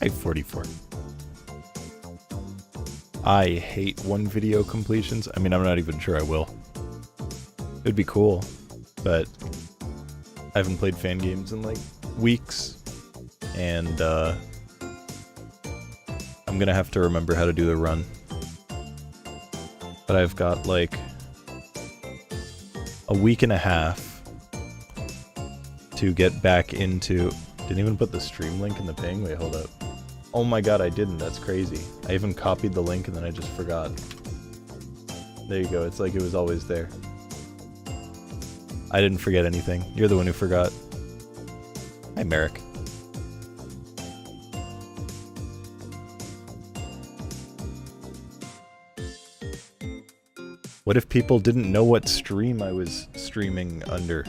Hi, 44. I hate one video completions. I mean, I'm not even sure I will. It'd be cool, but I haven't played fan games in like weeks, and I'm gonna have to remember how to do the run. But I've got like a week and a half to get back into... Didn't even put the stream link in the ping? Wait, hold up. Oh my god, I didn't. That's crazy. I even copied the link and then I just forgot. There you go. It's like it was always there. I didn't forget anything. You're the one who forgot. Hi, Merrick. What if people didn't know what stream I was streaming under?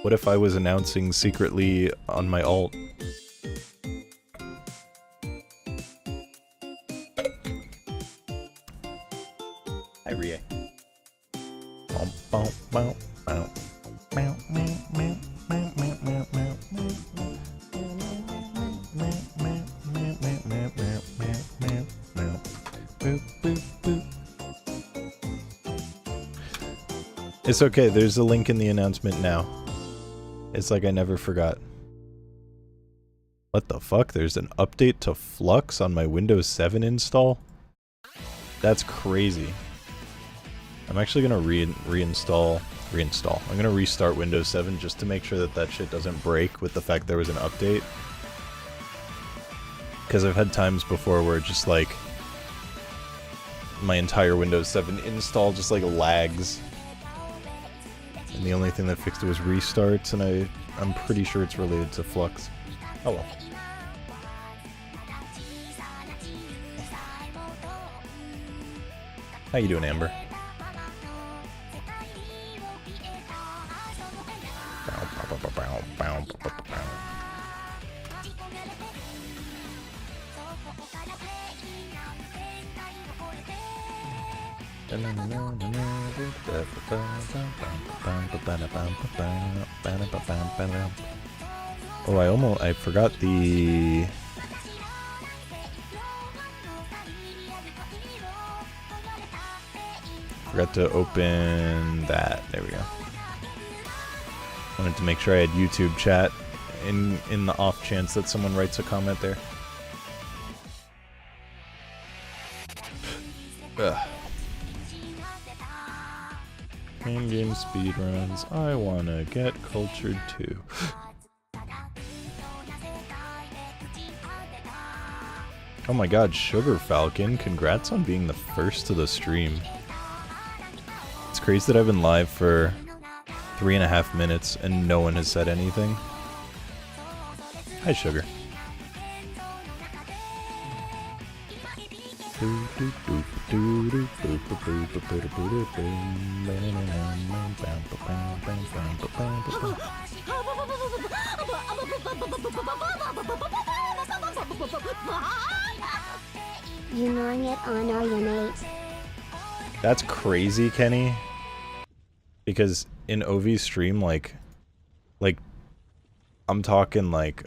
What if I was announcing secretly on my alt? Hi, Rie. It's okay, there's a link in the announcement now. It's like I never forgot. What the fuck? There's an update to Flux on my Windows 7 install? That's crazy. I'm actually gonna reinstall. I'm gonna restart Windows 7 just to make sure that that shit doesn't break with the fact there was an update. Because I've had times before where just like my entire Windows 7 install just like lags. And the only thing that fixed it was restarts, and I'm pretty sure it's related to Flux. Oh well. How you doing, Amber? Oh, I forgot the... Forgot to open that. There we go. Wanted to make sure I had YouTube chat in the off chance that someone writes a comment there. Ugh. In-game speedruns. I wanna get cultured too. Oh my god, Sugar Falcon, congrats on being the first to the stream. It's crazy that I've been live for 3.5 minutes and no one has said anything. Hi, Sugar. You gnawing it on are you, mate? That's crazy, Kenny. Because in Ovi's stream, like I'm talking like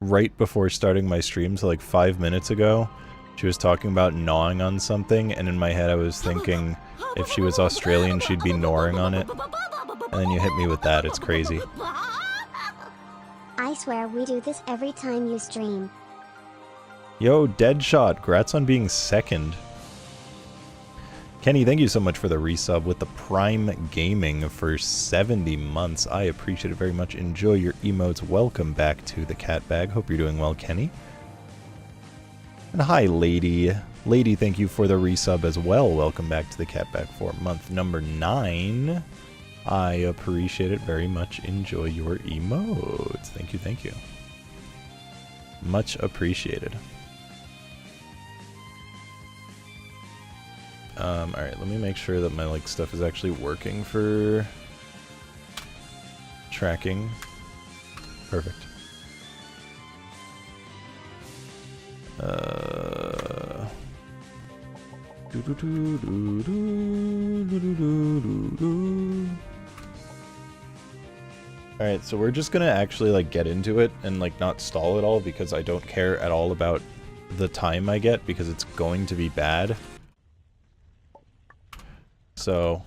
right before starting my stream, so like 5 minutes ago, she was talking about gnawing on something, and in my head I was thinking if she was Australian she'd be gnawing on it. And then you hit me with that, it's crazy. I swear we do this every time you stream. Yo, Deadshot, congrats on being second. Kenny, thank you so much for the resub with the Prime Gaming for 70 months. I appreciate it very much. Enjoy your emotes. Welcome back to the cat bag. Hope you're doing well, Kenny. And hi, Lady. Lady, thank you for the resub as well. Welcome back to the cat bag for month number 9. I appreciate it very much. Enjoy your emotes. Thank you, thank you. Much appreciated. Alright, let me make sure that my like stuff is actually working for tracking. Perfect. Alright, so we're just gonna actually, like, get into it and, like, not stall at all because I don't care at all about the time I get because it's going to be bad. So,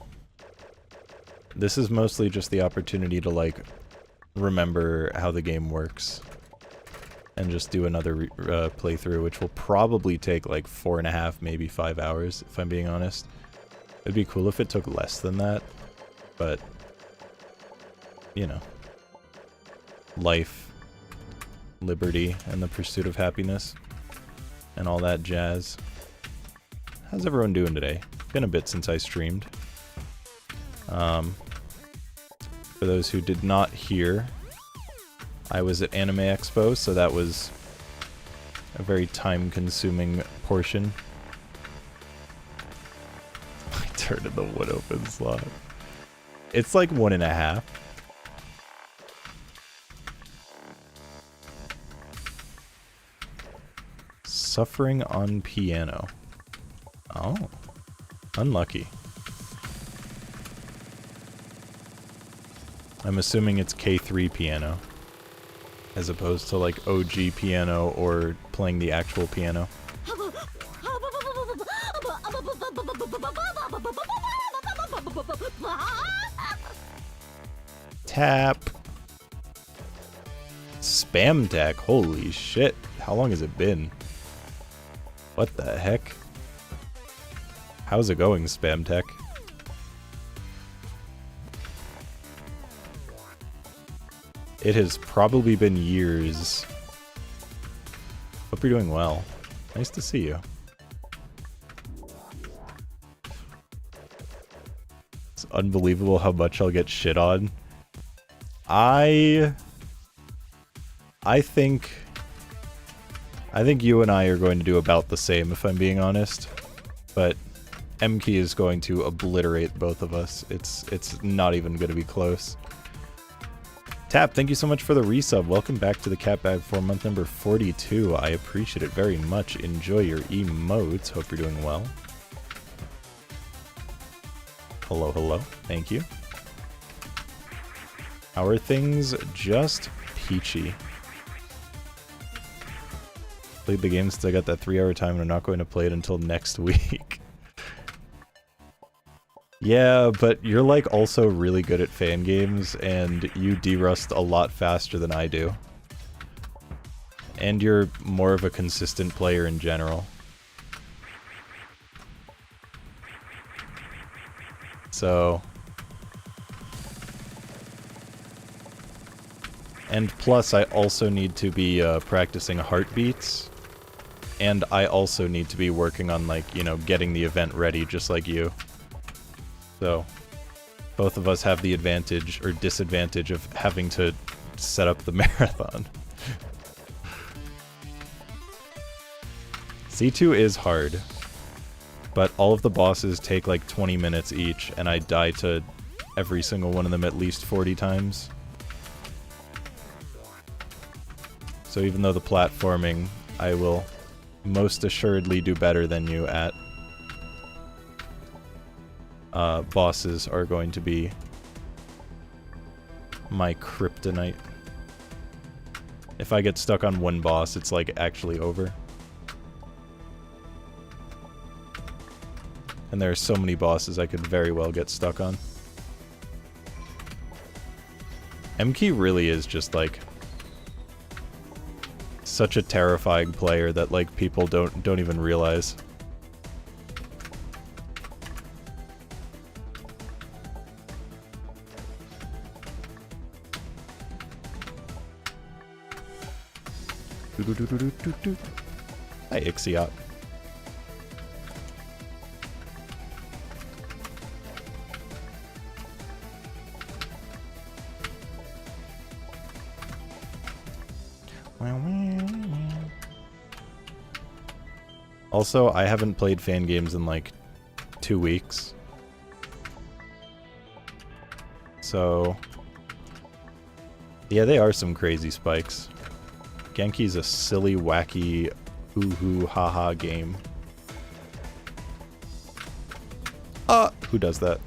this is mostly just the opportunity to, like, remember how the game works. And just do another playthrough, which will probably take, like, 4.5, maybe 5 hours, if I'm being honest. It'd be cool if it took less than that, but, you know. Life, liberty, and the pursuit of happiness, and all that jazz. How's everyone doing today? Been a bit since I streamed. For those who did not hear, I was at Anime Expo, so that was a very time-consuming portion. I turned in the wood open slot. It's like 1.5. Suffering on piano. Oh. Unlucky. I'm assuming it's K3 piano. As opposed to like OG piano or playing the actual piano. Tap. Spam tech. Holy shit. How long has it been? What the heck? How's it going, Spam Tech? It has probably been years. Hope you're doing well. Nice to see you. It's unbelievable how much I'll get shit on. I think you and I are going to do about the same, if I'm being honest. But M-Key is going to obliterate both of us. It's not even going to be close. Tap, thank you so much for the resub. Welcome back to the Cat Bag for month number 42. I appreciate it very much. Enjoy your emotes. Hope you're doing well. Hello, hello. Thank you. How are things? Just peachy. Played the game since I got that 3-hour time and I'm not going to play it until next week. Yeah, but you're like also really good at fan games and you derust a lot faster than I do. And you're more of a consistent player in general. So... And plus I also need to be practicing heartbeats. And I also need to be working on, like, you know, getting the event ready just like you. So, both of us have the advantage or disadvantage of having to set up the marathon. C2 is hard, but all of the bosses take like 20 minutes each, and I die to every single one of them at least 40 times. So even though the platforming, I will most assuredly do better than you at. Bosses are going to be my kryptonite. If I get stuck on one boss, it's like actually over. And there are so many bosses I could very well get stuck on. M-Key really is just like such a terrifying player that like people don't even realize. Hi, Ixiot. Also, I haven't played fan games in like 2 weeks. So... yeah, they are some crazy spikes. Genki's a silly, wacky, hoo-hoo, ha-ha game. Who does that?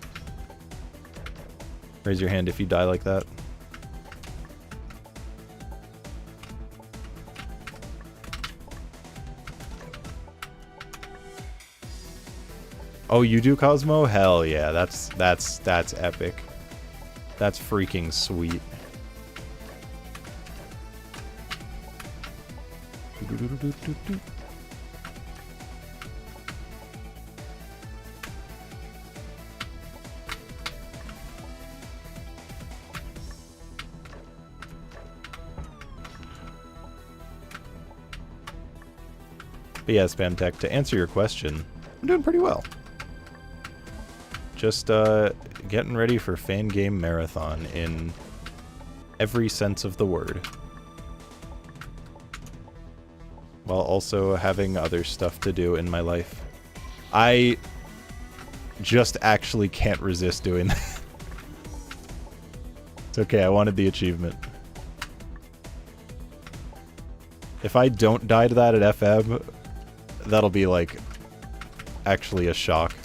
Raise your hand if you die like that. Oh, you do Cosmo? Hell yeah, that's epic. That's freaking sweet. But yeah, Spam Tech, to answer your question, I'm doing pretty well. Just getting ready for Fan Game Marathon in every sense of the word. While also having other stuff to do in my life. I just actually can't resist doing that. It's okay, I wanted the achievement. If I don't die to that at FM, that'll be like actually a shock.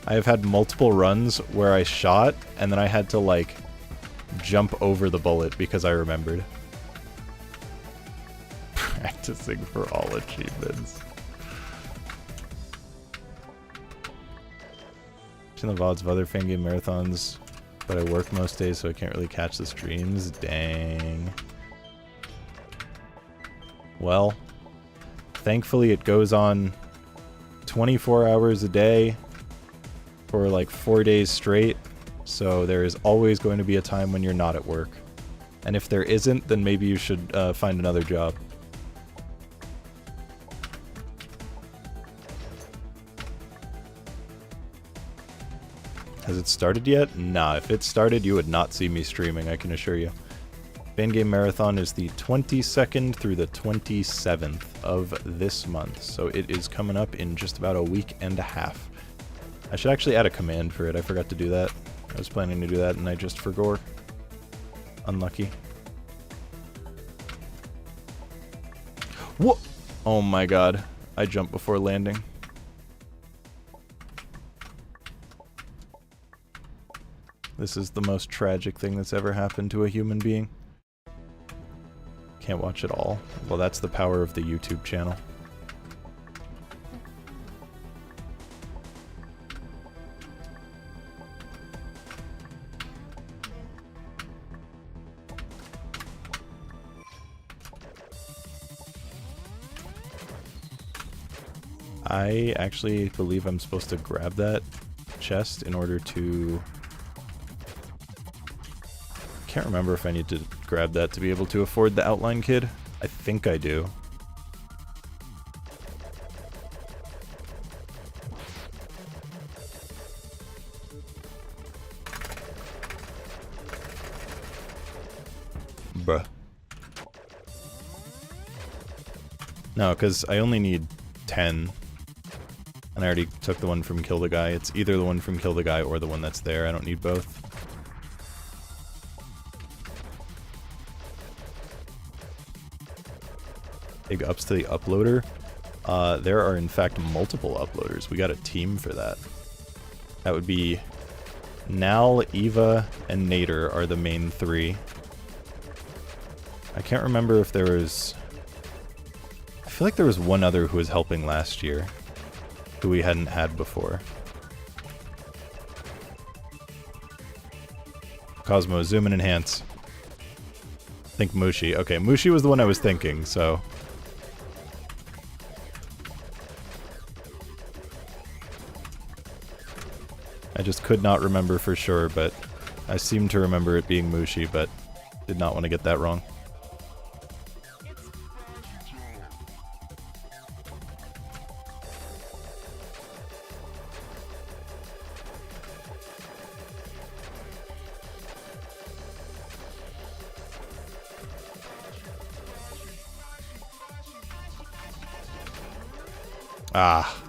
I have had multiple runs where I shot and then I had to like jump over the bullet because I remembered. Practicing for all achievements. Watching the VODs of other fan game marathons, but I work most days so I can't really catch the streams. Dang. Well, thankfully it goes on 24 hours a day for like 4 days straight, so there is always going to be a time when you're not at work. And if there isn't, then maybe you should find another job. Has it started yet? Nah, if it started, you would not see me streaming, I can assure you. Fan Game Marathon is the 22nd through the 27th of this month, so it is coming up in just about a week and a half. I should actually add a command for it, I forgot to do that. I was planning to do that and I just forgot. Unlucky. What? Oh my god, I jumped before landing. This is the most tragic thing that's ever happened to a human being. Can't watch it all. Well, that's the power of the YouTube channel. I actually believe I'm supposed to grab that chest in order to... Can't remember if I need to grab that to be able to afford the outline kid. I think I do. Bruh. No, because I only need 10. And I already took the one from Kill the Guy. It's either the one from Kill the Guy or the one that's there. I don't need both. Big ups to the uploader. There are in fact multiple uploaders. We got a team for that. That would be Nal, Eva, and Nader are the main three. I can't remember if there was... I feel like there was one other who was helping last year, who we hadn't had before. Cosmo, zoom and enhance. Think Mushi. Okay, Mushi was the one I was thinking, so... I just could not remember for sure, but I seem to remember it being Mushi, but did not want to get that wrong. Ah.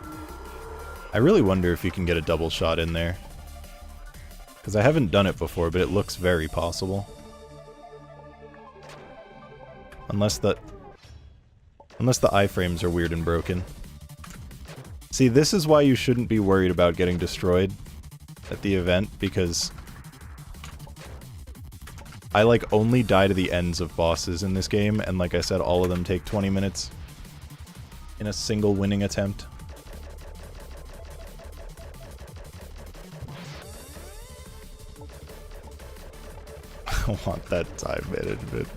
I really wonder if you can get a double shot in there. Because I haven't done it before, but it looks very possible. Unless the iframes are weird and broken. See, this is why you shouldn't be worried about getting destroyed at the event, because I like only die to the ends of bosses in this game, and like I said, all of them take 20 minutes. in a single winning attempt. I want that time management.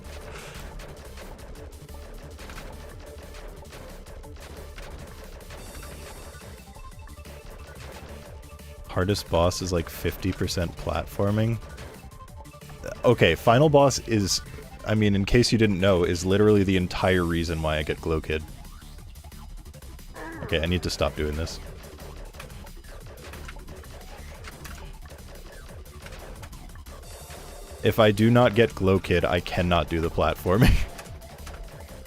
Hardest boss is like 50% platforming. Okay, final boss is, I mean, in case you didn't know, is literally the entire reason why I get Glow Kid. Okay, I need to stop doing this. If I do not get Glow Kid, I cannot do the platforming.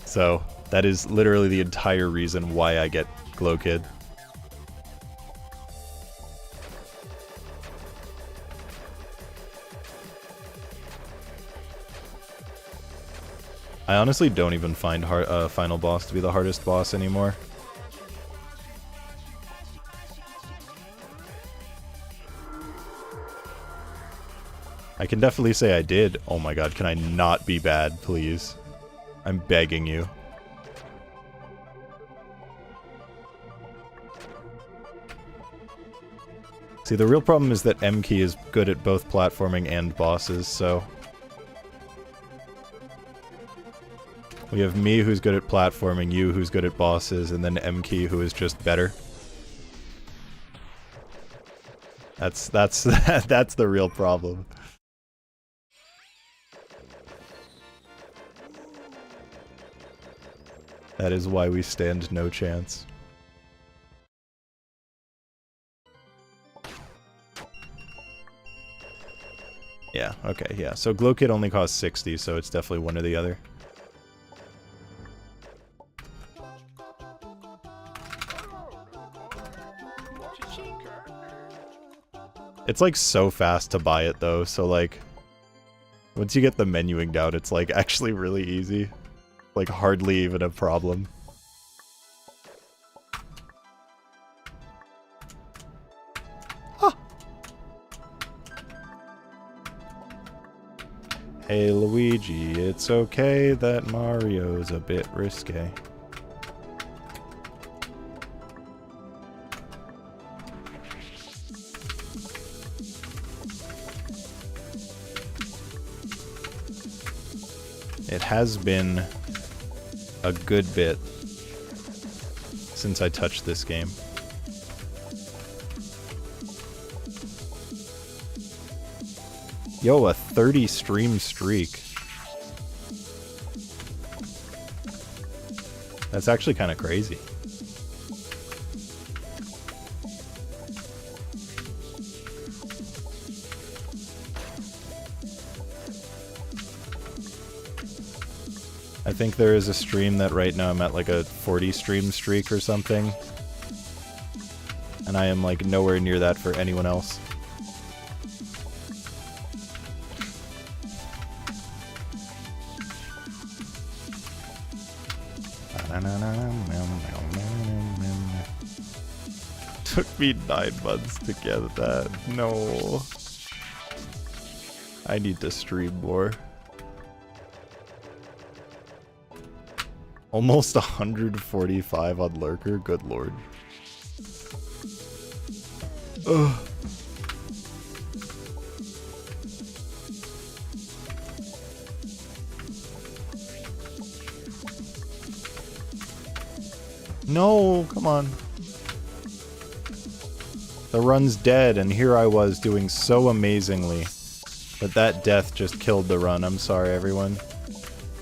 So, that is literally the entire reason why I get Glow Kid. I honestly don't even find final boss to be the hardest boss anymore. I can definitely say I did. Oh my god, can I not be bad, please? I'm begging you. See, the real problem is that M Key is good at both platforming and bosses, so... We have me who's good at platforming, you who's good at bosses, and then M Key who is just better. That's the real problem. That is why we stand no chance. Yeah, okay, yeah. So Glow Kid only costs 60, so it's definitely one or the other. It's like so fast to buy it though, so like once you get the menuing down, it's like actually really easy. Like hardly even a problem. Huh. Hey Luigi, it's okay that Mario's a bit risque. It has been a good bit since I touched this game. Yo, a 30 stream streak. That's actually kind of crazy. I think there is a stream that right now I'm at like a 40 stream streak or something. And I am like nowhere near that for anyone else. Took me 9 months to get that. No. I need to stream more. Almost 145 on Lurker, good lord. Ugh. No, come on. The run's dead, and here I was doing so amazingly. But that death just killed the run. I'm sorry, everyone.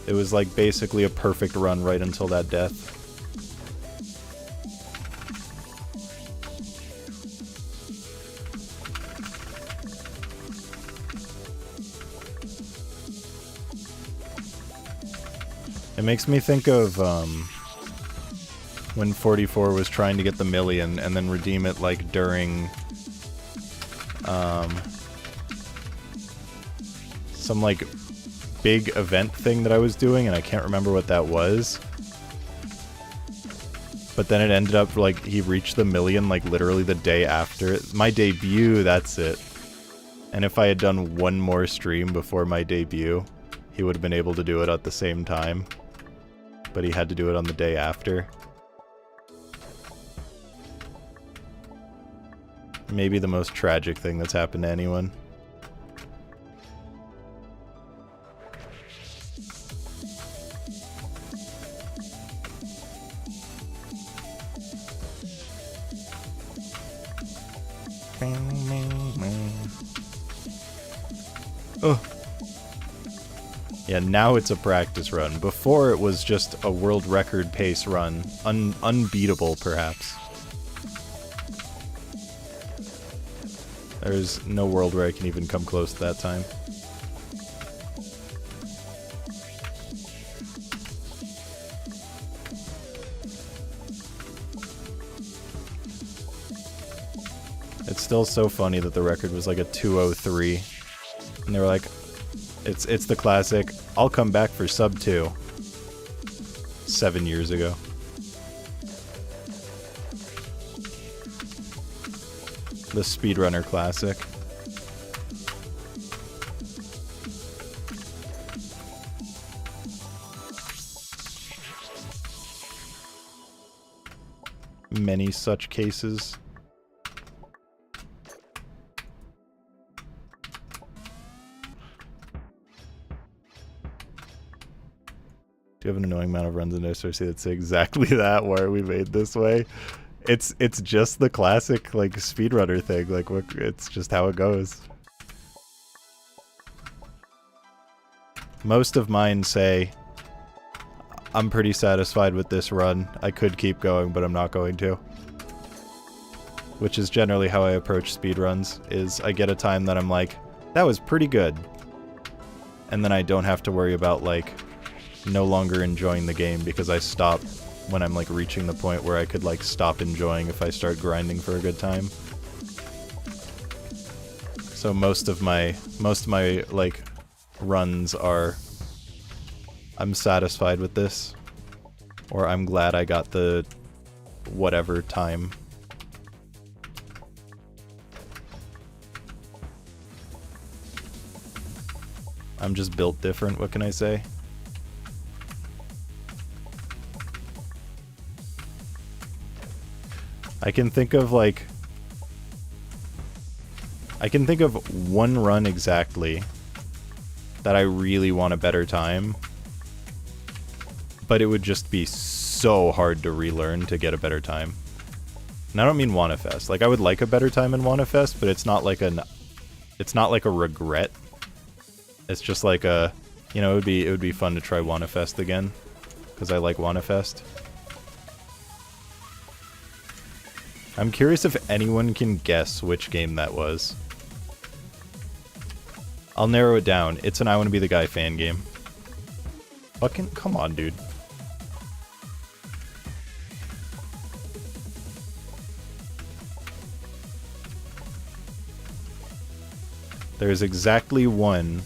It was like basically a perfect run right until that death. It makes me think of when 44 was trying to get the million and then redeem it like during some like big event thing that I was doing, and I can't remember what that was. But then it ended up like he reached the million like literally the day after my debut, that's it. And if I had done one more stream before my debut, he would have been able to do it at the same time. But he had to do it on the day after. Maybe the most tragic thing that's happened to anyone. Oh. Yeah, now it's a practice run. Before it was just a world record pace run. Unbeatable, perhaps. There's no world where I can even come close to that time. It's still so funny that the record was like a 2:03. And they were like, it's the classic, I'll come back for sub 2. 7 years ago. The Speedrunner classic. Many such cases. Do you have an annoying amount of runs in SRC that say exactly that? Why are we made this way? It's just the classic like speedrunner thing. Like it's just how it goes. Most of mine say, I'm pretty satisfied with this run. I could keep going, but I'm not going to. Which is generally how I approach speedruns, is I get a time that I'm like, that was pretty good. And then I don't have to worry about like no longer enjoying the game because I stop when I'm like reaching the point where I could like stop enjoying if I start grinding for a good time. So most of my like runs are, I'm satisfied with this, or I'm glad I got the whatever time. I'm just built different, what can I say? I can think of one run exactly that I really want a better time, but it would just be so hard to relearn to get a better time. And I don't mean WannaFest. Like, I would like a better time in WannaFest, but it's not like a regret. It's just like a, you know, it would be fun to try WannaFest again, because I like WannaFest. I'm curious if anyone can guess which game that was. I'll narrow it down. It's an I Wanna Be the Guy fan game. Fucking, come on, dude. There's exactly one.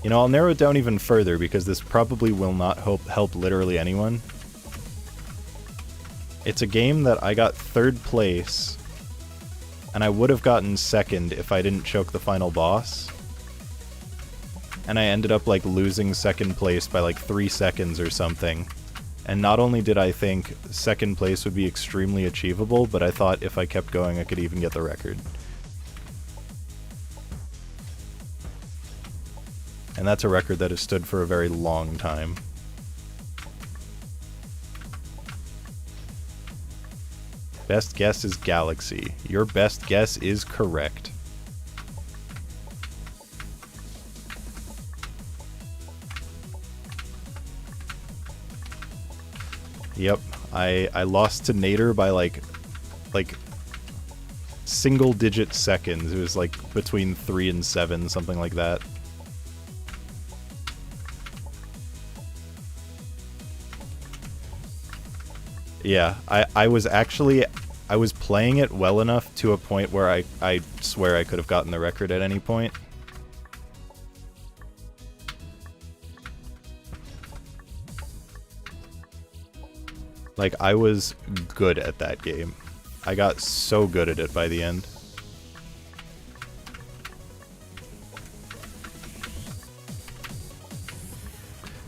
You know, I'll narrow it down even further because this probably will not help literally anyone. It's a game that I got 3rd place, and I would have gotten 2nd if I didn't choke the final boss. And I ended up like losing 2nd place by like 3 seconds or something. And not only did I think 2nd place would be extremely achievable, but I thought if I kept going I could even get the record. And that's a record that has stood for a very long time. Best guess is Galaxy. Your best guess is correct. Yep, I lost to Nader by like single-digit seconds. It was like between 3 and 7, something like that. Yeah, I was playing it well enough to a point where I swear I could have gotten the record at any point. Like, I was good at that game. I got so good at it by the end.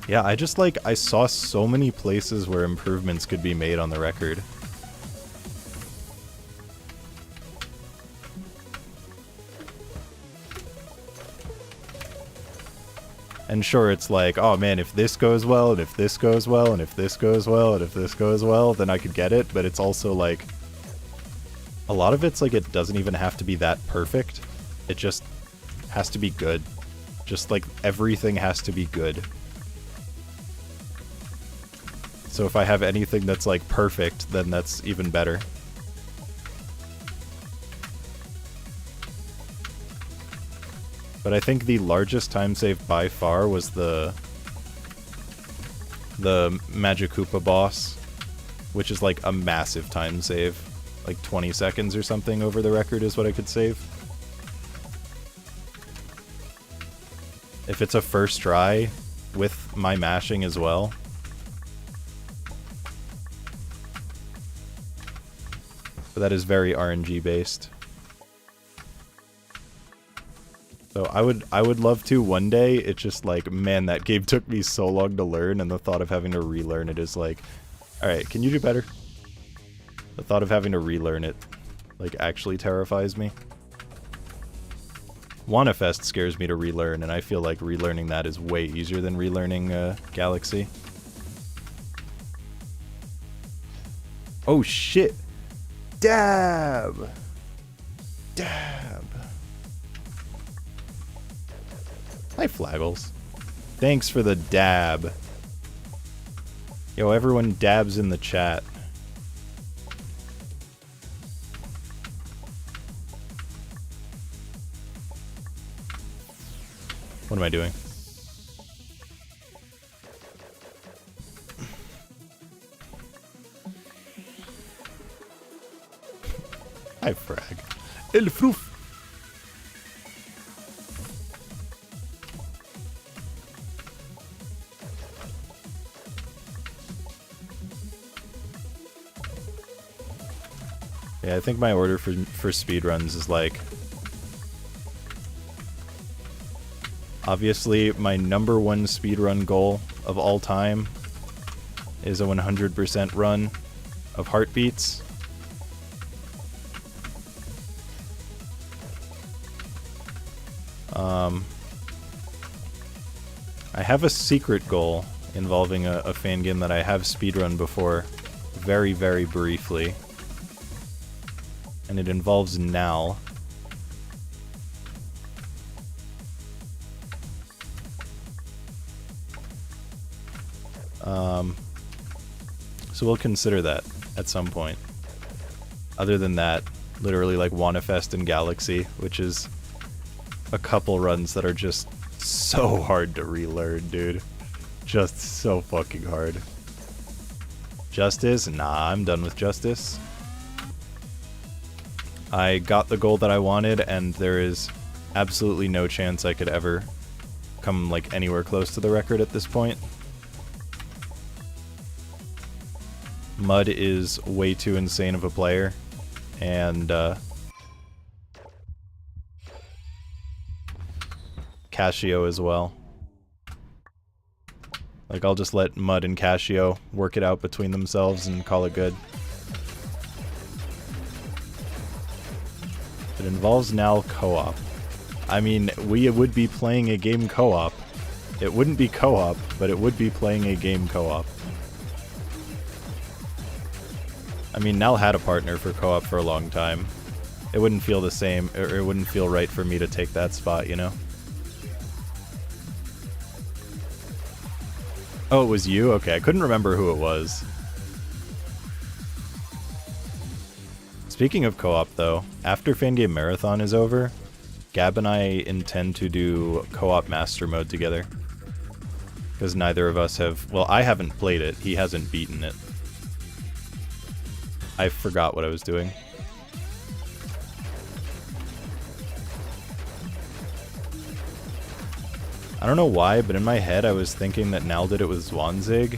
Yeah, I just I saw so many places where improvements could be made on the record. And sure, it's like, oh man, if this goes well, and if this goes well, and if this goes well, and if this goes well, then I could get it. But it's also like, a lot of it's like it doesn't even have to be that perfect. It just has to be good. Just like everything has to be good. So if I have anything that's like perfect, then that's even better. But I think the largest time save by far was the Magikoopa boss, which is like a massive time save. Like 20 seconds or something over the record is what I could save. If it's a first try with my mashing as well. But that is very RNG based. So I would love to one day. It's just like, man, that game took me so long to learn, and the thought of having to relearn it is like, alright, can you do better? The thought of having to relearn it, like, actually terrifies me. Wanafest scares me to relearn, and I feel like relearning that is way easier than relearning Galaxy. Oh shit! Dab! Dab! Hi, Flaggles. Thanks for the dab. Yo, everyone dabs in the chat. What am I doing? Hi, Frag. El Froof. Yeah, I think my order for speedruns is like... Obviously, my number one speedrun goal of all time is a 100% run of Heartbeats. I have a secret goal involving a fan game that I have speedrun before, very, very briefly. And it involves Nal. So we'll consider that at some point. Other than that, literally like Wanafest and Galaxy, which is a couple runs that are just so hard to relearn, dude. Just so fucking hard. Justice? Nah, I'm done with Justice. I got the goal that I wanted, and there is absolutely no chance I could ever come like anywhere close to the record at this point. Mud is way too insane of a player, and Casio as well. Like, I'll just let Mud and Casio work it out between themselves and call it good. It involves now co-op. I mean, we would be playing a game co-op. It wouldn't be co-op, but it would be playing a game co-op. I mean, Nal had a partner for co-op for a long time. It wouldn't feel the same, or it wouldn't feel right for me to take that spot, you know? Oh, it was you? Okay, I couldn't remember who it was. Speaking of co-op, though, after Fangame Marathon is over, Gab and I intend to do co-op Master Mode together. Because neither of us have... Well, I haven't played it. He hasn't beaten it. I forgot what I was doing. I don't know why, but in my head I was thinking that Nal did it with Zwanzig.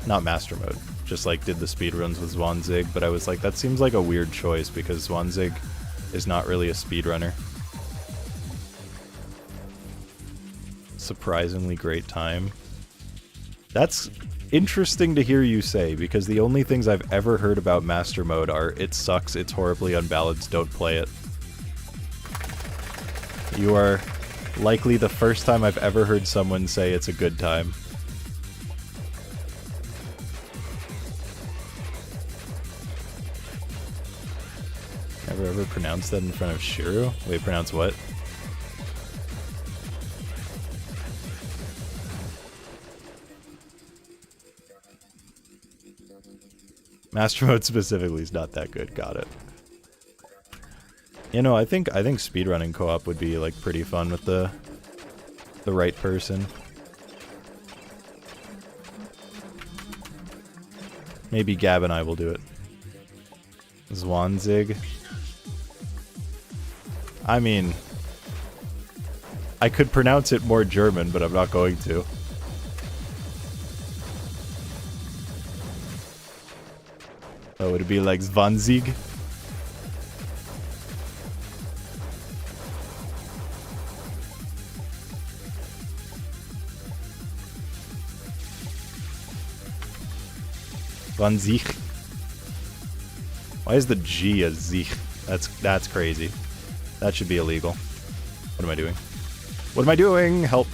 Not Master Mode. Just like did the speedruns with Zwanzig, but I was like, that seems like a weird choice because Zwanzig is not really a speedrunner. Surprisingly great time. That's interesting to hear you say, because the only things I've ever heard about Master Mode are, it sucks, it's horribly unbalanced, don't play it. You are likely the first time I've ever heard someone say it's a good time. Never ever pronounced that in front of Shiru? Wait, pronounce what? Master mode specifically is not that good. Got it. You know, I think speedrunning co-op would be like pretty fun with the right person. Maybe Gab and I will do it. Zwanzig. I mean, I could pronounce it more German, but I'm not going to. Oh, would it be like Zwanzig? Zwanzig. Why is the G a Zich? That's crazy. That should be illegal. What am I doing? What am I doing? Help.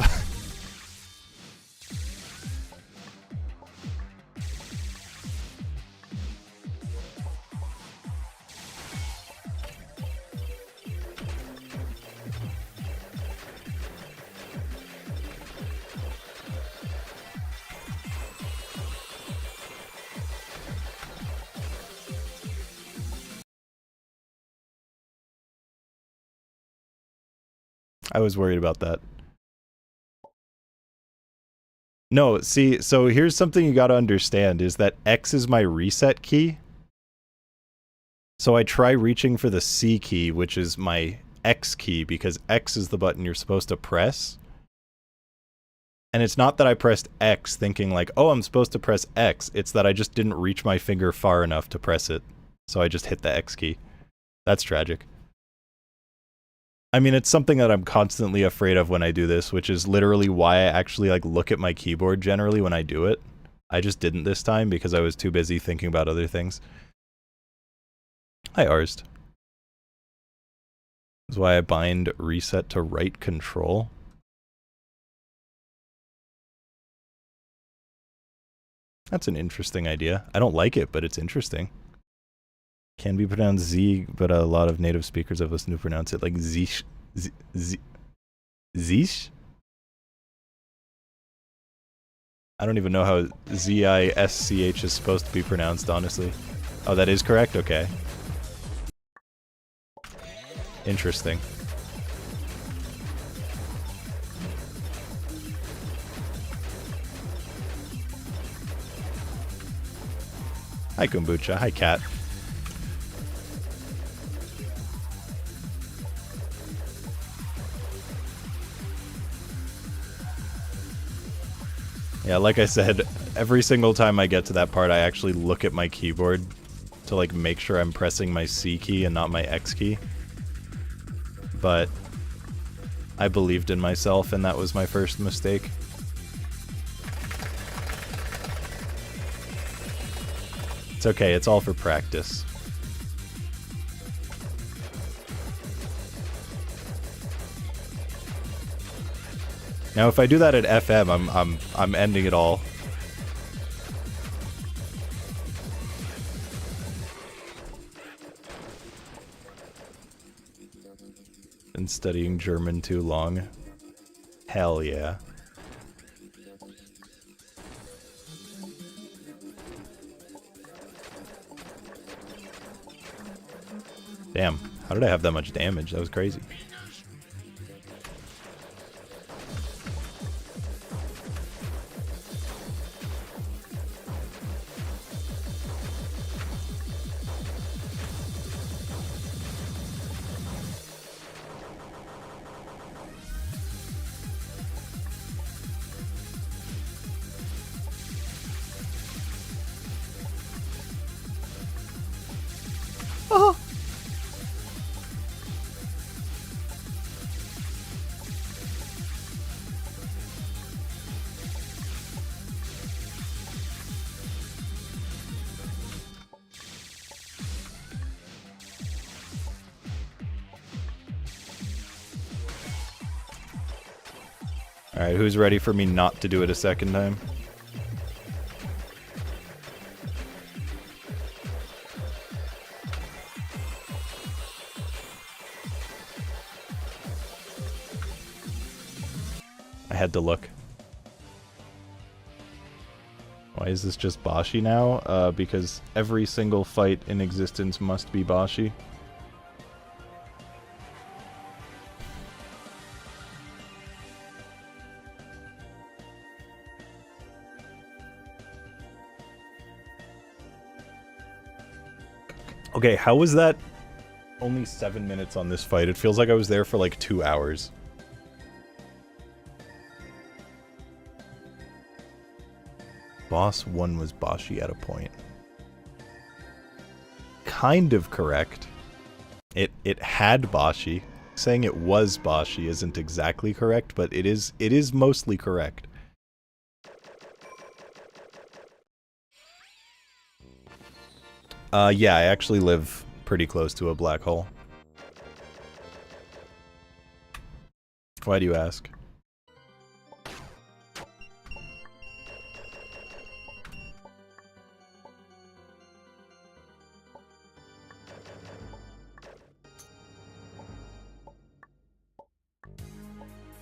I was worried about that. No, see, so here's something you gotta understand, is that X is my reset key. So I try reaching for the C key, which is my X key, because X is the button you're supposed to press. And it's not that I pressed X thinking like, oh, I'm supposed to press X. It's that I just didn't reach my finger far enough to press it. So I just hit the X key. That's tragic. I mean, it's something that I'm constantly afraid of when I do this, which is literally why I actually like look at my keyboard generally when I do it. I just didn't this time because I was too busy thinking about other things. Hi, Arst. That's why I bind reset to right control. That's an interesting idea. I don't like it, but it's interesting. Can be pronounced Z, but a lot of native speakers I've listened to pronounce it like Zish. Zish? I don't even know how Z-I-S-C-H is supposed to be pronounced, honestly. Oh, that is correct? Okay. Interesting. Hi, Kombucha. Hi, Cat. Yeah, like I said, every single time I get to that part, I actually look at my keyboard to like make sure I'm pressing my C key and not my X key. But I believed in myself, and that was my first mistake. It's okay, it's all for practice. Now, if I do that at FM, I'm ending it all. Been studying German too long. Hell yeah. Damn, how did I have that much damage? That was crazy. Alright, who's ready for me not to do it a second time? I had to look. Why is this just Bashi now? Because every single fight in existence must be Bashi. Okay, how was that only 7 minutes on this fight? It feels like I was there for like 2 hours. Boss 1 was Bashi at a point. Kind of correct. It had Bashi. Saying it was Bashi isn't exactly correct, but it is mostly correct. Yeah, I actually live pretty close to a black hole. Why do you ask?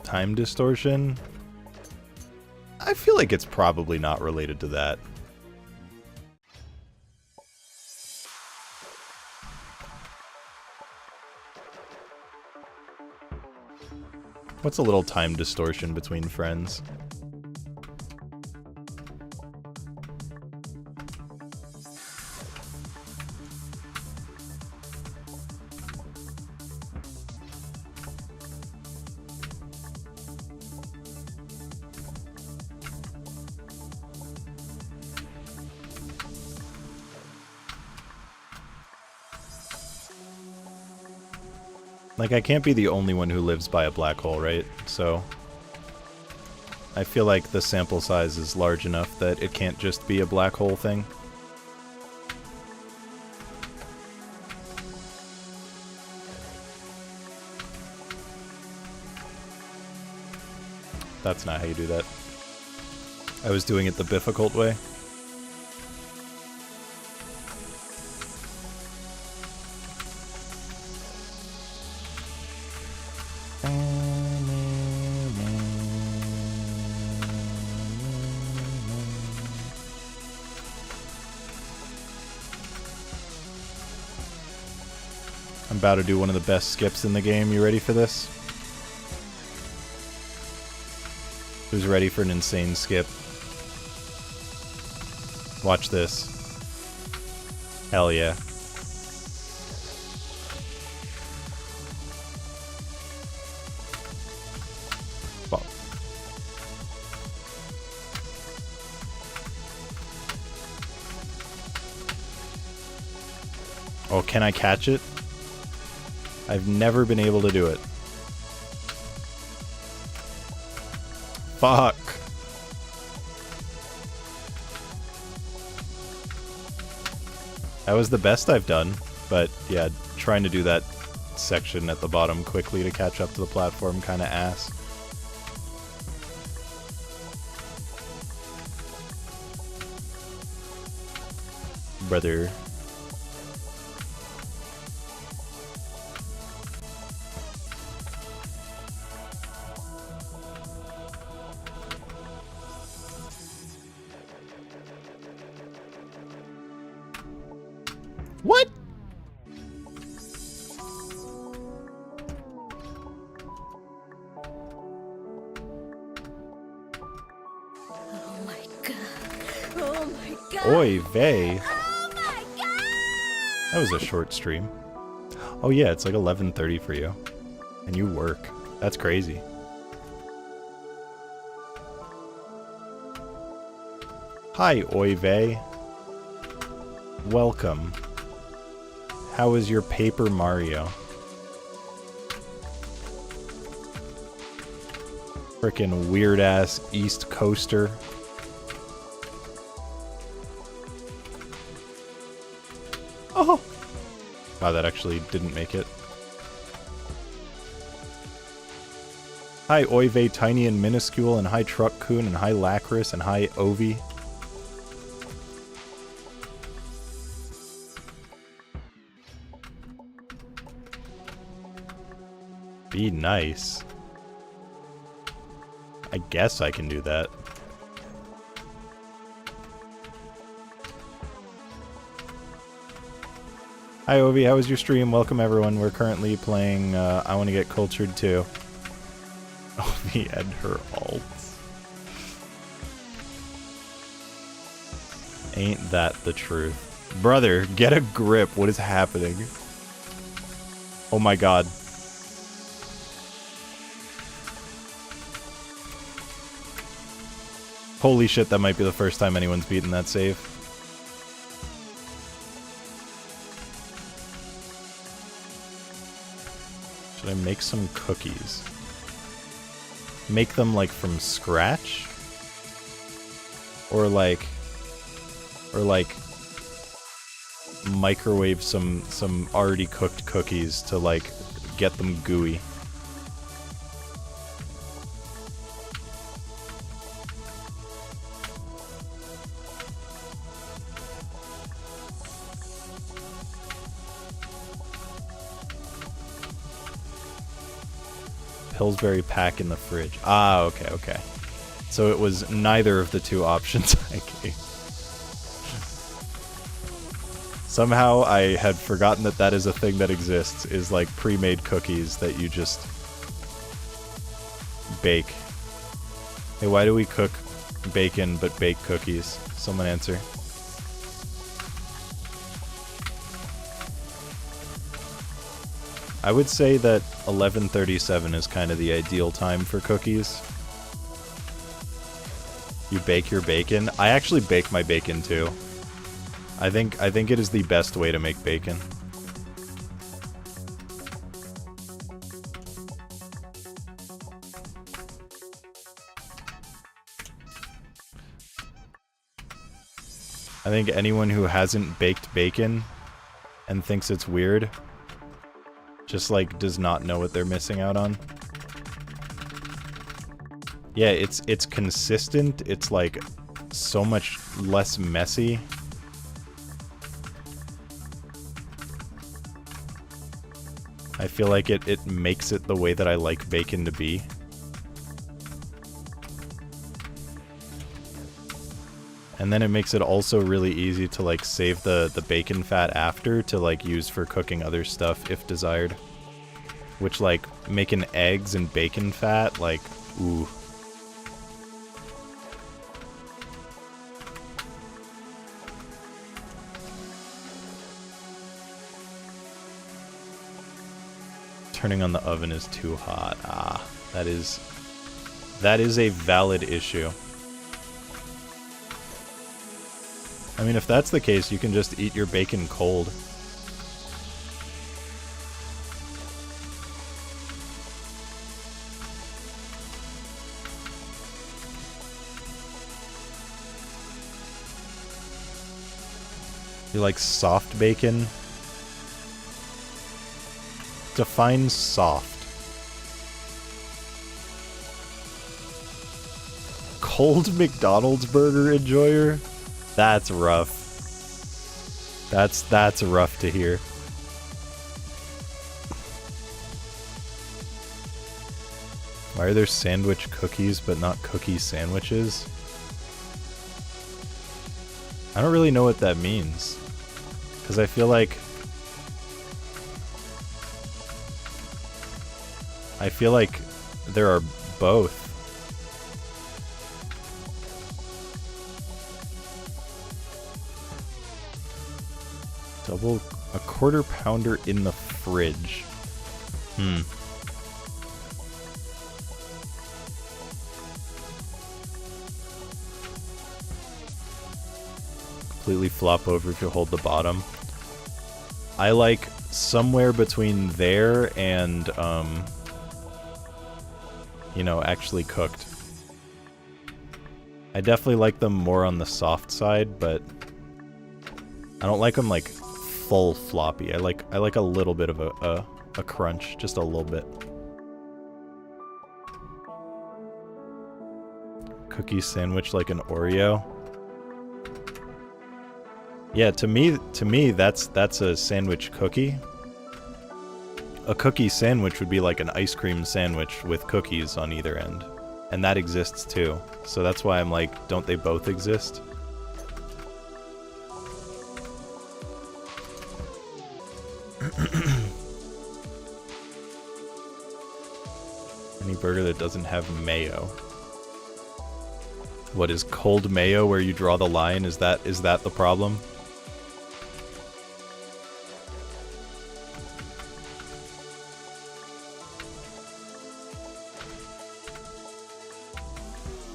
Time distortion? I feel like it's probably not related to that. What's a little time distortion between friends? Like, I can't be the only one who lives by a black hole, right? So I feel like the sample size is large enough that it can't just be a black hole thing. That's not how you do that. I was doing it the difficult way. I'm about to do one of the best skips in the game. You ready for this? Who's ready for an insane skip? Watch this. Hell yeah. Well. Oh, can I catch it? I've never been able to do it. Fuck. That was the best I've done, but yeah, trying to do that section at the bottom quickly to catch up to the platform kinda ass. Brother. What? Oh my god. Oh my god. Oy vey. Oh my god. That was a short stream. Oh yeah, it's like 11:30 for you. And you work. That's crazy. Hi, Oy vey. Welcome. How is your Paper Mario? Frickin' weird-ass East Coaster. Oh! Wow, that actually didn't make it. Hi Oive, Tiny and Minuscule, and hi Truck Coon, and hi Lacris, and hi Ovi. Be nice. I guess I can do that. Hi Ovi, how was your stream? Welcome everyone. We're currently playing I Want to Get Cultured too. Ovi and her alts. Ain't that the truth? Brother, get a grip. What is happening? Oh my god. Holy shit, that might be the first time anyone's beaten that save. Should I make some cookies? Make them like from scratch? Or like microwave some already cooked cookies to like get them gooey. Pillsbury pack in the fridge. Ah, okay, okay. So it was neither of the two options I gave. Somehow I had forgotten that that is a thing that exists, is like pre-made cookies that you just bake. Hey, why do we cook bacon but bake cookies? Someone answer. I would say that 11:37 is kind of the ideal time for cookies. You bake your bacon? I actually bake my bacon too. I think it is the best way to make bacon. I think anyone who hasn't baked bacon and thinks it's weird just like does not know what they're missing out on. Yeah, it's consistent. It's like so much less messy. I feel like it makes it the way that I like bacon to be. And then it makes it also really easy to like save the bacon fat after to like use for cooking other stuff if desired. Which like making eggs and bacon fat, like, ooh. Turning on the oven is too hot. Ah, that is a valid issue. I mean, if that's the case, you can just eat your bacon cold. You like soft bacon? Define soft. Cold McDonald's burger enjoyer? That's rough. That's rough to hear. Why are there sandwich cookies but not cookie sandwiches? I don't really know what that means. Because I feel like there are both. Double a quarter pounder in the fridge. Completely flop over if you hold the bottom. I like somewhere between there and you know, actually cooked. I definitely like them more on the soft side, but I don't like them like full floppy. I like a little bit of a crunch, just a little bit. cookie sandwich like an Oreo. Yeah, to me that's a sandwich cookie. A cookie sandwich would be like an ice cream sandwich with cookies on either end. And that exists too. So that's why I'm like, don't they both exist? Any burger that doesn't have mayo. What is cold mayo where you draw the line? Is that the problem?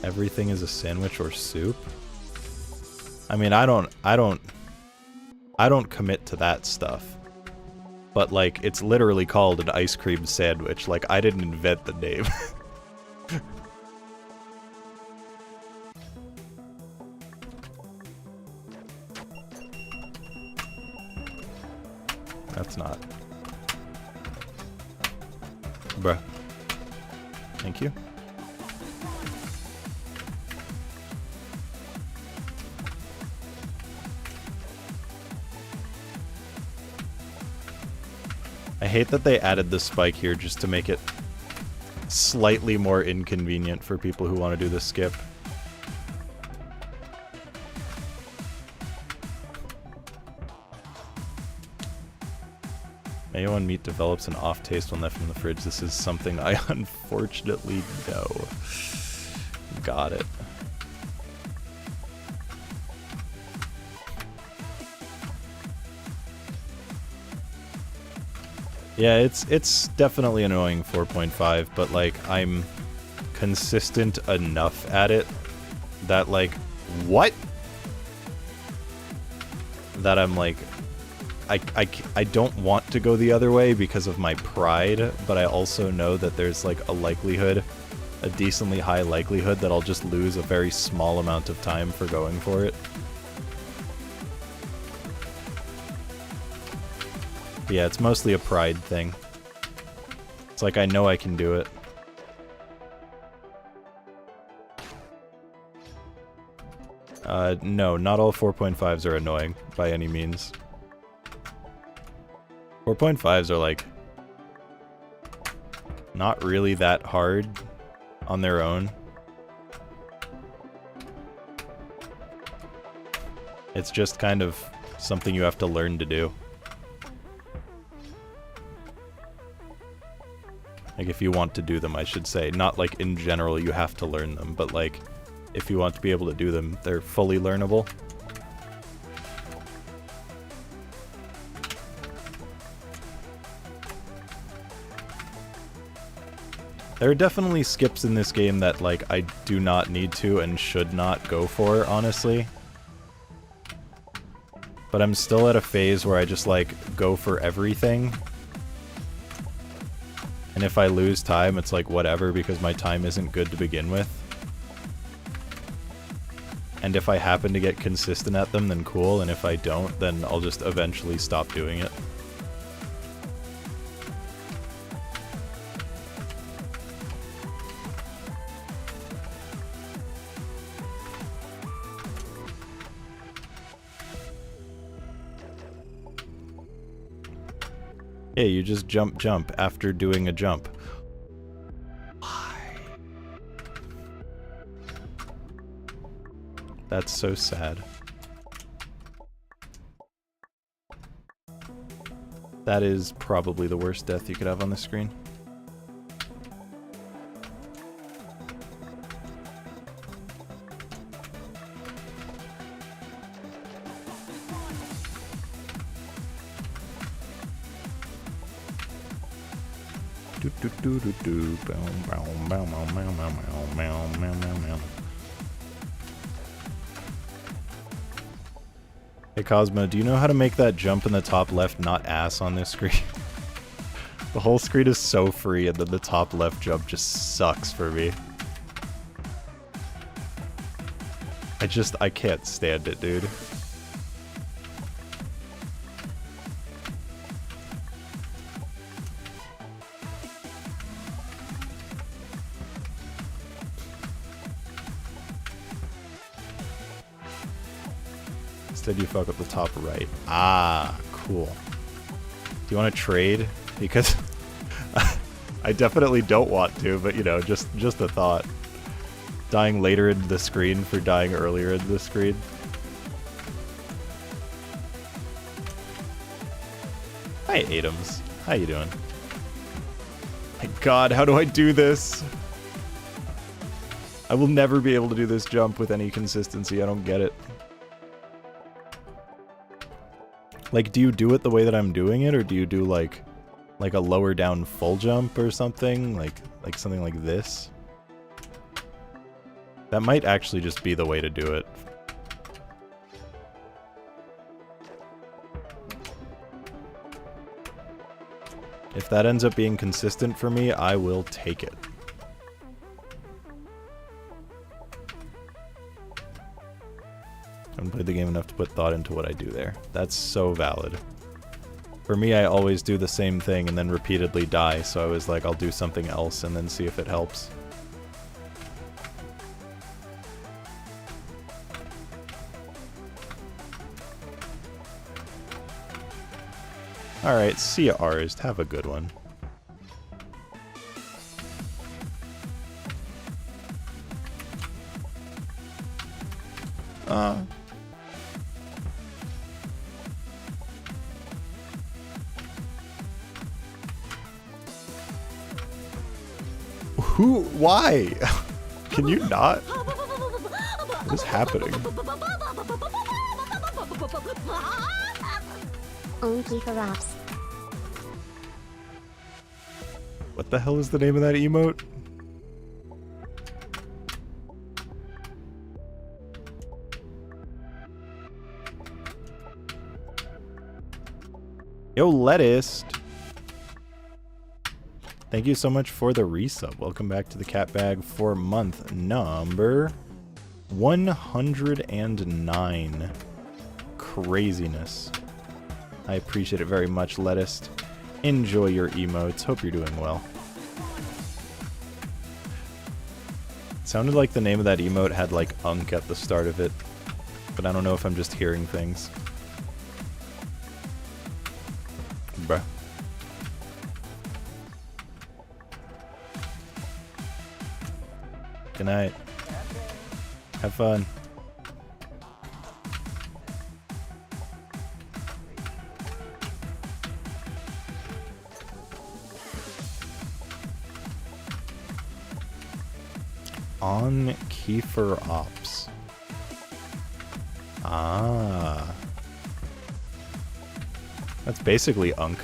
Everything is a sandwich or soup? I mean, I don't commit to that stuff. But like, it's literally called an ice cream sandwich. Like, I didn't invent the name. That's not. Bruh. Thank you. I hate that they added the spike here just to make it slightly more inconvenient for people who want to do the skip. Mayo on meat develops an off taste when left in the fridge. This is something I unfortunately know. Got it. Yeah, it's definitely annoying 4.5, but like I'm consistent enough at it that like what? That I'm like I don't want to go the other way because of my pride, but I also know that there's like a likelihood, a decently high likelihood that I'll just lose a very small amount of time for going for it. Yeah, it's mostly a pride thing. It's like I know I can do it. No, not all 4.5s are annoying by any means. 4.5s are like not really that hard on their own. It's just kind of something you have to learn to do. Like, if you want to do them, I should say. Not like in general you have to learn them, but like, if you want to be able to do them, they're fully learnable. There are definitely skips in this game that, like, I do not need to and should not go for, honestly. But I'm still at a phase where I just, like, go for everything. And if I lose time, it's like, whatever, because my time isn't good to begin with. And if I happen to get consistent at them, then cool, and if I don't, then I'll just eventually stop doing it. Yeah, you just jump after doing a jump. Why? That's so sad. That is probably the worst death you could have on the screen. Hey Cosmo, do you know how to make that jump in the top left not ass on this screen? The whole screen is so free and then the top left jump just sucks for me. I can't stand it, dude. Instead you fuck up the top right. Ah, cool. Do you want to trade? Because I definitely don't want to, but you know, just a thought. Dying later into the screen for dying earlier into the screen. Hi, Adams. How you doing? My god, how do I do this? I will never be able to do this jump with any consistency. I don't get it. Like, do you do it the way that I'm doing it, or do you do like a lower down full jump or something? Like something like this? That might actually just be the way to do it. If that ends up being consistent for me, I will take it. I haven't played the game enough to put thought into what I do there. That's so valid. For me, I always do the same thing and then repeatedly die, so I was like, I'll do something else and then see if it helps. Alright, see ya, Arist. Have a good one. Who? Why? Can you not? What is happening? Onky for ops. What the hell is the name of that emote? Yo, Lettuce. Thank you so much for the resub. Welcome back to the Cat Bag for month number 109. Craziness. I appreciate it very much, Lettuce. Enjoy your emotes. Hope you're doing well. It sounded like the name of that emote had like unk at the start of it, but I don't know if I'm just hearing things. Bruh. Good night. Have fun. On Kiefer Ops. Ah. That's basically unk.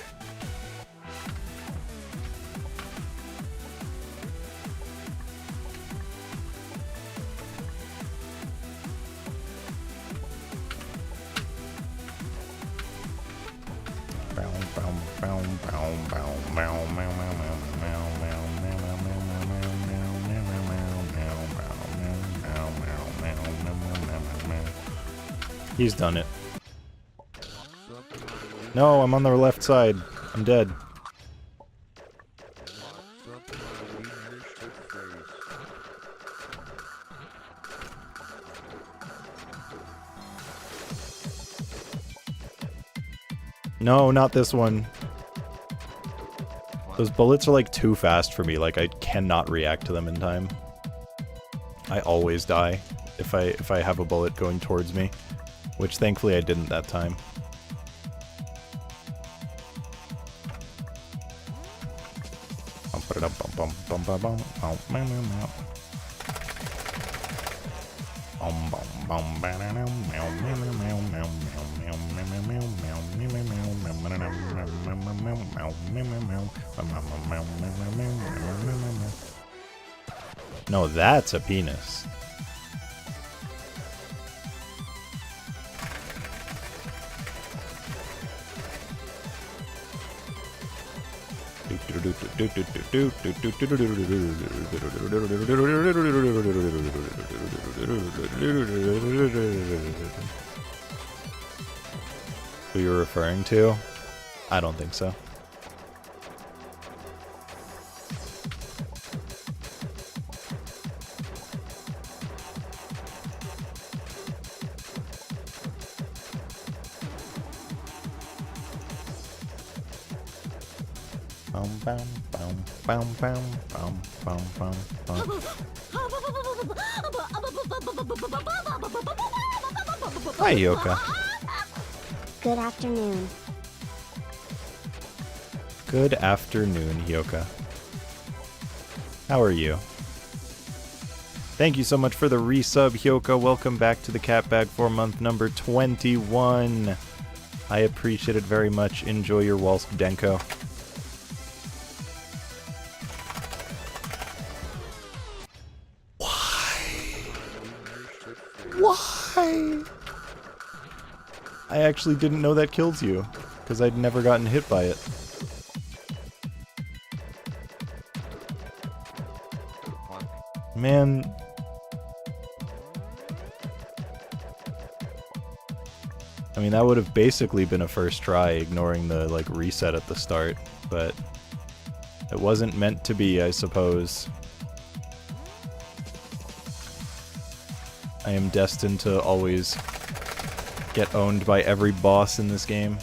He's done it. No, I'm on the left side. I'm dead. No, not this one. Those bullets are like too fast for me. Like I cannot react to them in time. I always die if I have a bullet going towards me, which thankfully I didn't that time. No, that's a penis. Who you're referring to? I don't think so. Bum, bum, bum, bum, bum, bum, bum, bum, bum. Hi, Yoka. Good afternoon. Good afternoon, Yoka. How are you? Thank you so much for the resub, Hyoka. Welcome back to the Cat Bag for month number 21. I appreciate it very much. Enjoy your Wolsk Denko. Why? I actually didn't know that kills you, because I'd never gotten hit by it. Man. I mean, that would have basically been a first try, ignoring the, like, reset at the start, but it wasn't meant to be, I suppose. I am destined to always get owned by every boss in this game.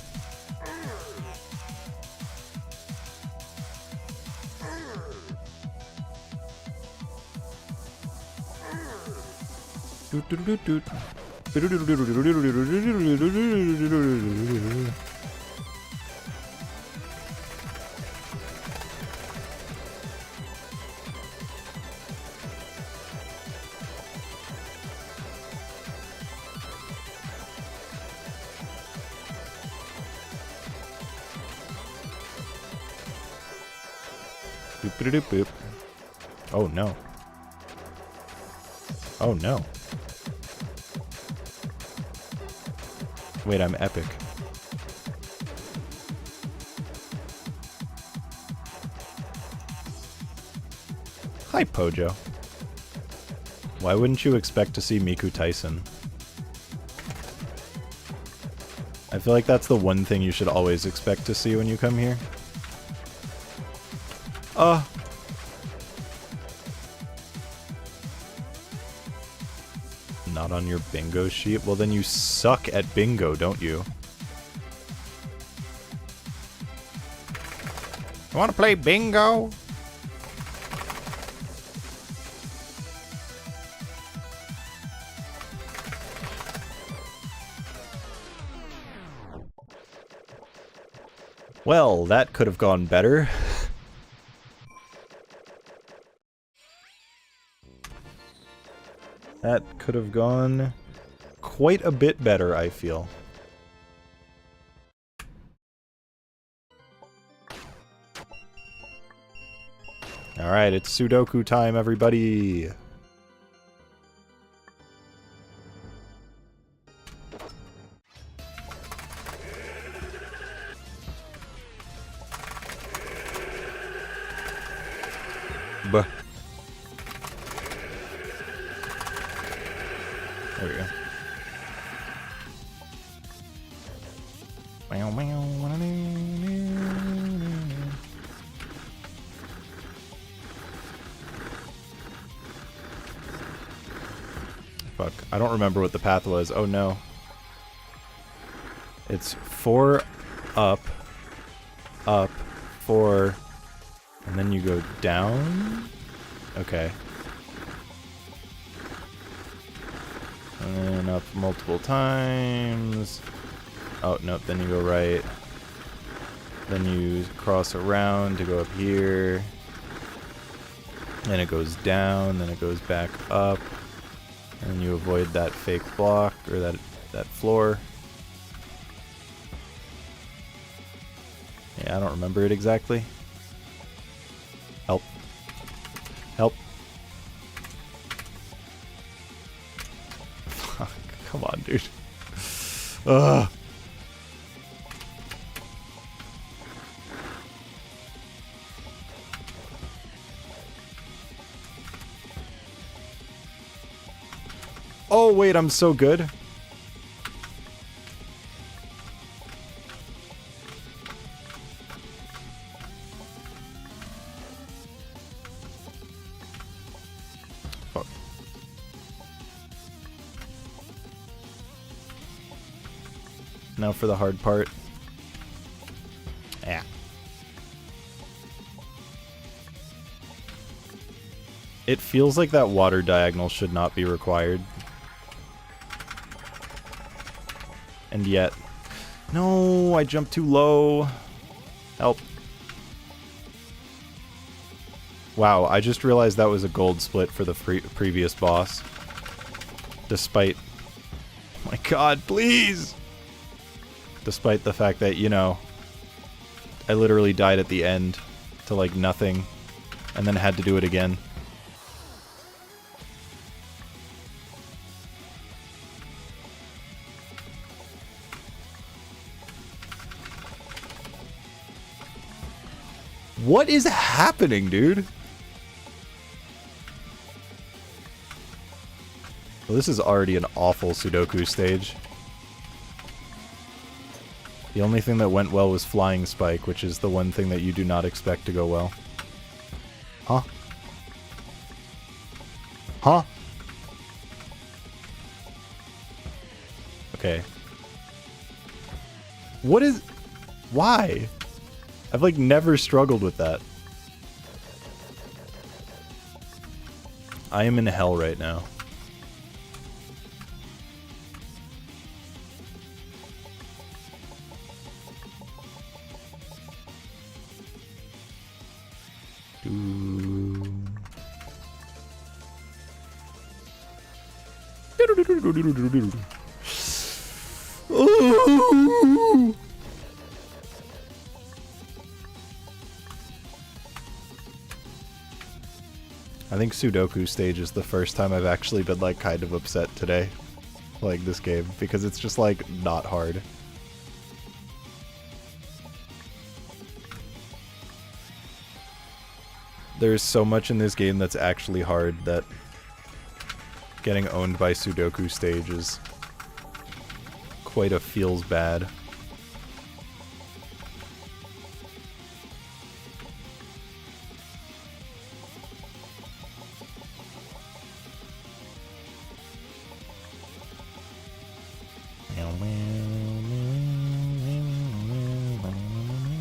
Boop. Oh no. Oh no. Wait, I'm epic. Hi, Pojo. Why wouldn't you expect to see Miku Tyson? I feel like that's the one thing you should always expect to see when you come here. Not on your bingo sheet? Well, then you suck at bingo, don't you? You wanna play bingo? Well, that could have gone better. That could have gone quite a bit better, I feel. Alright, it's Sudoku time, everybody! Buh. There we go. Fuck. I don't remember what the path was. Oh no. It's 4 up, 4, and then you go down? Okay. And then up multiple times. Oh, nope, then you go right. Then you cross around to go up here. Then it goes down, then it goes back up. And you avoid that fake block, or that floor. Yeah, I don't remember it exactly. Help. Help. Fuck, come on, dude. Ugh. Oh, wait, I'm so good. Fuck. Now for the hard part. Yeah. It feels like that water diagonal should not be required. And yet... No, I jumped too low. Help. Wow, I just realized that was a gold split for the previous boss. Despite... Oh my god, please! Despite the fact that, you know, I literally died at the end to, like, nothing. And then had to do it again. What is happening, dude? Well, this is already an awful Sudoku stage. The only thing that went well was Flying Spike, which is the one thing that you do not expect to go well. Huh? Huh? Okay. What is... Why? I've, like, never struggled with that. I am in hell right now. I think Sudoku stage is the first time I've actually been, like, kind of upset today playing this game, because it's just, like, not hard. There's so much in this game that's actually hard that getting owned by Sudoku stage is quite a feels bad.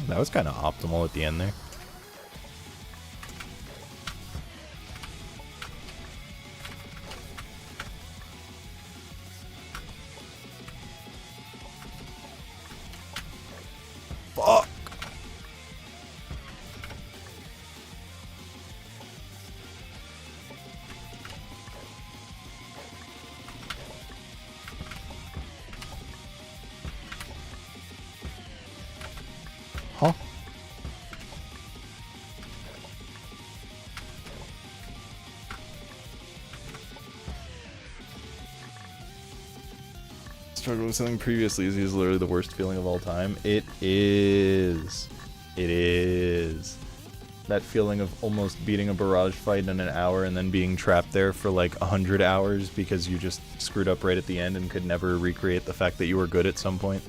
That was kind of optimal at the end there. Fuck! Huh? Struggle with something previously easy is literally the worst feeling of all time. It is. It is. That feeling of almost beating a barrage fight in an hour and then being trapped there for like 100 hours because you just screwed up right at the end and could never recreate the fact that you were good at some point.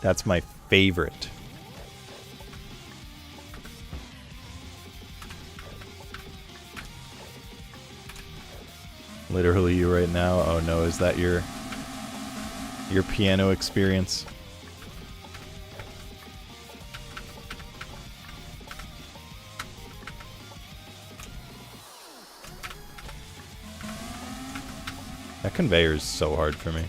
That's my favorite. Literally you right now. Oh no, is that your piano experience? That conveyor is so hard for me.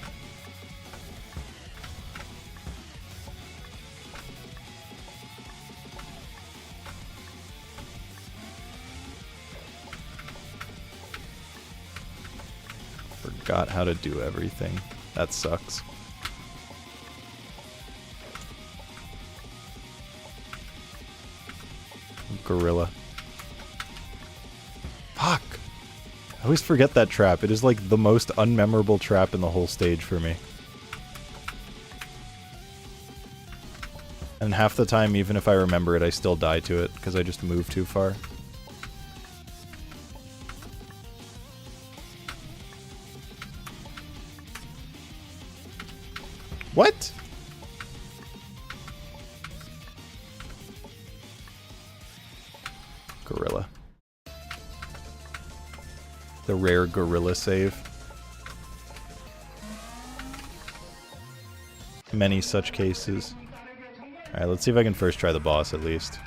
Forgot how to do everything. That sucks. Gorilla. Fuck! I always forget that trap. It is like the most unmemorable trap in the whole stage for me. And half the time, even if I remember it, I still die to it because I just move too far. What? Gorilla. The rare gorilla save. many such cases. Alright, let's see if I can first try the boss at least.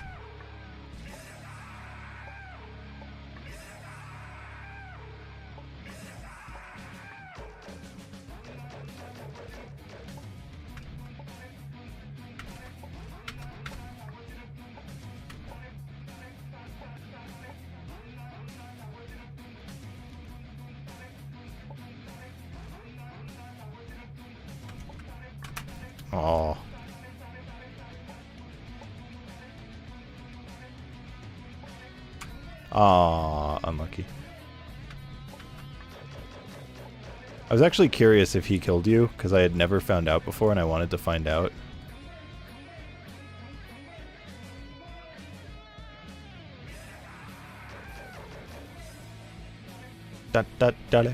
Oh. Ah, unlucky. I was actually curious if he killed you, because I had never found out before and I wanted to find out. Da-da-da-da.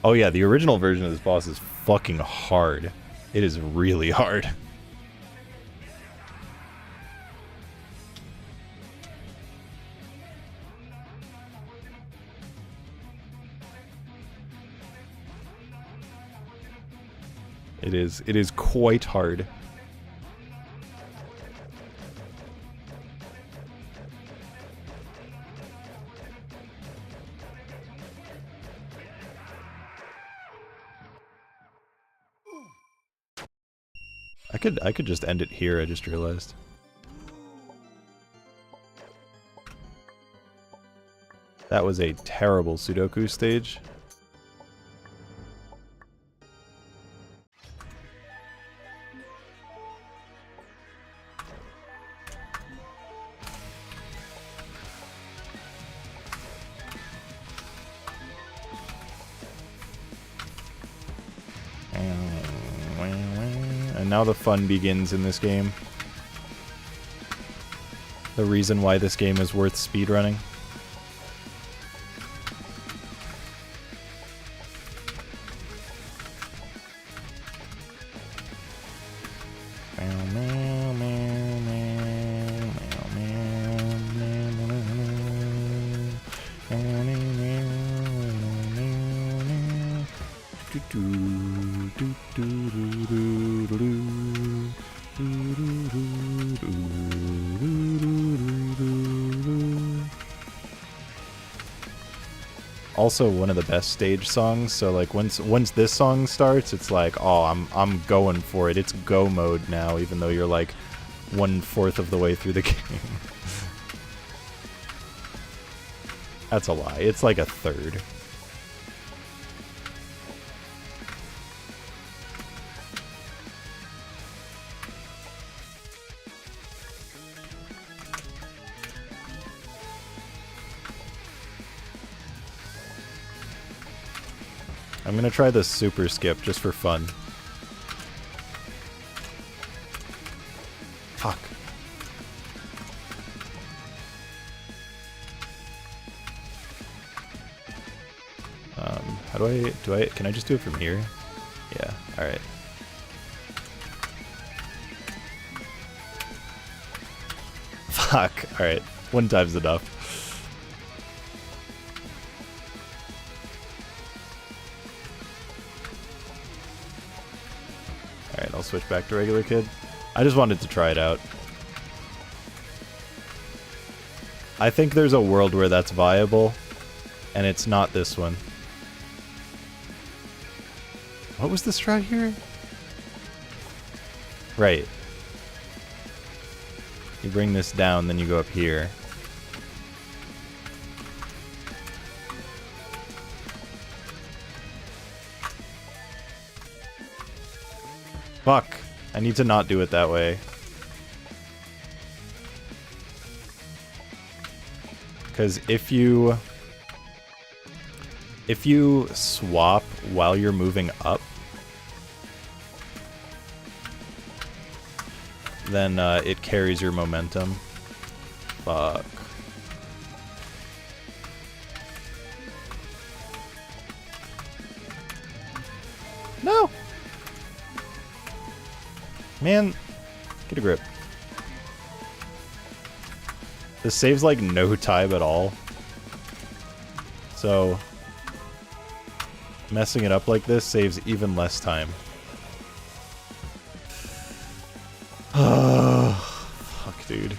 Oh yeah, the original version of this boss is fucking hard. It is really hard. It is quite hard. I could just end it here, I just realized. That was a terrible Sudoku stage. And now the fun begins in this game. The reason why this game is worth speedrunning. Also one of the best stage songs, so like once this song starts, it's like, oh, I'm going for it. It's go mode now, even though you're like 1/4 of the way through the game. That's a lie. It's like 1/3. I'm gonna try this super skip just for fun. Fuck. How can I just do it from here? Yeah, alright. Fuck, alright. One time's enough. Alright, I'll switch back to regular kid. I just wanted to try it out. I think there's a world where that's viable, and it's not this one. What was this strat here? Right. You bring this down, then you go up here. Fuck. I need to not do it that way. Because if you swap while you're moving up, then it carries your momentum. Fuck. No! Man, get a grip. This saves like no time at all. So Messing it up like this saves even less time. Fuck, dude.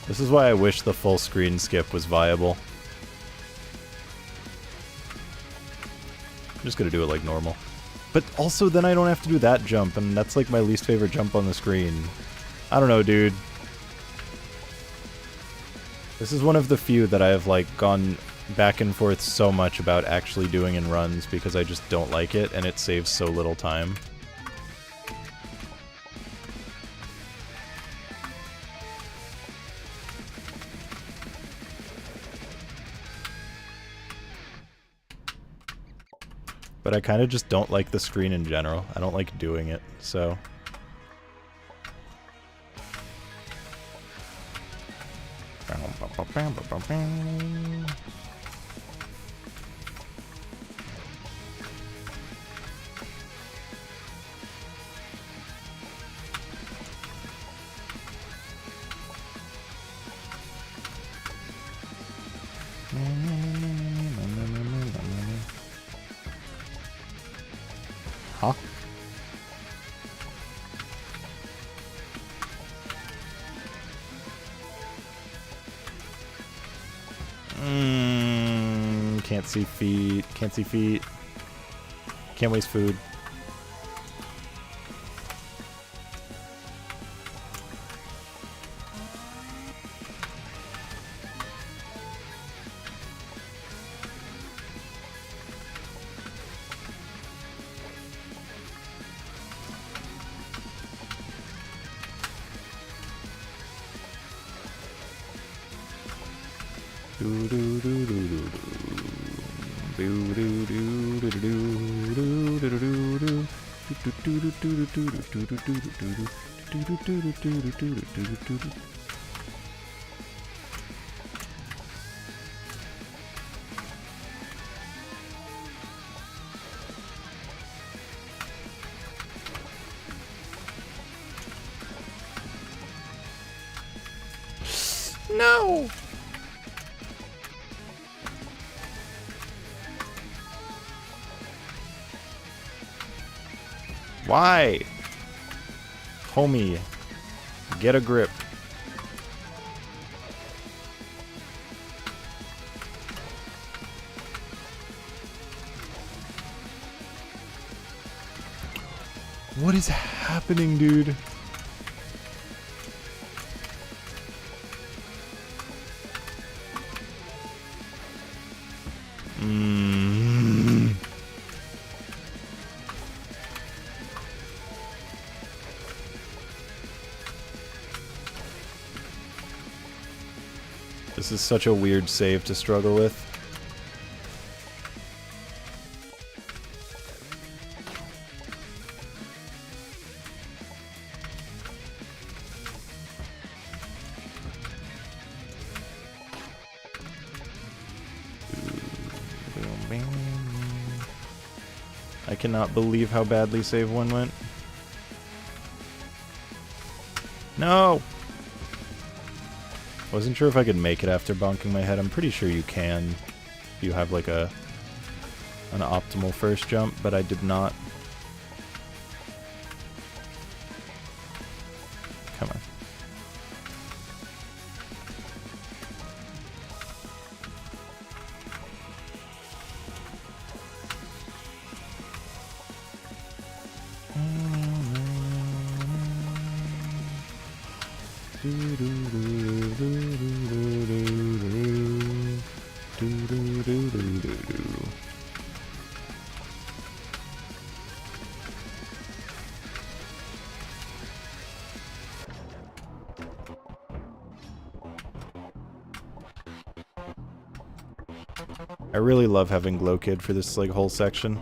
This is why I wish the full screen skip was viable. I'm just gonna do it like normal. But also then I don't have to do that jump, and that's like my least favorite jump on the screen. I don't know, dude. This is one of the few that I have like gone back and forth so much about actually doing in runs because I just don't like it and it saves so little time. But I kind of just don't like the screen in general. I don't like doing it, so... Huh? Can't see feet. Can't see feet. Can't waste food. No! Why? Homie, get a grip. What is happening, dude? This is such a weird save to struggle with. I cannot believe how badly save 1 went. No! Wasn't sure if I could make it after bonking my head. I'm pretty sure you can if you have like an optimal first jump, but I did not. Come on. I really love having Glow Kid for this like whole section.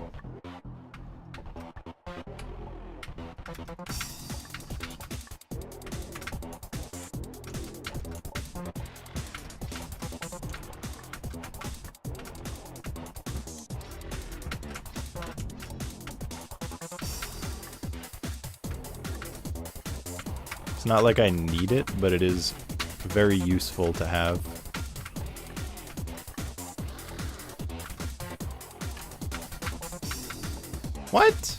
It's not like I need it, but it is very useful to have. What?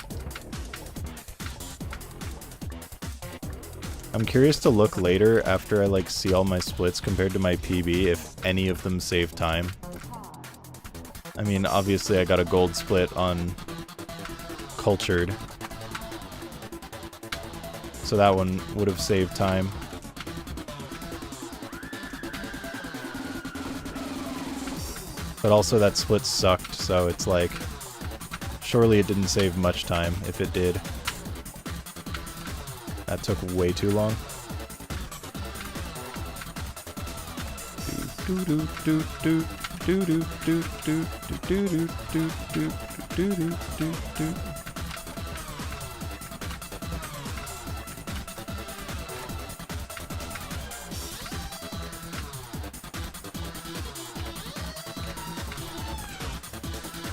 I'm curious to look later after I like see all my splits compared to my PB if any of them save time. I mean, obviously I got a gold split on Cultured. So that one would have saved time. But also that split sucked, so it's like, surely it didn't save much time if it did. That took way too long.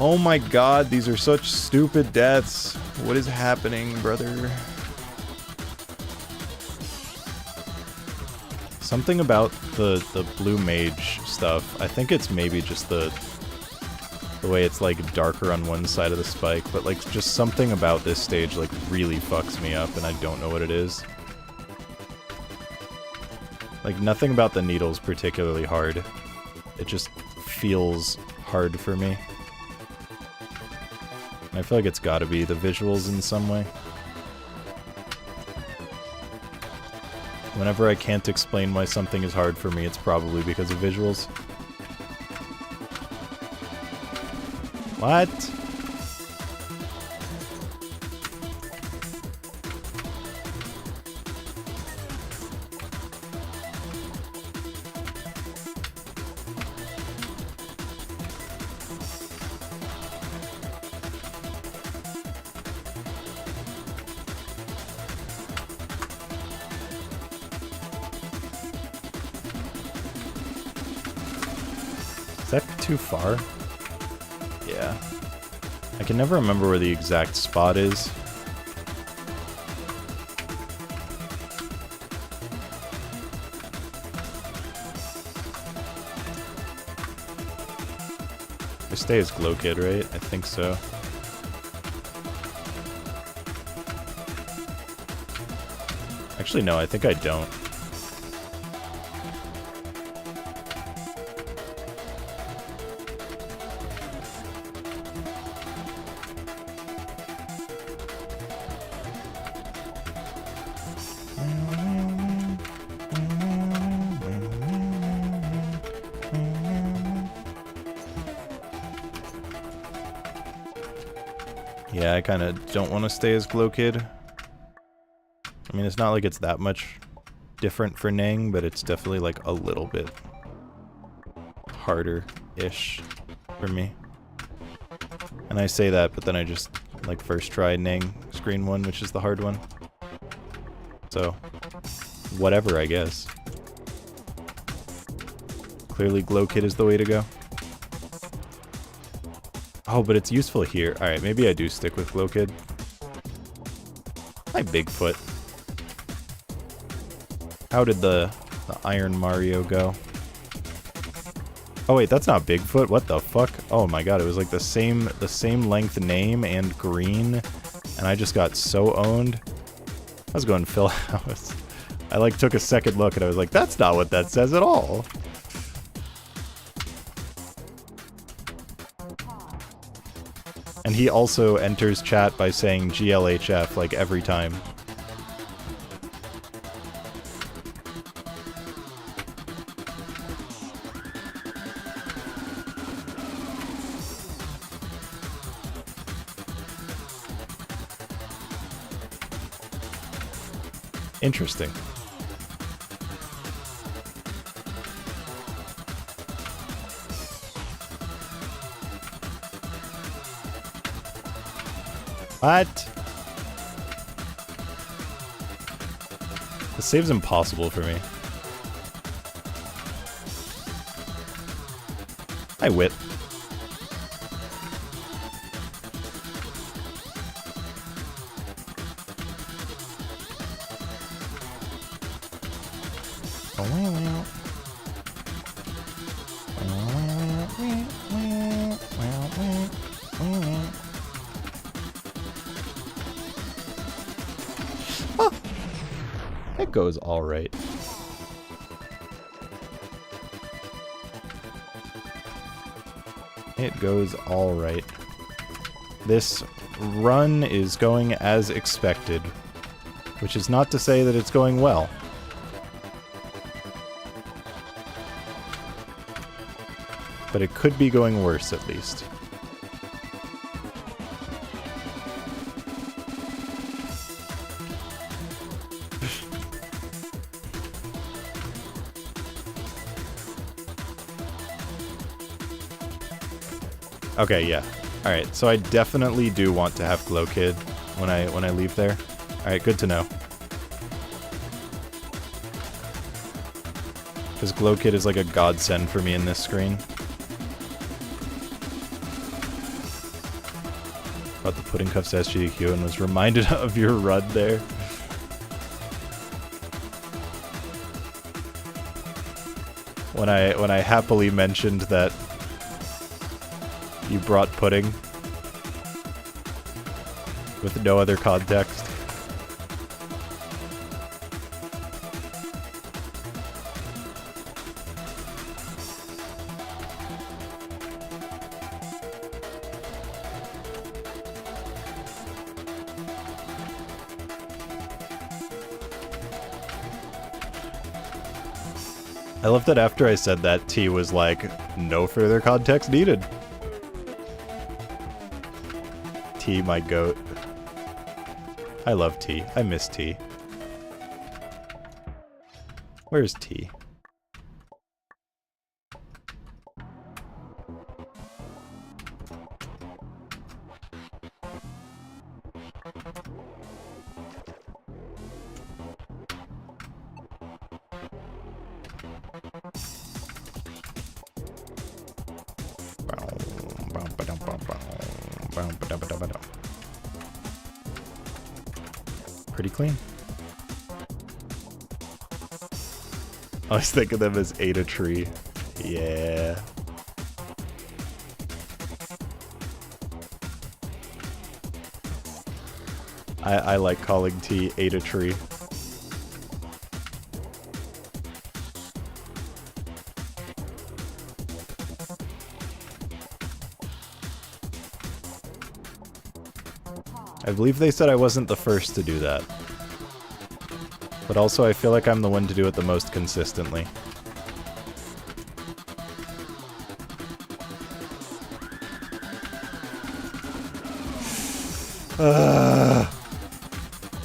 Oh my god, these are such stupid deaths. What is happening, brother? Something about the blue mage stuff. I think it's maybe just the way it's like darker on one side of the spike, but like just something about this stage like really fucks me up and I don't know what it is. Like nothing about the needle's particularly hard. It just feels hard for me. And I feel like it's gotta be the visuals in some way. Whenever I can't explain why something is hard for me, it's probably because of visuals. What? Is that too far? Yeah. I can never remember where the exact spot is. I stay as Glow Kid, right? I think so. Actually, no, I think I don't. Yeah, I kind of don't want to stay as Glow Kid. I mean, it's not like it's that much different for Nang, but it's definitely like a little bit harder-ish for me. And I say that, but then I just like first try Nang screen 1, which is the hard one. So, whatever, I guess. Clearly Glow Kid is the way to go. Oh, but it's useful here. Alright, maybe I do stick with Glow Kid. Hi, Bigfoot. How did the Iron Mario go? Oh wait, that's not Bigfoot. What the fuck? Oh my god, it was like the same length name and green, and I just got so owned. I was going Phil House. I like took a second look and I was like, that's not what that says at all. And he also enters chat by saying GLHF like every time. Interesting. What? This save's impossible for me. I wit. It goes alright. It goes alright. This run is going as expected, which is not to say that it's going well. But it could be going worse, at least. Okay, yeah. Alright, so I definitely do want to have Glow Kid when I leave there. Alright, good to know. Because Glow Kid is like a godsend for me in this screen. About the Pudding Cuffs SGQ and was reminded of your run there. When I happily mentioned that you brought pudding with no other context. I love that after I said that, T was like, no further context needed. T, my goat. I love T. I miss T. Where's T? Pretty clean. I was thinking of them as ate a tree. Yeah. I like calling T ate a tree. I believe they said I wasn't the first to do that. But also I feel like I'm the one to do it the most consistently.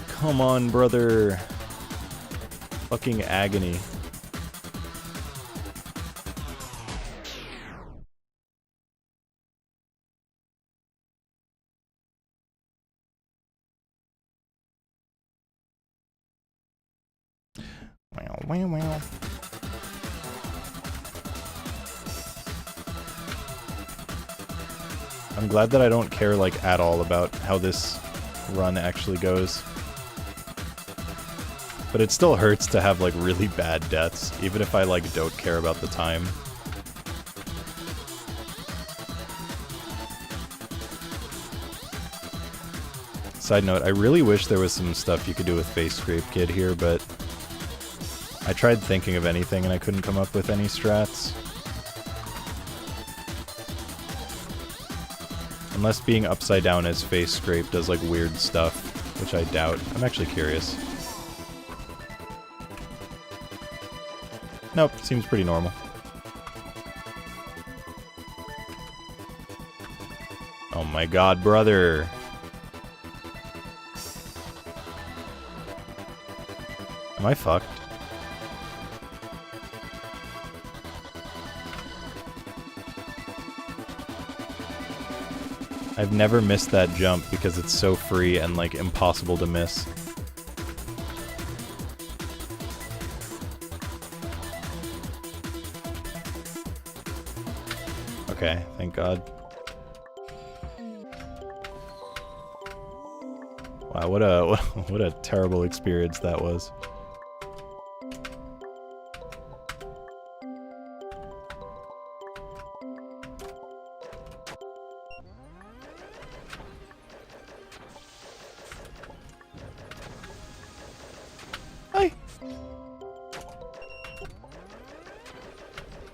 Come on, brother. Fucking agony. Wow. I'm glad that I don't care, like, at all about how this run actually goes. But it still hurts to have, like, really bad deaths, even if I, like, don't care about the time. Side note, I really wish there was some stuff you could do with Face Scrape Kid here, but I tried thinking of anything and I couldn't come up with any strats. Unless being upside down as Face Scrape does like weird stuff, which I doubt. I'm actually curious. Nope, seems pretty normal. Oh my god, brother! Am I fucked? I've never missed that jump because it's so free and, like, impossible to miss. Okay, thank God. Wow, what a terrible experience that was.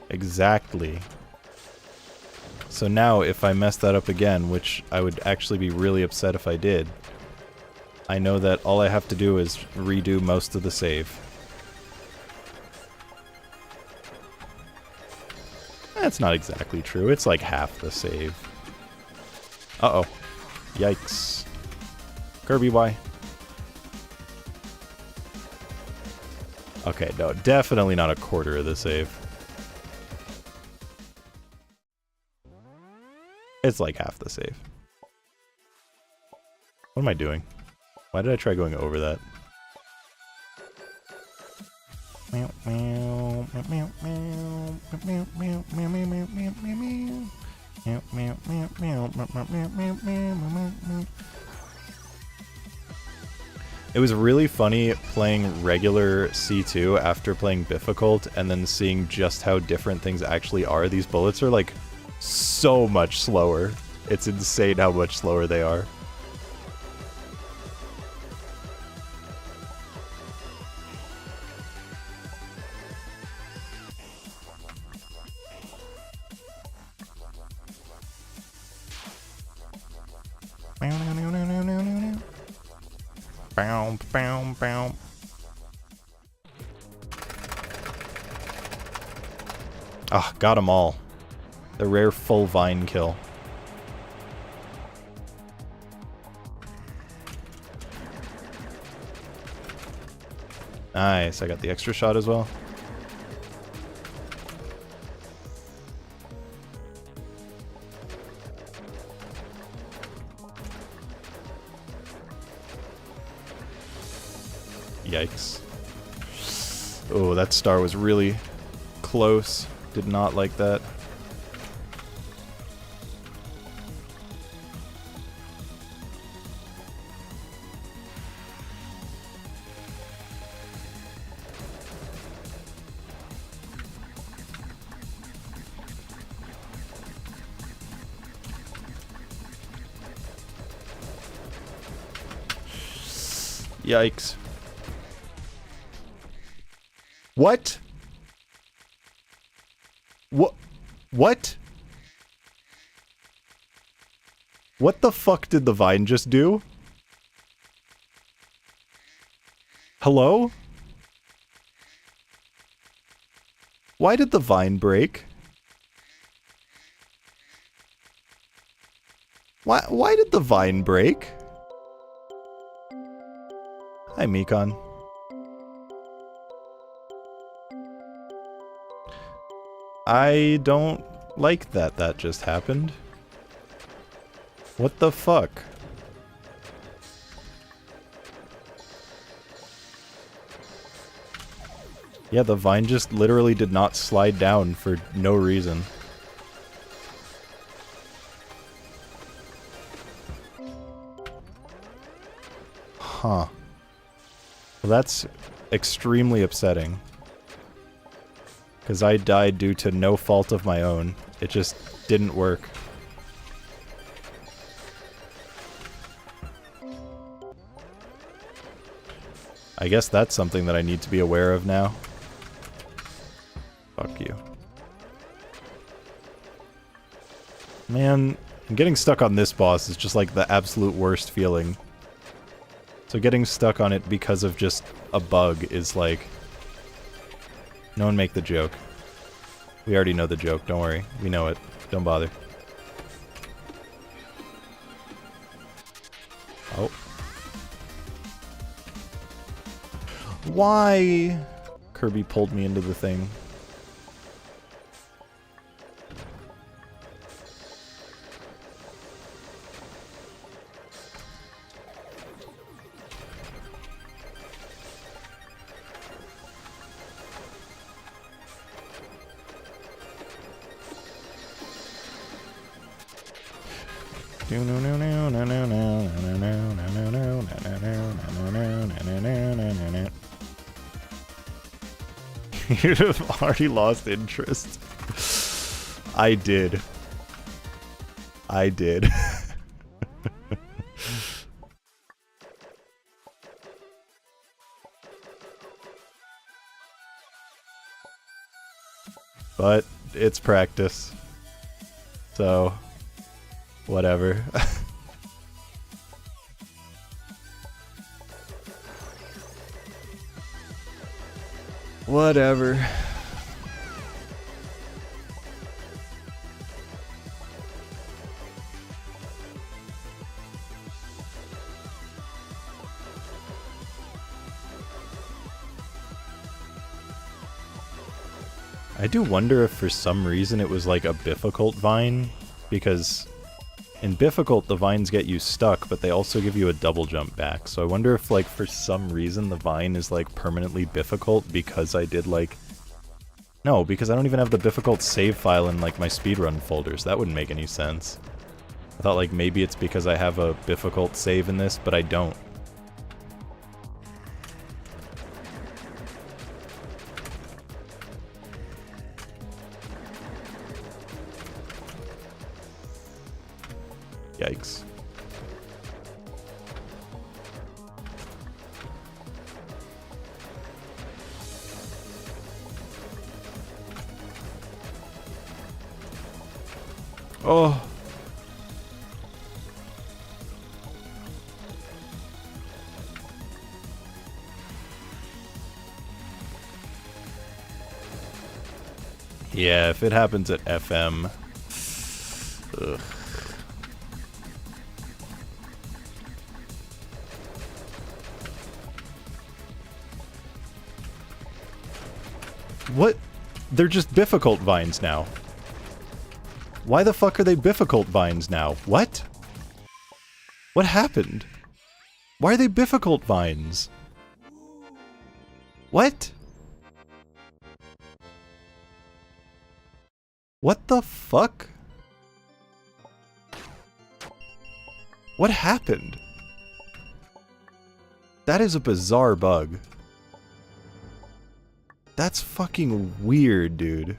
Exactly. So now, if I mess that up again, which I would actually be really upset if I did, I know that all I have to do is redo most of the save. That's not exactly true. It's like half the save. Uh-oh. Yikes. Kirby, why? Okay, no, definitely not a quarter of the save. It's like half the save. What am I doing? Why did I try going over that? It was really funny playing regular C2 after playing difficult and then seeing just how different things actually are. These bullets are like so much slower. It's insane how much slower they are. Bow, bow, bow. Ah, got them all. The rare full vine kill. Nice, I got the extra shot as well. Yikes. Oh, that star was really close. Did not like that. Yikes. What? What? What the fuck did the vine just do? Hello? Why did the vine break? Why did the vine break? Hi, Mikon. I don't like that that just happened. What the fuck? Yeah, the vine just literally did not slide down for no reason. Huh. Well, that's extremely upsetting. Because I died due to no fault of my own. It just didn't work. I guess that's something that I need to be aware of now. Fuck you. Man, getting stuck on this boss is just like the absolute worst feeling. So getting stuck on it because of just a bug is like... No one make the joke. We already know the joke, don't worry. We know it. Don't bother. Oh. Why? Kirby pulled me into the thing. You've already lost interest. I did. I did. But it's practice. So, whatever. Whatever. I do wonder if for some reason it was like a difficult vine, because in difficult the vines get you stuck, but they also give you a double jump back. So I wonder if like for some reason the vine is like permanently difficult because I did like... No, because I don't even have the difficult save file in like my speedrun folders. That wouldn't make any sense. I thought like maybe it's because I have a difficult save in this, but I don't. Yikes. Oh. Yeah, if it happens at FM. Ugh. What? They're just difficult vines now. Why the fuck are they difficult vines now? What? What happened? Why are they difficult vines? What? What the fuck? What happened? That is a bizarre bug. That's fucking weird, dude.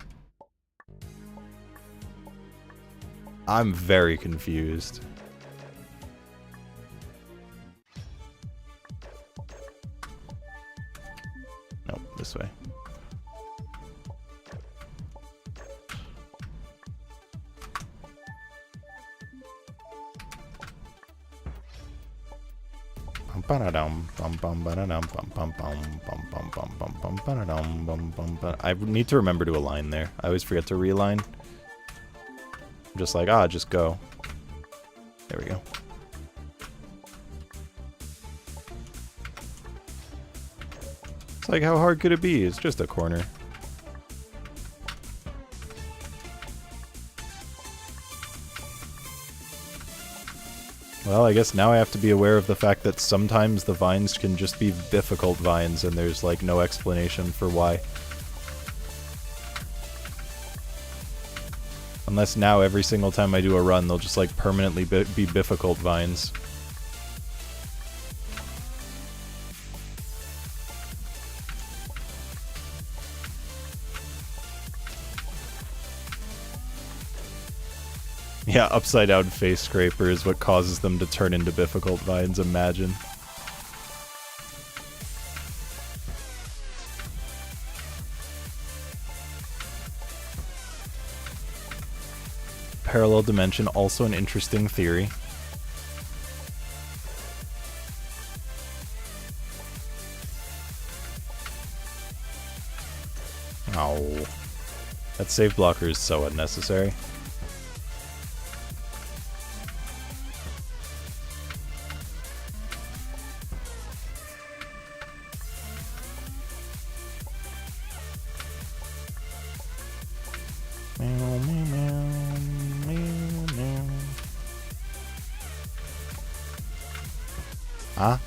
I'm very confused. Nope, this way. I need to remember to align there. I always forget to realign. I'm just like, just go. There we go. It's like, how hard could it be? It's just a corner. Well, I guess now I have to be aware of the fact that sometimes the vines can just be difficult vines and there's like no explanation for why. Unless now every single time I do a run, they'll just like permanently be difficult vines. Yeah, upside down face scraper is what causes them to turn into difficult vines, imagine. Parallel dimension, also an interesting theory. Oh. That save blocker is so unnecessary. Huh?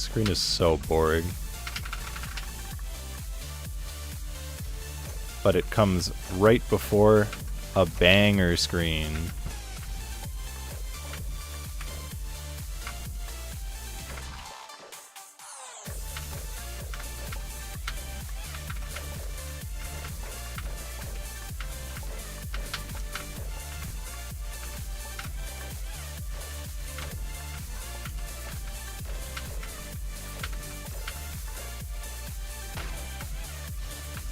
Screen is so boring. But it comes right before a banger screen.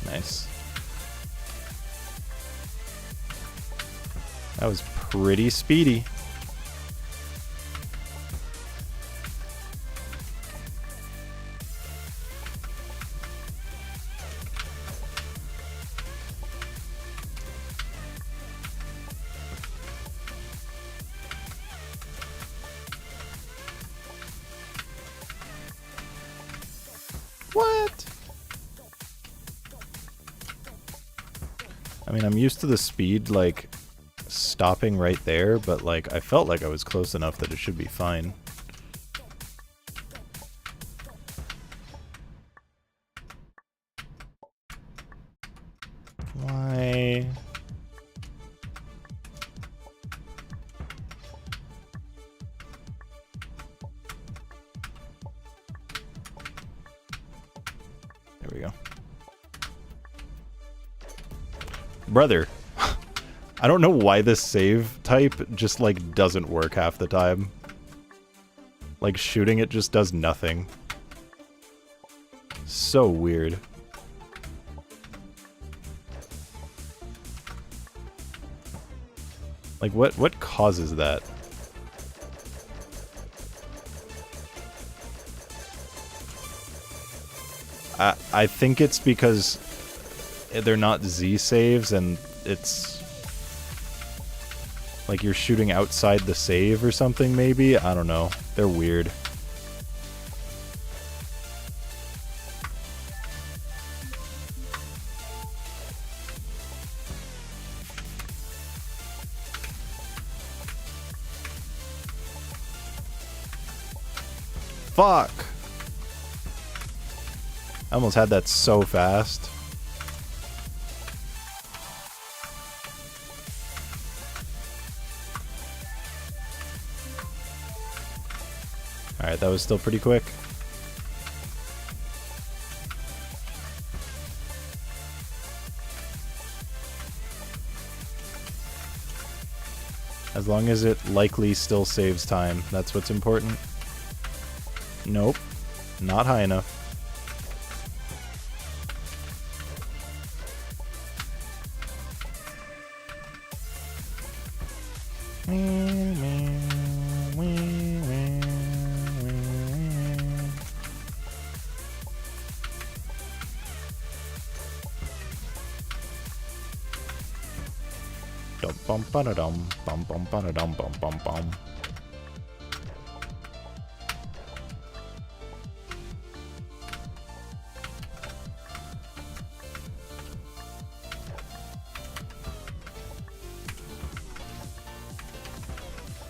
Nice. That was pretty speedy. What? I mean, I'm used to the speed, like, stopping right there, but, like, I felt like I was close enough that it should be fine. Why? There we go. Brother, I don't know why this save type just, like, doesn't work half the time. Like, shooting it just does nothing. So weird. Like, what causes that? I think it's because they're not Z saves and it's like you're shooting outside the save or something, maybe? I don't know. They're weird. Fuck! I almost had that so fast. Alright, that was still pretty quick. As long as it likely still saves time, that's what's important. Nope, not high enough. Bum bum dum bum bum bum dum bum bum bum.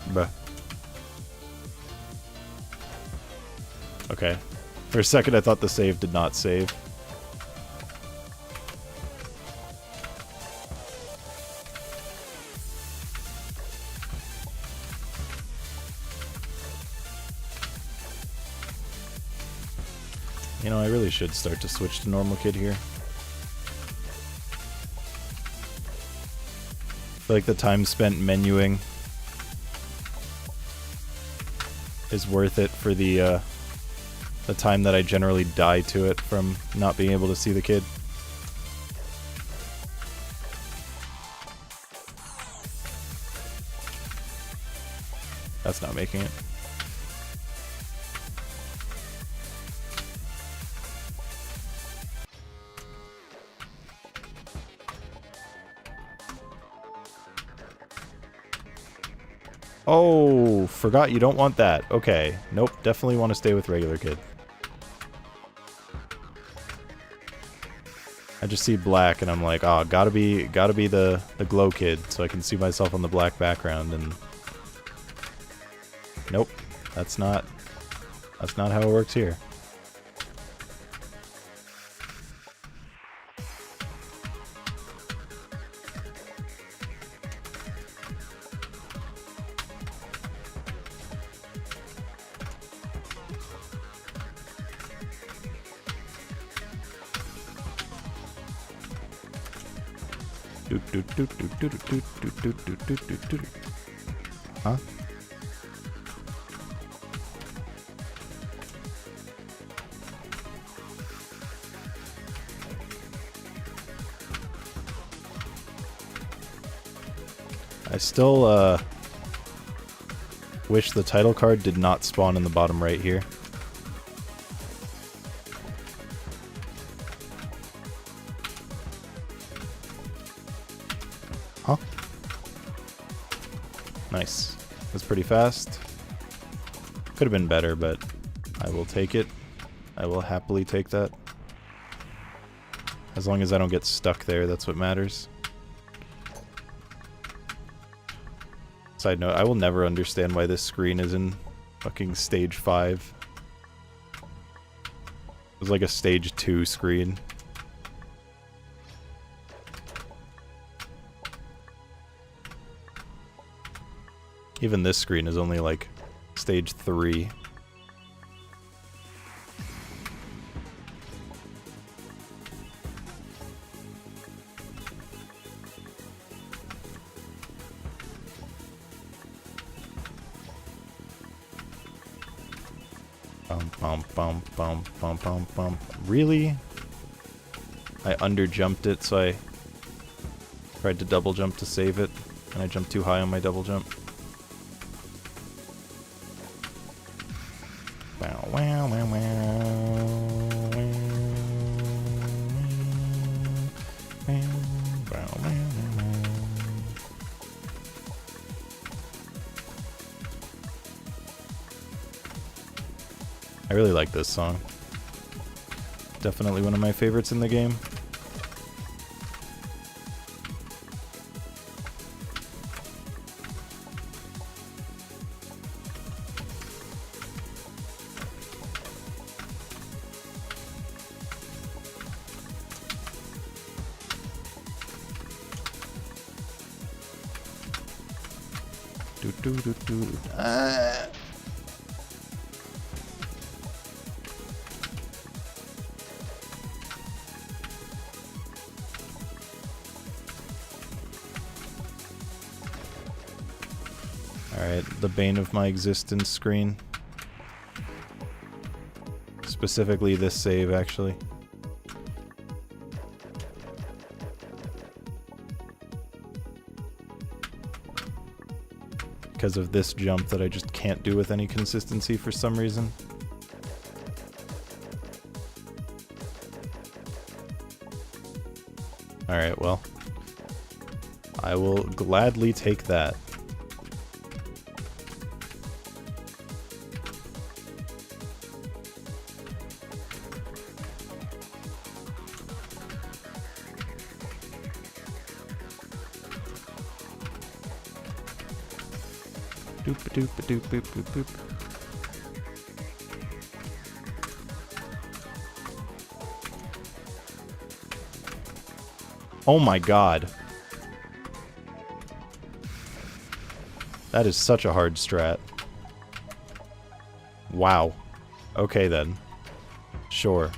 Bruh. Okay. For a second I thought the save did not save. You know, I really should start to switch to normal kid here. I feel like the time spent menuing is worth it for the time that I generally die to it from not being able to see the kid. That's not making it. Oh, forgot you don't want that. Okay. Nope, definitely want to stay with regular kid. I just see black and I'm like, oh, gotta be the glow kid so I can see myself on the black background and... Nope, that's not That's not how it works here. Huh? I still wish the title card did not spawn in the bottom right here. Huh? Nice. That's pretty fast. Could have been better, but I will take it. I will happily take that. As long as I don't get stuck there, that's what matters. Side note, I will never understand why this screen is in fucking stage 5. It was like a stage 2 screen. Even this screen is only like stage 3. Really? I underjumped it, so I tried to double jump to save it, and I jumped too high on my double jump. Wow, wow, wow, I really like this song. Definitely one of my favorites in the game. Alright, the bane of my existence screen. Specifically this save, actually. Because of this jump that I just can't do with any consistency for some reason. Alright, well. I will gladly take that. Doop-a-doop-a-doop-boop-boop-boop. Oh my god. That is such a hard strat. Wow. Okay then. Sure.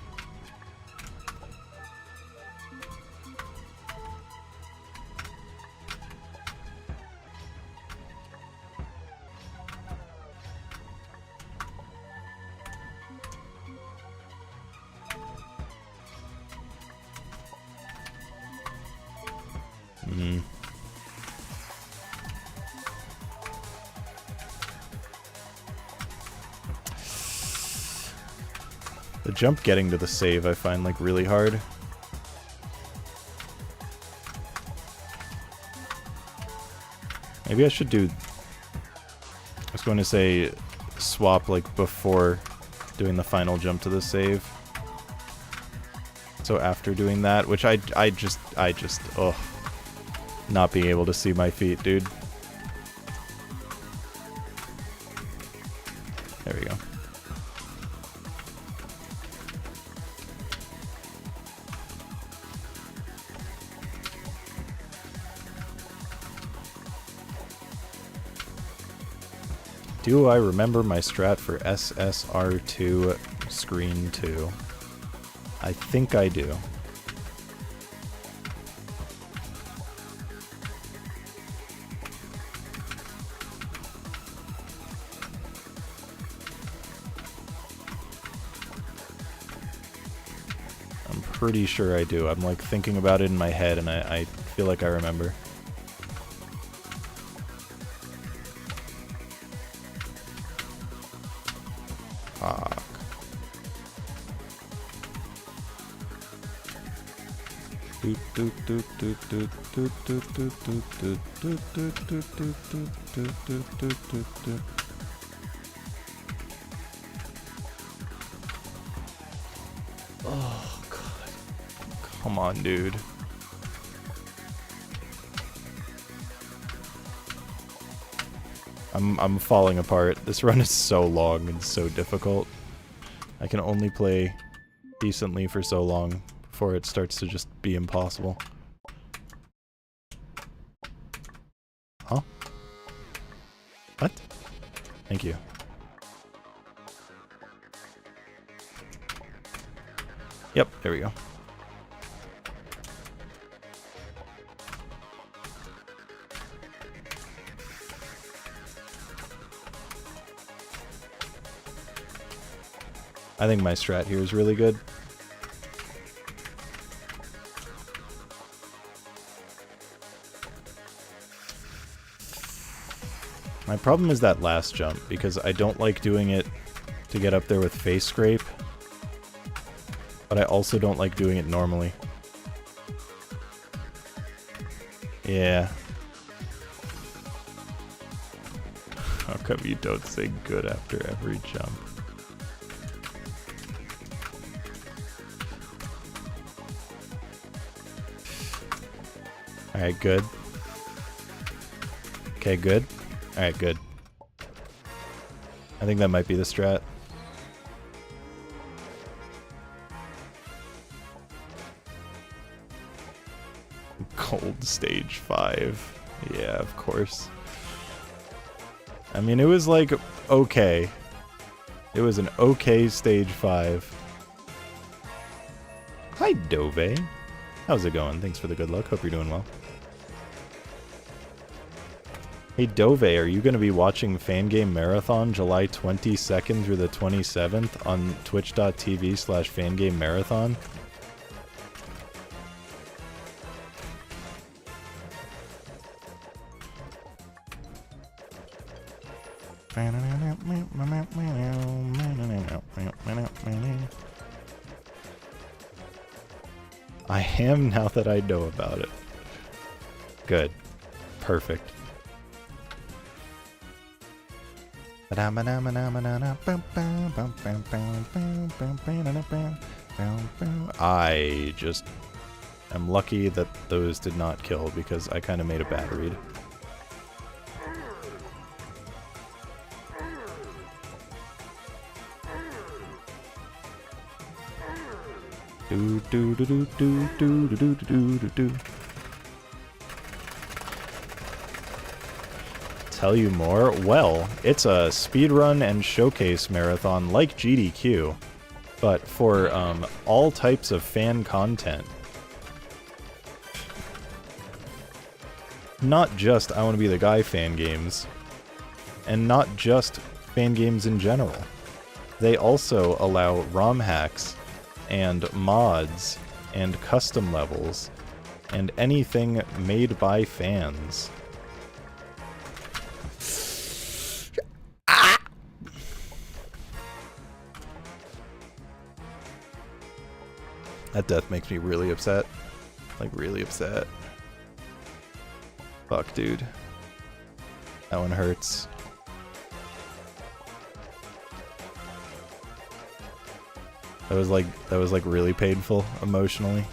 The jump getting to the save I find like really hard. Maybe I should do... I was going to say swap like before doing the final jump to the save. So after doing that, which I just, ugh. Not being able to see my feet, dude. There we go. Do I remember my strat for SSR2 screen 2? I think I do. I'm pretty sure I do. I'm like thinking about it in my head and I feel like I remember. Fuck. Oh god. Come on, dude. I'm falling apart. This run is so long and so difficult. I can only play decently for so long before it starts to just be impossible. Huh? What? Thank you. Yep, there we go. I think my strat here is really good. My problem is that last jump, because I don't like doing it to get up there with face scrape, but I also don't like doing it normally. Yeah. How come you don't say good after every jump? Alright, good. Okay, good. Alright, good. I think that might be the strat. Cold stage 5. Yeah, of course. I mean, it was like, okay. It was an okay stage 5. Hi, Dove. How's it going? Thanks for the good luck. Hope you're doing well. Hey Dove, are you going to be watching Fangame Marathon July 22nd through the 27th on twitch.tv/Fangame Marathon? I am now that I know about it. Good. Perfect. I just am lucky that those did not kill because I kind of made a bad read. Do do do do do do do do do do. Tell you more? Well, it's a speedrun and showcase marathon like GDQ, but for all types of fan content. Not just I Want to Be the Guy fan games, and not just fan games in general. They also allow ROM hacks, and mods, and custom levels, and anything made by fans. That death makes me really upset. Like, really upset. Fuck, dude. That one hurts. That was like really painful emotionally.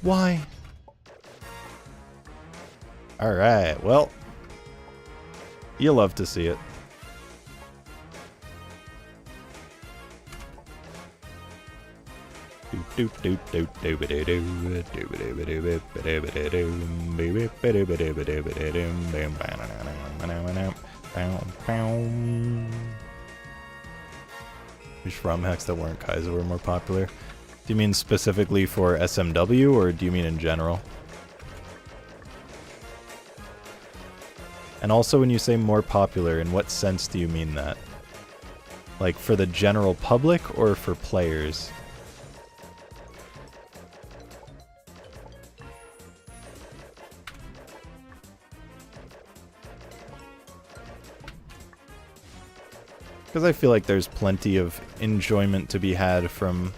Why? Alright, well, you love to see it. Which ROM hacks that weren't Kaizo were more popular? Do you mean specifically for SMW, or do you mean in general? And also, when you say more popular, in what sense do you mean that? Like, for the general public, or for players? Because I feel like there's plenty of enjoyment to be had from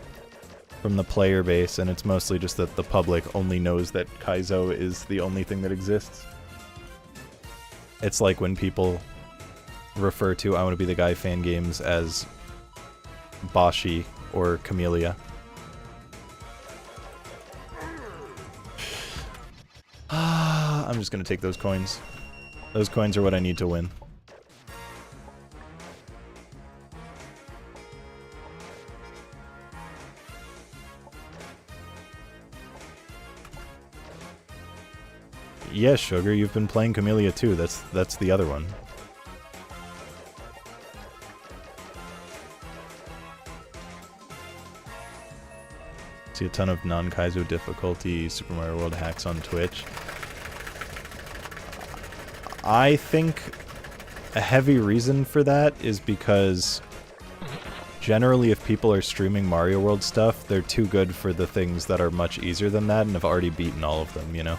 the player base, and it's mostly just that the public only knows that Kaizo is the only thing that exists. It's like when people refer to I Want to Be the Guy fan games as Bashi or Camellia. I'm just gonna take those coins. Those coins are what I need to win. Yes, Sugar, you've been playing Camellia too. That's the other one. See a ton of non-Kaizo difficulty Super Mario World hacks on Twitch. I think a heavy reason for that is because generally if people are streaming Mario World stuff, they're too good for the things that are much easier than that and have already beaten all of them, you know?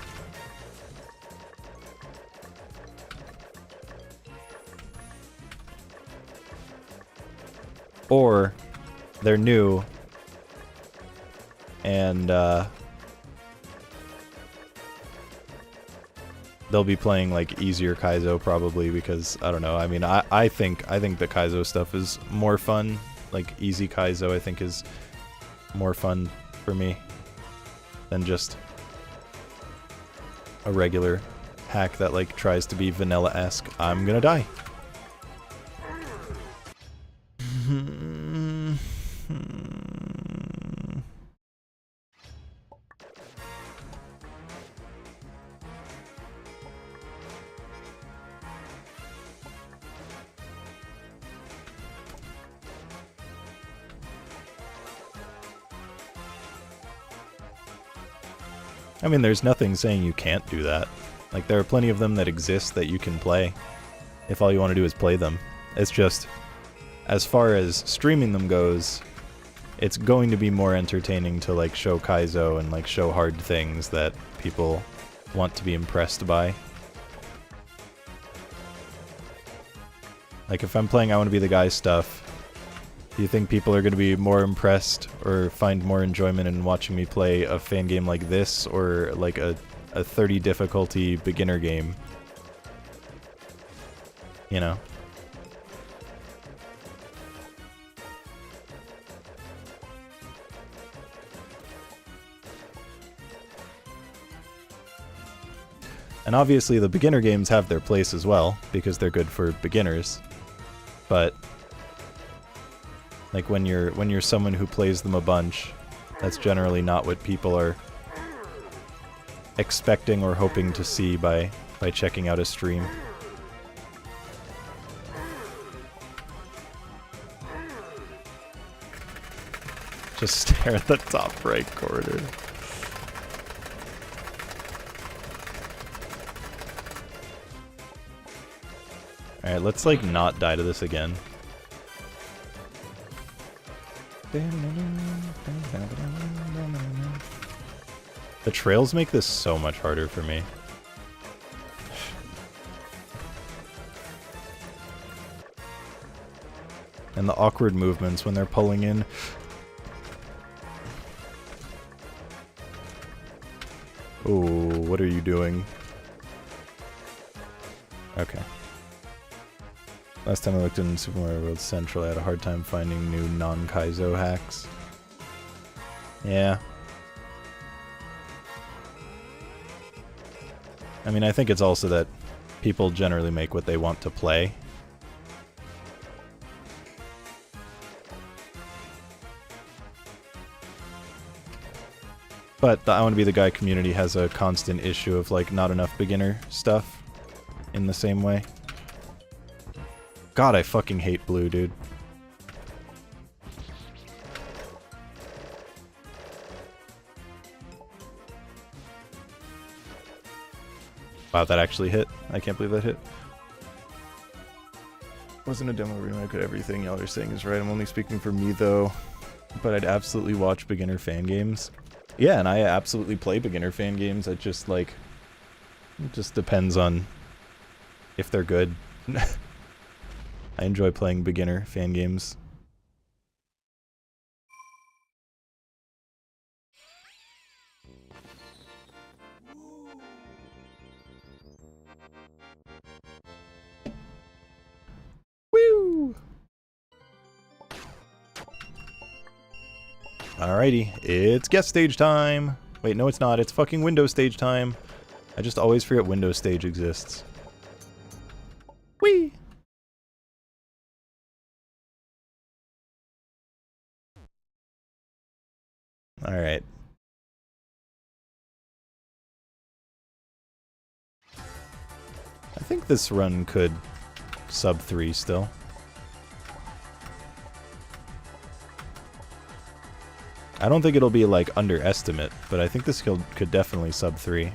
Or they're new and they'll be playing like easier Kaizo probably because I don't know. I mean, I think the Kaizo stuff is more fun. Like easy Kaizo I think is more fun for me than just a regular hack that like tries to be vanilla-esque. I'm gonna die. I mean, there's nothing saying you can't do that. Like, there are plenty of them that exist that you can play, if all you want to do is play them. It's just, as far as streaming them goes, it's going to be more entertaining to, like, show Kaizo and, like, show hard things that people want to be impressed by. Like, if I'm playing I Want to Be the Guy stuff, do you think people are going to be more impressed or find more enjoyment in watching me play a fan game like this or like a 30 difficulty beginner game? You know? And obviously the beginner games have their place as well, because they're good for beginners. But like when you're someone who plays them a bunch, that's generally not what people are expecting or hoping to see by checking out a stream. Just stare at the top right corner. Alright, let's like not die to this again. The trails make this so much harder for me. And the awkward movements when they're pulling in. Ooh, what are you doing? Okay. Last time I looked in Super Mario World Central, I had a hard time finding new non-Kaizo hacks. Yeah. I mean, I think it's also that people generally make what they want to play. But the I Want to Be the Guy community has a constant issue of, like, not enough beginner stuff in the same way. God, I fucking hate blue, dude. Wow, that actually hit. I can't believe that hit. Wasn't a demo remake of everything y'all are saying is right. I'm only speaking for me, though. But I'd absolutely watch beginner fan games. Yeah, and I absolutely play beginner fan games. It just, like... It just depends on if they're good. I enjoy playing beginner fan games. Woo! Alrighty, it's guest stage time! Wait, no it's not, it's fucking Windows stage time! I just always forget Windows stage exists. Whee! Alright. I think this run could sub 3 still. I don't think it'll be, like, underestimate, but I think this could definitely sub 3.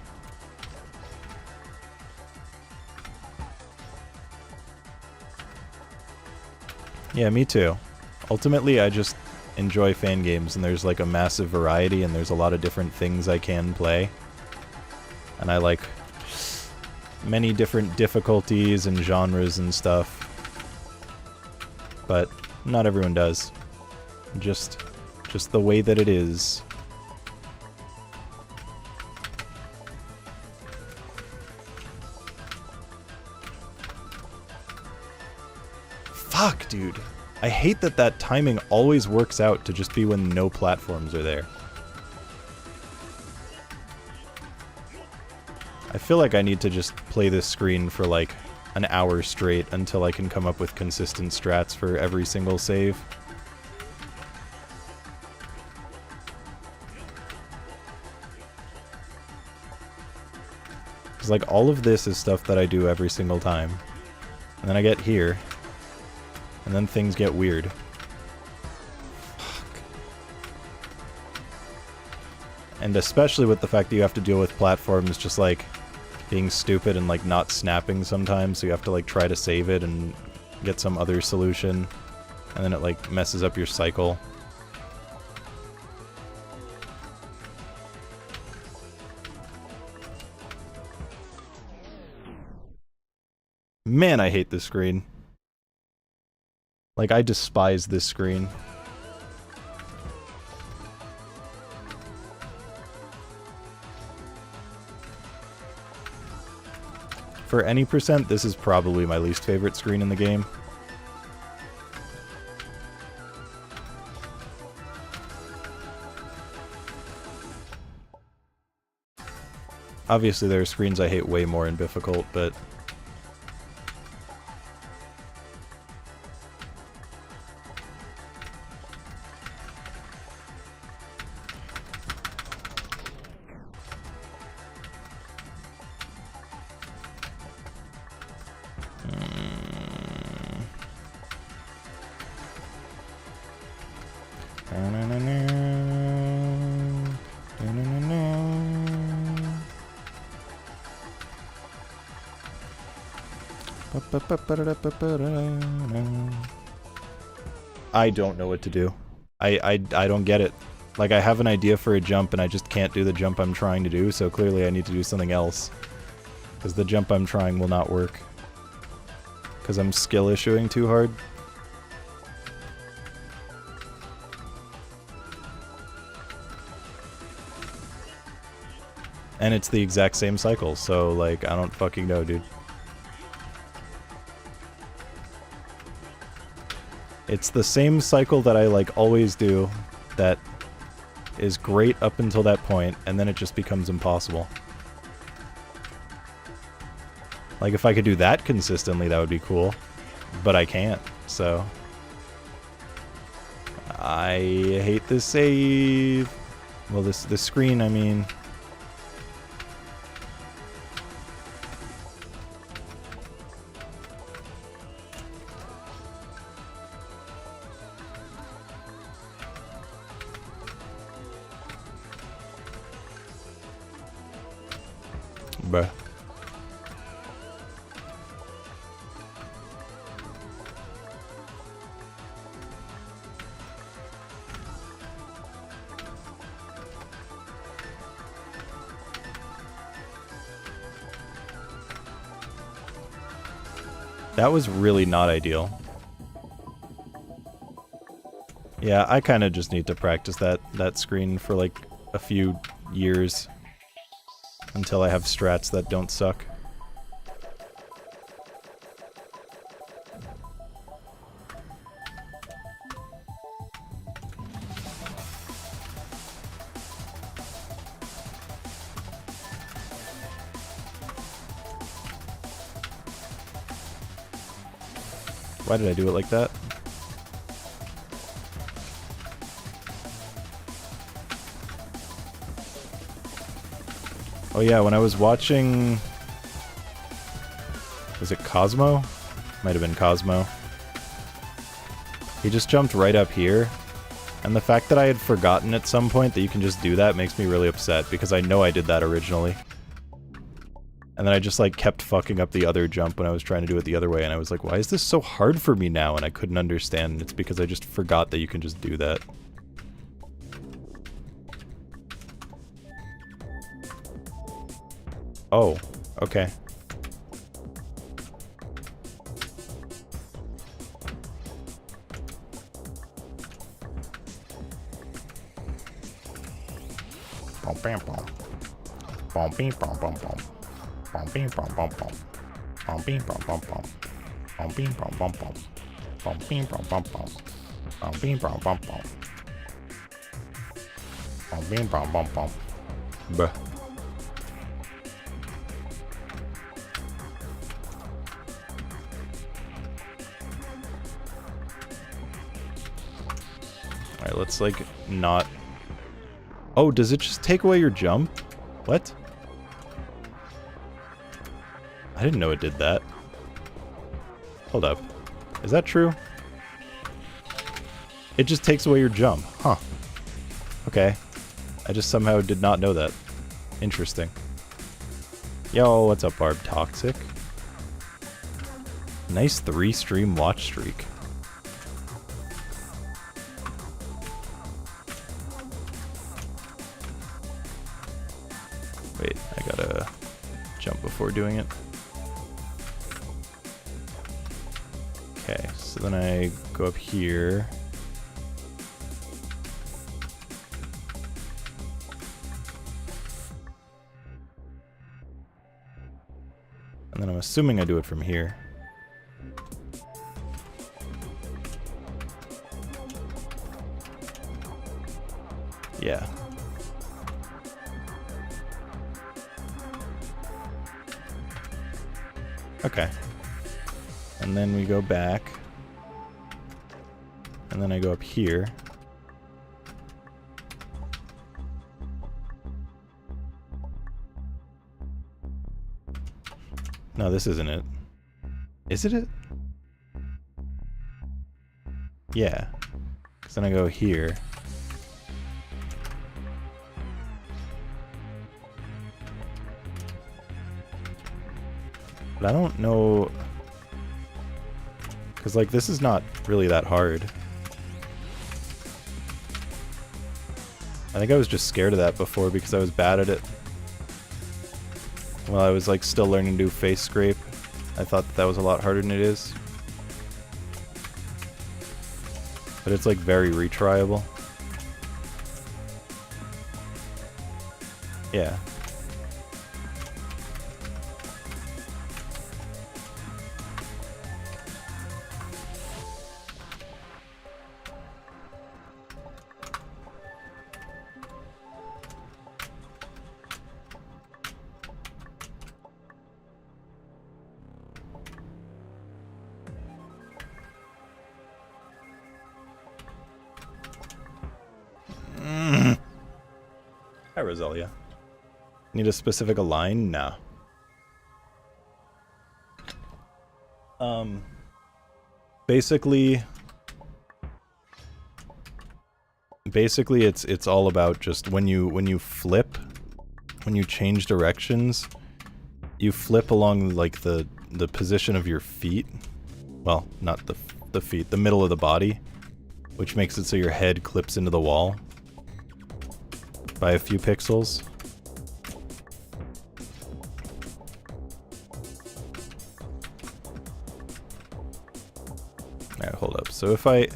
Yeah, me too. Ultimately, I just enjoy fan games, and there's, like, a massive variety, and there's a lot of different things I can play. And I like many different difficulties and genres and stuff. But not everyone does. Just the way that it is. Fuck, dude. I hate that that timing always works out to just be when no platforms are there. I feel like I need to just play this screen for like an hour straight until I can come up with consistent strats for every single save. Because like all of this is stuff that I do every single time. And then I get here. And then things get weird. Fuck. And especially with the fact that you have to deal with platforms just like being stupid and like not snapping sometimes, so you have to like try to save it and get some other solution. And then it like messes up your cycle. Man, I hate this screen. Like, I despise this screen. For any percent, this is probably my least favorite screen in the game. Obviously, there are screens I hate way more in difficult, but... I don't know what to do. I don't get it. Like, I have an idea for a jump and I just can't do the jump I'm trying to do, so clearly I need to do something else. Because the jump I'm trying will not work. Because I'm skill issuing too hard. And it's the exact same cycle, so, like, I don't fucking know, dude. It's the same cycle that I, like, always do, that is great up until that point, and then it just becomes impossible. Like, if I could do that consistently, that would be cool. But I can't, so... I hate this save. Well, this screen, I mean... Bruh. That was really not ideal. Yeah, I kind of just need to practice that screen for like a few years until I have strats that don't suck. Why did I do it like that? Oh yeah, when I was watching... Was it Cosmo? Might have been Cosmo. He just jumped right up here. And the fact that I had forgotten at some point that you can just do that makes me really upset, because I know I did that originally. And then I just like kept fucking up the other jump when I was trying to do it the other way, and I was like, why is this so hard for me now? And I couldn't understand, and it's because I just forgot that you can just do that. Oh, okay. Bom bam bom. Bom bing bom bom bom. Bom bing bom bom bom. Bom bing bom bom bom. Bom bing bom bom bom. Bom bing bom bom bom. Bom bing bom bom bom. Bom bing bom bom bom. Bruh. Alright, let's like not... Oh, does it just take away your jump? What? I didn't know it did that. Hold up. Is that true? It just takes away your jump. Huh. Okay. I just somehow did not know that. Interesting. Yo, what's up, Barb Toxic? Nice 3-stream watch streak. Wait, I gotta jump before doing it. Okay, so then I go up here. And then I'm assuming I do it from here. Yeah. Okay. And then we go back. And then I go up here. No, this isn't it. Is it? Yeah. Because then I go here. But I don't know... Because, like, this is not really that hard. I think I was just scared of that before because I was bad at it. Well, I was, like, still learning to do face scrape. I thought that was a lot harder than it is. But it's, like, very retryable. Yeah. Roselia. Need a specific align? No. Basically it's all about just when you flip, when you change directions, you flip along like the position of your feet. Well, not the feet, the middle of the body, which makes it so your head clips into the wall by a few pixels. Alright, hold up. So if I...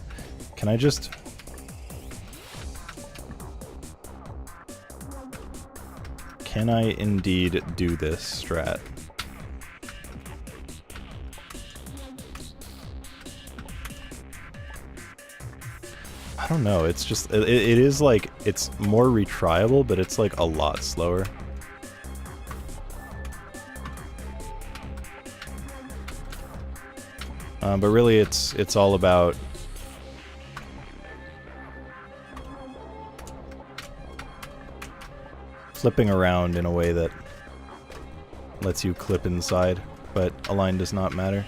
Can I just... Can I indeed do this strat? I don't know, it's just... It is like... It's more retryable, but it's like a lot slower. But really it's all about flipping around in a way that lets you clip inside, but align does not matter.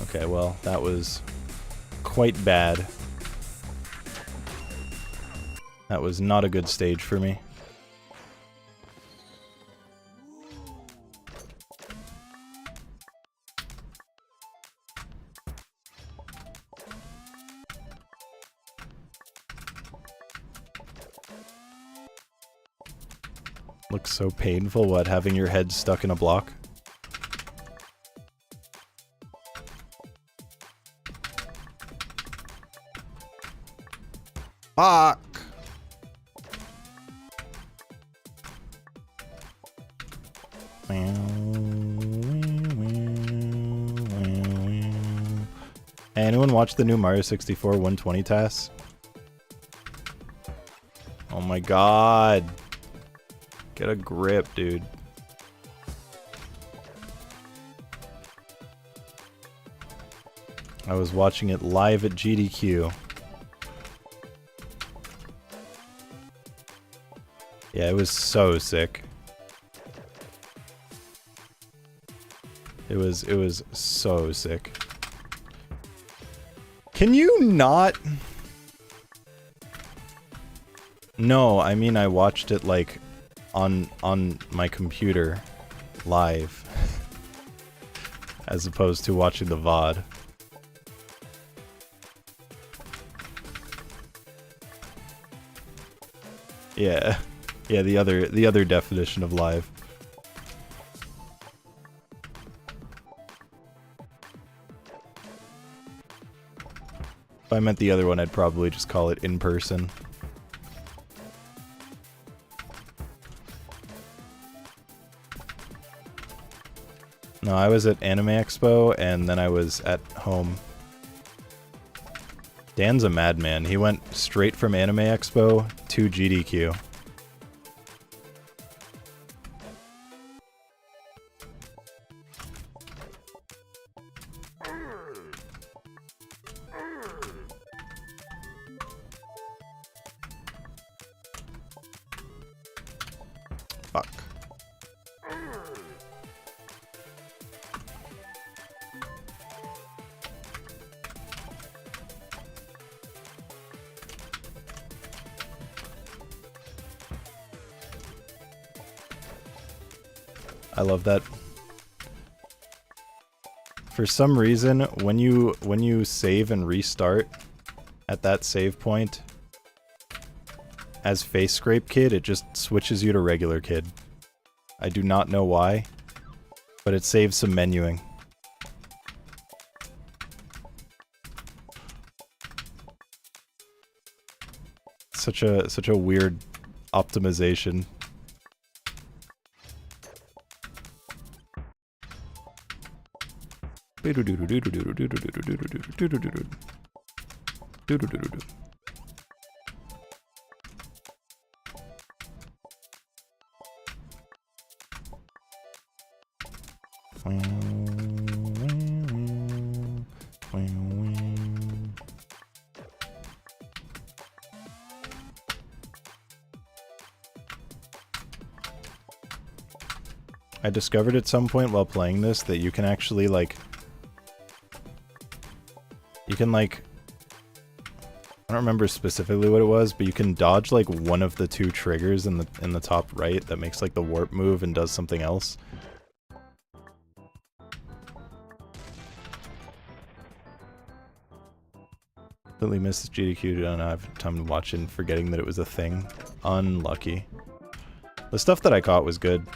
Okay, well, that was quite bad. That was not a good stage for me. Looks so painful, what, having your head stuck in a block? Fuck! Hey, anyone watch the new Mario 64 120 tasks? Oh my god. Get a grip, dude. I was watching it live at GDQ. Yeah, it was so sick. It was so sick. Can you not? No, I mean I watched it like on my computer live as opposed to watching the VOD. Yeah. Yeah, the other definition of live. If I meant the other one, I'd probably just call it in person. No, I was at Anime Expo, and then I was at home. Dan's a madman. He went straight from Anime Expo to GDQ. Fuck. I love that. For some reason, when you save and restart at that save point as Face Scrape Kid, it just switches you to regular Kid. I do not know why, but it saves some menuing. Such a weird optimization. I discovered at some point while playing this that you can actually, like... You can, like... I don't remember specifically what it was, but you can dodge, like, one of the two triggers in the top right that makes, like, the warp move and does something else. Completely missed GDQ. I don't have time to watch it and forgetting that it was a thing. Unlucky. The stuff that I caught was good.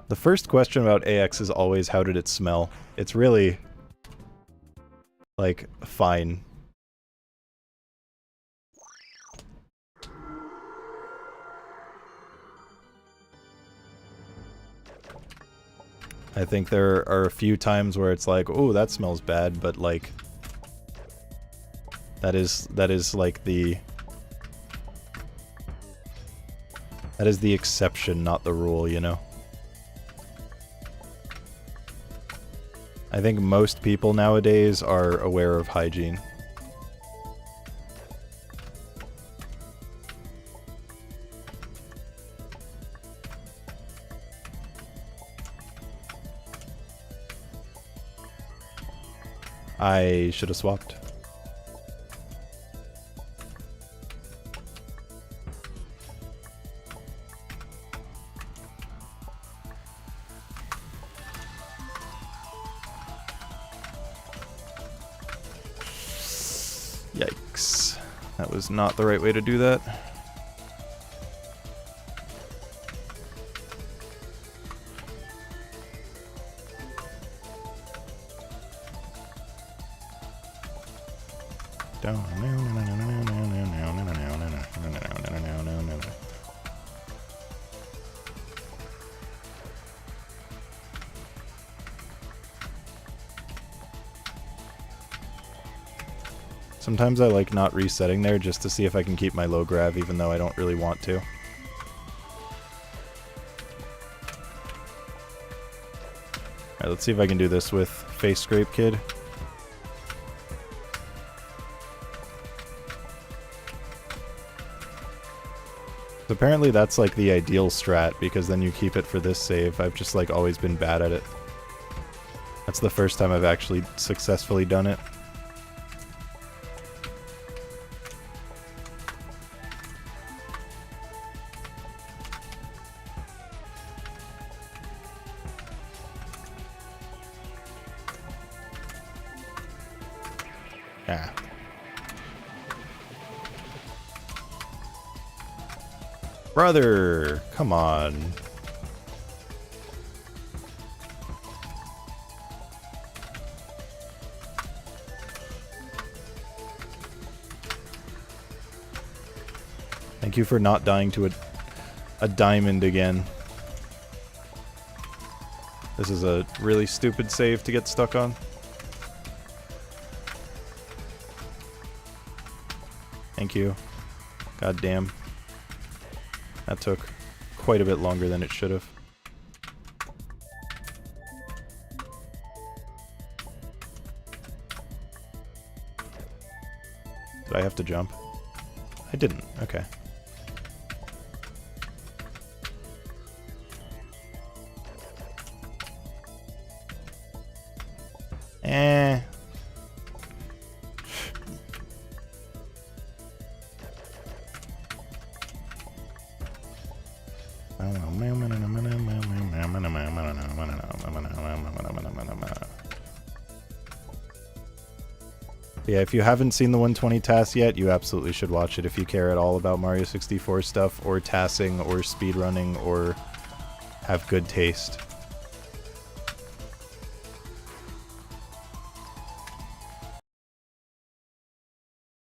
The first question about AX is always, how did it smell? It's really, like, fine. I think there are a few times where it's like, oh, that smells bad, but, like, that is like the... That is the exception, not the rule, you know? I think most people nowadays are aware of hygiene. I should have swapped. Yikes. That was not the right way to do that. Sometimes I like not resetting there just to see if I can keep my low grav even though I don't really want to. Alright, let's see if I can do this with Face Scrape Kid. Apparently that's like the ideal strat because then you keep it for this save. I've just like always been bad at it. That's the first time I've actually successfully done it. Ah. Brother, come on. Thank you for not dying to a diamond again. This is a really stupid save to get stuck on. Thank you. God damn. That took quite a bit longer than it should have. Did I have to jump? I didn't. Okay. Eh. Yeah, if you haven't seen the 120 TAS yet, you absolutely should watch it if you care at all about Mario 64 stuff, or TASing, or speedrunning, or have good taste.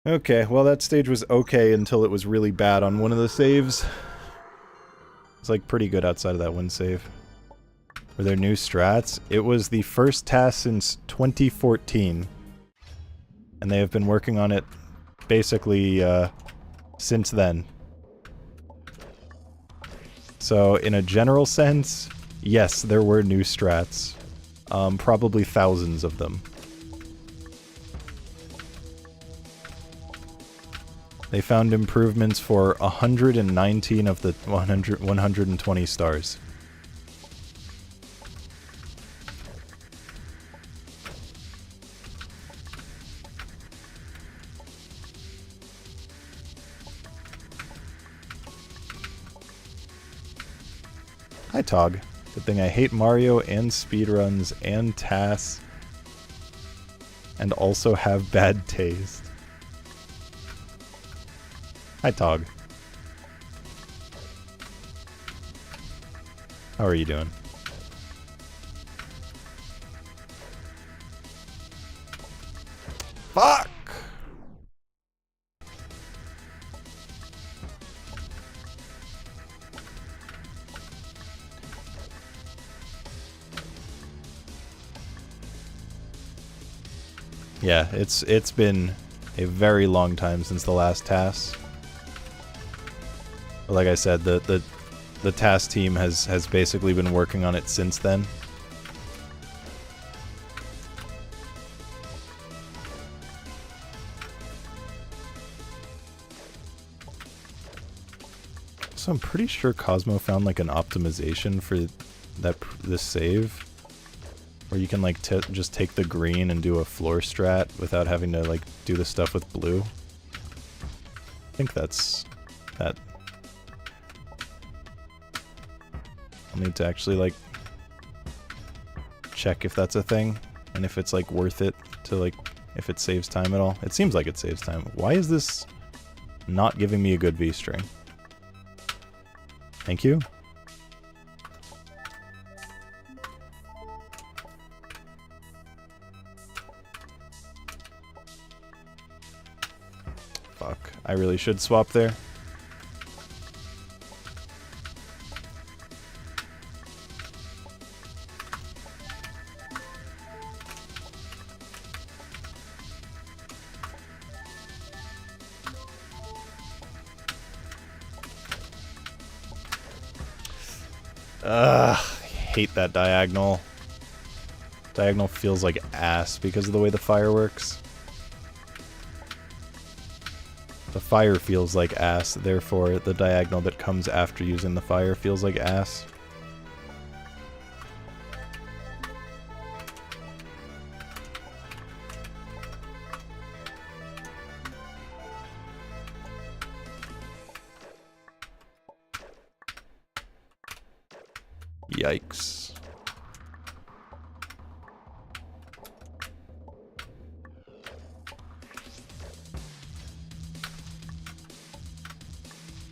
Okay, well that stage was okay until it was really bad on one of the saves. It's like pretty good outside of that one save. Were there new strats? It was the first TAS since 2014. And they have been working on it basically since then. So in a general sense, yes, there were new strats. Probably thousands of them. They found improvements for 119 of the 120 stars. Hi, Tog. Good thing I hate Mario and speedruns and tasks and also have bad taste. Hi, Tog. How are you doing? Fuck! Yeah, it's been a very long time since the last task. But like I said, the task team has basically been working on it since then. So I'm pretty sure Cosmo found like an optimization for this save, where you can like just take the green and do a floor strat without having to like do the stuff with blue. I think that's that. I'll need to actually like check if that's a thing and if it's like worth it to like if it saves time at all. It seems like it saves time. Why is this not giving me a good V-string? Thank you. Fuck. I really should swap there. Ugh, I hate that diagonal. Diagonal feels like ass because of the way the fire works. The fire feels like ass, therefore the diagonal that comes after using the fire feels like ass. Yikes.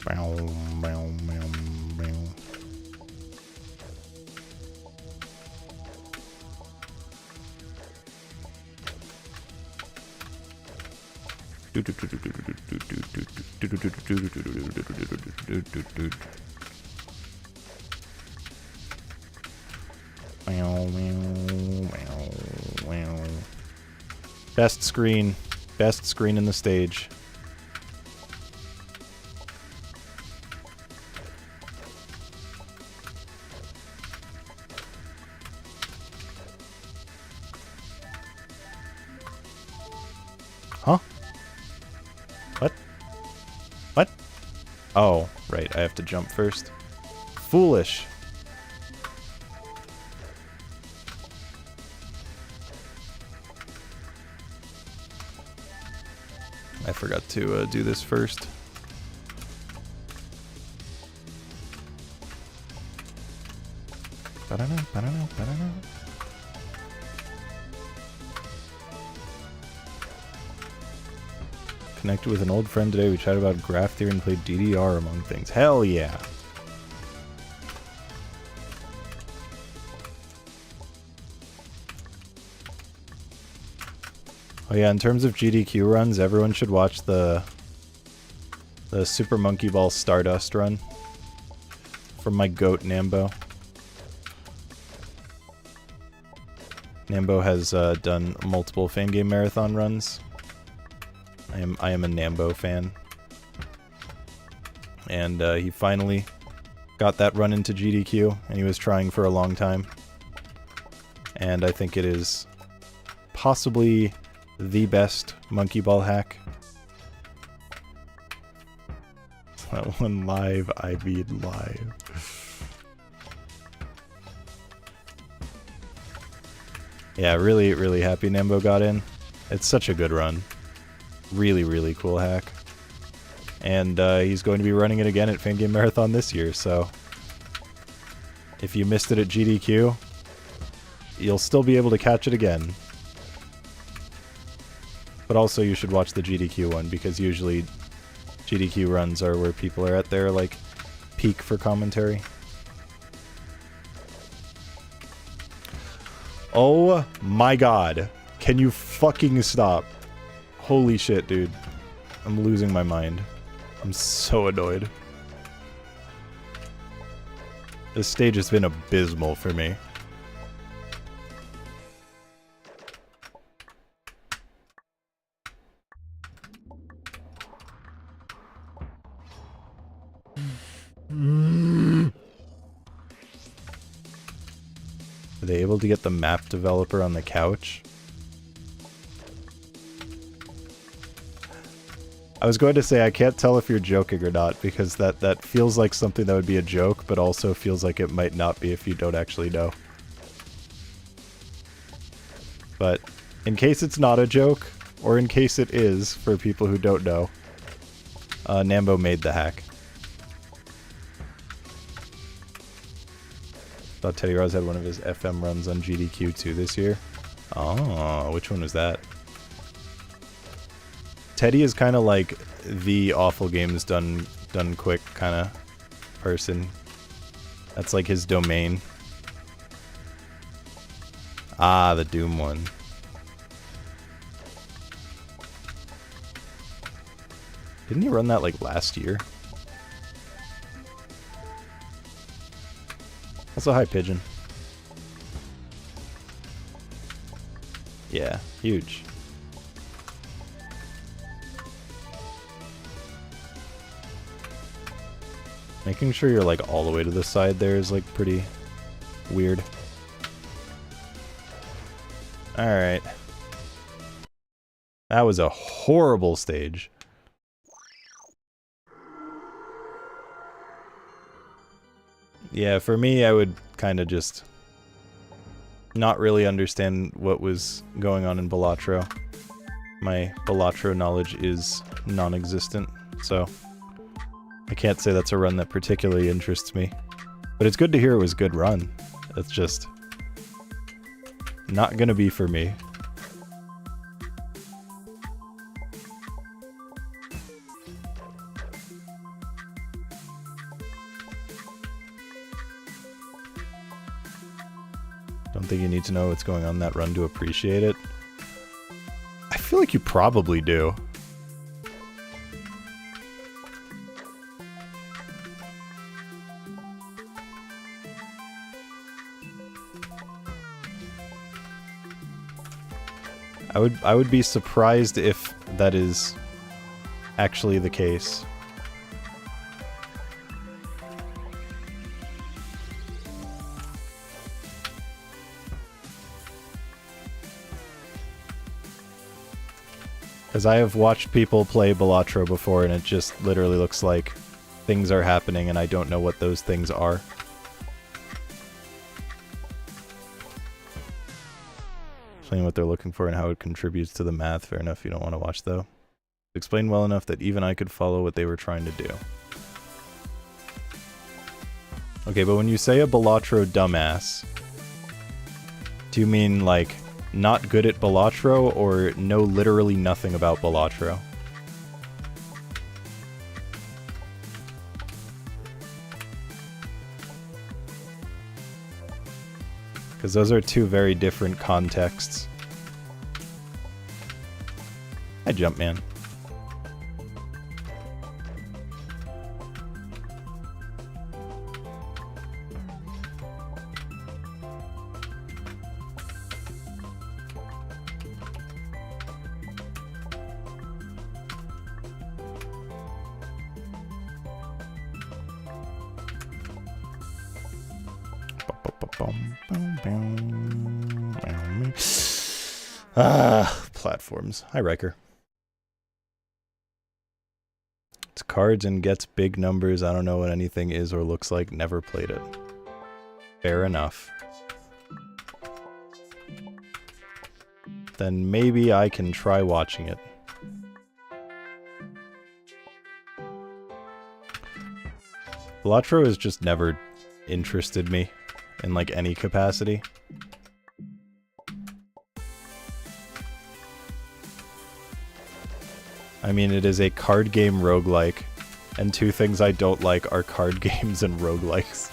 Bow, bow, bow, bow. Best screen in the stage. Huh? What? What? Oh, right, I have to jump first. Foolish. I forgot to do this first. Ba-da-da, ba-da-da, ba-da-da. Connected with an old friend today. We chatted about graph theory and played DDR among things. Hell yeah. Oh yeah, in terms of GDQ runs, everyone should watch the Super Monkey Ball Stardust run from my goat Nambo. Nambo has done multiple Fame Game Marathon runs. I am a Nambo fan. And he finally got that run into GDQ, and he was trying for a long time. And I think it is possibly the best Monkey Ball hack. That one live, I mean live. Yeah, really, really happy Nambo got in. It's such a good run. Really, really cool hack. And he's going to be running it again at Fan Game Marathon this year, so if you missed it at GDQ, you'll still be able to catch it again. But also you should watch the GDQ one, because usually GDQ runs are where people are at their, like, peak for commentary. Oh my god. Can you fucking stop? Holy shit, dude. I'm losing my mind. I'm so annoyed. This stage has been abysmal for me. Are they able to get the map developer on the couch? I was going to say I can't tell if you're joking or not, because that feels like something that would be a joke, but also feels like it might not be if you don't actually know. But in case it's not a joke, or in case it is, for people who don't know, Nambo made the hack. Thought Teddy Roz had one of his FM runs on GDQ2 this year. Oh, which one was that? Teddy is kind of like the awful games done quick kind of person. That's like his domain. Ah, the Doom one. Didn't he run that like last year? Also, hi Pigeon. Yeah, huge. Making sure you're like all the way to the side there is like pretty weird. Alright. That was a horrible stage. Yeah, for me, I would kind of just not really understand what was going on in Balatro. My Balatro knowledge is non-existent, so I can't say that's a run that particularly interests me. But it's good to hear it was a good run. It's just not gonna be for me. Don't think you need to know what's going on in that run to appreciate it. I feel like you probably do. I would be surprised if that is actually the case. Because I have watched people play Balatro before and it just literally looks like things are happening and I don't know what those things are. Explain what they're looking for and how it contributes to the math. Fair enough, you don't want to watch though. Explain well enough that even I could follow what they were trying to do. Okay, but when you say a Balatro dumbass, do you mean like not good at Balatro or know literally nothing about Balatro? Because those are two very different contexts. Hi, Jumpman. Platforms. Hi, Riker. It's cards and gets big numbers. I don't know what anything is or looks like. Never played it. Fair enough. Then maybe I can try watching it. Balatro has just never interested me in like any capacity. I mean, it is a card game roguelike, and two things I don't like are card games and roguelikes.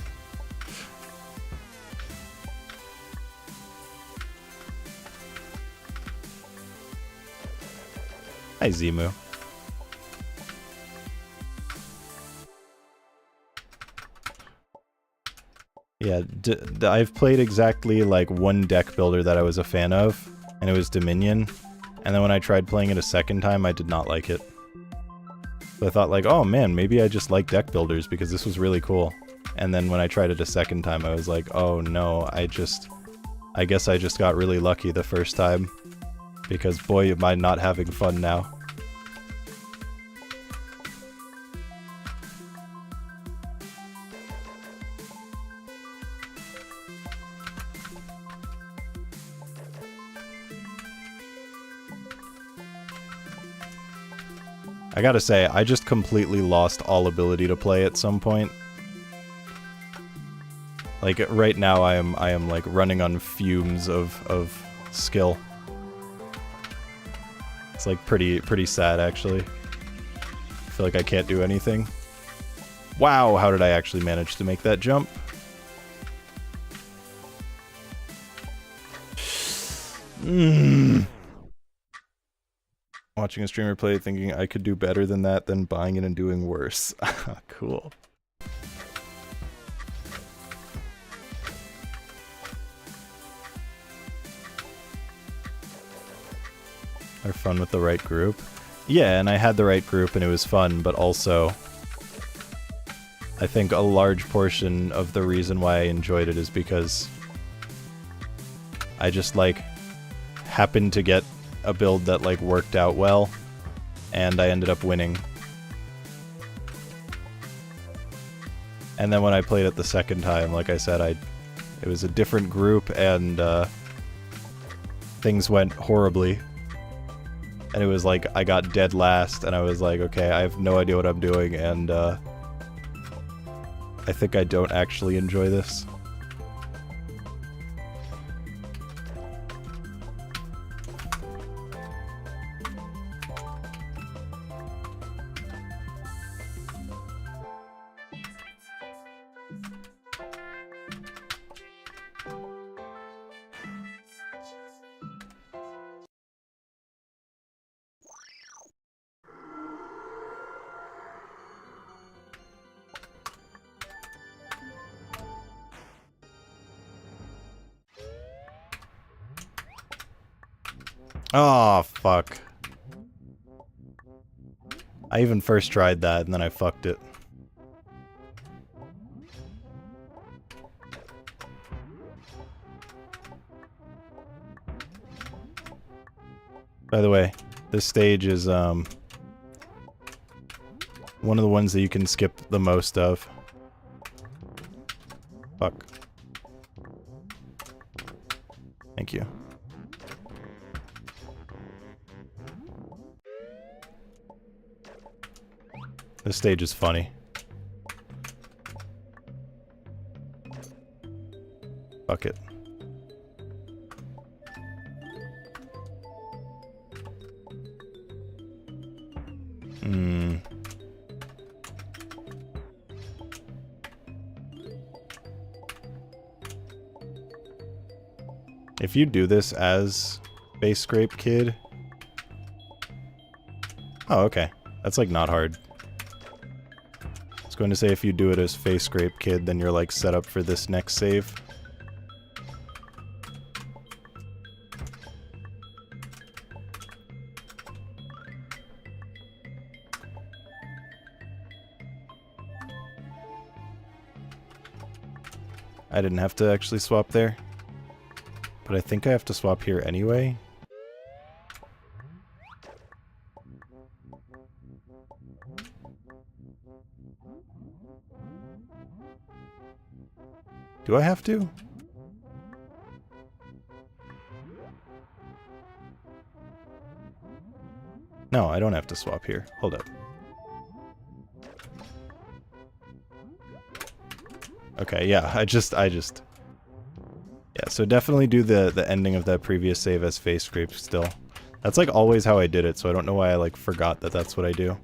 Hi, Zimu. Yeah, I've played exactly like one deck builder that I was a fan of, and it was Dominion. And then when I tried playing it a second time, I did not like it. So I thought like, oh man, maybe I just like deck builders because this was really cool. And then when I tried it a second time, I was like, oh no, I guess I just got really lucky the first time. Because boy, am I not having fun now. I gotta say, I just completely lost all ability to play at some point. Like, right now I am like running on fumes of skill. It's like pretty sad, actually. I feel like I can't do anything. Wow, how did I actually manage to make that jump? Watching a streamer play, thinking I could do better than that, then buying it and doing worse. Cool. Are fun with the right group? Yeah, and I had the right group and it was fun, but also I think a large portion of the reason why I enjoyed it is because I just like happened to get a build that like worked out well, and I ended up winning. And then when I played it the second time, like I said, it was a different group and things went horribly. And it was like I got dead last and I was like, okay, I have no idea what I'm doing, and I think I don't actually enjoy this. Oh, fuck. I even first tried that, and then I fucked it. By the way, this stage is, one of the ones that you can skip the most of. Fuck. Thank you. This stage is funny. Fuck it. If you do this as Face Scrape Kid... Oh, okay. That's like not hard. I was going to say if you do it as Face Scrape Kid, then you're like set up for this next save. I didn't have to actually swap there, but I think I have to swap here anyway. Do I have to? No, I don't have to swap here. Hold up. Okay, yeah, I just... Yeah, so definitely do the ending of that previous save as face scrape still. That's like always how I did it, so I don't know why I like forgot that that's what I do.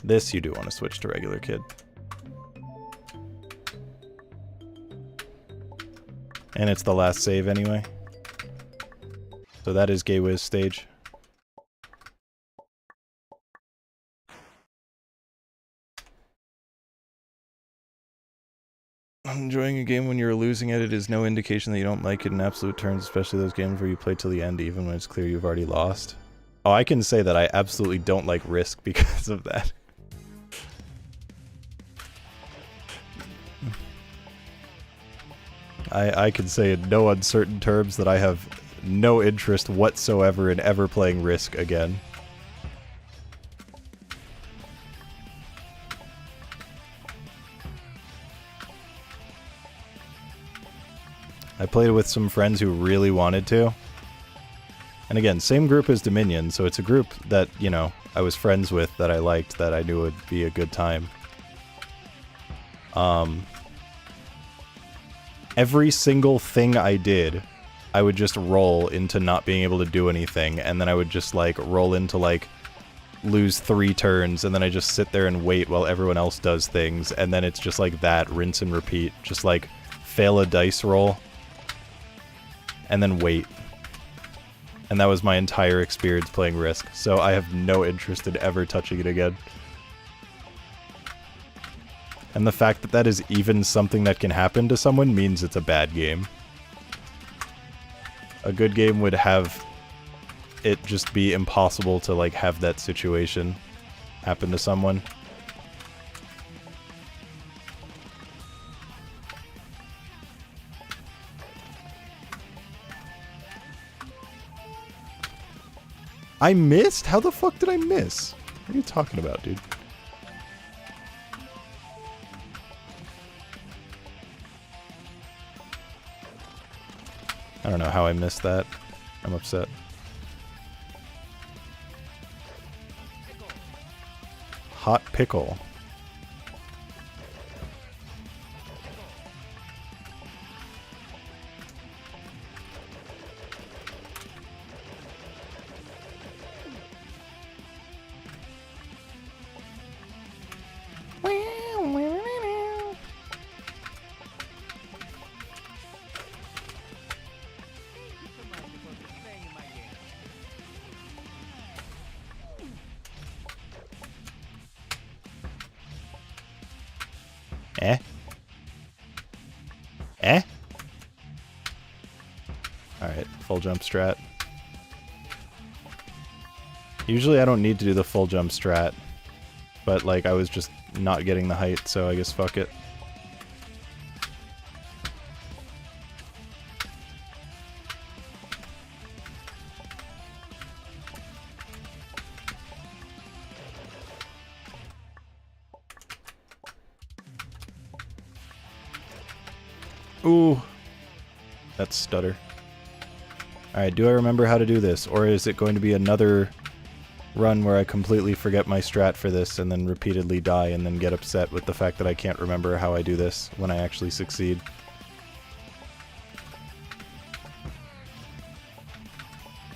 This you do want to switch to regular kid. And it's the last save anyway. So that is Gay Wiz stage. Enjoying a game when you're losing at it is no indication that you don't like it in absolute terms, especially those games where you play till the end even when it's clear you've already lost. Oh, I can say that I absolutely don't like Risk because of that. I can say in no uncertain terms that I have no interest whatsoever in ever playing Risk again. I played it with some friends who really wanted to. And again, same group as Dominion, so it's a group that, you know, I was friends with, that I liked, that I knew would be a good time. Every single thing I did, I would just roll into not being able to do anything, and then I would just, like, roll into, like, lose 3 turns, and then I just sit there and wait while everyone else does things, and then it's just like that, rinse and repeat. Just, like, fail a dice roll, and then wait. And that was my entire experience playing Risk, so I have no interest in ever touching it again. And the fact that that is even something that can happen to someone means it's a bad game. A good game would have it just be impossible to, like, have that situation happen to someone. I missed? How the fuck did I miss? What are you talking about, dude? I don't know how I missed that. I'm upset. Hot pickle. Eh? Eh? Alright, full jump strat. Usually I don't need to do the full jump strat, but, like, I was just not getting the height, so I guess fuck it. Ooh. That stutter. Alright, do I remember how to do this? Or is it going to be another run where I completely forget my strat for this and then repeatedly die and then get upset with the fact that I can't remember how I do this when I actually succeed?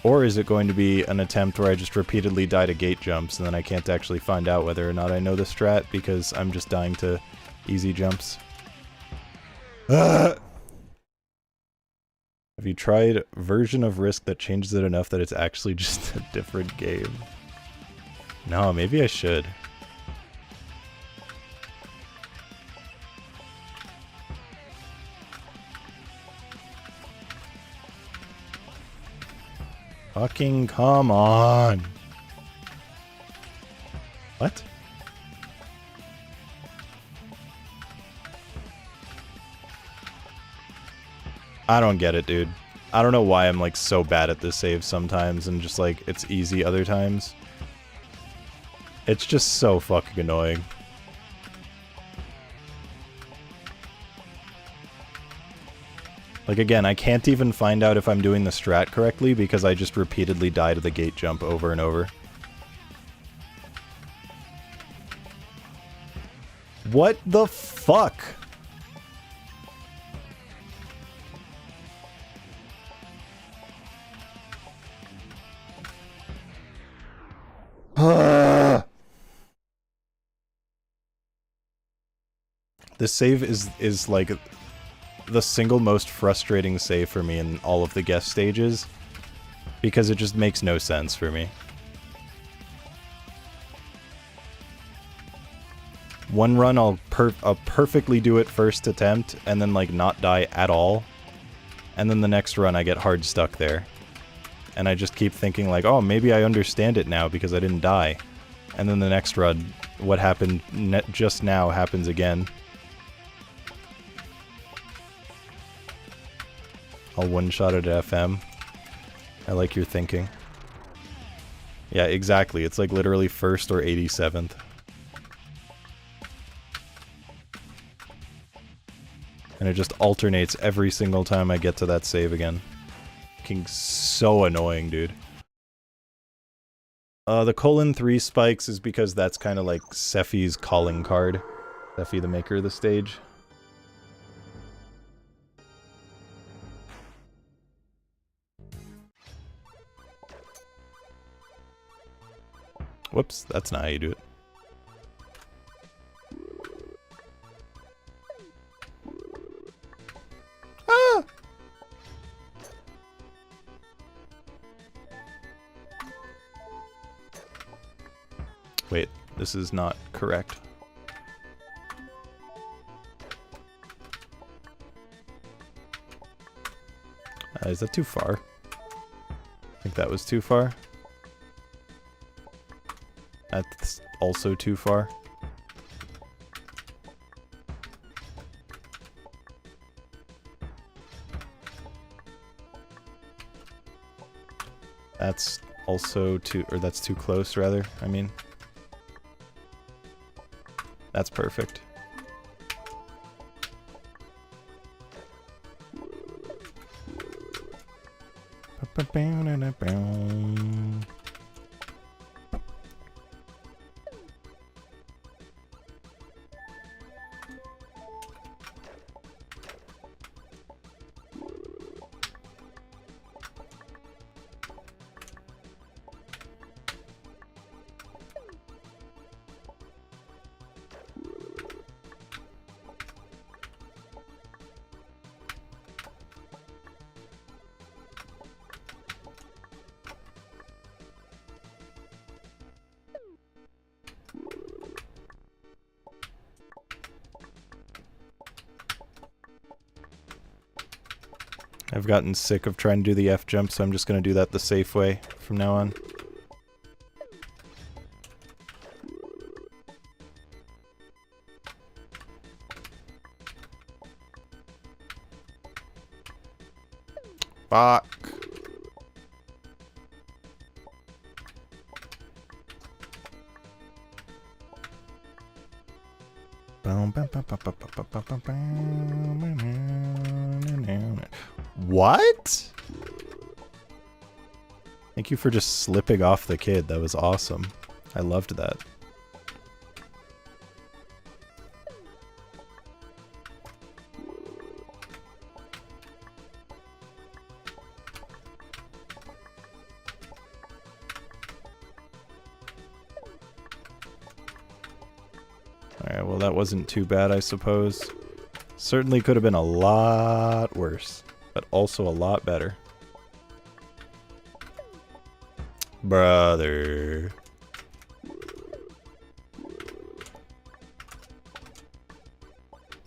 Or is it going to be an attempt where I just repeatedly die to gate jumps and then I can't actually find out whether or not I know the strat because I'm just dying to easy jumps? Have you tried version of Risk that changes it enough that it's actually just a different game? No, maybe I should. Fucking come on. What? I don't get it, dude. I don't know why I'm like so bad at this save sometimes and just like it's easy other times. It's just so fucking annoying. Like again, I can't even find out if I'm doing the strat correctly because I just repeatedly die to the gate jump over and over. What the fuck? This save is like the single most frustrating save for me in all of the guest stages because it just makes no sense for me. One run I'll perfectly do it first attempt and then like not die at all, and then the next run I get hard stuck there. And I just keep thinking like, oh, maybe I understand it now because I didn't die. And then the next run, what happened just now happens again. I'll one-shot it at FM. I like your thinking. Yeah, exactly. It's like literally 1st or 87th. And it just alternates every single time I get to that save again. Fucking so annoying, dude. The :3 spikes is because that's kind of like Sephi's calling card. Sephi, the maker of the stage. Whoops, that's not how you do it. Ah! Wait, this is not correct. Is that too far? I think that was too far. That's also too far. That's also too, or that's too close, rather, I mean. That's perfect. I've gotten sick of trying to do the F jump, so I'm just going to do that the safe way from now on. Fuck. What? Thank you for just slipping off the kid. That was awesome. I loved that. Alright, well that wasn't too bad, I suppose. Certainly could have been a lot worse, but also a lot better. Brother.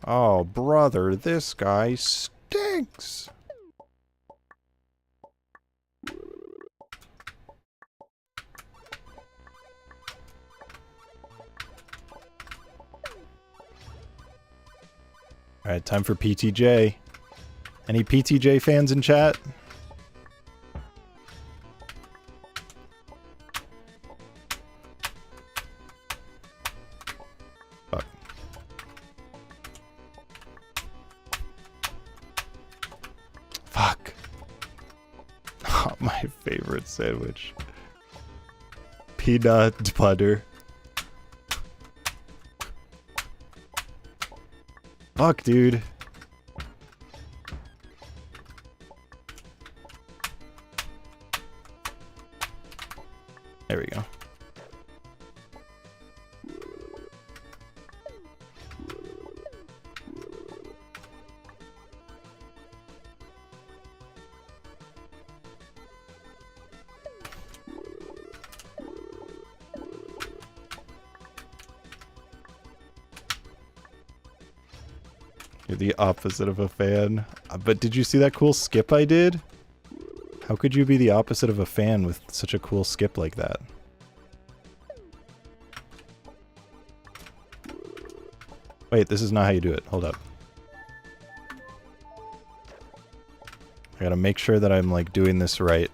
Oh, brother, this guy stinks. Alright, time for PTJ. Any PTJ fans in chat? My favorite sandwich. Peanut butter. Fuck, dude. There we go. You're the opposite of a fan. But did you see that cool skip I did? How could you be the opposite of a fan with such a cool skip like that? Wait, this is not how you do it. Hold up. I gotta make sure that I'm like doing this right.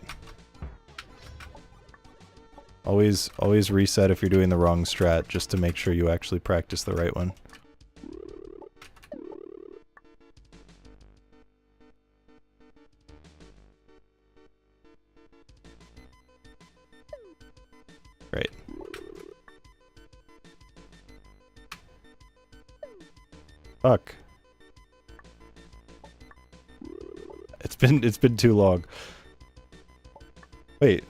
Always reset if you're doing the wrong strat, just to make sure you actually practice the right one. Great. Fuck. It's been too long. Wait,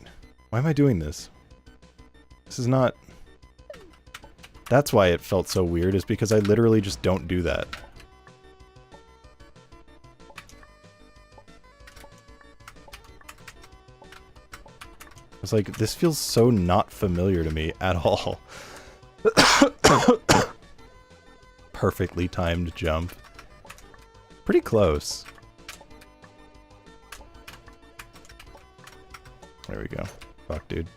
why am I doing this? This is not... That's why it felt so weird, is because I literally just don't do that. I was like, this feels so not familiar to me at all. Perfectly timed jump. Pretty close. There we go. Fuck, dude.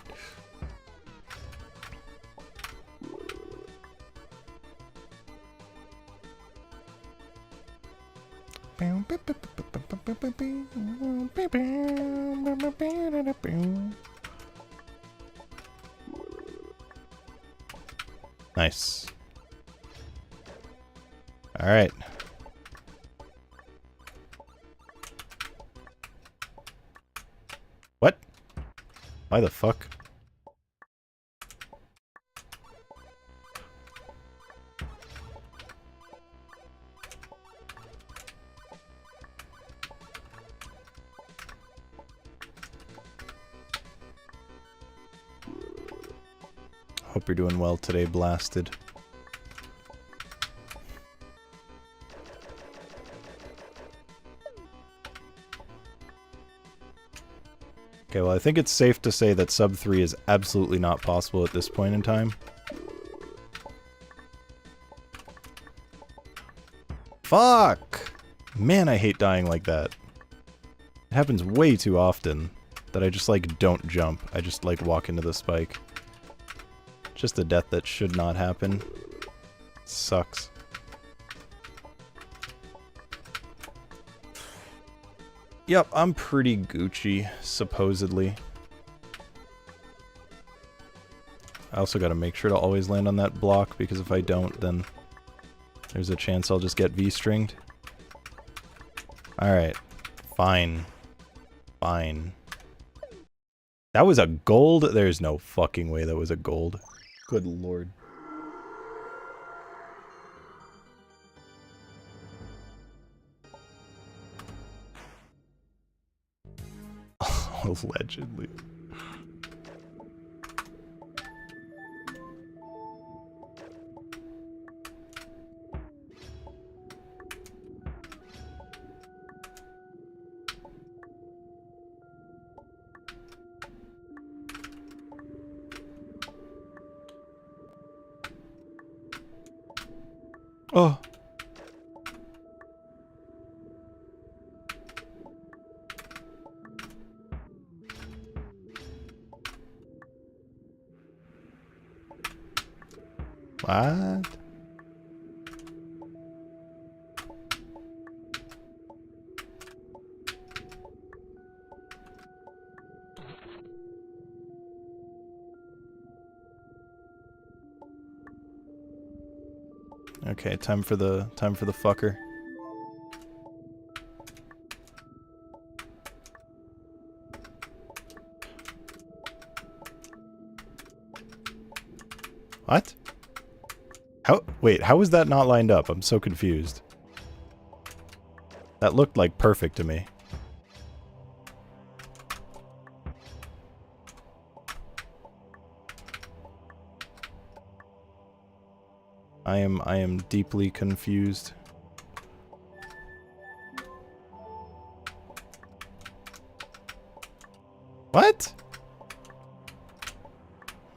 Nice. All right. What? Why the fuck? Hope you're doing well today, Blasted. Okay, well, I think it's safe to say that sub 3 is absolutely not possible at this point in time. Fuck! Man, I hate dying like that. It happens way too often that I just, like, don't jump. I just, like, walk into the spike. Just a death that should not happen. Sucks. Yep, I'm pretty Gucci, supposedly. I also gotta make sure to always land on that block, because if I don't, then there's a chance I'll just get V-stringed. Alright. Fine. Fine. That was a gold? There's no fucking way that was a gold. Good lord. Allegedly. Oh. What? Okay, time for the fucker. What? How? Wait, how was that not lined up? I'm so confused. That looked like perfect to me. I am deeply confused. What?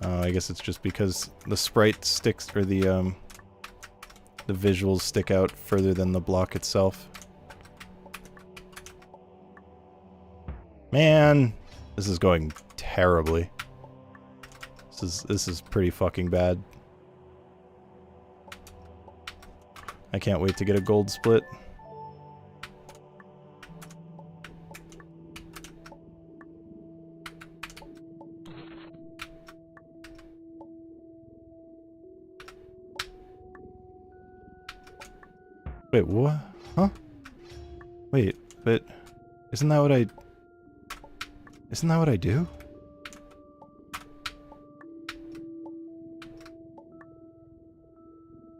Oh, I guess it's just because the sprite sticks, or the visuals stick out further than the block itself. Man, this is going terribly. This is pretty fucking bad. I can't wait to get a gold split. Wait, what? Huh? Wait, but isn't that what I do?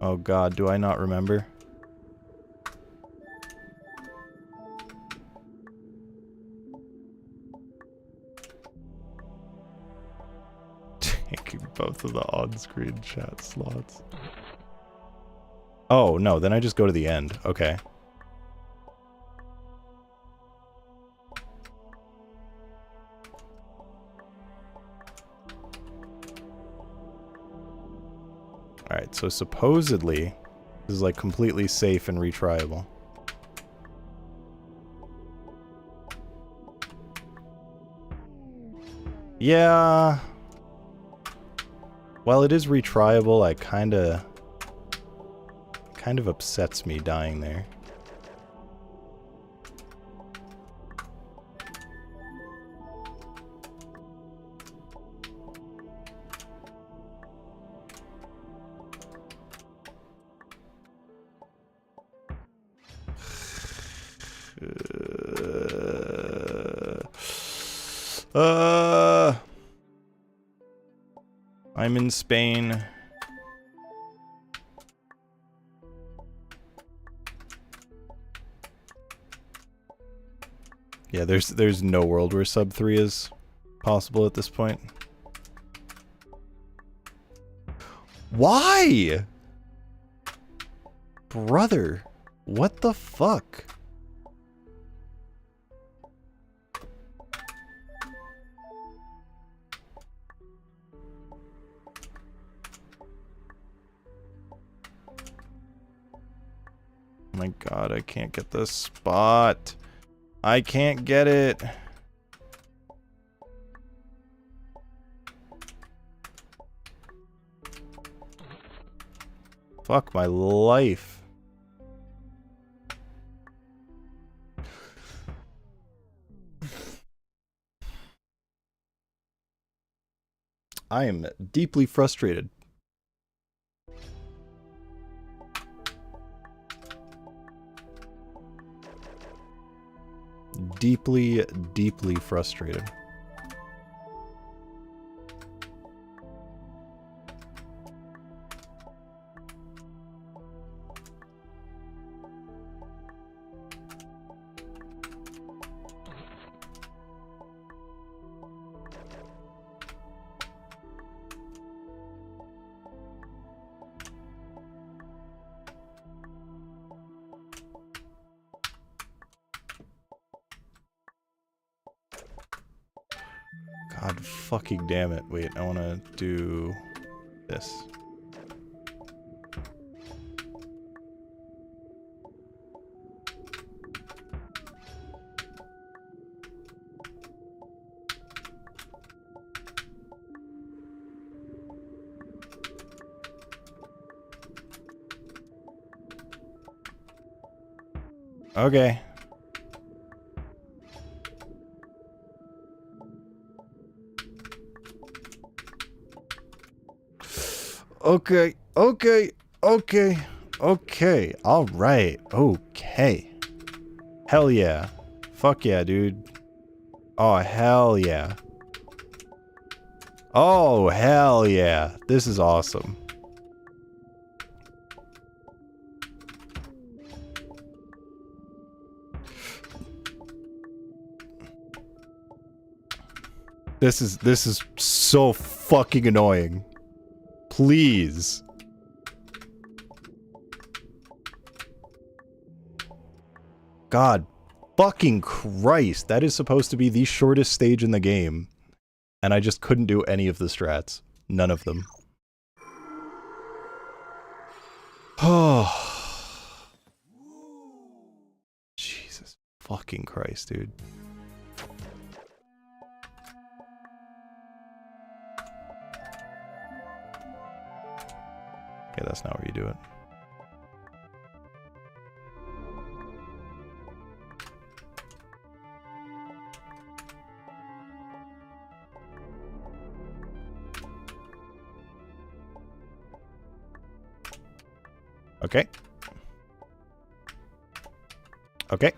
Oh god, do I not remember? Taking both of the on-screen chat slots. Oh, no, then I just go to the end. Okay. Alright, so supposedly, this is like completely safe and retryable. Yeah. While it is retryable, I kind of upsets me dying there. I'm in Spain. Yeah, there's no world where sub 3 is possible at this point. Why? Brother, what the fuck? Oh my god, I can't get this spot. I can't get it. Fuck my life. I am deeply frustrated. Deeply, deeply frustrated. God fucking damn it. Wait, I want to do this. Okay. Okay, okay, okay, okay, alright, okay. Hell yeah. Fuck yeah, dude. Oh, hell yeah. Oh, hell yeah. This is awesome. This is so fucking annoying. Please. God fucking Christ. That is supposed to be the shortest stage in the game. And I just couldn't do any of the strats. None of them. Oh. Jesus fucking Christ, dude. Okay, that's not where you do it. Okay. Okay.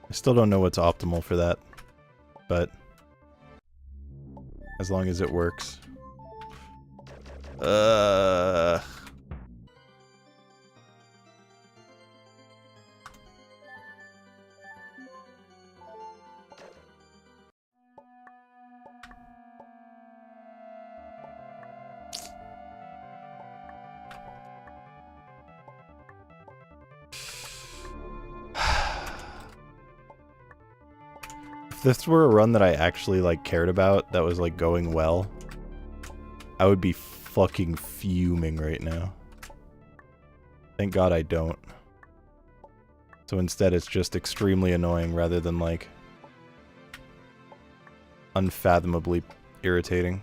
I still don't know what's optimal for that, but as long as it works. If this were a run that I actually, like, cared about, that was, like, going well, I would be fucking fuming right now. Thank God I don't. So instead it's just extremely annoying rather than, like, unfathomably irritating.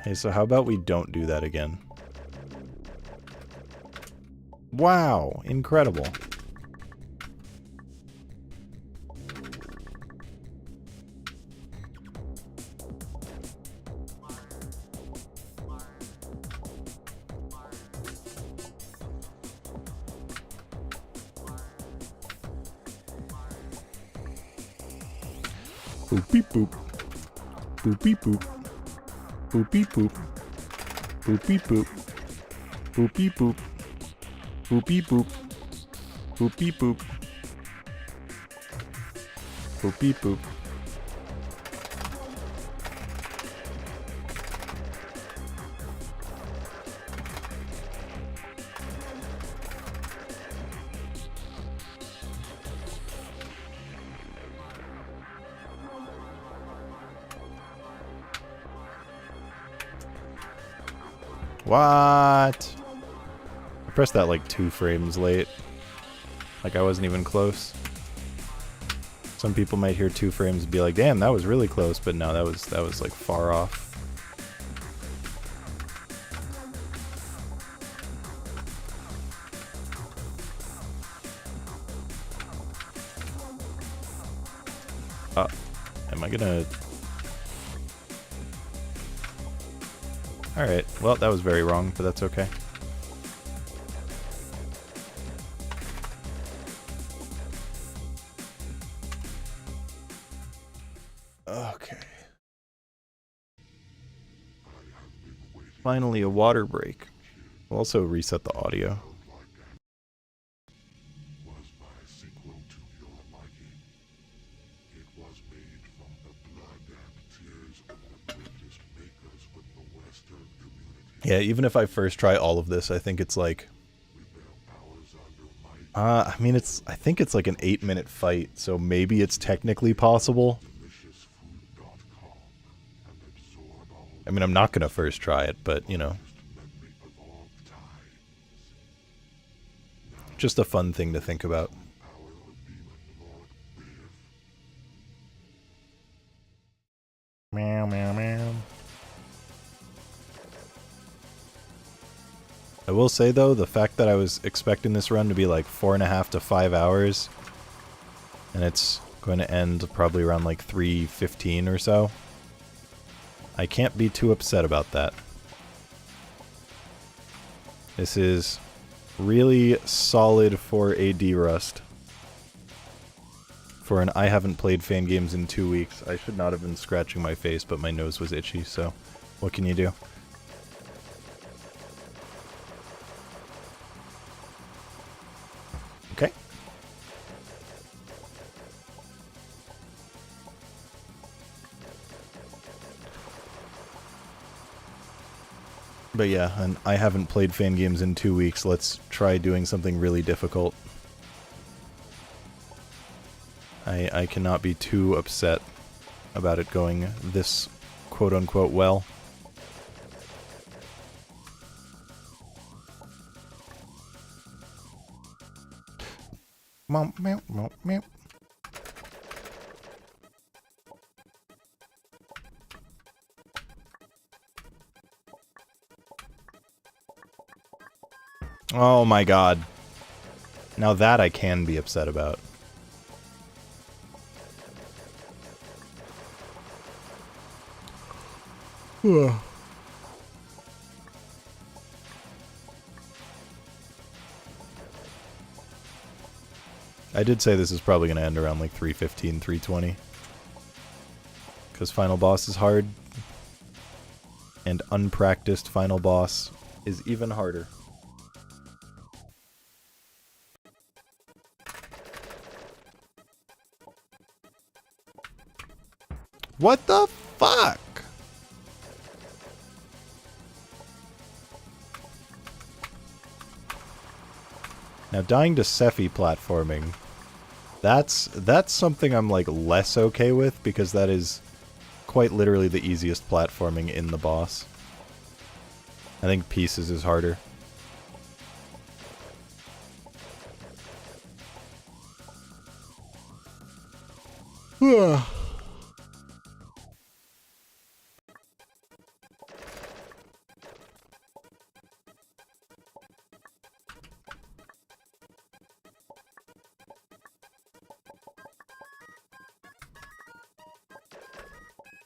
Hey, so how about we don't do that again? Wow, incredible. Boop beep boop. Boop beep boop. Boop beep boop. Boop beep boop. Boop beep boop. Boop beep boop. Boop beep boop. Boop beep boop. What? I pressed that like 2 frames late. Like I wasn't even close. Some people might hear 2 frames and be like, damn, that was really close, but no, that was like far off. Am I gonna... Alright, well, that was very wrong, but that's okay. Okay. Finally, a water break. We'll also reset the audio. Yeah, even if I first try all of this, I think it's like... I mean, I think it's like an 8-minute fight, so maybe it's technically possible. I mean, I'm not gonna first try it, but, you know. Just a fun thing to think about. Meow, meow, meow. I will say though, the fact that I was expecting this run to be like 4.5 to 5 hours, and it's going to end probably around like 3:15 or so, I can't be too upset about that. This is really solid for a D-Rust. For an I haven't played fan games in 2 weeks. I should not have been scratching my face, but my nose was itchy, so what can you do? Okay. But yeah, and I haven't played fan games in 2 weeks. Let's try doing something really difficult. I cannot be too upset about it going this quote-unquote well. Meow, meow, meow, meow. Oh my god. Now that I can be upset about. I did say this is probably going to end around like 3:15, 3:20. Because final boss is hard. And unpracticed final boss is even harder. What the fuck? Now dying to Sephi platforming, that's something I'm like less okay with, because that is quite literally the easiest platforming in the boss. I think Pieces is harder.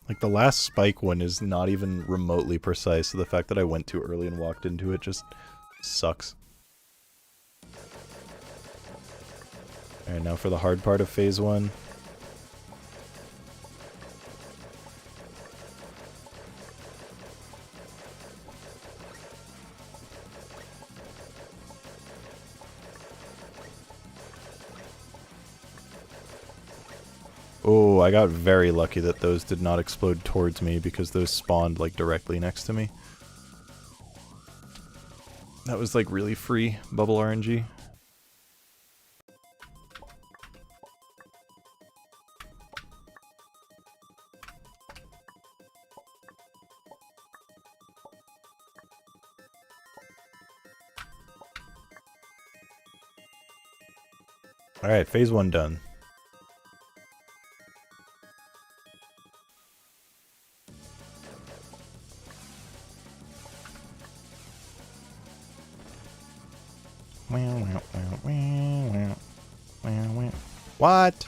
Like, the last spike one is not even remotely precise, so the fact that I went too early and walked into it just sucks. Alright, now for the hard part of Phase 1. Oh, I got very lucky that those did not explode towards me, because those spawned, like, directly next to me. That was, like, really free bubble RNG. Alright, Phase 1 done. What?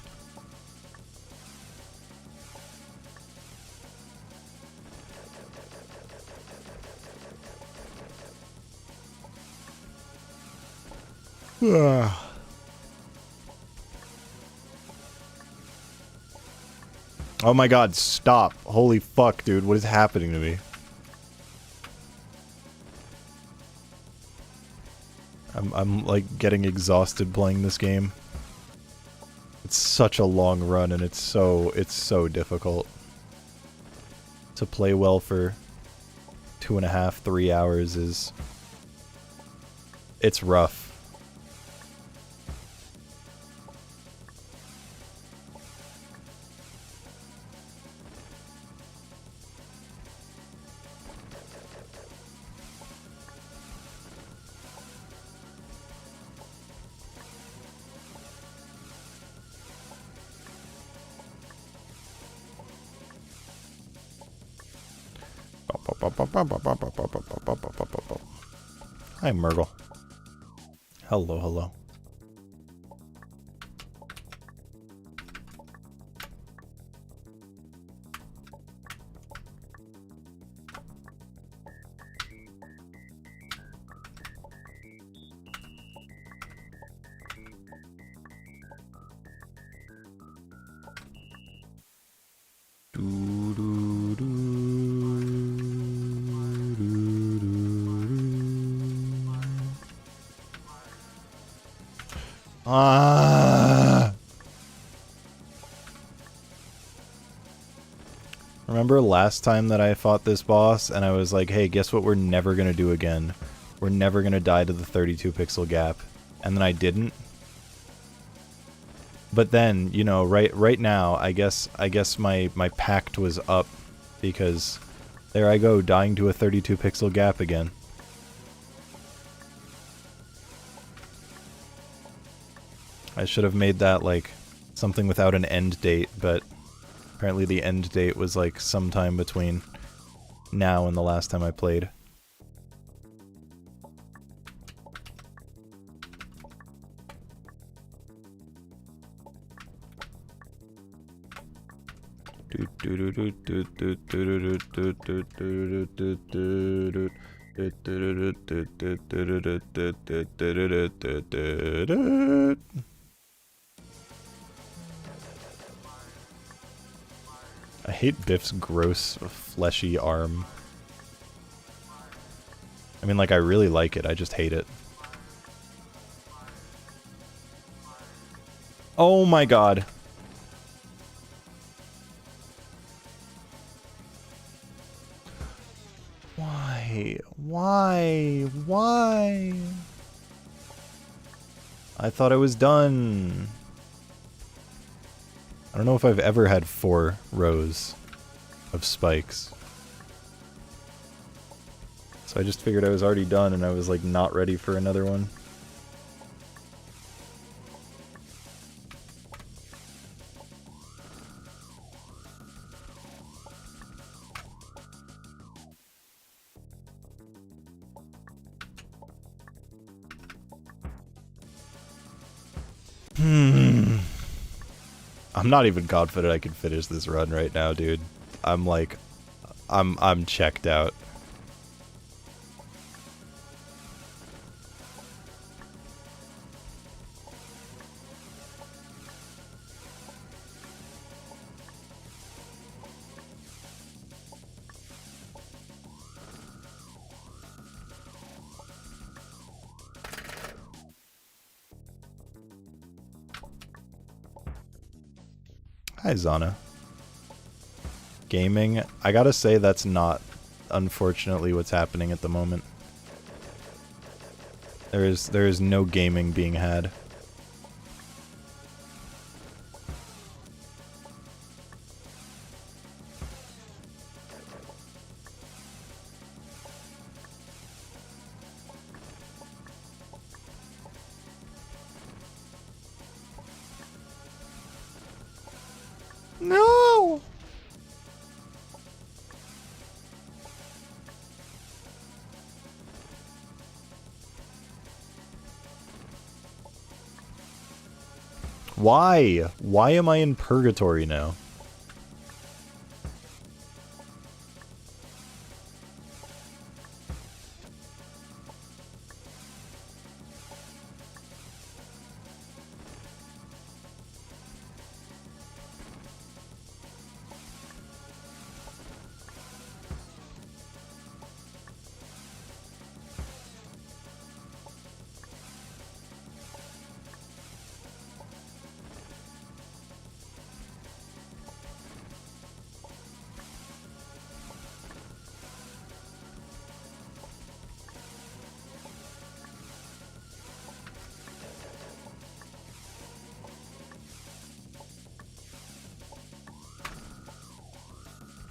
Oh my god, stop. Holy fuck, dude. What is happening to me? I'm like getting exhausted playing this game. It's such a long run, and it's so difficult to play well for 2.5, 3 hours is... It's rough. Hi, Murgle. Hello, hello. Remember last time that I fought this boss and I was like, hey, guess what we're never gonna do again? We're never gonna die to the 32 pixel gap. And then I didn't. But then, you know, right now, I guess my pact was up, because there I go, dying to a 32 pixel gap again. I should have made that, like, something without an end date, but apparently the end date was, like, sometime between now and the last time I played. I hate Biff's gross, fleshy arm. I mean, like, I really like it, I just hate it. Oh my god. Why? Why? Why? I thought I was done. I don't know if I've ever had 4 rows of spikes. So I just figured I was already done and I was like not ready for another one. I'm not even confident I can finish this run right now, dude. I'm like, I'm checked out. Hi, Zana. Gaming, I gotta say that's not, unfortunately, what's happening at the moment. There is no gaming being had. No! Why? Why am I in purgatory now?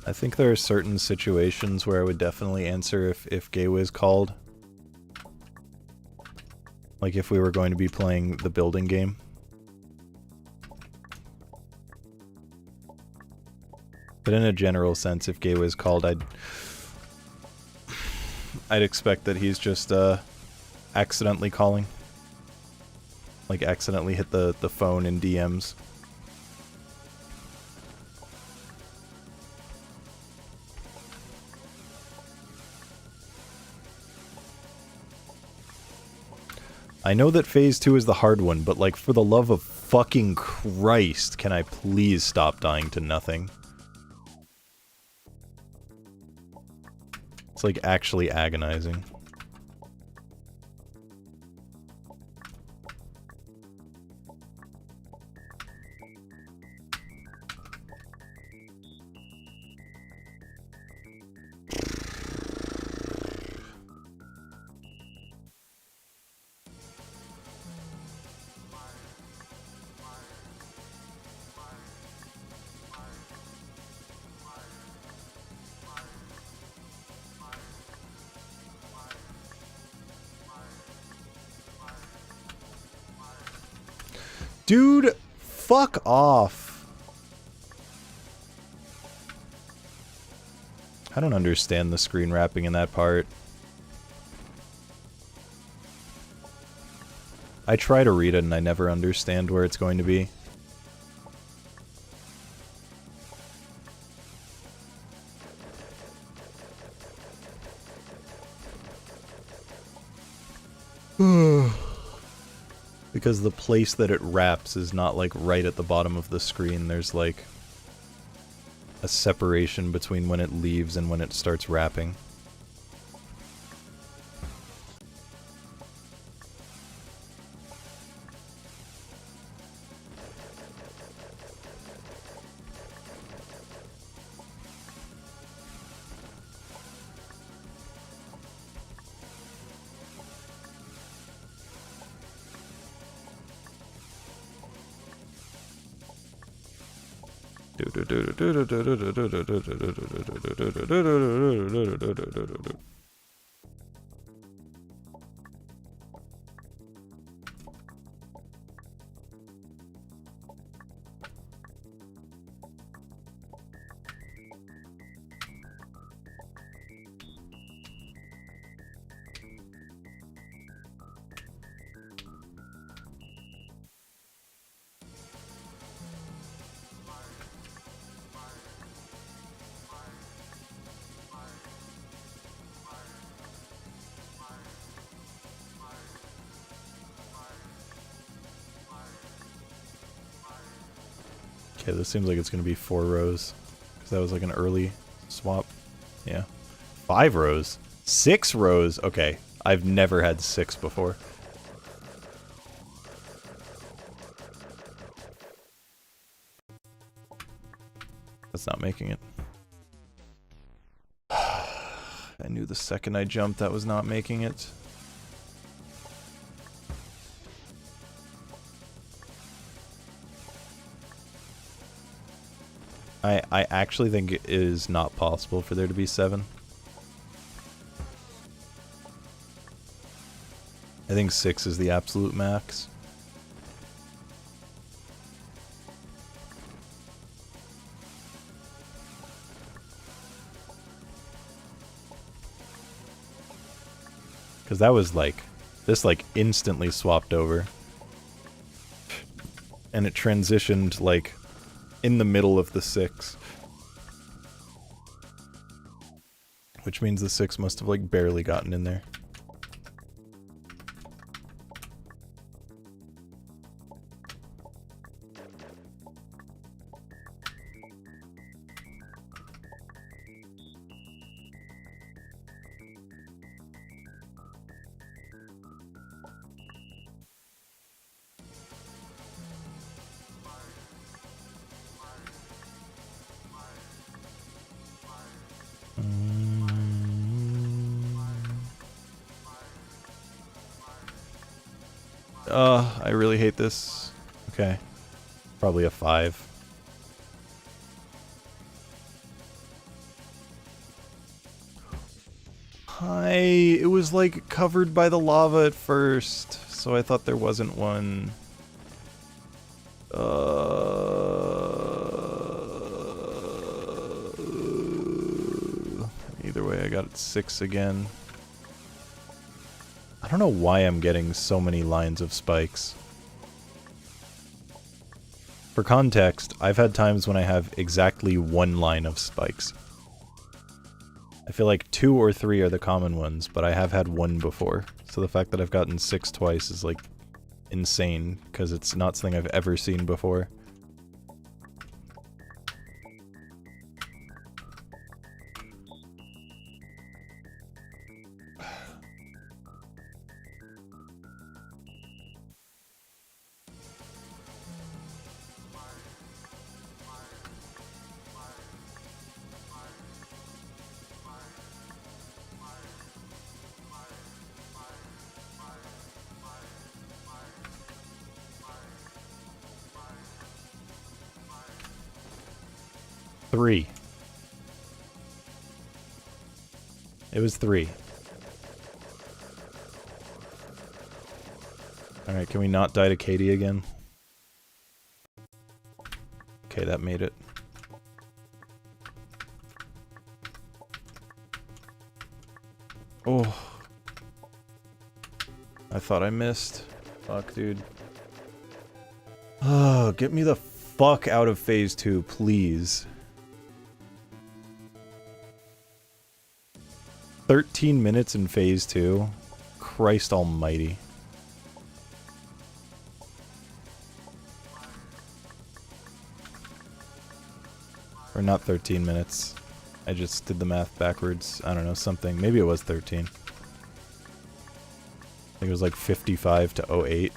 I think there are certain situations where I would definitely answer if Gateway's called. Like if we were going to be playing the building game. But in a general sense, if Gateway's called, I'd expect that he's just accidentally calling. Like, accidentally hit the phone in DMs. I know that phase 2 is the hard one, but like, for the love of fucking Christ, can I please stop dying to nothing? It's like actually agonizing. Dude, fuck off. I don't understand the screen wrapping in that part. I try to read it and I never understand where it's going to be. Because the place that it wraps is not like right at the bottom of the screen. There's like a separation between when it leaves and when it starts wrapping. Okay, this seems like it's going to be 4 rows. Because that was like an early swap. Yeah. 5 rows? 6 rows? Okay. I've never had 6 before. That's not making it. I knew the second I jumped that was not making it. I actually think it is not possible for there to be 7. I think 6 is the absolute max. Because that was like, this like instantly swapped over. And it transitioned like in the middle of the 6. Which means the 6 must have like barely gotten in there. I really hate this. Okay. Probably a 5. It was like covered by the lava at first, so I thought there wasn't one. Either way, I got 6 again. I don't know why I'm getting so many lines of spikes. For context, I've had times when I have exactly one line of spikes. I feel like 2 or 3 are the common ones, but I have had one before. So the fact that I've gotten 6 twice is like insane, because it's not something I've ever seen before. Three. It was 3. Alright, can we not die to Katie again? Okay, that made it. Oh. I thought I missed. Fuck, dude. Oh, get me the fuck out of phase 2, please. 13 minutes in phase 2? Christ almighty. Or not 13 minutes. I just did the math backwards. I don't know, something. Maybe it was 13. I think it was like 55 to 08.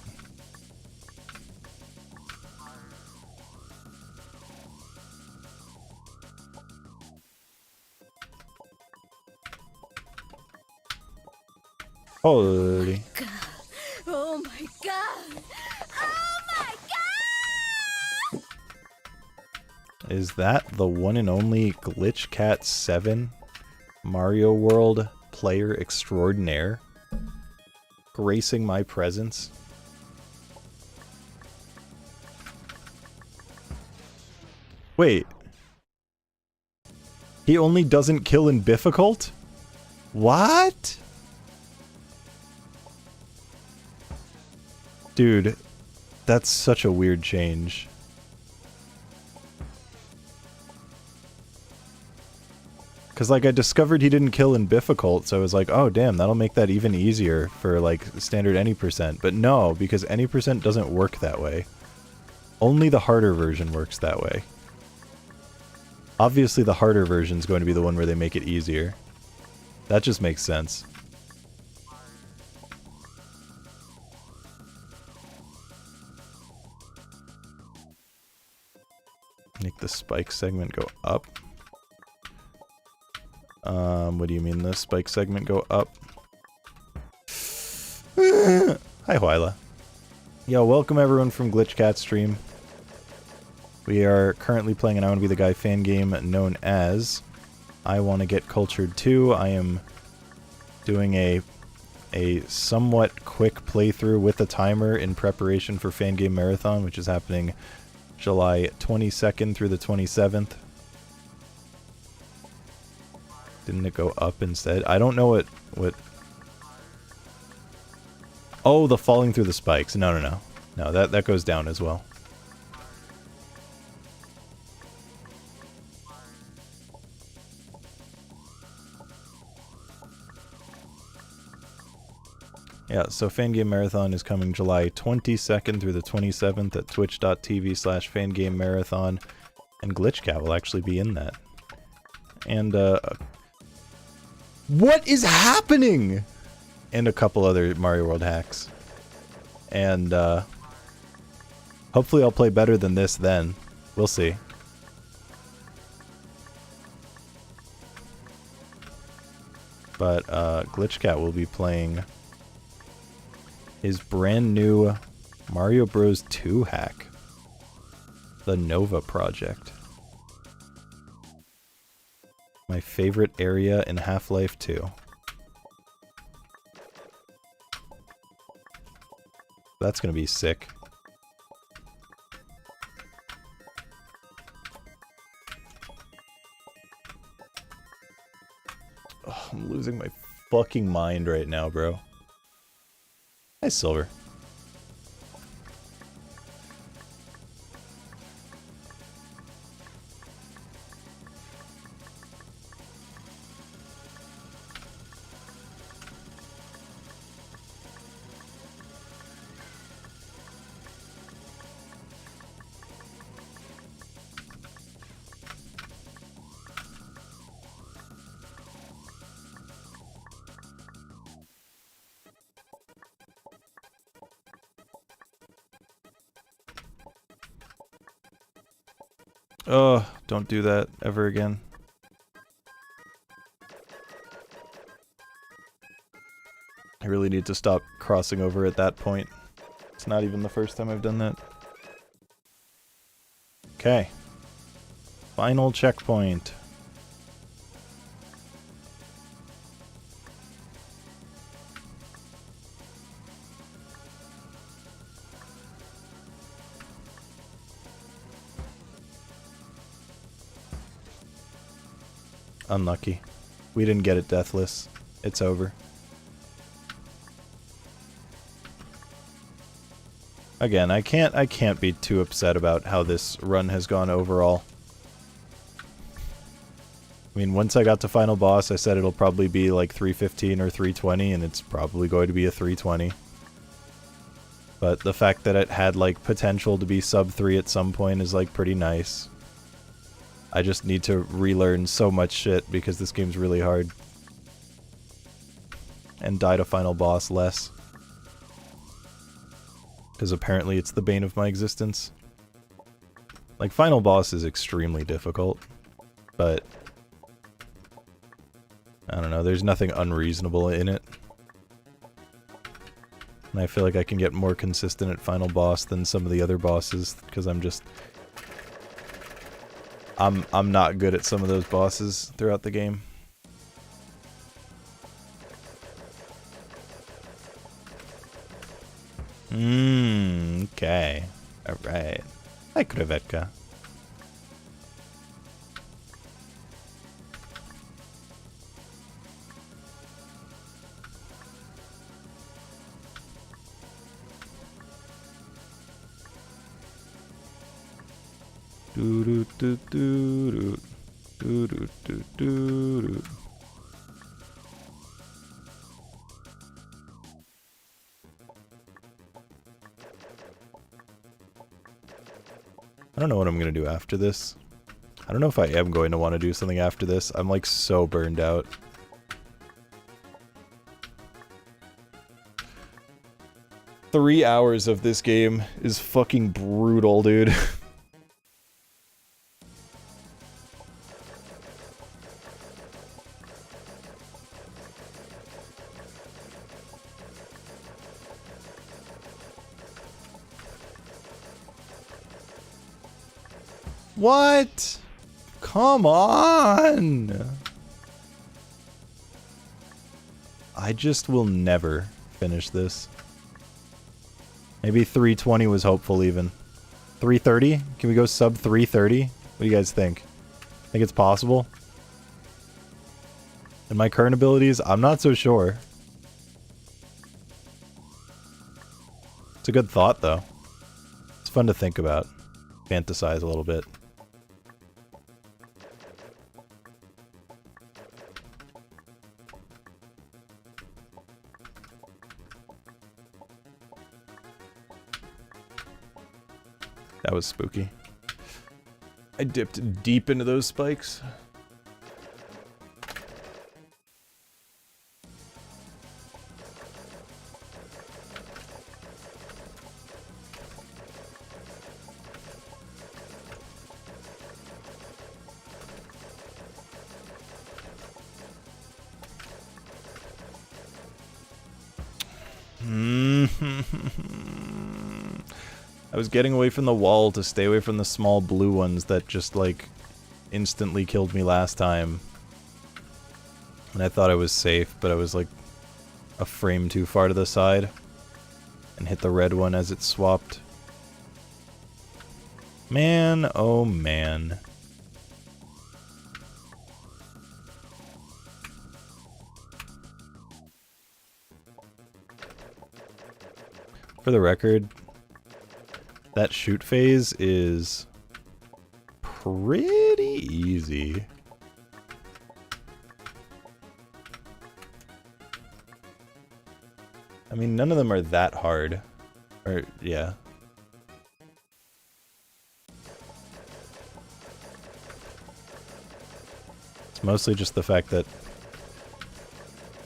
Holy. Oh my god! Oh my god! Is that the one and only Glitch Cat 7 Mario World player extraordinaire gracing my presence? Wait. He only doesn't kill in difficult? What? Dude, that's such a weird change. Because, like, I discovered he didn't kill in difficult, so I was like, oh, damn, that'll make that even easier for, like, standard any percent. But no, because any percent doesn't work that way. Only the harder version works that way. Obviously, the harder version is going to be the one where they make it easier. That just makes sense. Make the spike segment go up. What do you mean the spike segment go up? Hi, Hyla. Yo, welcome everyone from Glitchcat stream. We are currently playing an I Want to Be the Guy fan game known as I Want to Get Cultured 2. I am doing a somewhat quick playthrough with a timer in preparation for Fan Game Marathon, which is happening July 22nd through the 27th. Didn't it go up instead? I don't know what... Oh, the falling through the spikes. No. No, that goes down as well. Yeah, so Fan Game Marathon is coming July 22nd through the 27th at twitch.tv/fangamemarathon, and Glitchcat will actually be in that. And, what is happening? And a couple other Mario World hacks. And, hopefully I'll play better than this then. We'll see. But, Glitchcat will be playing his brand new Mario Bros. 2 hack. The Nova Project. My favorite area in Half-Life 2. That's gonna be sick. Oh, I'm losing my fucking mind right now, bro. Hi, Silver. Oh, don't do that ever again. I really need to stop crossing over at that point. It's not even the first time I've done that. Okay. Final checkpoint. Unlucky. We didn't get it deathless. It's over. Again, I can't be too upset about how this run has gone overall. I mean, once I got to final boss, I said it'll probably be like 315 or 320, and it's probably going to be a 320. But the fact that it had like potential to be sub 3 at some point is like pretty nice. I just need to relearn so much shit because this game's really hard. And die to final boss less. Because apparently it's the bane of my existence. Like, final boss is extremely difficult. But I don't know, there's nothing unreasonable in it. And I feel like I can get more consistent at final boss than some of the other bosses, because I'm just... I'm not good at some of those bosses throughout the game. Okay. Alright. Hi, Krevetka. Do do do do do do do do do. I don't know what I'm gonna do after this. I don't know if I am going to want to do something after this. I'm like so burned out. Three hours of this game is fucking brutal, dude. What? Come on! I just will never finish this. Maybe 320 was hopeful even. 330? Can we go sub 330? What do you guys think? Think it's possible? And my current abilities? I'm not so sure. It's a good thought though. It's fun to think about. Fantasize a little bit. That was spooky. I dipped deep into those spikes. I was getting away from the wall to stay away from the small blue ones that just, like, instantly killed me last time. And I thought I was safe, but I was, like, a frame too far to the side. And hit the red one as it swapped. Man, oh man. For the record, that shoot phase is pretty easy. I mean, none of them are that hard. Or, yeah. It's mostly just the fact that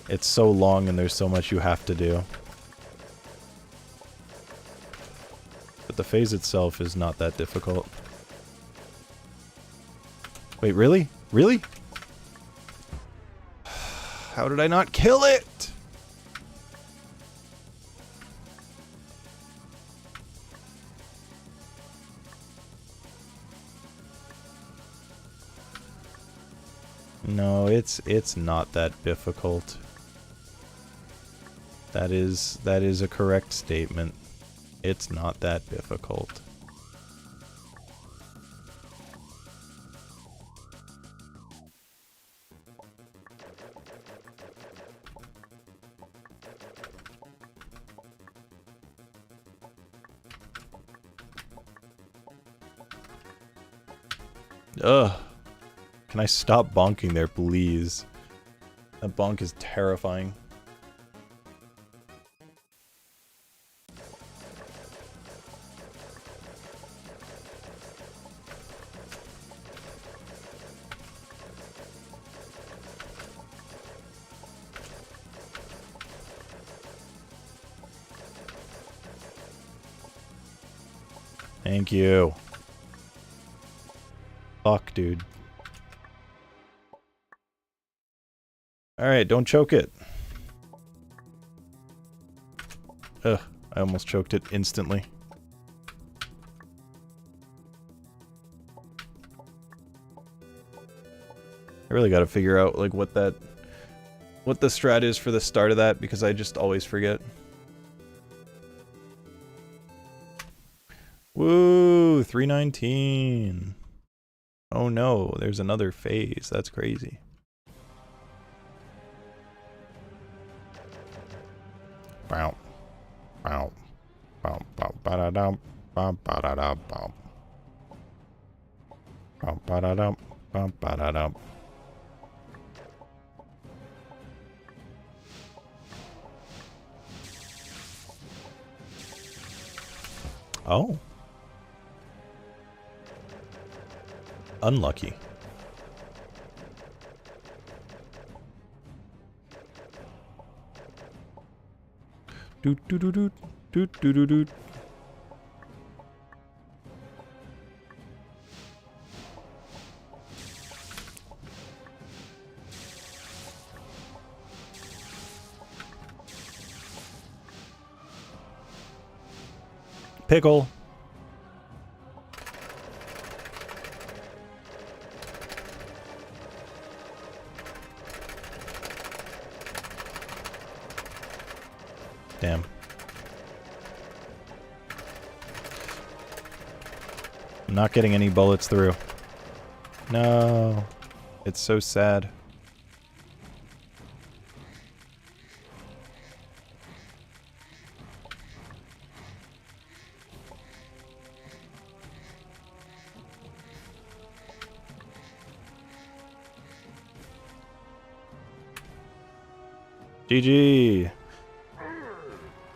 it's so long and there's so much you have to do. But the phase itself is not that difficult. Wait, really? Really? How did I not kill it? No, it's not that difficult. That is a correct statement. It's not that difficult. Ugh. Can I stop bonking there, please? That bonk is terrifying. Thank you. Fuck, dude. Alright, don't choke it. Ugh, I almost choked it instantly. I really gotta figure out, like, what the strat is for the start of that, because I just always forget. Woo! 319! Oh no, there's another phase. That's crazy. Bow. Bow. Bow. Bow. Ba-da-dum. Bow. Ba-da-dum. Bow. Bow. Ba-da-dum. Bow. Ba-da-dum. Oh. Unlucky. Doot doot doot doot doot doot doot doot. Pickle. Damn. I'm not getting any bullets through. No. It's so sad. GG.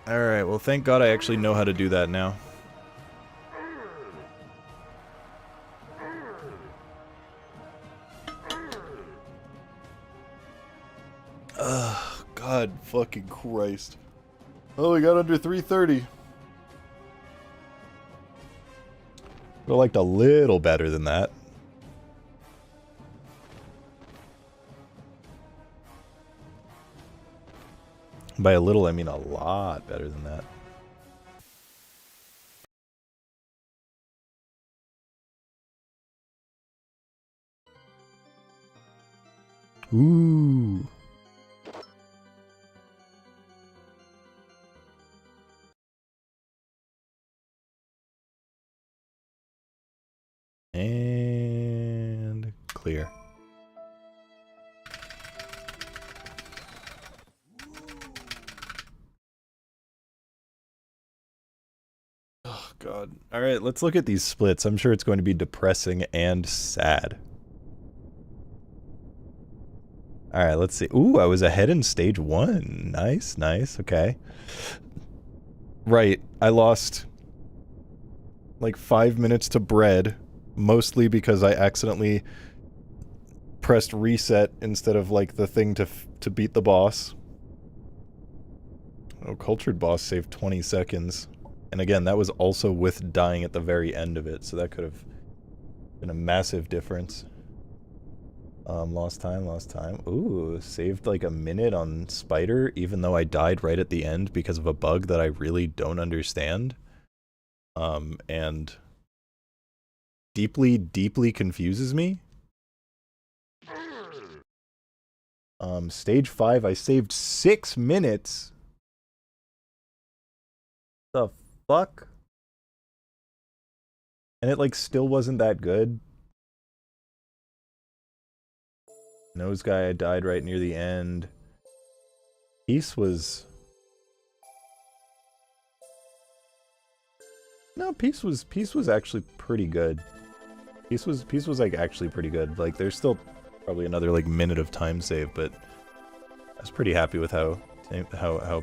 Alright, well thank God I actually know how to do that now. Ugh, God fucking Christ. Oh, we got under 330. Would have liked a little better than that. By a little, I mean a lot better than that. Ooh. And clear. God. Alright, let's look at these splits. I'm sure it's going to be depressing and sad. Alright, let's see. Ooh, I was ahead in stage 1. Nice, nice, okay. Right, I lost like 5 minutes to bread, mostly because I accidentally pressed reset instead of like the thing to beat the boss. Oh, cultured boss saved 20 seconds. And again, that was also with dying at the very end of it, so that could have been a massive difference. Lost time, lost time. Ooh, saved like a minute on Spider, even though I died right at the end because of a bug that I really don't understand. And deeply, deeply confuses me. Stage 5, I saved 6 minutes. The fuck? And it like still wasn't that good. Nose guy, I died right near the end. Peace was... No, Peace was actually pretty good. Peace was like actually pretty good. Like there's still probably another like minute of time save, but I was pretty happy with how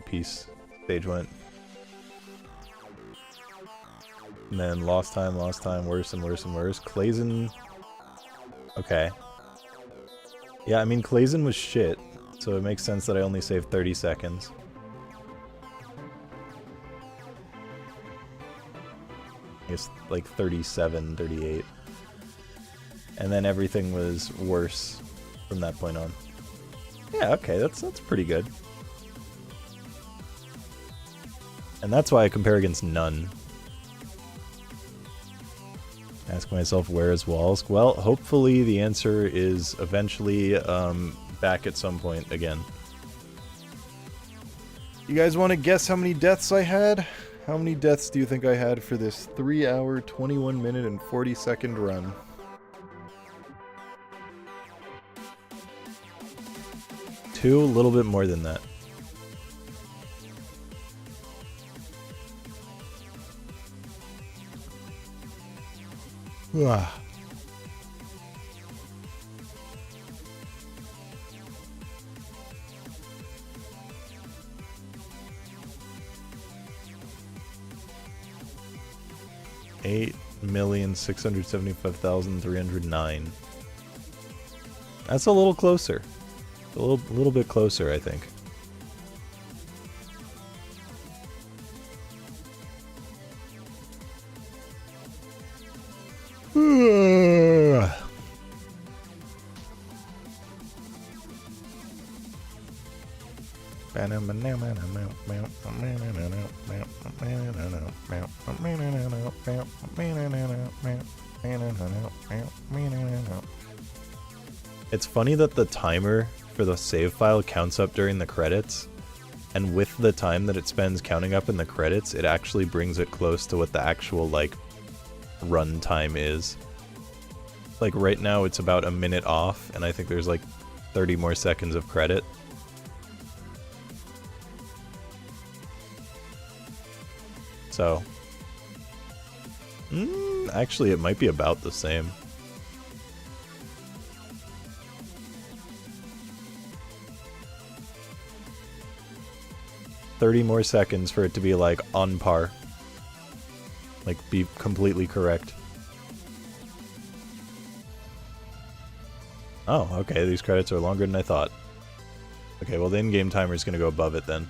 Peace stage went. And then lost time, worse and worse and worse. Clazen... Okay. Yeah, I mean, Clazen was shit, so it makes sense that I only saved 30 seconds. I guess like 37, 38. And then everything was worse from that point on. Yeah, okay, that's pretty good. And that's why I compare against none. Ask myself, where is Wolsk? Well, hopefully the answer is eventually back at some point again. You guys want to guess how many deaths I had? How many deaths do you think I had for this 3 hour, 21 minute, and 40 second run? Two, a little bit more than that. Ugh. $8,675,309. That's a little closer. A little bit closer, I think. It's funny that the timer for the save file counts up during the credits, and with the time that it spends counting up in the credits, it actually brings it close to what the actual, like, run time is. Like, right now it's about a minute off, and I think there's, like, 30 more seconds of credit. So... actually, it might be about the same. $30 more seconds for it to be, like, on par. Like, be completely correct. Oh, okay, these credits are longer than I thought. Okay, well, the in-game timer is going to go above it then.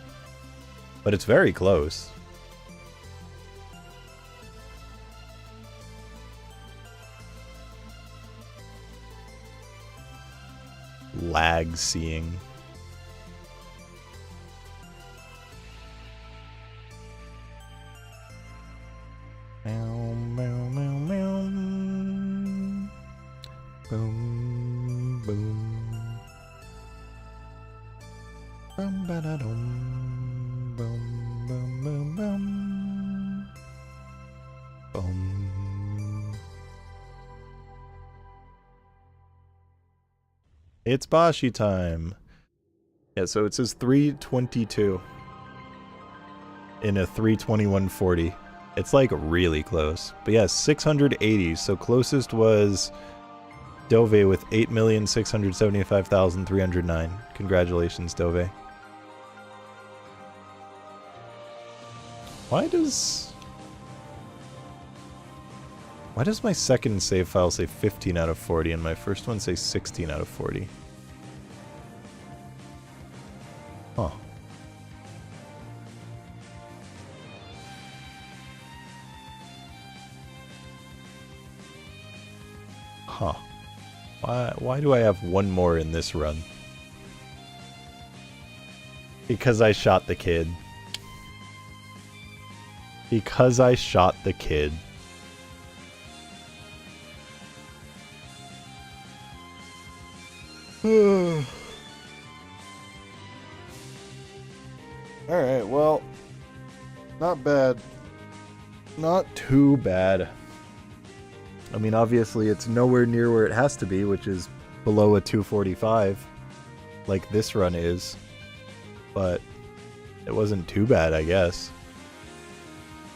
But it's very close. Lag seeing. Boom, boom. Bum ba da dum. Boom, boom, boom, boom. Boom. It's Bashi time. Yeah, so it says 3:22 in a 3:21:40. It's like really close. But yeah, 680. So closest was Dove with 8,675,309. Congratulations, Dove. Why does my second save file say 15 out of 40 and my first one say 16 out of 40? Huh. Huh. Why do I have one more in this run? Because I shot the kid. Because I shot the kid. Alright, well, not bad. Not too bad. I mean, obviously it's nowhere near where it has to be, which is below a 245, like this run is. But it wasn't too bad, I guess.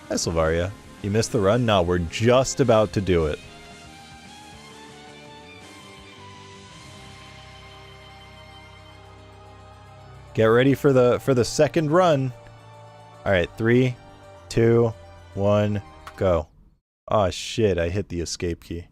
Hi, Silvaria. You missed the run? No, we're just about to do it. Get ready for the second run. All right, 3, 2, 1, go. Oh shit, I hit the escape key.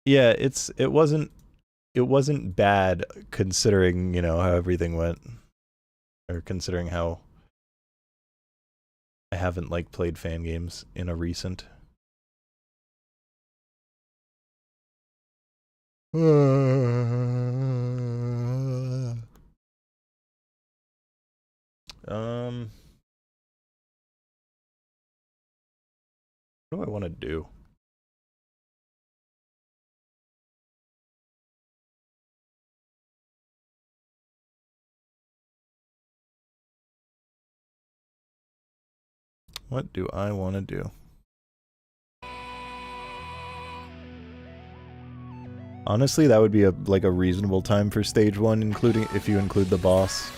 Yeah, it wasn't bad considering, you know, how everything went, or considering how I haven't like played fan games in a recent. What do I want to do? What do I want to do? Honestly, that would be a reasonable time for stage 1, including if you include the boss.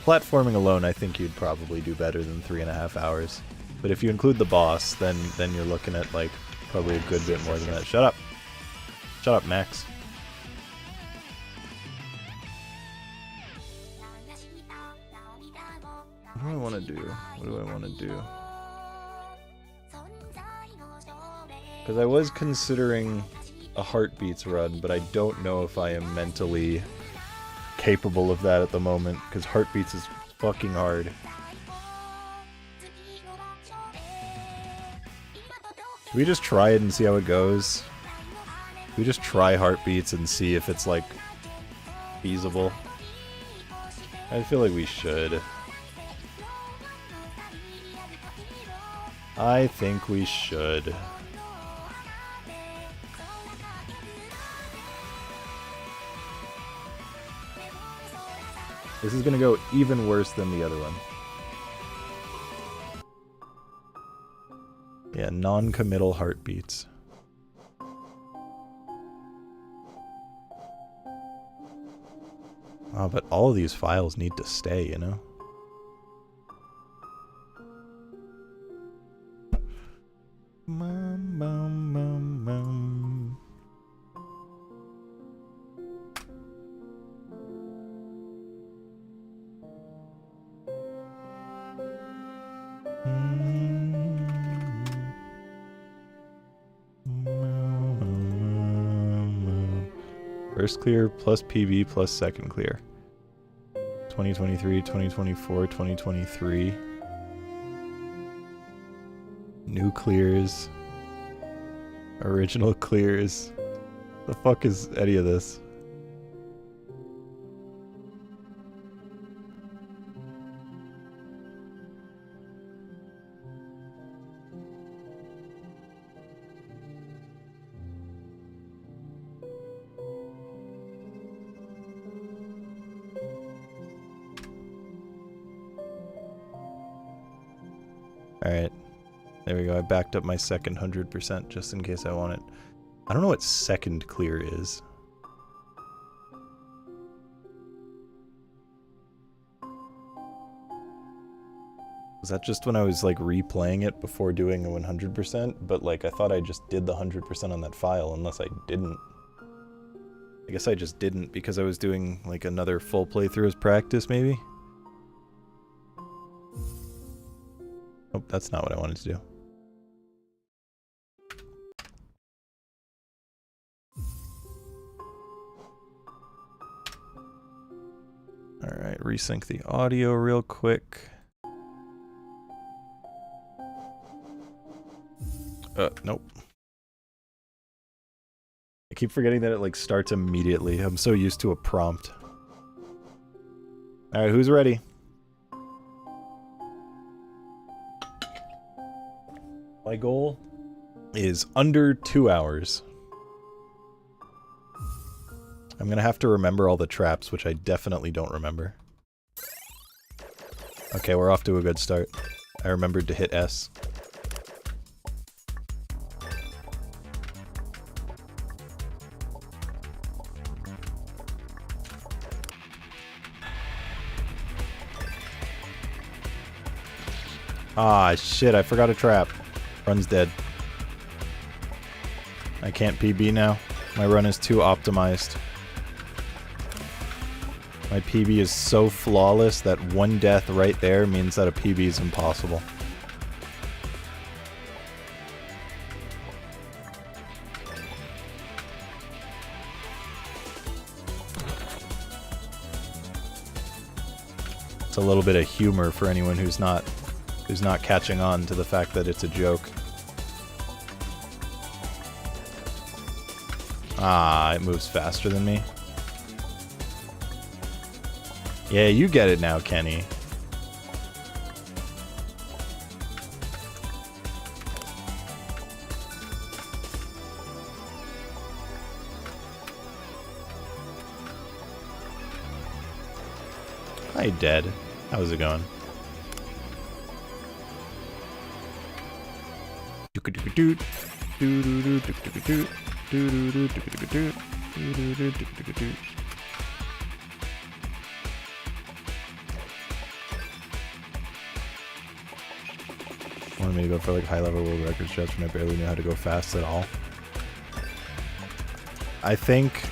Platforming alone, I think you'd probably do better than 3.5 hours. But if you include the boss, then you're looking at like probably a good bit more than that. Shut up. Shut up, Max. What do I want to do? What do I want to do? Because I was considering a Heartbeats run, but I don't know if I am mentally capable of that at the moment, because Heartbeats is fucking hard. Should we just try it and see how it goes? Should we just try Heartbeats and see if it's, like, feasible? I feel like we should. I think we should. This is gonna go even worse than the other one. Yeah, non-committal Heartbeats. Oh, but all of these files need to stay, you know? First clear plus PV plus second clear. 2023, 2024, 2023. New clears. Original clears. The fuck is any of this? Alright. There we go. I backed up my second 100% just in case I want it. I don't know what second clear is. Was that just when I was like replaying it before doing a 100%? But like I thought I just did the 100% on that file, unless I didn't. I guess I just didn't because I was doing like another full playthrough as practice, maybe? Oh, that's not what I wanted to do. Alright, resync the audio real quick. Nope. I keep forgetting that it like starts immediately. I'm so used to a prompt. Alright, who's ready? My goal is under 2 hours. I'm gonna have to remember all the traps, which I definitely don't remember. Okay, we're off to a good start. I remembered to hit S. Ah, shit, I forgot a trap. Run's dead. I can't PB now. My run is too optimized. My PB is so flawless that one death right there means that a PB is impossible. It's a little bit of humor for anyone who's not catching on to the fact that it's a joke. Ah, it moves faster than me. Yeah, you get it now, Kenny. Hi, Dead. How's it going? Wanted me to go for like high-level world record strats when I barely knew how to go fast at all. I think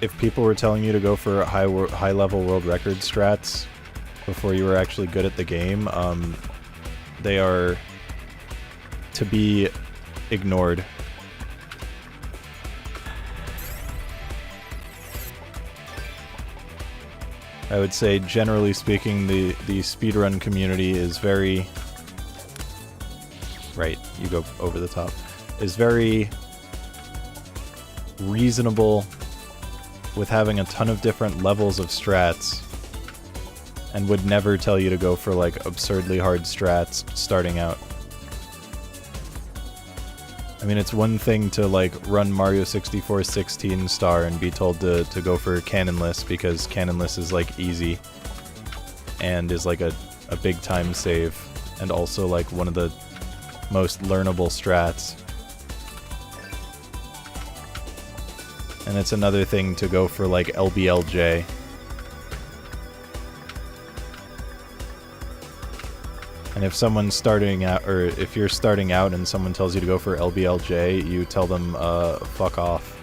if people were telling you to go for high-level world record strats before you were actually good at the game, they are to be ignored. I would say, generally speaking, the speedrun community is very... Right, you go over the top. Is very reasonable with having a ton of different levels of strats and would never tell you to go for like absurdly hard strats starting out. I mean, it's one thing to like run Mario 64 16 star and be told to go for cannonless because cannonless is like easy and is like a big time save and also like one of the most learnable strats. And it's another thing to go for like LBLJ. And if someone's starting out, or if you're starting out and someone tells you to go for LBLJ, you tell them, fuck off.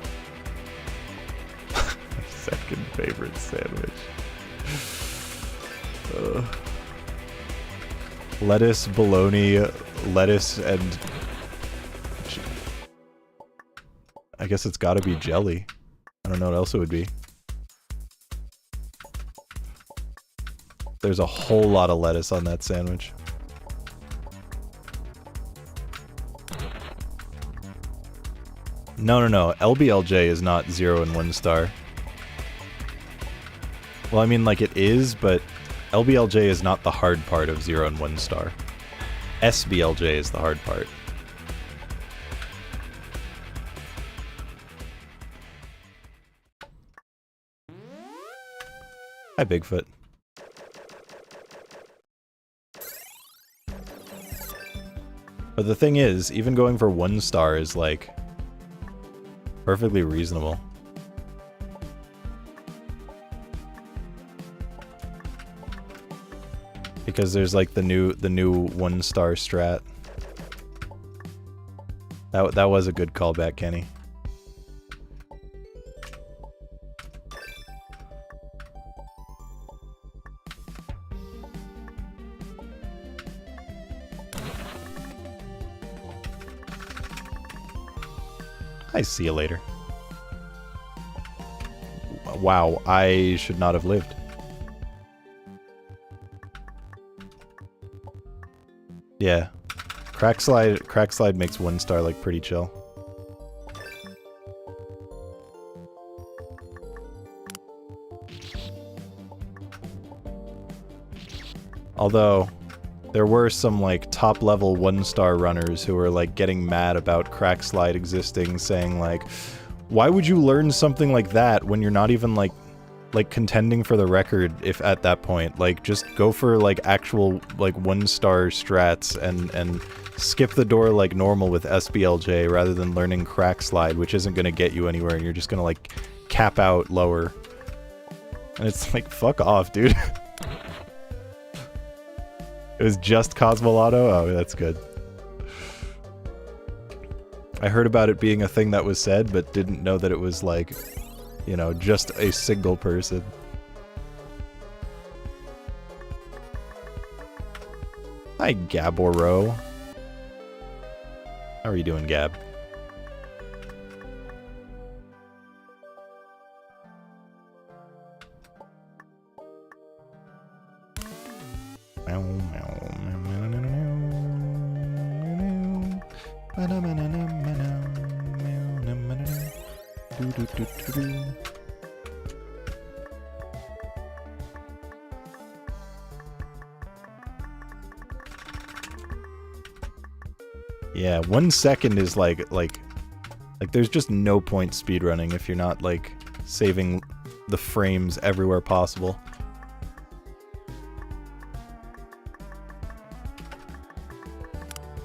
Second favorite sandwich. Lettuce, bologna, lettuce, and... I guess it's gotta be jelly. I don't know what else it would be. There's a whole lot of lettuce on that sandwich. No. LBLJ is not 0 and 1 star. Well, I mean, like, it is, but LBLJ is not the hard part of 0 and 1 star. SBLJ is the hard part. Hi, Bigfoot. But the thing is, even going for 1 star is like perfectly reasonable. Because there's like the new 1 star strat. That was a good callback, Kenny. I see you later. Wow, I should not have lived. Yeah. Crack slide makes 1 star like pretty chill. Although there were some like top level 1 star runners who were like getting mad about crack slide existing, saying like, why would you learn something like that when you're not even like contending for the record if at that point? Like, just go for like actual like 1 star strats and skip the door like normal with SBLJ rather than learning crack slide, which isn't gonna get you anywhere and you're just gonna like cap out lower. And it's like, fuck off, dude. It was just Cosmolotto? Oh, that's good. I heard about it being a thing that was said, but didn't know that it was like, you know, just a single person. Hi, Gaboro. How are you doing, Gab? Yeah, 1 second is like there's just no point speedrunning if you're not like saving the frames everywhere possible.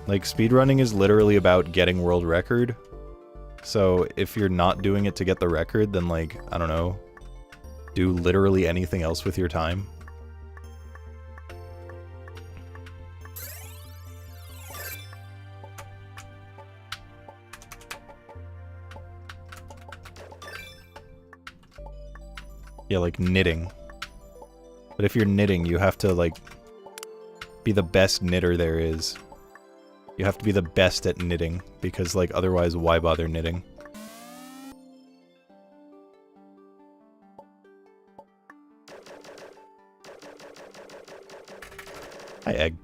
Like, speedrunning is literally about getting world record. So if you're not doing it to get the record, then like, I don't know, do literally anything else with your time. Yeah, like knitting. But if you're knitting, you have to like be the best knitter there is. You have to be the best at knitting, because like otherwise why bother knitting? Hi, Egg.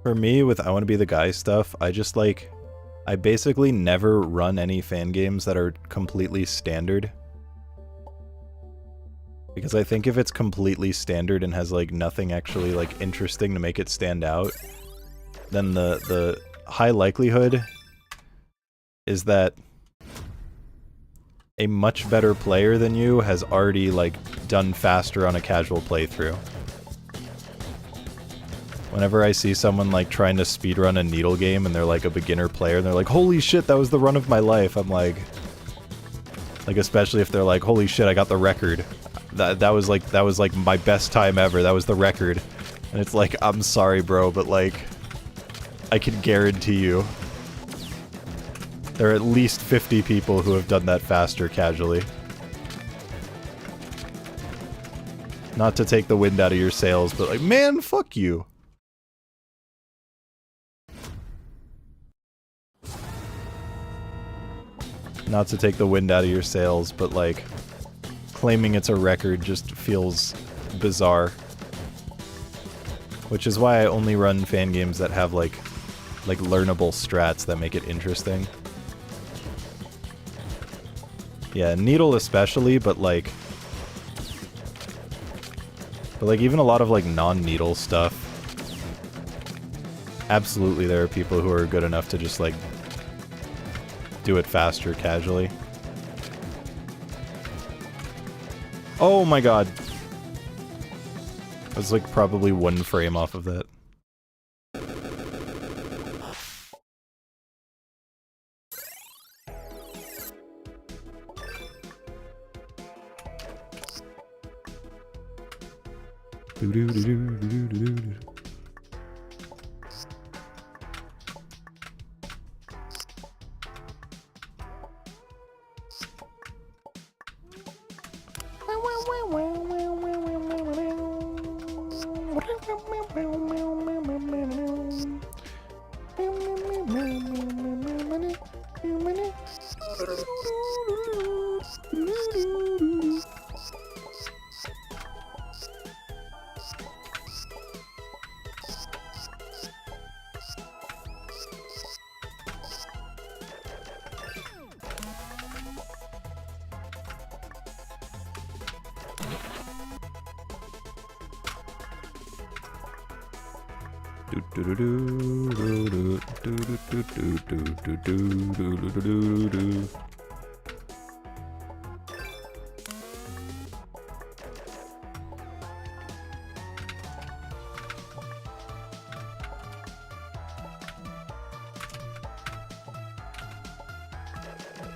For me, with I Want to Be the Guy stuff, I just like... I basically never run any fan games that are completely standard. Because I think if it's completely standard and has like nothing actually like interesting to make it stand out, then the high likelihood is that a much better player than you has already like done faster on a casual playthrough. Whenever I see someone like trying to speedrun a Needle game and they're like a beginner player and they're like, holy shit, that was the run of my life, I'm like especially if they're like, holy shit, I got the record. That was like my best time ever, that was the record. And it's like, I'm sorry bro, but like, I can guarantee you there are at least 50 people who have done that faster casually. Not to take the wind out of your sails, but like, man, fuck you. Not to take the wind out of your sails, but like, claiming it's a record just feels bizarre. Which is why I only run fan games that have like learnable strats that make it interesting. Yeah, Needle especially, but like even a lot of like non-Needle stuff. Absolutely there are people who are good enough to just like do it faster casually. Oh my god. I was like probably 1 frame off of that.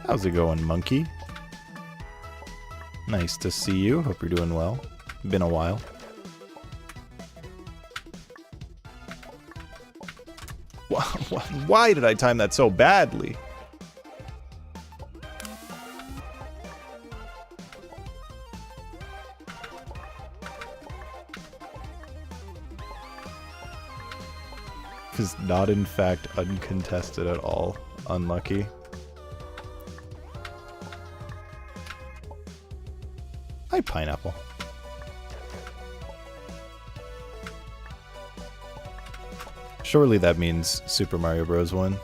How's it going, monkey? Nice to see you. Hope you're doing well. Been a while. Why did I time that so badly? Is not in fact uncontested at all. Unlucky. Hi, pineapple. Surely that means Super Mario Bros. Won.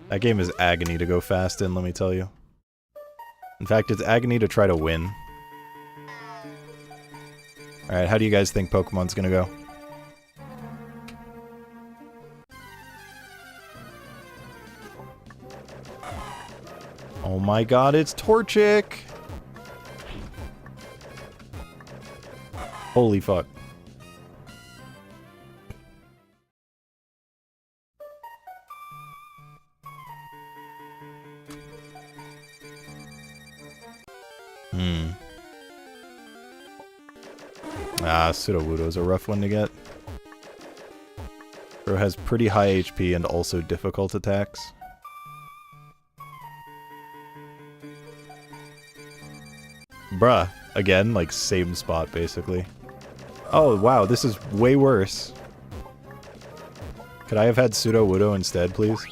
That game is agony to go fast in, let me tell you. In fact, it's agony to try to win. Alright, how do you guys think Pokemon's gonna go? Oh my god, it's Torchic! Holy fuck. Sudowoodo's a rough one to get. Bro has pretty high HP and also difficult attacks. Bruh. Again, like, same spot, basically. Oh, wow, this is way worse. Could I have had Sudowoodo instead, please?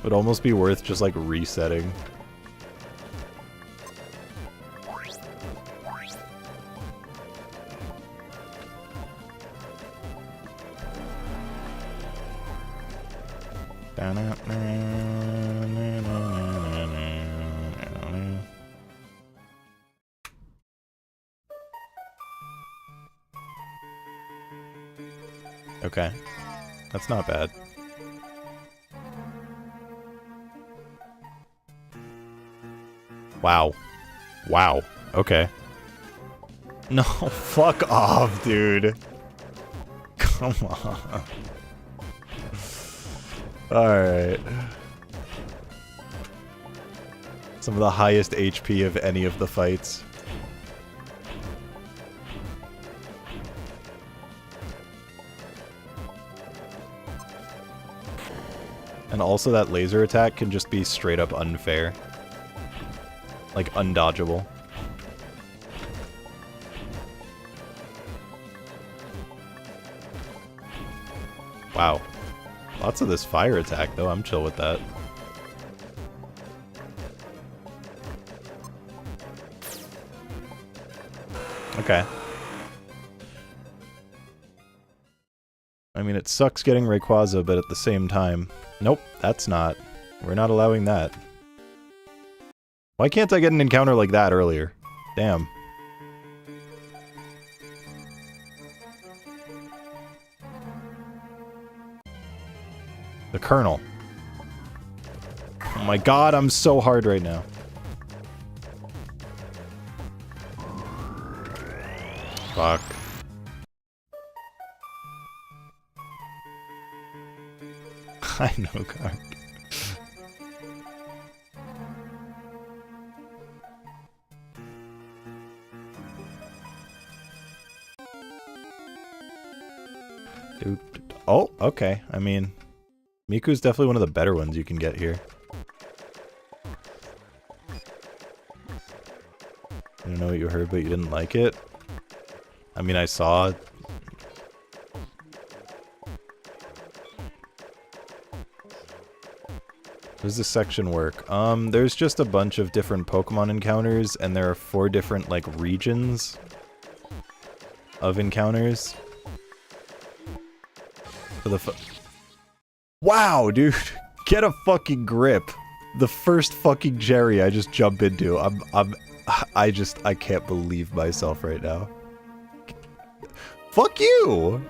Would almost be worth just, like, resetting. Okay. That's not bad. Wow. Wow. Okay. No, fuck off, dude. Come on. Alright. Some of the highest HP of any of the fights. And also that laser attack can just be straight up unfair. Like, undodgeable. Wow. Lots of this fire attack, though. I'm chill with that. Okay. I mean, it sucks getting Rayquaza, but at the same time... Nope, that's not. We're not allowing that. Why can't I get an encounter like that earlier? Damn. The Colonel. Oh my god, I'm so hard right now. Fuck. I know, Kark. Dude. Oh, okay. I mean, Miku's definitely one of the better ones you can get here. I don't know what you heard, but you didn't like it. I mean, I saw. How does this section work? There's just a bunch of different Pokemon encounters, and there are 4 different, like, regions of encounters. For the wow, dude! Get a fucking grip! The first fucking Jerry I just jump into. I can't believe myself right now. Fuck you!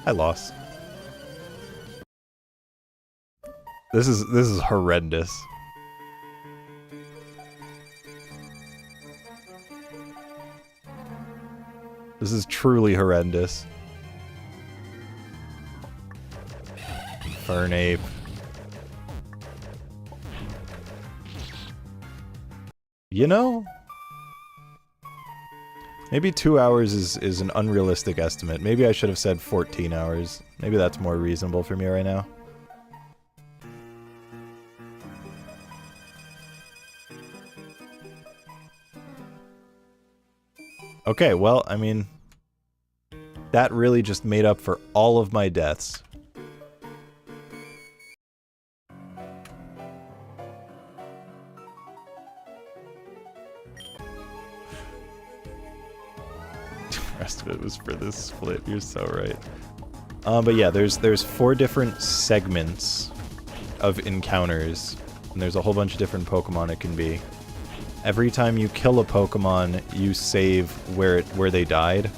I lost. This is horrendous. This is truly horrendous. Fernape. You know? Maybe 2 hours is an unrealistic estimate. Maybe I should have said 14 hours. Maybe that's more reasonable for me right now. Okay, well, I mean, that really just made up for all of my deaths. The rest of it was for this split, you're so right. But yeah, there's 4 different segments of encounters, and there's a whole bunch of different Pokemon it can be. Every time you kill a Pokemon, you save where they died.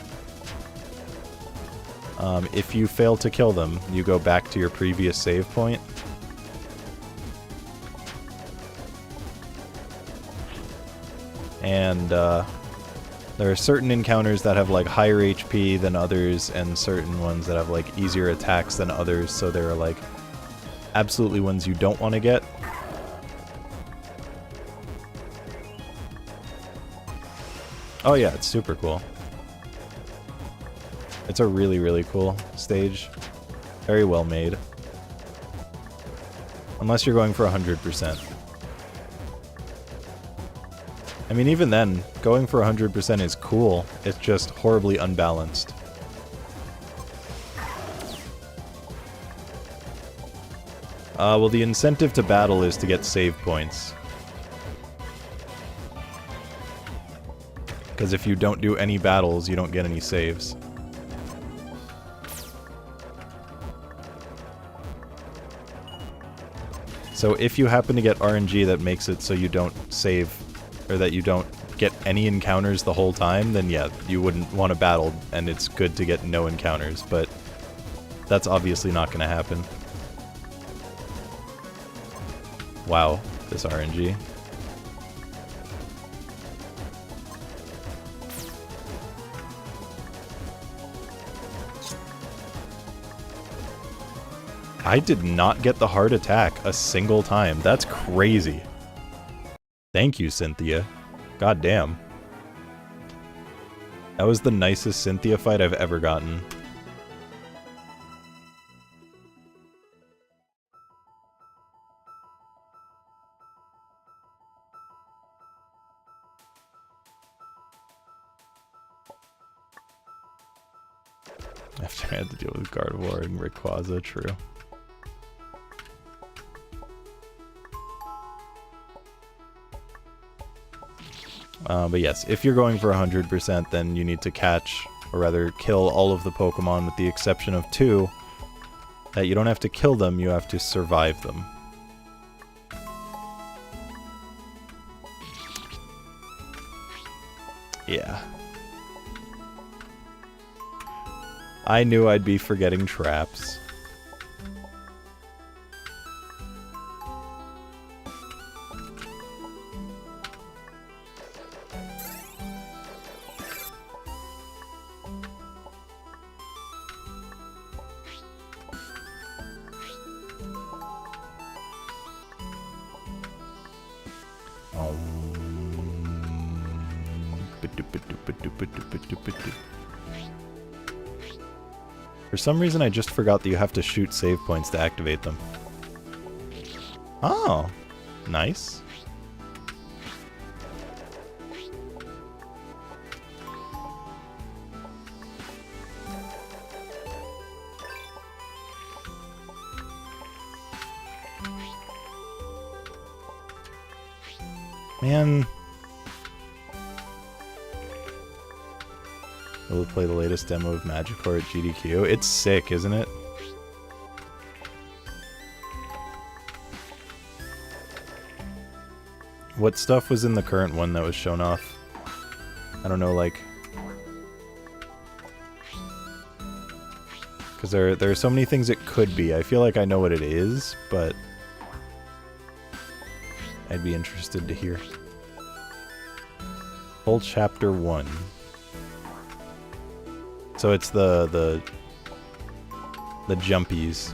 If you fail to kill them, you go back to your previous save point. And there are certain encounters that have like higher HP than others, and certain ones that have like easier attacks than others, so there are like absolutely ones you don't want to get. Oh yeah, it's super cool. It's a really, really cool stage. Very well made. Unless you're going for 100%. I mean, even then, going for 100% is cool. It's just horribly unbalanced. Well, the incentive to battle is to get save points. Because if you don't do any battles, you don't get any saves. So if you happen to get RNG that makes it so you don't save, or that you don't get any encounters the whole time, then yeah, you wouldn't want to battle, and it's good to get no encounters, but that's obviously not going to happen. Wow, this RNG. I did not get the heart attack a single time. That's crazy. Thank you, Cynthia. God damn. That was the nicest Cynthia fight I've ever gotten. After I had to deal with Gardevoir and Rayquaza, true. But yes, if you're going for 100%, then you need to catch, or rather kill all of the Pokemon with the exception of 2. That you don't have to kill them, you have to survive them. Yeah. I knew I'd be forgetting traps. For some reason, I just forgot that you have to shoot save points to activate them. Oh, nice. Man. We'll play the latest demo of Magicore at GDQ. It's sick, isn't it? What stuff was in the current one that was shown off? I don't know, like... Because there are so many things it could be. I feel like I know what it is, but... I'd be interested to hear. Whole chapter 1. So it's the jumpies.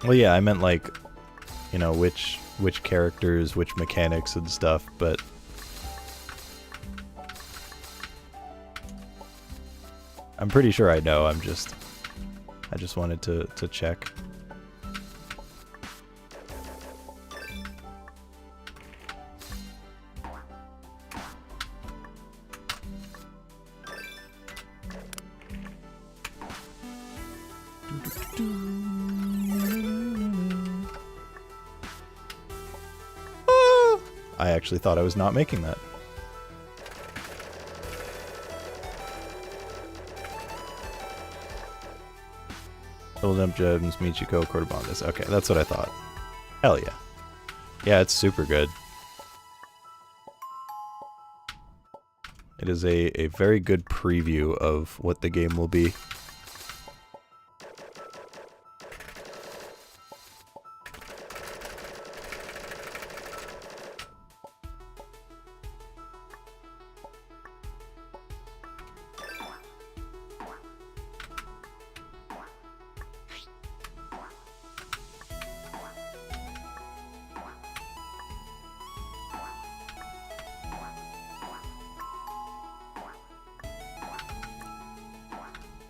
Well, yeah, I meant like, you know, which characters, which mechanics and stuff, but I'm pretty sure I know. I just wanted to check. I actually thought I was not making that. Double Jump Gems, Michiko, Cordobandas. Okay, that's what I thought. Hell yeah. Yeah, it's super good. It is a very good preview of what the game will be.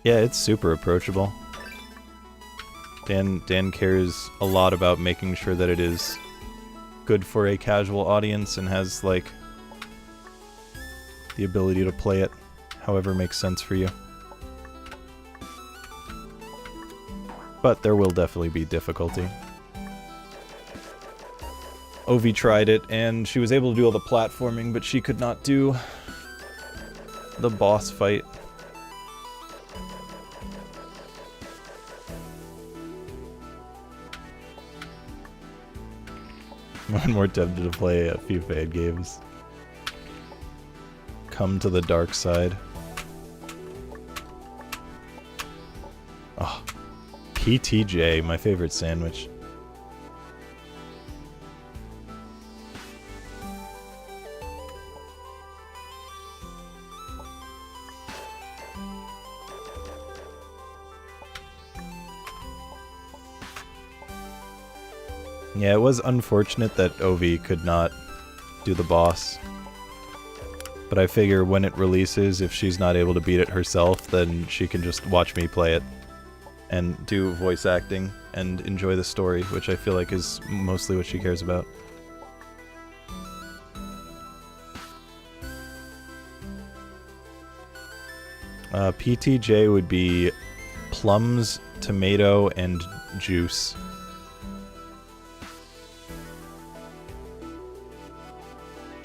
Yeah, it's super approachable. Dan cares a lot about making sure that it is good for a casual audience and has, like, the ability to play it however makes sense for you. But there will definitely be difficulty. Ovi tried it, and she was able to do all the platforming, but she could not do the boss fight. I'm more tempted to play a few fan games. Come to the dark side. Oh, PTJ, my favorite sandwich. Yeah, it was unfortunate that Ovi could not do the boss. But I figure when it releases, if she's not able to beat it herself, then she can just watch me play it and do voice acting and enjoy the story, which I feel like is mostly what she cares about. PTJ would be plums, tomato, and juice.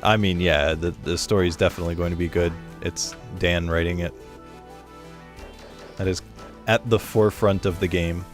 I mean, yeah, the story's definitely going to be good. It's Dan writing it. That is at the forefront of the game.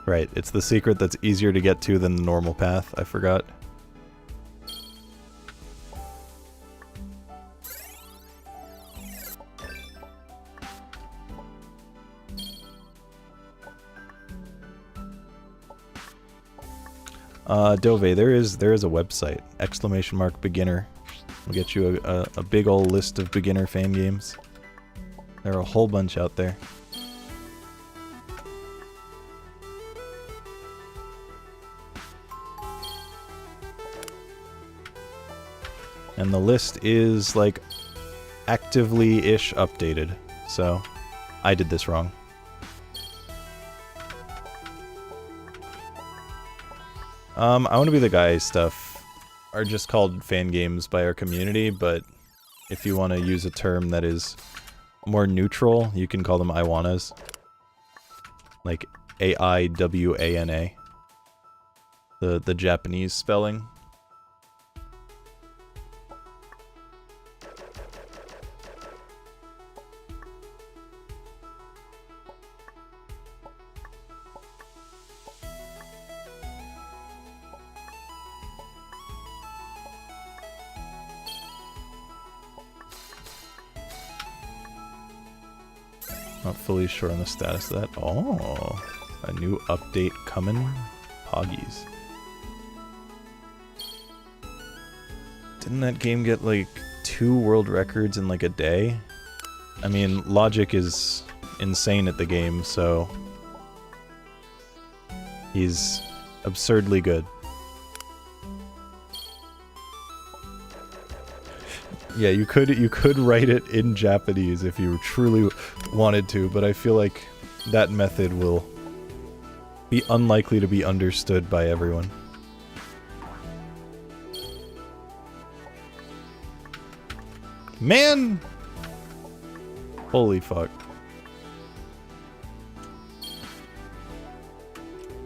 Right, it's the secret that's easier to get to than the normal path. I forgot. Dove, there is a website, !beginner. We'll get you a big ol' list of beginner fan games. There are a whole bunch out there. And the list is, like, actively-ish updated. So, I did this wrong. I Want to Be the Guy stuff are just called fan games by our community, but if you want to use a term that is more neutral, you can call them Iwanas. Like, A-I-W-A-N-A. The Japanese spelling. Not fully sure on the status of that. Oh, a new update coming. Poggies. Didn't that game get like 2 world records in like a day? I mean, Logic is insane at the game, so he's absurdly good. Yeah, you could write it in Japanese if you truly wanted to, but I feel like that method will be unlikely to be understood by everyone. Man! Holy fuck.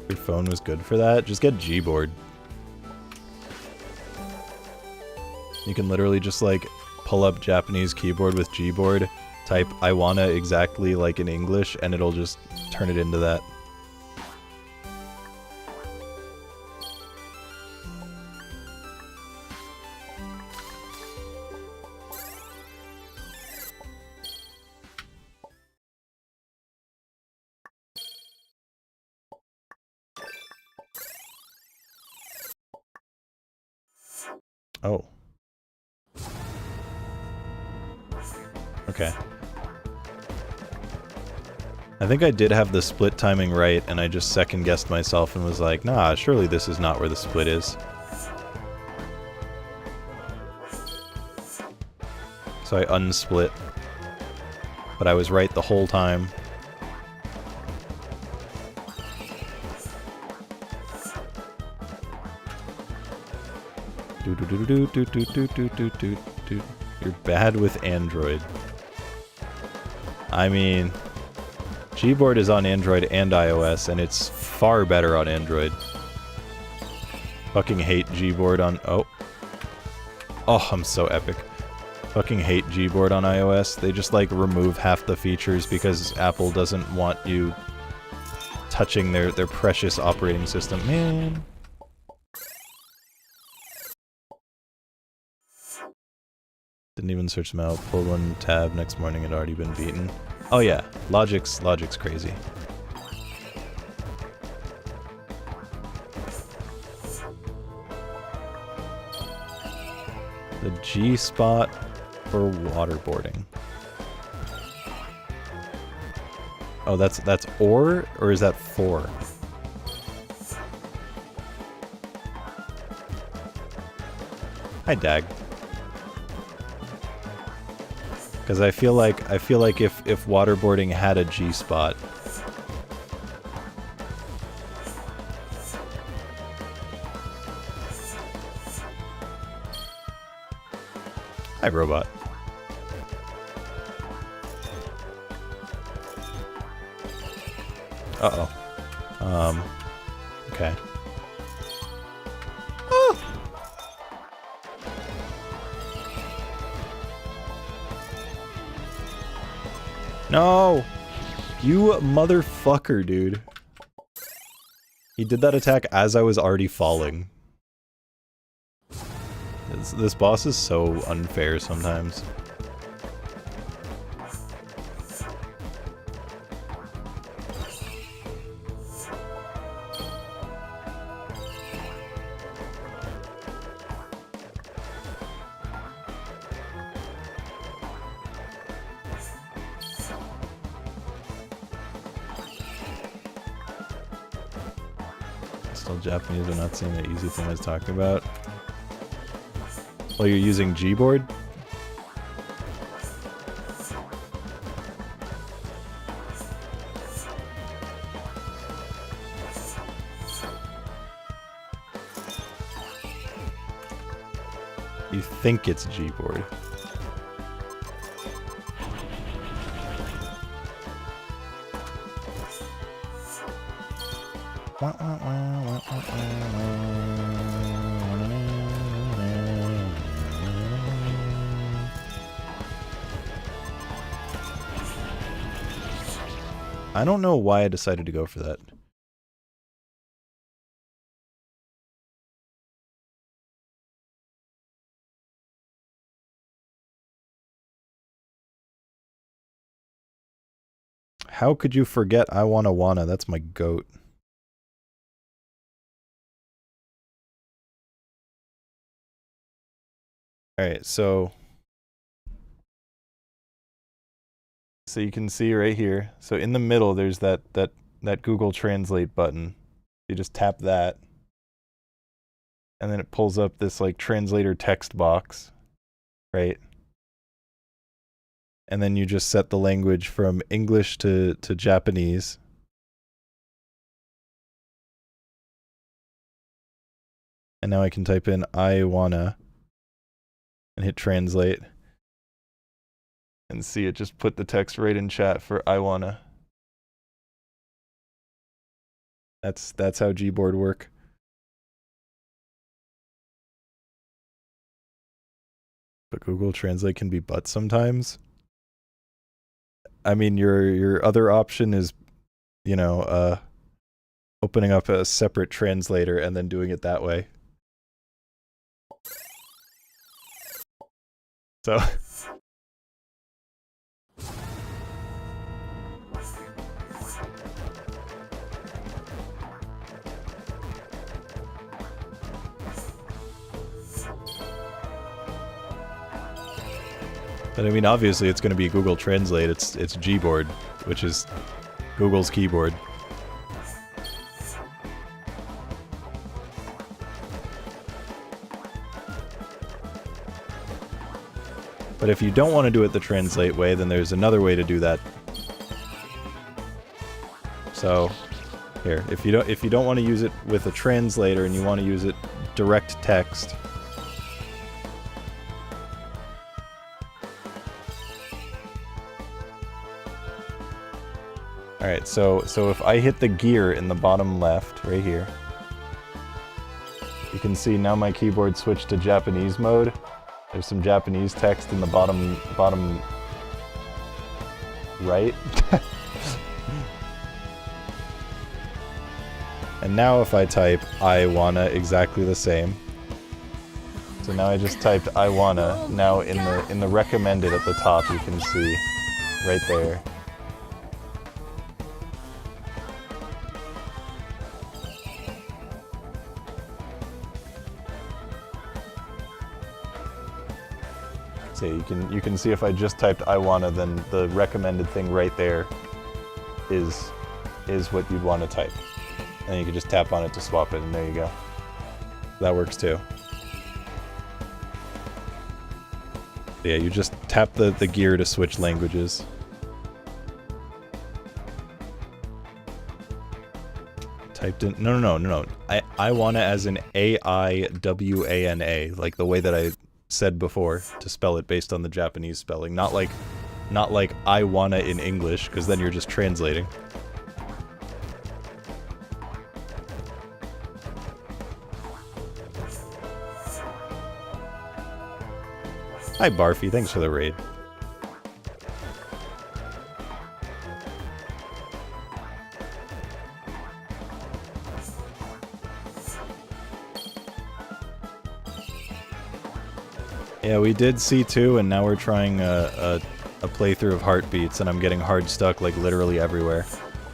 Your phone was good for that? Just get Gboard. You can literally just like pull up Japanese keyboard with Gboard, type I wanna exactly like in English, and it'll just turn it into that. Oh. Okay. I think I did have the split timing right, and I just second-guessed myself and was like, nah, surely this is not where the split is. So I unsplit. But I was right the whole time. You're bad with Android. I mean, Gboard is on Android and iOS, and it's far better on Android. Fucking hate Gboard on... Oh. Oh, I'm so epic. Fucking hate Gboard on iOS. They just, like, remove half the features because Apple doesn't want you touching their precious operating system. Man. Didn't even search them out. Pulled one tab. Next morning had already been beaten. Oh yeah, Logic's crazy. The G spot for waterboarding. Oh, that's or is that for? Hi, Dag. Because I feel like if waterboarding had a G spot. Hi, robot. Uh-oh. Okay. No! You motherfucker, dude. He did that attack as I was already falling. This boss is so unfair sometimes. Still Japanese, but not seeing the easy thing I was talking about. Well, you're using Gboard? You think it's Gboard. I don't know why I decided to go for that. How could you forget I Wanna? That's my goat. Alright, so you can see right here. So in the middle there's that Google Translate button. You just tap that. And then it pulls up this like translator text box, right? And then you just set the language from English to Japanese. And now I can type in I wanna and hit translate. And see, it just put the text right in chat for I wanna. That's how Gboard work. But Google Translate can be butt sometimes. I mean, your other option is, you know, opening up a separate translator and then doing it that way. So but I mean, obviously it's going to be Google Translate. It's Gboard, which is Google's keyboard. But if you don't want to do it the translate way, then there's another way to do that. So, here, if you don't want to use it with a translator and you want to use it direct text, alright, so if I hit the gear in the bottom left, right here, you can see now my keyboard switched to Japanese mode. There's some Japanese text in the bottom right. And now if I type I wanna, exactly the same. So now I just typed I wanna. Now in the recommended at the top you can see right there. So you can see if I just typed I wanna, then the recommended thing right there is what you'd want to type. And you can just tap on it to swap it, and there you go. That works too. Yeah, you just tap the gear to switch languages. Typed in no. I wanna as in AIWANA, like the way that I said before to spell it based on the Japanese spelling, not like I wanna in English, because then you're just translating. Hi Barfy, thanks for the raid. Yeah, we did C2, and now we're trying a playthrough of Heartbeats, and I'm getting hard stuck like literally everywhere.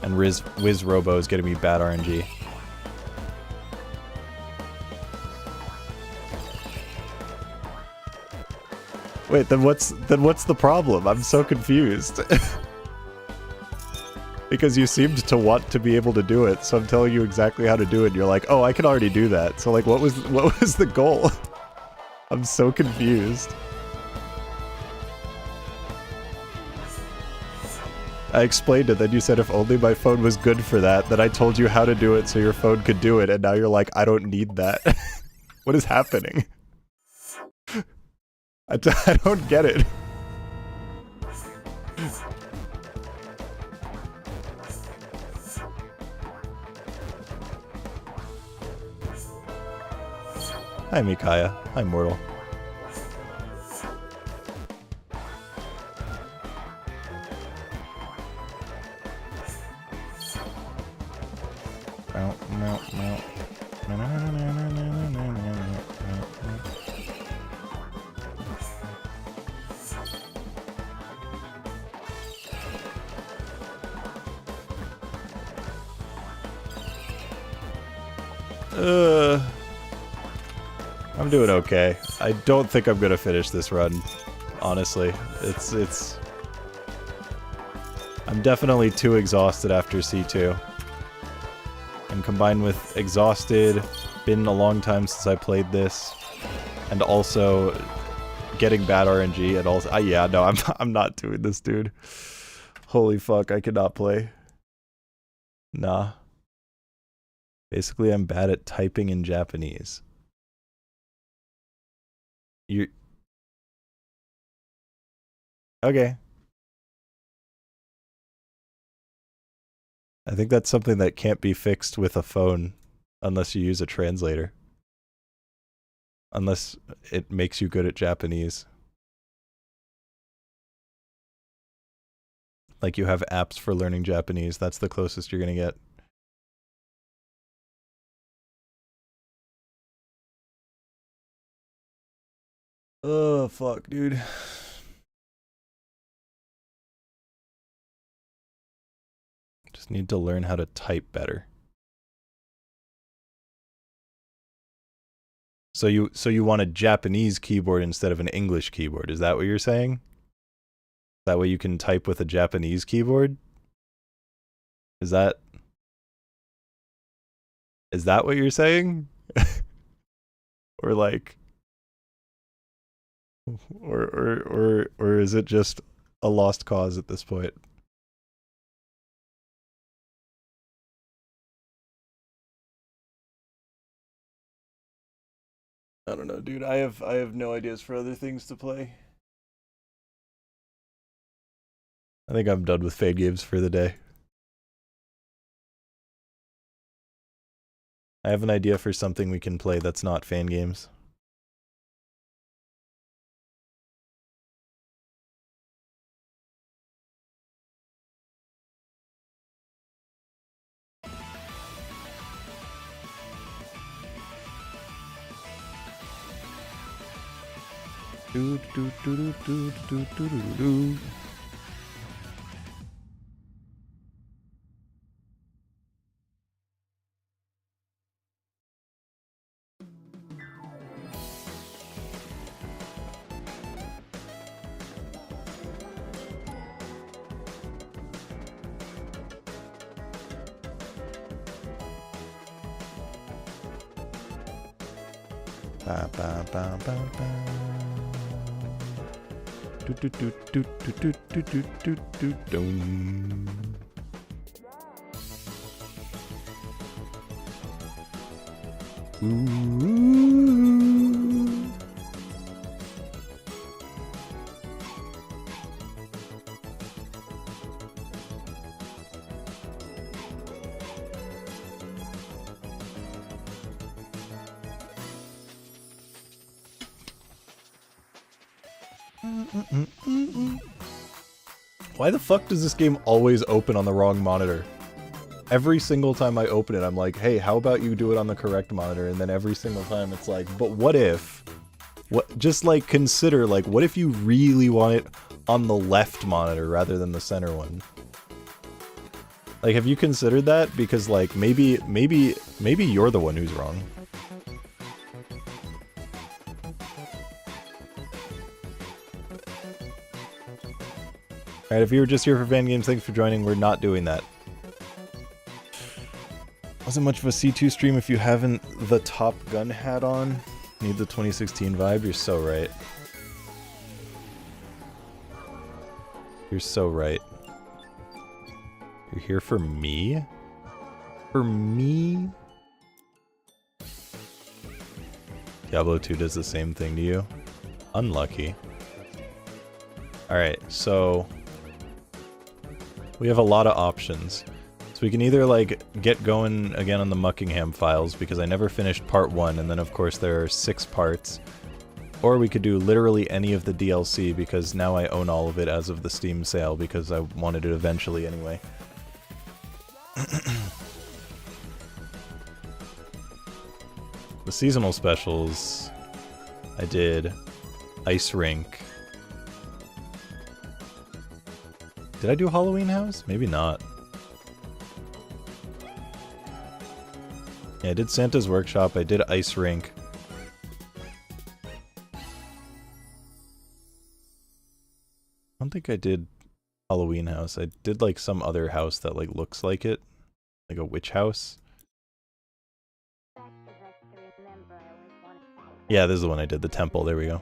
And Wiz Robo is getting me bad RNG. Wait, then what's the problem? I'm so confused. Because you seemed to want to be able to do it, so I'm telling you exactly how to do it, and you're like, oh, I can already do that. So like, what was the goal? I'm so confused. I explained it, then you said if only my phone was good for that, then I told you how to do it so your phone could do it, and now you're like, I don't need that. What is happening? I don't get it. Hi Mikaya. Hi Mortal. I'm doing okay. I don't think I'm gonna finish this run, honestly. It's... I'm definitely too exhausted after C2. And combined with exhausted, been a long time since I played this, and also getting bad RNG, and also... yeah, no, I'm not doing this, dude. Holy fuck, I cannot play. Nah. Basically, I'm bad at typing in Japanese. You... Okay. I think that's something that can't be fixed with a phone unless you use a translator. Unless it makes you good at Japanese. Like you have apps for learning Japanese, that's the closest you're gonna get. Oh, fuck, dude. Just need to learn how to type better. So you want a Japanese keyboard instead of an English keyboard, is that what you're saying? That way you can type with a Japanese keyboard? Is that what you're saying? Or like... Or is it just a lost cause at this point? I don't know, dude. I have no ideas for other things to play. I think I'm done with Fade games for the day. I have an idea for something we can play that's not fan games. Do do do do do do do do do. Ba ba ba ba ba. Do do do do do do do do do do do. Ooh. Why the fuck does this game always open on the wrong monitor? Every single time I open it, I'm like, hey, how about you do it on the correct monitor? And then every single time it's like, but what if What? Just like consider, like, what if you really want it on the left monitor rather than the center one? Like, have you considered that? Because like maybe you're the one who's wrong. Alright, if you were just here for fan games, thanks for joining. We're not doing that. Wasn't much of a C2 stream if you haven't the Top Gun hat on. Need the 2016 vibe? You're so right. You're so right. You're here for me? For me? Diablo 2 does the same thing to you? Unlucky. Alright, so we have a lot of options. So we can either, like, get going again on the Muckingham files, because I never finished part 1, and then of course there are 6 parts. Or we could do literally any of the DLC, because now I own all of it as of the Steam sale, because I wanted it eventually anyway. The seasonal specials, I did Ice Rink. Did I do Halloween House? Maybe not. Yeah, I did Santa's Workshop, I did Ice Rink. I don't think I did Halloween House. I did like some other house that like looks like it. Like a witch house. Yeah, this is the one I did, the temple, there we go.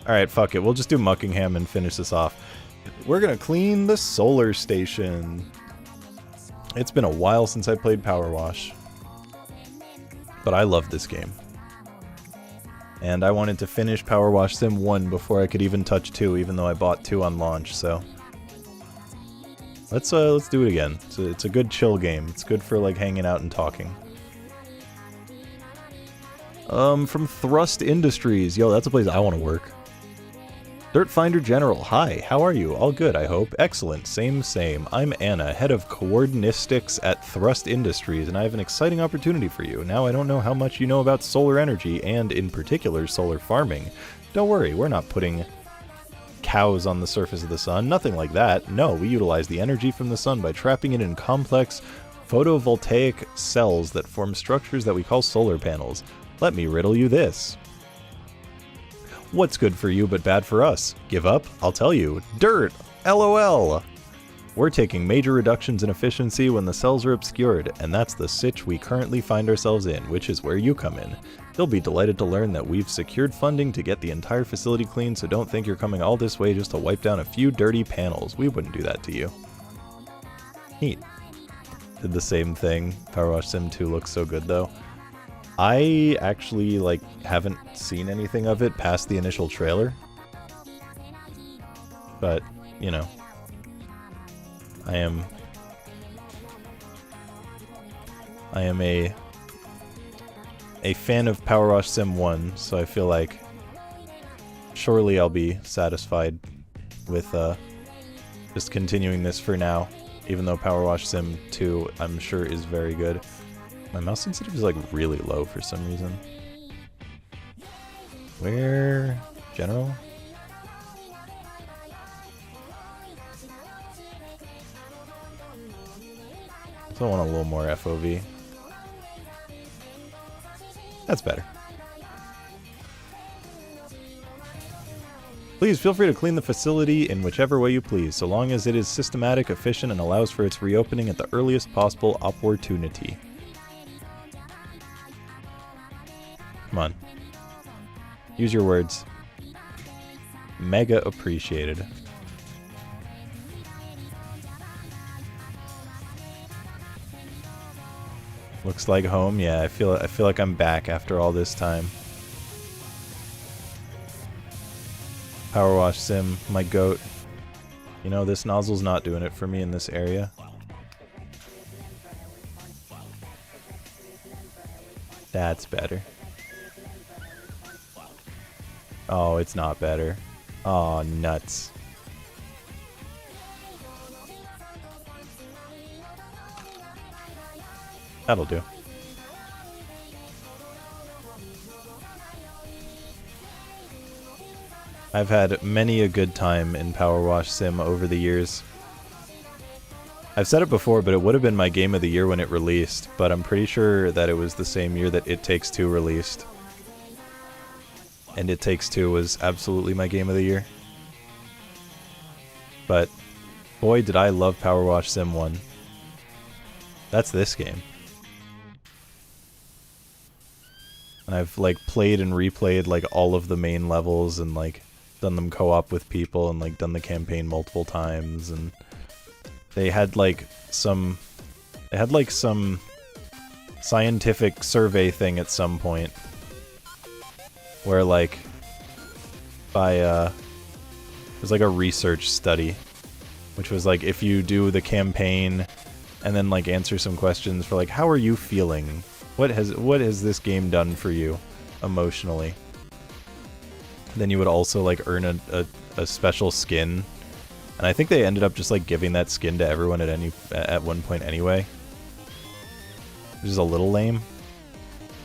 Alright, fuck it. We'll just do Muckingham and finish this off. We're gonna clean the solar station. It's been a while since I played Power Wash. But I love this game. And I wanted to finish Power Wash Sim 1 before I could even touch 2, even though I bought 2 on launch, so... Let's do it again. It's a good chill game. It's good for like hanging out and talking. From Thrust Industries. Yo, that's a place I want to work. Dirt Finder General. Hi, how are you? All good, I hope. Excellent. Same. I'm Anna, head of coordinistics at Thrust Industries, and I have an exciting opportunity for you. Now, I don't know how much you know about solar energy, and in particular, solar farming. Don't worry, we're not putting cows on the surface of the sun, nothing like that. No, we utilize the energy from the sun by trapping it in complex photovoltaic cells that form structures that we call solar panels. Let me riddle you this. What's good for you but bad for us? Give up? I'll tell you. Dirt! LOL! We're taking major reductions in efficiency when the cells are obscured, and that's the sitch we currently find ourselves in, which is where you come in. They'll be delighted to learn that we've secured funding to get the entire facility clean, so don't think you're coming all this way just to wipe down a few dirty panels. We wouldn't do that to you. Neat. Did the same thing. Power Wash Sim 2 looks so good though. I actually, like, haven't seen anything of it past the initial trailer. But, you know. I am a fan of Power Wash Sim 1, so I feel like surely I'll be satisfied with just continuing this for now, even though Power Wash Sim 2 I'm sure is very good. My mouse sensitivity is like really low for some reason. Where? General? So I want a little more FOV. That's better. Please feel free to clean the facility in whichever way you please, so long as it is systematic, efficient, and allows for its reopening at the earliest possible opportunity. Come on. Use your words. Mega appreciated. Looks like home. Yeah, I feel like I'm back after all this time. Power Wash Sim, my goat. You know, this nozzle's not doing it for me in this area. That's better. Oh, it's not better. Oh, nuts. That'll do. I've had many a good time in Power Wash Sim over the years. I've said it before, but it would have been my game of the year when it released, but I'm pretty sure that it was the same year that It Takes Two released. And It Takes Two was absolutely my game of the year. But boy, did I love Power Wash Sim 1. That's this game. And I've like played and replayed like all of the main levels and like done them co-op with people and like done the campaign multiple times, and they had like some scientific survey thing at some point where like it was like a research study, which was like if you do the campaign and then like answer some questions for like how are you feeling, what has this game done for you emotionally, then you would also like earn a special skin. And I think they ended up just like giving that skin to everyone at one point anyway, which is a little lame.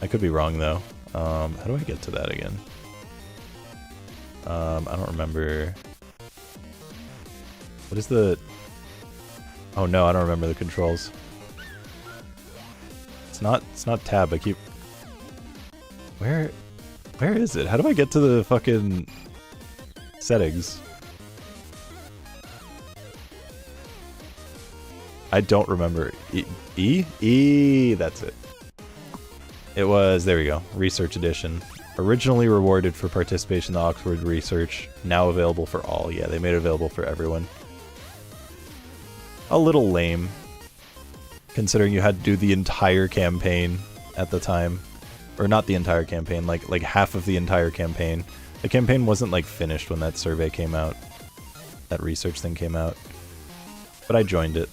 I could be wrong though. How do I get to that again? I don't remember. What is the... Oh no, I don't remember the controls. It's not tab, I keep... Where is it? How do I get to the fucking settings? I don't remember. E? That's it. It was, there we go, Research Edition. Originally rewarded for participation in the Oxford research, now available for all. Yeah, they made it available for everyone. A little lame, considering you had to do the entire campaign at the time. Or not the entire campaign, like half of the entire campaign. The campaign wasn't like finished when that survey came out. That research thing came out. But I joined it.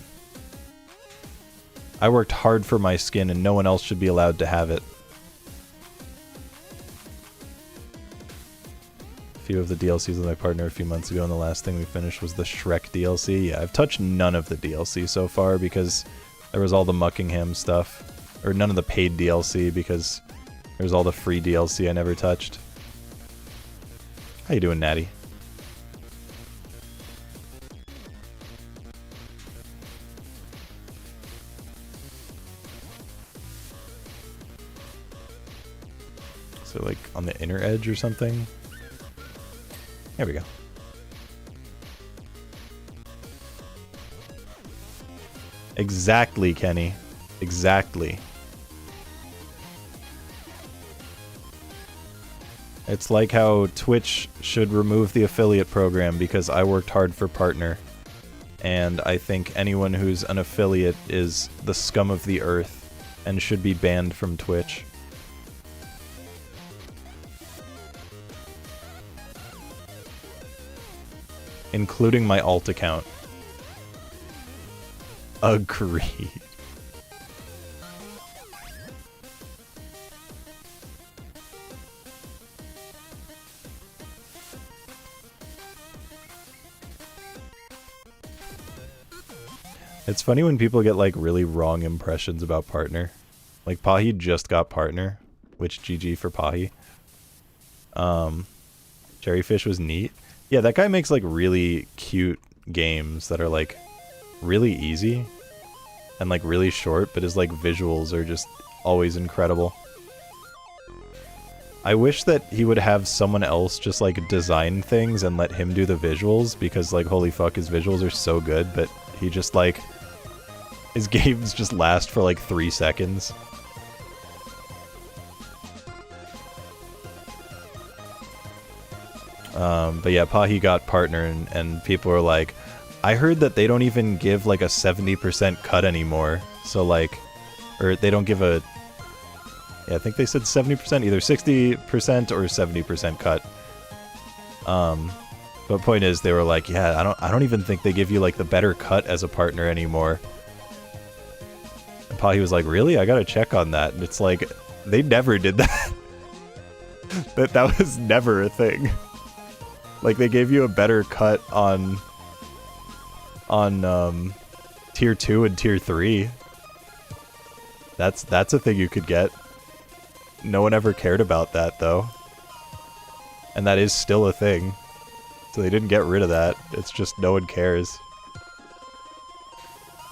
I worked hard for my skin and no one else should be allowed to have it. A few of the DLCs with my partner a few months ago, and the last thing we finished was the Shrek DLC. Yeah, I've touched none of the DLC so far because there was all the Muckingham stuff. Or none of the paid DLC because there was all the free DLC I never touched. How you doing, Natty? So like on the inner edge or something? There we go. Exactly, Kenny. Exactly. It's like how Twitch should remove the affiliate program because I worked hard for partner. And I think anyone who's an affiliate is the scum of the earth and should be banned from Twitch. Including my alt account. Agreed. It's funny when people get like really wrong impressions about partner. Like Pahi just got partner, which GG for Pahi. Cherryfish was neat. Yeah, that guy makes like really cute games that are like really easy and like really short, but his like visuals are just always incredible. I wish that he would have someone else just like design things and let him do the visuals, because like holy fuck, his visuals are so good, but he just like, his games just last for like 3 seconds. But yeah, Pahi got partner, and people are like, I heard that they don't even give like a 70% cut anymore. So like, or they don't give a, yeah, I think they said 70%, either 60% or 70% cut. But point is, they were like, yeah, I don't even think they give you like the better cut as a partner anymore. And Pahi was like, really? I gotta check on that. And it's like, they never did that. that was never a thing. Like, they gave you a better cut on Tier 2 and Tier 3. That's a thing you could get. No one ever cared about that, though. And that is still a thing. So they didn't get rid of that. It's just no one cares.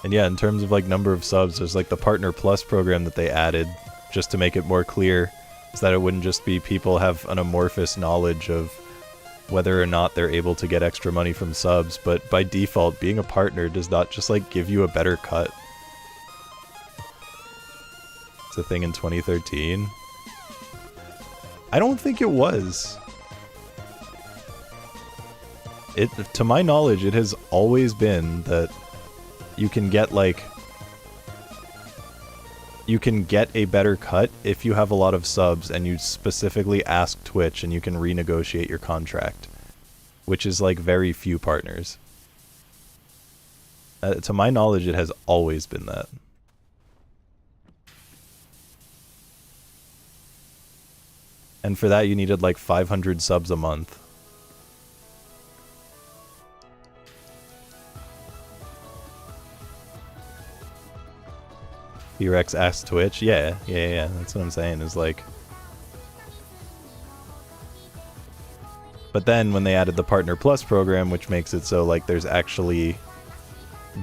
And yeah, in terms of like number of subs, there's like the Partner Plus program that they added just to make it more clear, so that it wouldn't just be people have an amorphous knowledge of whether or not they're able to get extra money from subs, but by default, being a partner does not just like give you a better cut. It's a thing in 2013. I don't think it was. To my knowledge, it has always been that you can get like... You can get a better cut if you have a lot of subs and you specifically ask Twitch and you can renegotiate your contract. Which is like very few partners. To my knowledge, it has always been that. And for that you needed like 500 subs a month. T-Rex asks Twitch? Yeah, that's what I'm saying, is like... But then when they added the Partner Plus program, which makes it so like there's actually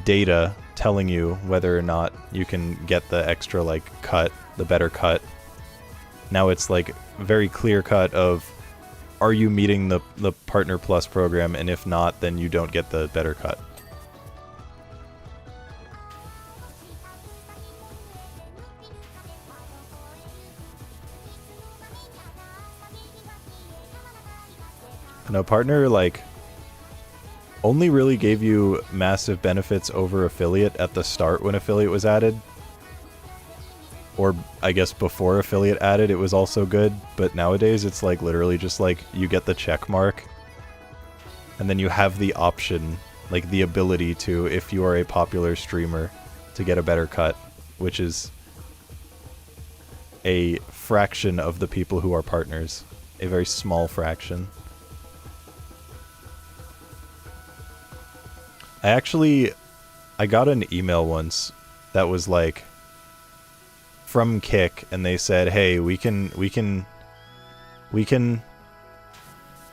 data telling you whether or not you can get the extra like cut, the better cut. Now it's like very clear cut of, are you meeting the Partner Plus program, and if not, then you don't get the better cut. No, Partner, like, only really gave you massive benefits over Affiliate at the start when Affiliate was added. Or, I guess, before Affiliate added, it was also good. But nowadays, it's, like, literally just, like, you get the check mark. And then you have the option, like, the ability to, if you are a popular streamer, to get a better cut. Which is a fraction of the people who are partners. A very small fraction. I got an email once that was like from Kick, and they said, "Hey, we can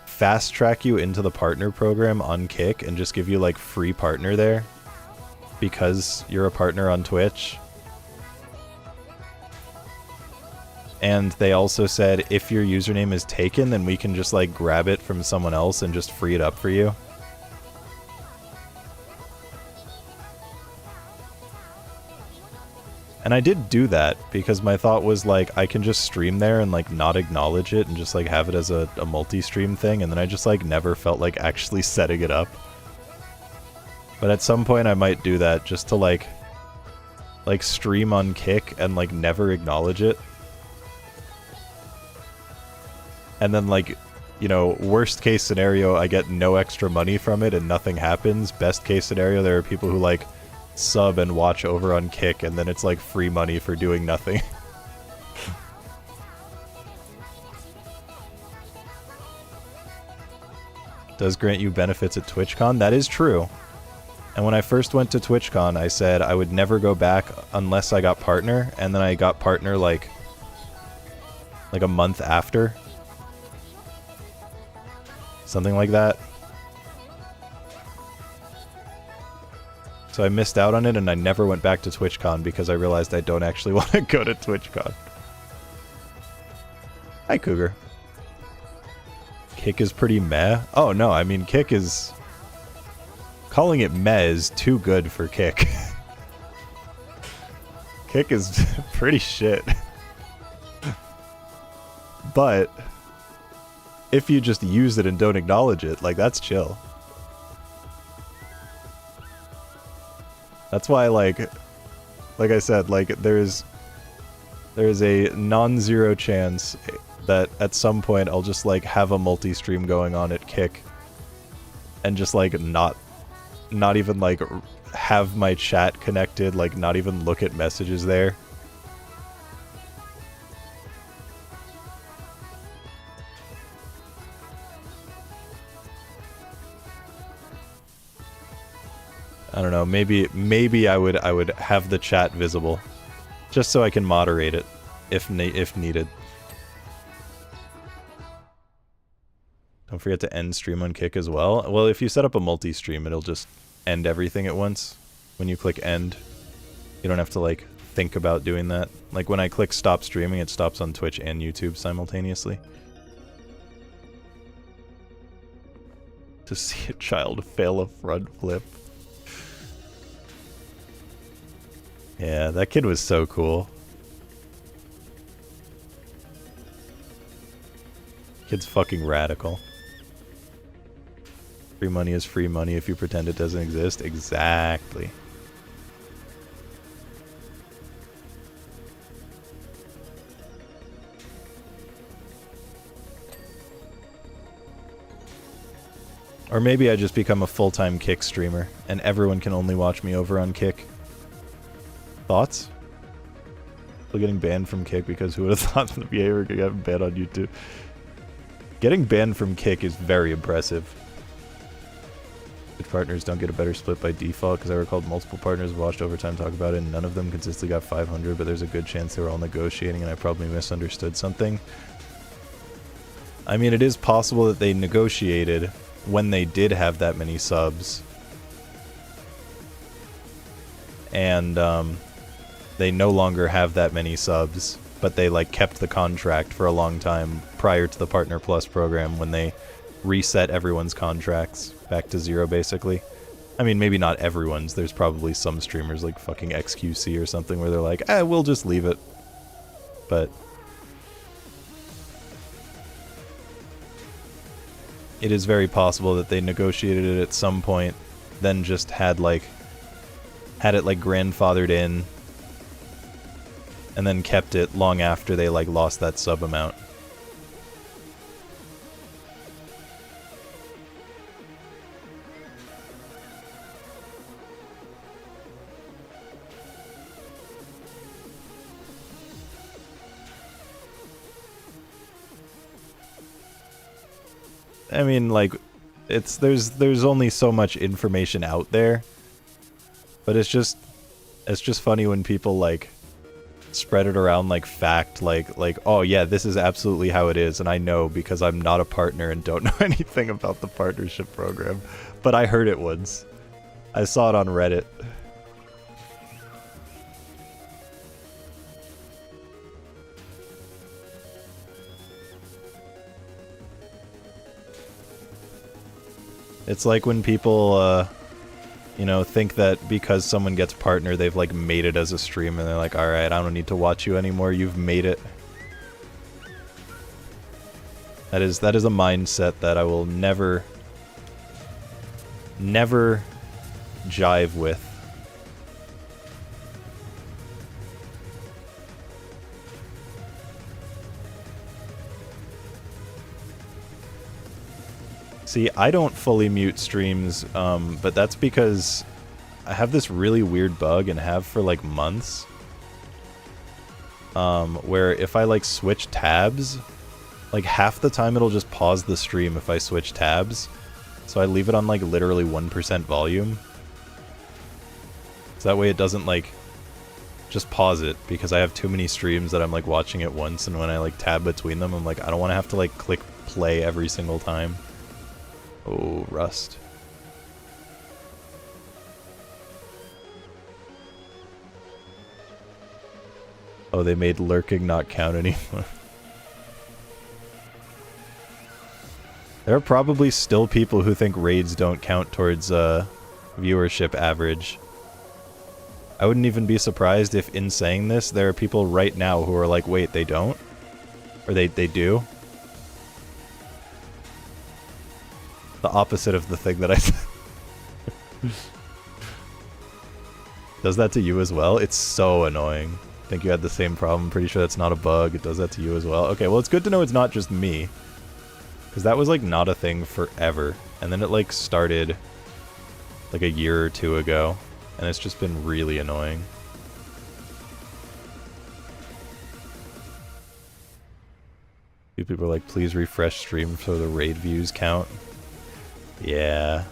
fast track you into the partner program on Kick and just give you like free partner there because you're a partner on Twitch." And they also said, if your username is taken, then we can just like grab it from someone else and just free it up for you. And I did do that, because my thought was, like, I can just stream there and, like, not acknowledge it and just, like, have it as a multi-stream thing, and then I just, like, never felt like actually setting it up. But at some point I might do that, just to, like, stream on Kick and, like, never acknowledge it. And then, like, you know, worst case scenario, I get no extra money from it and nothing happens. Best case scenario, there are people who, like, sub and watch over on Kick, and then it's like free money for doing nothing. Does grant you benefits at TwitchCon? That is true. And when I first went to TwitchCon, I said I would never go back unless I got partner, and then I got partner like a month after. Something like that. So I missed out on it, and I never went back to TwitchCon because I realized I don't actually want to go to TwitchCon. Hi, Cougar. Kick is pretty meh? Oh, no, I mean, Kick is... Calling it meh is too good for Kick. Kick is pretty shit. But, if you just use it and don't acknowledge it, like, that's chill. That's why, like I said, like, there's a non-zero chance that at some point I'll just, like, have a multi-stream going on at Kick and just, like, not even, like, have my chat connected, like, not even look at messages there. I don't know, maybe I would have the chat visible. Just so I can moderate it if needed. Don't forget to end stream on Kick as well. Well, if you set up a multi-stream, it'll just end everything at once. When you click end, you don't have to like think about doing that. Like when I click stop streaming, it stops on Twitch and YouTube simultaneously. To see a child fail a front flip. Yeah, that kid was so cool. Kid's fucking radical. Free money is free money if you pretend it doesn't exist. Exactly. Or maybe I just become a full-time Kick streamer, and everyone can only watch me over on Kick. Thoughts? Still getting banned from Kick because who would have thought the behavior could get banned on YouTube? Getting banned from Kick is very impressive. Which partners don't get a better split by default, because I recalled multiple partners watched Overtime talk about it, and none of them consistently got 500, but there's a good chance they were all negotiating, and I probably misunderstood something. I mean, it is possible that they negotiated when they did have that many subs. And, they no longer have that many subs, but they like kept the contract for a long time prior to the Partner Plus program when they reset everyone's contracts back to 0 basically. I mean, maybe not everyone's. There's probably some streamers like fucking XQC or something where they're like, we'll just leave it. But it is very possible that they negotiated it at some point, then just had it like grandfathered in, and then kept it long after they like lost that sub amount. I mean, like, there's only so much information out there, but it's just funny when people like spread it around like fact, like oh yeah, this is absolutely how it is, and I know because I'm not a partner and don't know anything about the partnership program, but I heard it once. I saw it on Reddit. It's like when people, you know, think that because someone gets partner, they've like made it as a stream, and they're like, alright, I don't need to watch you anymore, you've made it. That is a mindset that I will never jive with. See, I don't fully mute streams, but that's because I have this really weird bug, and have for like months, where if I like switch tabs, like half the time it'll just pause the stream if I switch tabs. So I leave it on like literally 1% volume. So that way it doesn't like just pause it, because I have too many streams that I'm like watching at once, and when I like tab between them, I'm like, I don't want to have to like click play every single time. Oh, Rust. Oh, they made lurking not count anymore. There are probably still people who think raids don't count towards viewership average. I wouldn't even be surprised if, in saying this, there are people right now who are like, wait, they don't? Or they do? The opposite of the thing that I said. Does that to you as well? It's so annoying. I think you had the same problem. Pretty sure that's not a bug. It does that to you as well. Okay, well, it's good to know it's not just me. Because that was, like, not a thing forever. And then it, like, started, like, a year or two ago. And it's just been really annoying. People are like, please refresh stream so the raid views count. Yeah.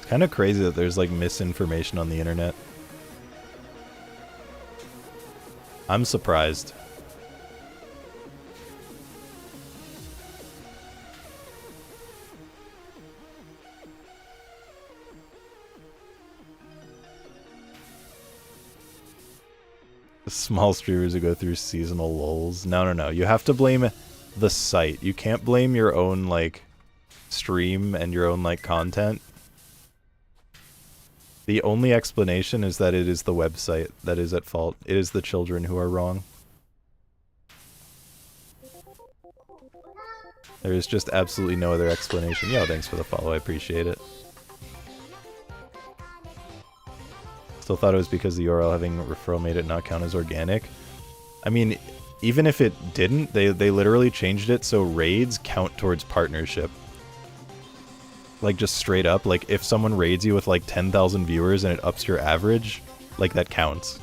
It's kind of crazy that there's like misinformation on the internet. I'm surprised. Small streamers who go through seasonal lulls. No, no, no. You have to blame the site. You can't blame your own, like, stream and your own, like, content. The only explanation is that it is the website that is at fault. It is the children who are wrong. There is just absolutely no other explanation. Yo, thanks for the follow. I appreciate it. Still thought it was because the URL having referral made it not count as organic. I mean, even if it didn't, they literally changed it so raids count towards partnership. Like, just straight up, like, if someone raids you with, like, 10,000 viewers and it ups your average, like, that counts.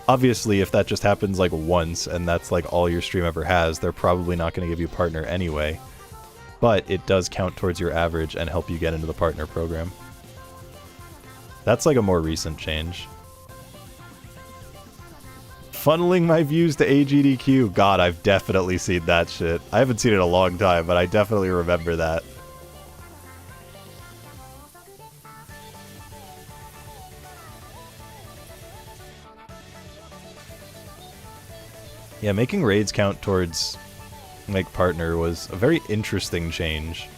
Obviously, if that just happens, like, once, and that's, like, all your stream ever has, they're probably not going to give you partner anyway. But it does count towards your average and help you get into the partner program. That's, like, a more recent change. Funneling my views to AGDQ. God, I've definitely seen that shit. I haven't seen it in a long time, but I definitely remember that. Yeah, making raids count towards, like, partner was a very interesting change.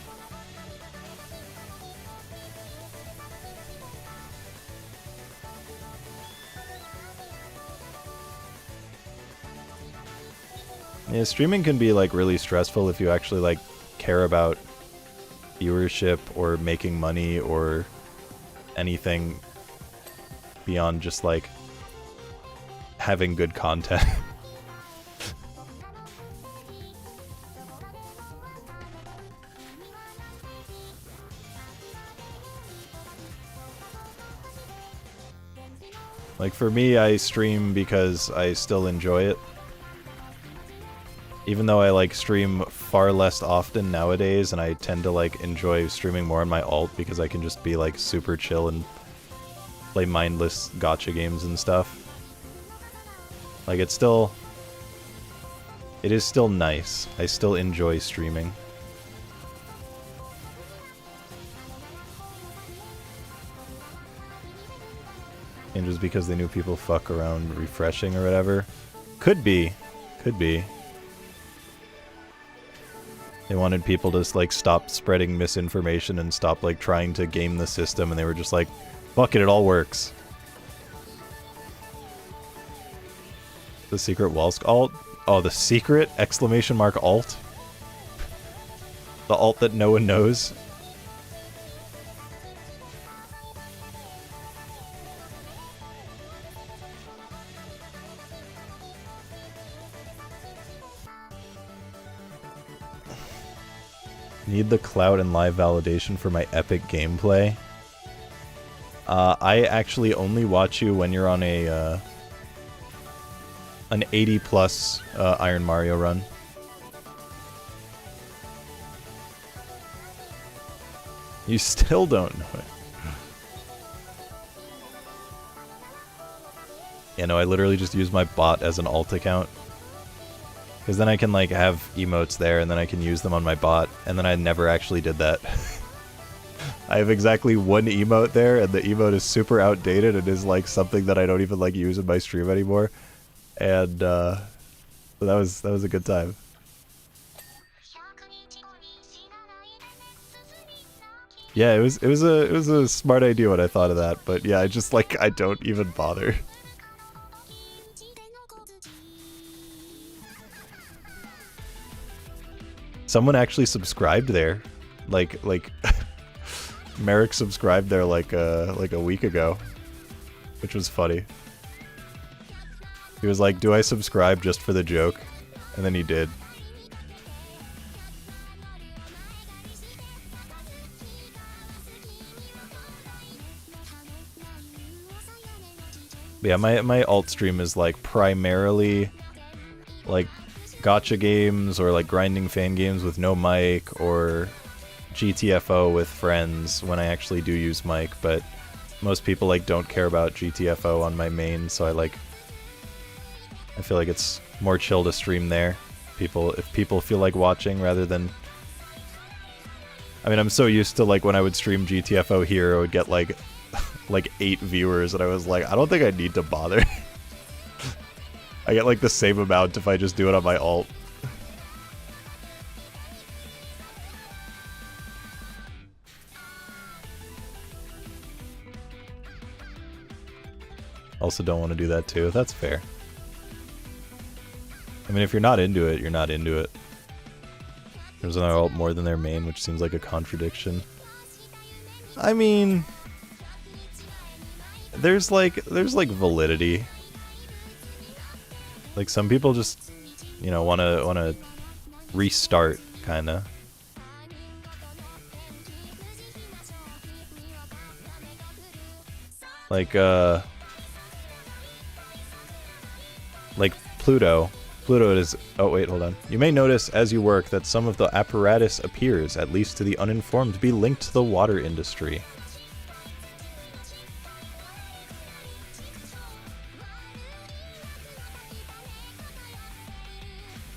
Yeah, streaming can be, like, really stressful if you actually, like, care about viewership or making money or anything beyond just, like, having good content. Like, for me, I stream because I still enjoy it. Even though I, like, stream far less often nowadays, and I tend to, like, enjoy streaming more on my alt because I can just be, like, super chill and play mindless gacha games and stuff. Like, it is still nice. I still enjoy streaming. And just because they knew people fuck around refreshing or whatever. Could be. Could be. They wanted people to, like, stop spreading misinformation and stop, like, trying to game the system, and they were just like, fuck it, it all works. The secret Wolsk alt? Oh, the secret exclamation mark alt? The alt that no one knows? Need the clout and live validation for my epic gameplay. I actually only watch you when you're on a an 80+ Iron Mario run. You still don't know it. Yeah, no, I literally just use my bot as an alt account. Because then I can, like, have emotes there, and then I can use them on my bot, and then I never actually did that. I have exactly one emote there, and the emote is super outdated and is, like, something that I don't even, like, use in my stream anymore. And, so that was a good time. Yeah, it was a smart idea when I thought of that, but yeah, I just, like, I don't even bother. Someone actually subscribed there, like Merrick subscribed there like a week ago, which was funny. He was like, "Do I subscribe just for the joke?" And then he did. But yeah, my alt stream is, like, primarily, like, gacha games or, like, grinding fan games with no mic, or GTFO with friends when I actually do use mic, but most people like don't care about GTFO on my main, so I feel like it's more chill to stream there. If people feel like watching rather than... I mean, I'm so used to like when I would stream GTFO here, I would get like 8 viewers, and I was like, I don't think I need to bother. I get like the same amount if I just do it on my alt. Also don't want to do that too. That's fair. I mean, if you're not into it, you're not into it. There's another alt more than their main, which seems like a contradiction. I mean, there's like validity. Like some people just, you know, wanna restart, kinda. Like Pluto. Pluto is... Oh, wait, hold on. You may notice as you work that some of the apparatus appears, at least to the uninformed, to be linked to the water industry.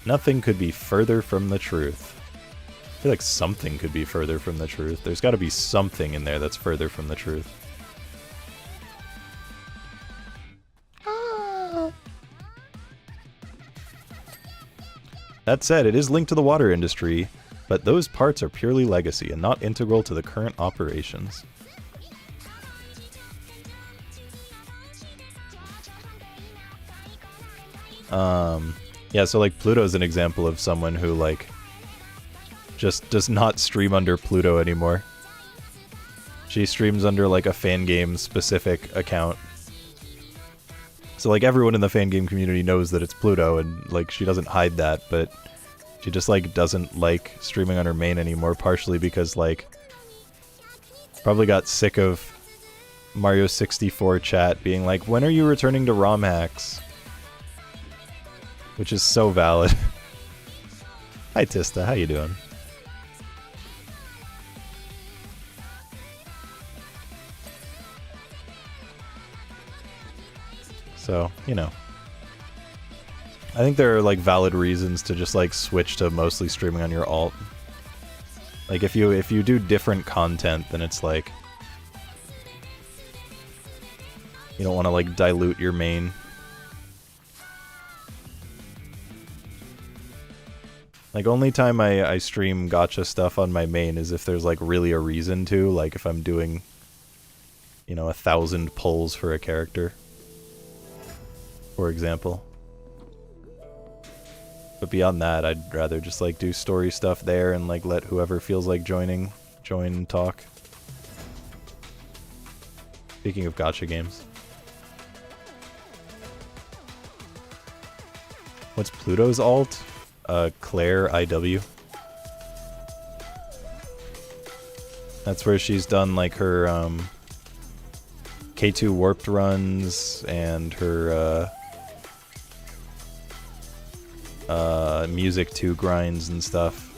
Nothing could be further from the truth. I feel like something could be further from the truth. There's got to be something in there that's further from the truth. That said, it is linked to the water industry, but those parts are purely legacy and not integral to the current operations. Yeah, so like Pluto's an example of someone who like just does not stream under Pluto anymore. She streams under like a fan game specific account. So like everyone in the fan game community knows that it's Pluto, and like she doesn't hide that, but she just like doesn't like streaming on her main anymore, partially because like probably got sick of Mario 64 chat being like, when are you returning to ROM hacks? Which is so valid. Hi Tista, how you doing? So, you know. I think there are like valid reasons to just like switch to mostly streaming on your alt. Like if you do different content, then it's like you don't want to like dilute your main. Like only time I stream gacha stuff on my main is if there's like really a reason to, like if I'm doing, you know, 1,000 pulls for a character, for example. But beyond that, I'd rather just like do story stuff there and like let whoever feels like join and talk. Speaking of gacha games. What's Pluto's alt? Claire IW. That's where she's done like her K2 warped runs and her Music 2 grinds and stuff.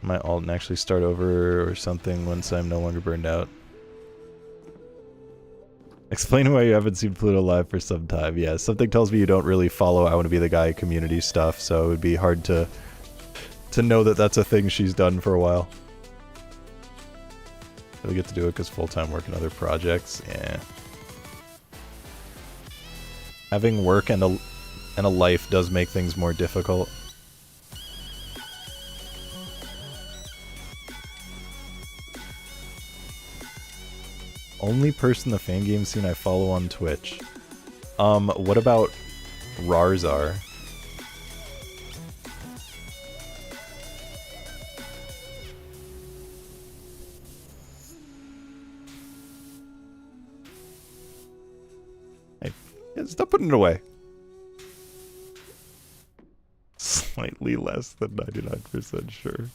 My alt and actually start over or something once I'm no longer burned out. Explain why you haven't seen Pluto live for some time. Yeah, something tells me you don't really follow I Want to Be the Guy community stuff, so it would be hard to know that that's a thing she's done for a while. Really get to do it because full-time work and other projects. Yeah. Having work and a life does make things more difficult. Only person in the fan game scene I follow on Twitch. What about Rarzar? Hey, yeah, stop putting it away. Slightly less than 99% sure.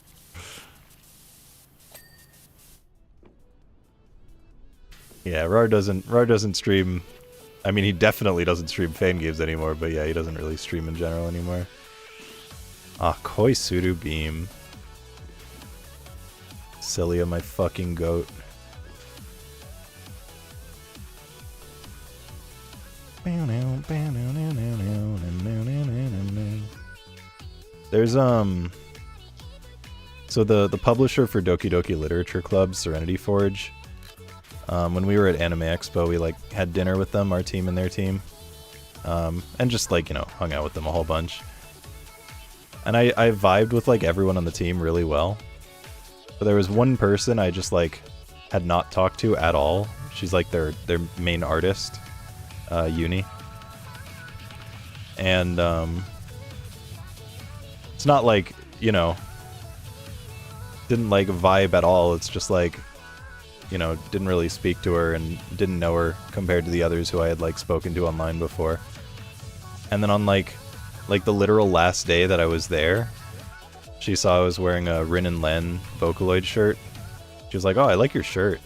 Yeah, Rar doesn't stream. I mean, he definitely doesn't stream fan games anymore, but yeah, he doesn't really stream in general anymore. Ah, Koisudu Beam. Cilia, my fucking goat. There's so the publisher for Doki Doki Literature Club, Serenity Forge, when we were at Anime Expo, we like had dinner with them, our team and their team, and just like, you know, hung out with them a whole bunch. And I vibed with like everyone on the team really well. But there was one person I just like had not talked to at all. She's like their main artist, Uni. And it's not like, you know, didn't like vibe at all. It's just like, you know, didn't really speak to her and didn't know her compared to the others who I had like spoken to online before. And then on like the literal last day that I was there, she saw I was wearing a Rin and Len Vocaloid shirt. She was like, "Oh, I like your shirt."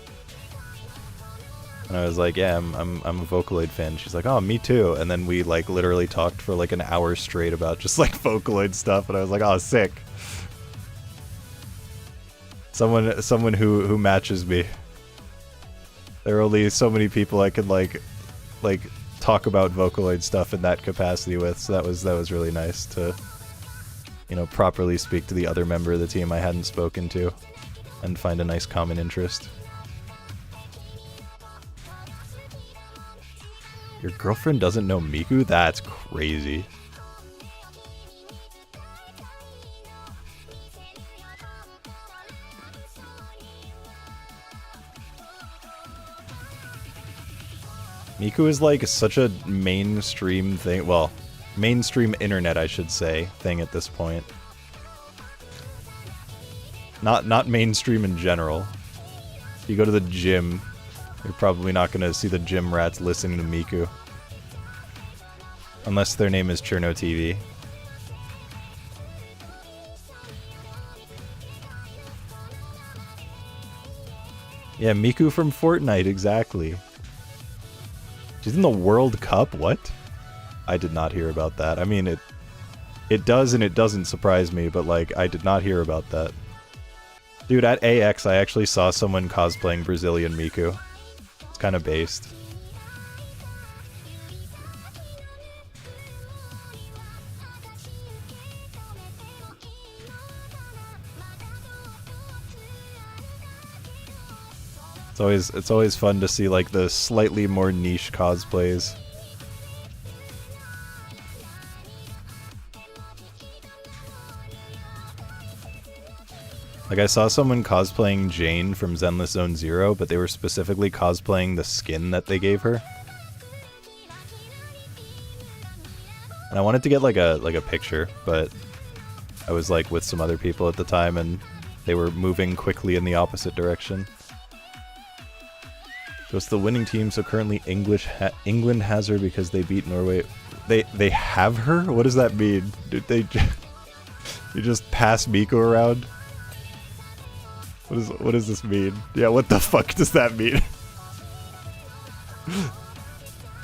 And I was like, "Yeah, I'm a Vocaloid fan." She's like, "Oh, me too." And then we like literally talked for like an hour straight about just like Vocaloid stuff, and I was like, "Oh, sick." Someone who matches me. There are only so many people I can like talk about Vocaloid stuff in that capacity with, so that was really nice to, you know, properly speak to the other member of the team I hadn't spoken to and find a nice common interest. Your girlfriend doesn't know Miku? That's crazy. Miku is like such a mainstream thing, well, mainstream internet, I should say, thing at this point. Not mainstream in general. If you go to the gym, you're probably not going to see the gym rats listening to Miku. Unless their name is Cherno TV. Yeah, Miku from Fortnite, exactly. She's in the World Cup? What? I did not hear about that. I mean, it does and it doesn't surprise me, but like, I did not hear about that. Dude, at AX, I actually saw someone cosplaying Brazilian Miku. It's kind of based. It's always fun to see like the slightly more niche cosplays. Like I saw someone cosplaying Jane from Zenless Zone Zero, but they were specifically cosplaying the skin that they gave her. And I wanted to get like a picture, but I was like with some other people at the time and they were moving quickly in the opposite direction. So it's the winning team, so currently England has her because they beat Norway. They have her? What does that mean? Did they you just pass Miku around? What does this mean? Yeah, what the fuck does that mean?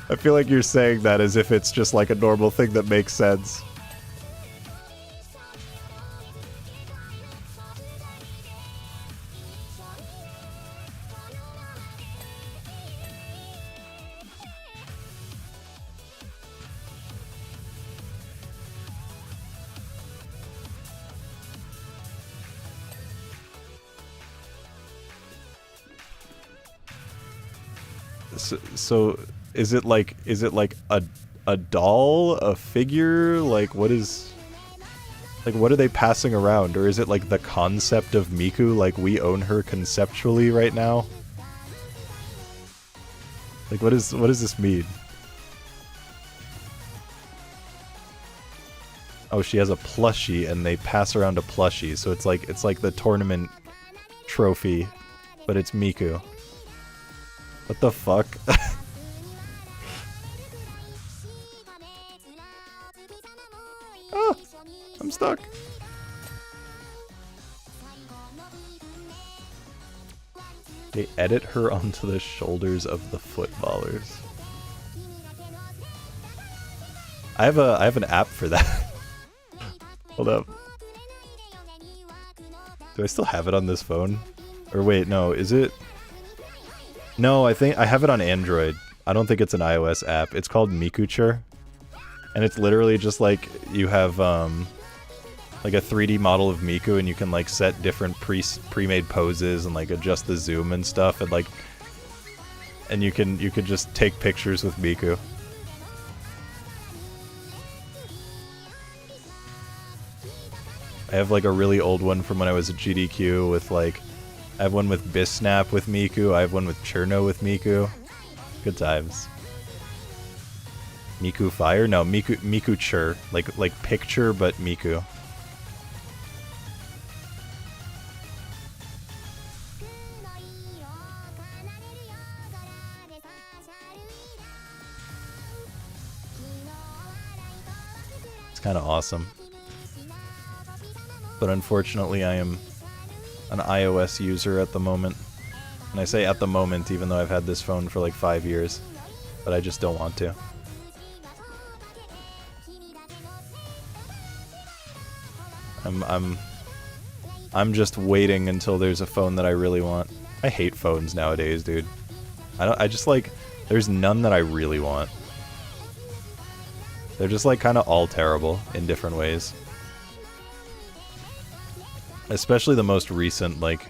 I feel like you're saying that as if it's just like a normal thing that makes sense. So is it like a doll, a figure? Like what are they passing around? Or is it like the concept of Miku, like we own her conceptually right now? Like what does this mean? Oh, she has a plushie and they pass around a plushie, so it's like the tournament trophy, but it's Miku. What the fuck? Oh, I'm stuck. They edit her onto the shoulders of the footballers. I have an app for that. Hold up. Do I still have it on this phone? Or wait, no, is it? No, I think I have it on Android. I don't think it's an iOS app. It's called Mikucher. And it's literally just like you have like a 3D model of Miku, and you can like set different pre-made poses and like adjust the zoom and stuff, and like you could just take pictures with Miku. I have like a really old one from when I was at GDQ with like, I have one with Bisnap with Miku, I have one with Cherno with Miku. Good times. Miku Fire? No, Miku Chur. Like picture but Miku. It's kind of awesome. But unfortunately I am an iOS user at the moment. And I say at the moment even though I've had this phone for like 5 years. But I just don't want to. I'm just waiting until there's a phone that I really want. I hate phones nowadays, dude. I just like, there's none that I really want. They're just like kind of all terrible in different ways. Especially the most recent, like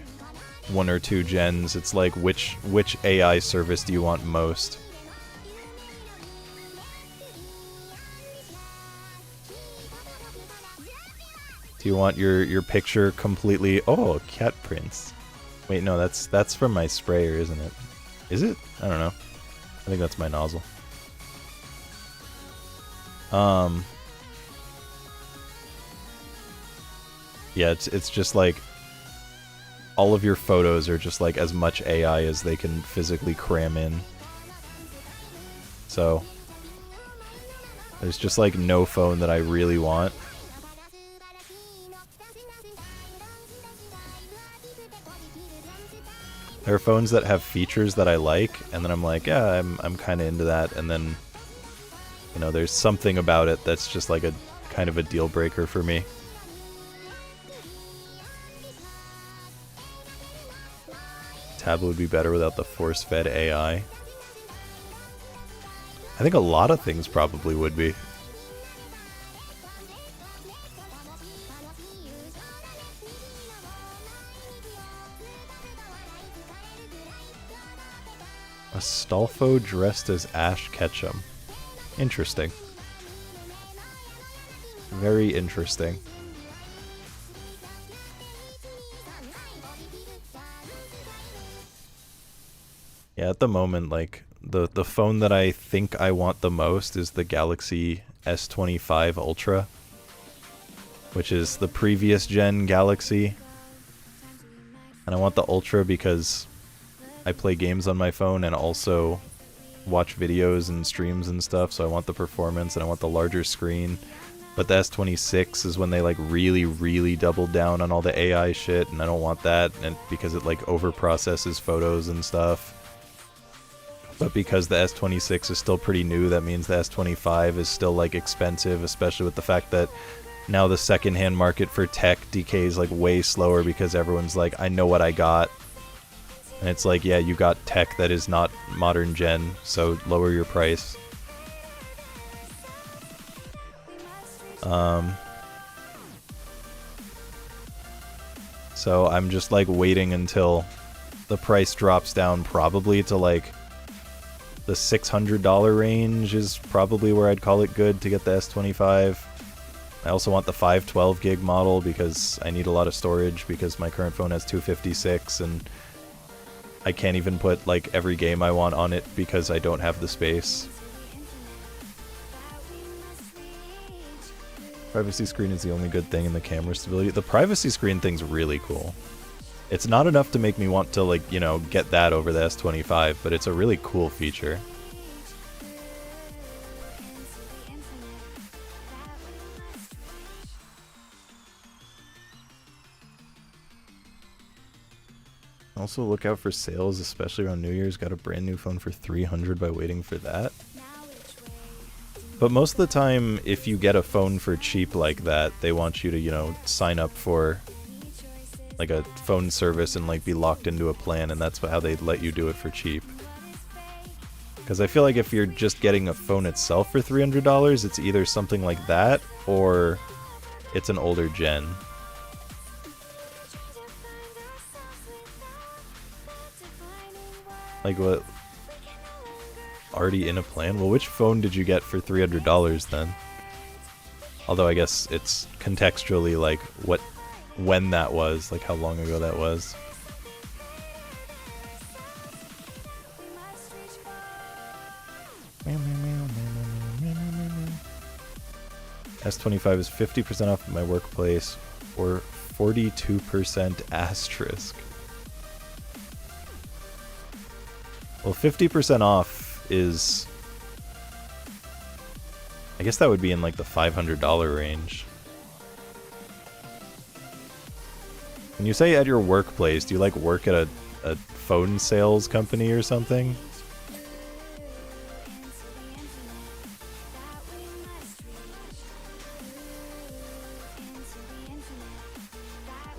1 or 2 gens. It's like which AI service do you want most? Do you want your picture completely? Oh, cat prints. Wait, no, that's from my sprayer, isn't it? Is it? I don't know. I think that's my nozzle. Yeah, it's just like all of your photos are just like as much AI as they can physically cram in. So there's just like no phone that I really want. There are phones that have features that I like, and then I'm like, yeah, I'm kind of into that, and then, you know, there's something about it that's just like a kind of a deal breaker for me. Tablet would be better without the force-fed AI. I think a lot of things probably would be. Astolfo dressed as Ash Ketchum. Interesting. Very interesting. Yeah, at the moment, like, the phone that I think I want the most is the Galaxy S25 Ultra, which is the previous gen Galaxy. And I want the Ultra because I play games on my phone and also watch videos and streams and stuff, so I want the performance and I want the larger screen. But the S26 is when they like really doubled down on all the AI shit, and I don't want that, and because it like overprocesses photos and stuff. But because the S26 is still pretty new, that means the S25 is still like expensive, especially with the fact that now the secondhand market for tech decays like way slower because everyone's like, I know what I got. And it's like, yeah, you got tech that is not modern gen, so lower your price. So I'm just like waiting until the price drops down, probably to like the $600 range is probably where I'd call it good to get the S25. I also want the 512 gig model because I need a lot of storage because my current phone has 256 and I can't even put like every game I want on it because I don't have the space. Privacy screen is the only good thing in the camera stability. The privacy screen thing's really cool. It's not enough to make me want to like, you know, get that over the S25, but it's a really cool feature. Also look out for sales, especially around New Year's. Got a brand new phone for $300 by waiting for that. But most of the time, if you get a phone for cheap like that, they want you to, you know, sign up for like a phone service and like be locked into a plan, and that's how they let you do it for cheap. Because I feel like if you're just getting a phone itself for $300, it's either something like that or it's an older gen. Like what? Already in a plan? Well, which phone did you get for $300 then? Although I guess it's contextually like when that was, like how long ago that was. S25 is 50% off at my workplace, or 42% asterisk. Well, 50% off is... I guess that would be in like the $500 range. When you say at your workplace, do you like work at a phone sales company or something?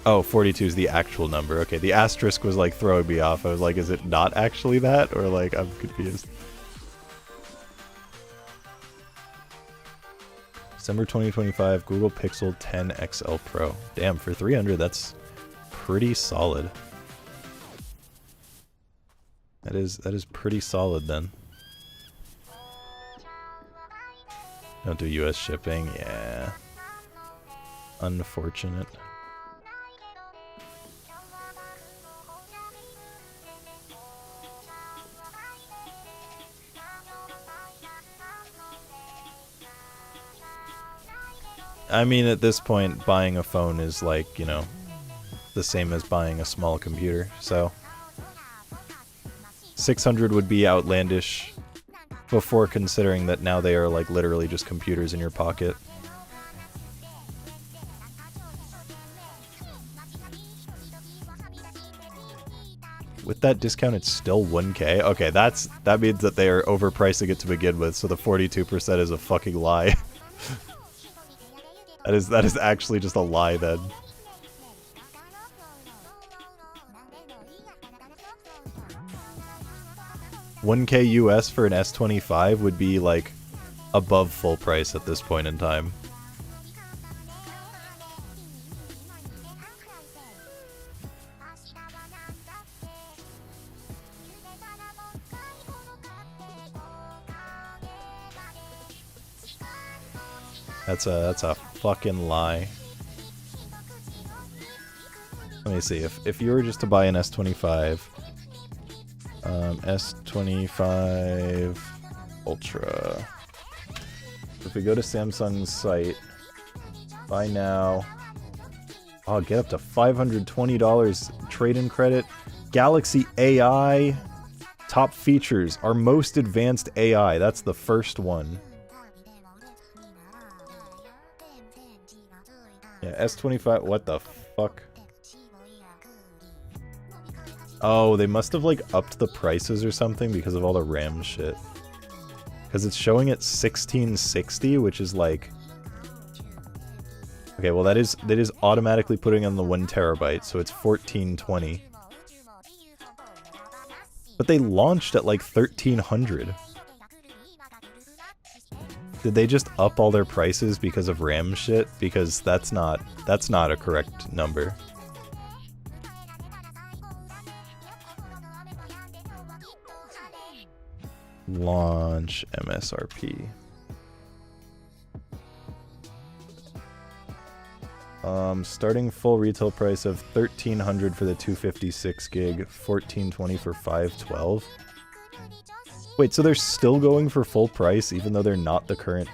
Oh, 42 is the actual number. Okay, the asterisk was like throwing me off. I was like, is it not actually that? Or like, I'm confused. December 2025, Google Pixel 10 XL Pro. Damn, for 300, that's pretty solid. That is pretty solid then. Don't do US shipping, yeah. Unfortunate. I mean, at this point, buying a phone is like, you know, the same as buying a small computer, so 600 would be outlandish before considering that now they are like literally just computers in your pocket. With that discount, it's still 1K. Okay, that means that they are overpricing it to begin with, so the 42% is a fucking lie. That is actually just a lie then. $1K US for an S25 would be like above full price at this point in time. That's a fucking lie. Let me see, if you were just to buy an S25, S25 Ultra. If we go to Samsung's site, buy now. I'll get up to $520 trade-in credit. Galaxy AI, top features, our most advanced AI. That's the first one. Yeah, S25, what the fuck? Oh, they must have like upped the prices or something because of all the RAM shit. Because it's showing at 1660, which is like... Okay, well that is automatically putting on the 1 terabyte, so it's 1420. But they launched at like 1300. Did they just up all their prices because of RAM shit? Because that's not a correct number. Launch MSRP. Starting full retail price of $1,300 for the 256 gig, $1,420 for 512. Wait, so they're still going for full price even though they're not the current...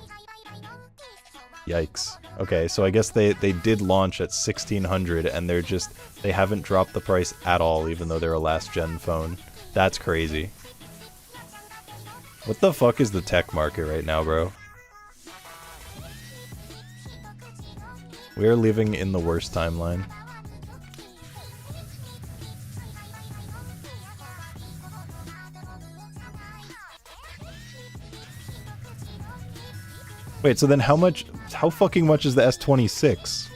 Yikes. Okay, so I guess they did launch at $1,600 and they haven't dropped the price at all even though they're a last gen phone. That's crazy. What the fuck is the tech market right now, bro? We are living in the worst timeline. Wait, so then how fucking much is the S26?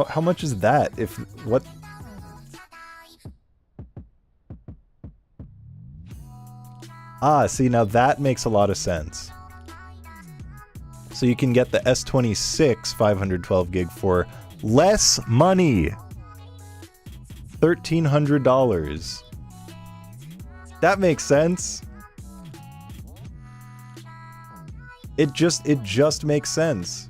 How much is that? If, what? Ah, see, now that makes a lot of sense. So you can get the S26 512 gig for less money. $1,300. That makes sense. It just makes sense.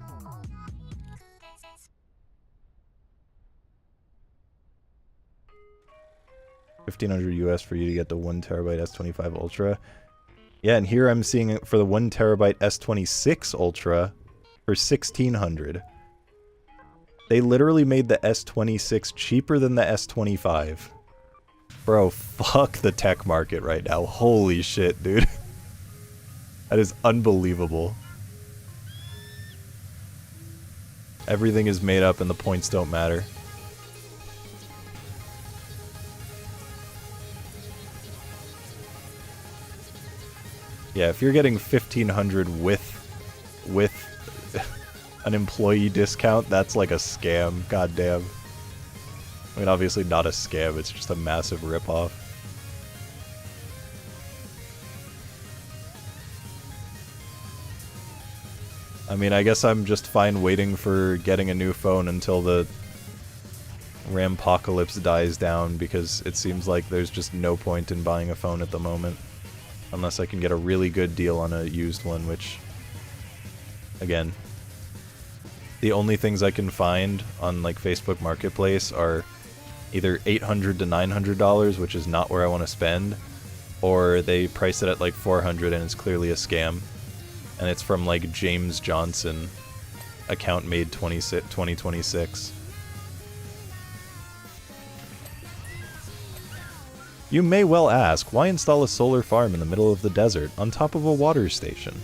$1,500 US for you to get the 1TB S25 Ultra. Yeah, and here I'm seeing it for the 1TB S26 Ultra for $1,600. They literally made the S26 cheaper than the S25. Bro, fuck the tech market right now. Holy shit, dude. That is unbelievable. Everything is made up and the points don't matter. Yeah, if you're getting $1,500 with an employee discount, that's like a scam. Goddamn. I mean, obviously not a scam, it's just a massive ripoff. I mean, I guess I'm just fine waiting for getting a new phone until the Rampocalypse dies down, because it seems like there's just no point in buying a phone at the moment. Unless I can get a really good deal on a used one, which, again, the only things I can find on like Facebook Marketplace are either $800 to $900, which is not where I want to spend, or they price it at like $400 and it's clearly a scam. And it's from like James Johnson, account made 2026. You may well ask, why install a solar farm in the middle of the desert on top of a water station?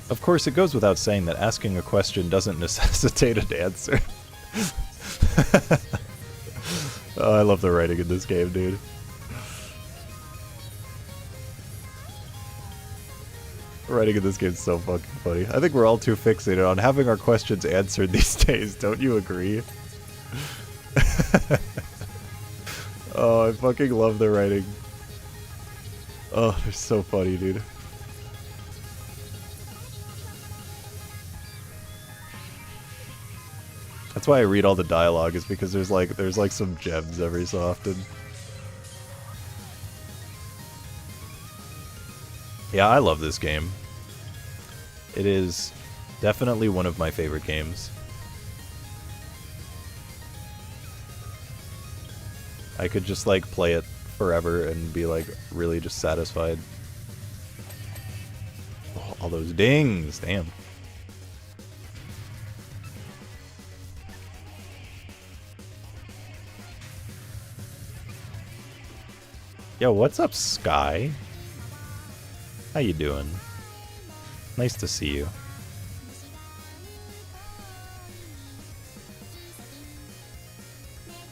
Of course, it goes without saying that asking a question doesn't necessitate an answer. Oh, I love the writing in this game, dude. Writing in this game is so fucking funny. I think we're all too fixated on having our questions answered these days, don't you agree? Oh, I fucking love the writing. Oh, they're so funny, dude. That's why I read all the dialogue, is because there's like some gems every so often. Yeah, I love this game. It is definitely one of my favorite games. I could just like play it forever and be like really just satisfied. Oh, all those dings, damn. Yo, what's up, Sky? How you doing? Nice to see you.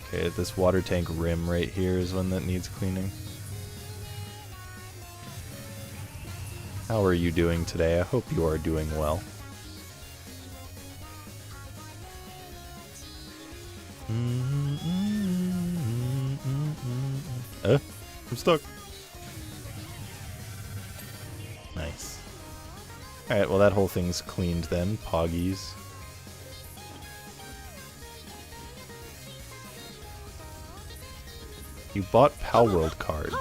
Okay, this water tank rim right here is one that needs cleaning. How are you doing today? I hope you are doing well. I'm stuck. Nice. Alright, well that whole thing's cleaned then. Poggies. You bought Palworld cards.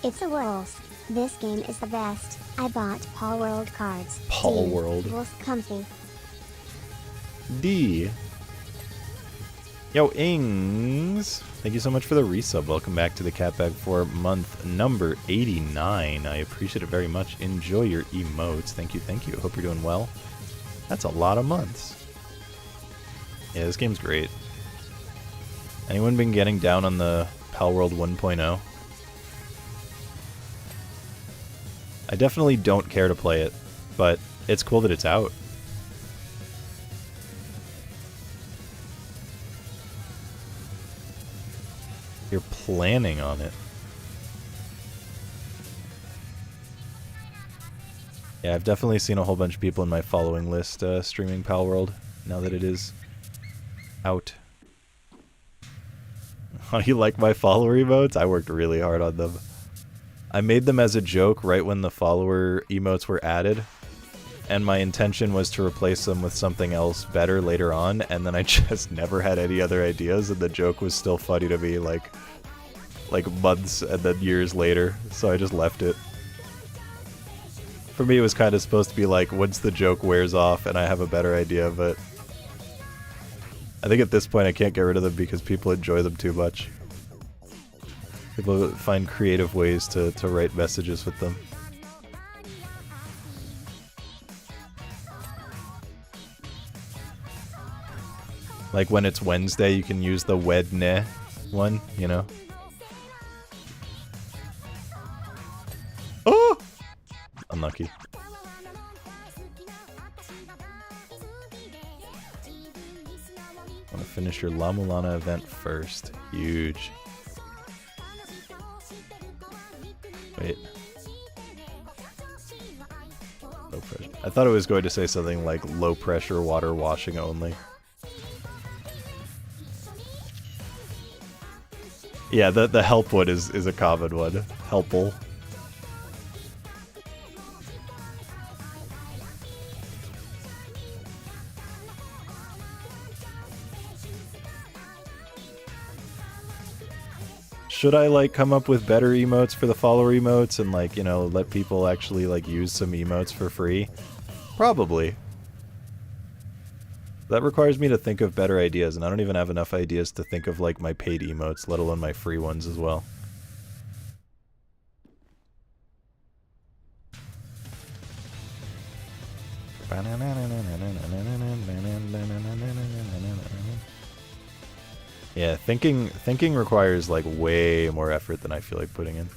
It's a Wolsk. This game is the best. I bought Palworld cards. Palworld. Wolsk comfy. D. Yo, Ings! Thank you so much for the resub. Welcome back to the Catbag for month number 89. I appreciate it very much. Enjoy your emotes. Thank you, thank you. Hope you're doing well. That's a lot of months. Yeah, this game's great. Anyone been getting down on the Palworld 1.0? I definitely don't care to play it, but It's cool that it's out. You're planning on it. Yeah, I've definitely seen a whole bunch of people in my following list streaming Palworld now that it is out. How do you like my follower emotes? I worked really hard on them. I made them as a joke right when the follower emotes were added, and my intention was to replace them with something else better later on, and then I just never had any other ideas, and the joke was still funny to me like months and then years later, so I just left it. For me, it was kind of supposed to be like, once the joke wears off and I have a better idea, but I think at this point I can't get rid of them because people enjoy them too much. People find creative ways to write messages with them. Like when it's Wednesday, you can use the Wedne one, you know? Oh! Unlucky. Want to finish your La Mulana event first. Huge. Wait. Low pressure. I thought it was going to say something like low pressure water washing only. Yeah, the help one is a common one. Helpful. Should I, like, come up with better emotes for the follower emotes and, like, you know, let people actually, like, use some emotes for free? Probably. That requires me to think of better ideas, and I don't even have enough ideas to think of, like, my paid emotes, let alone my free ones as well. Yeah, thinking requires like way more effort than I feel like putting in.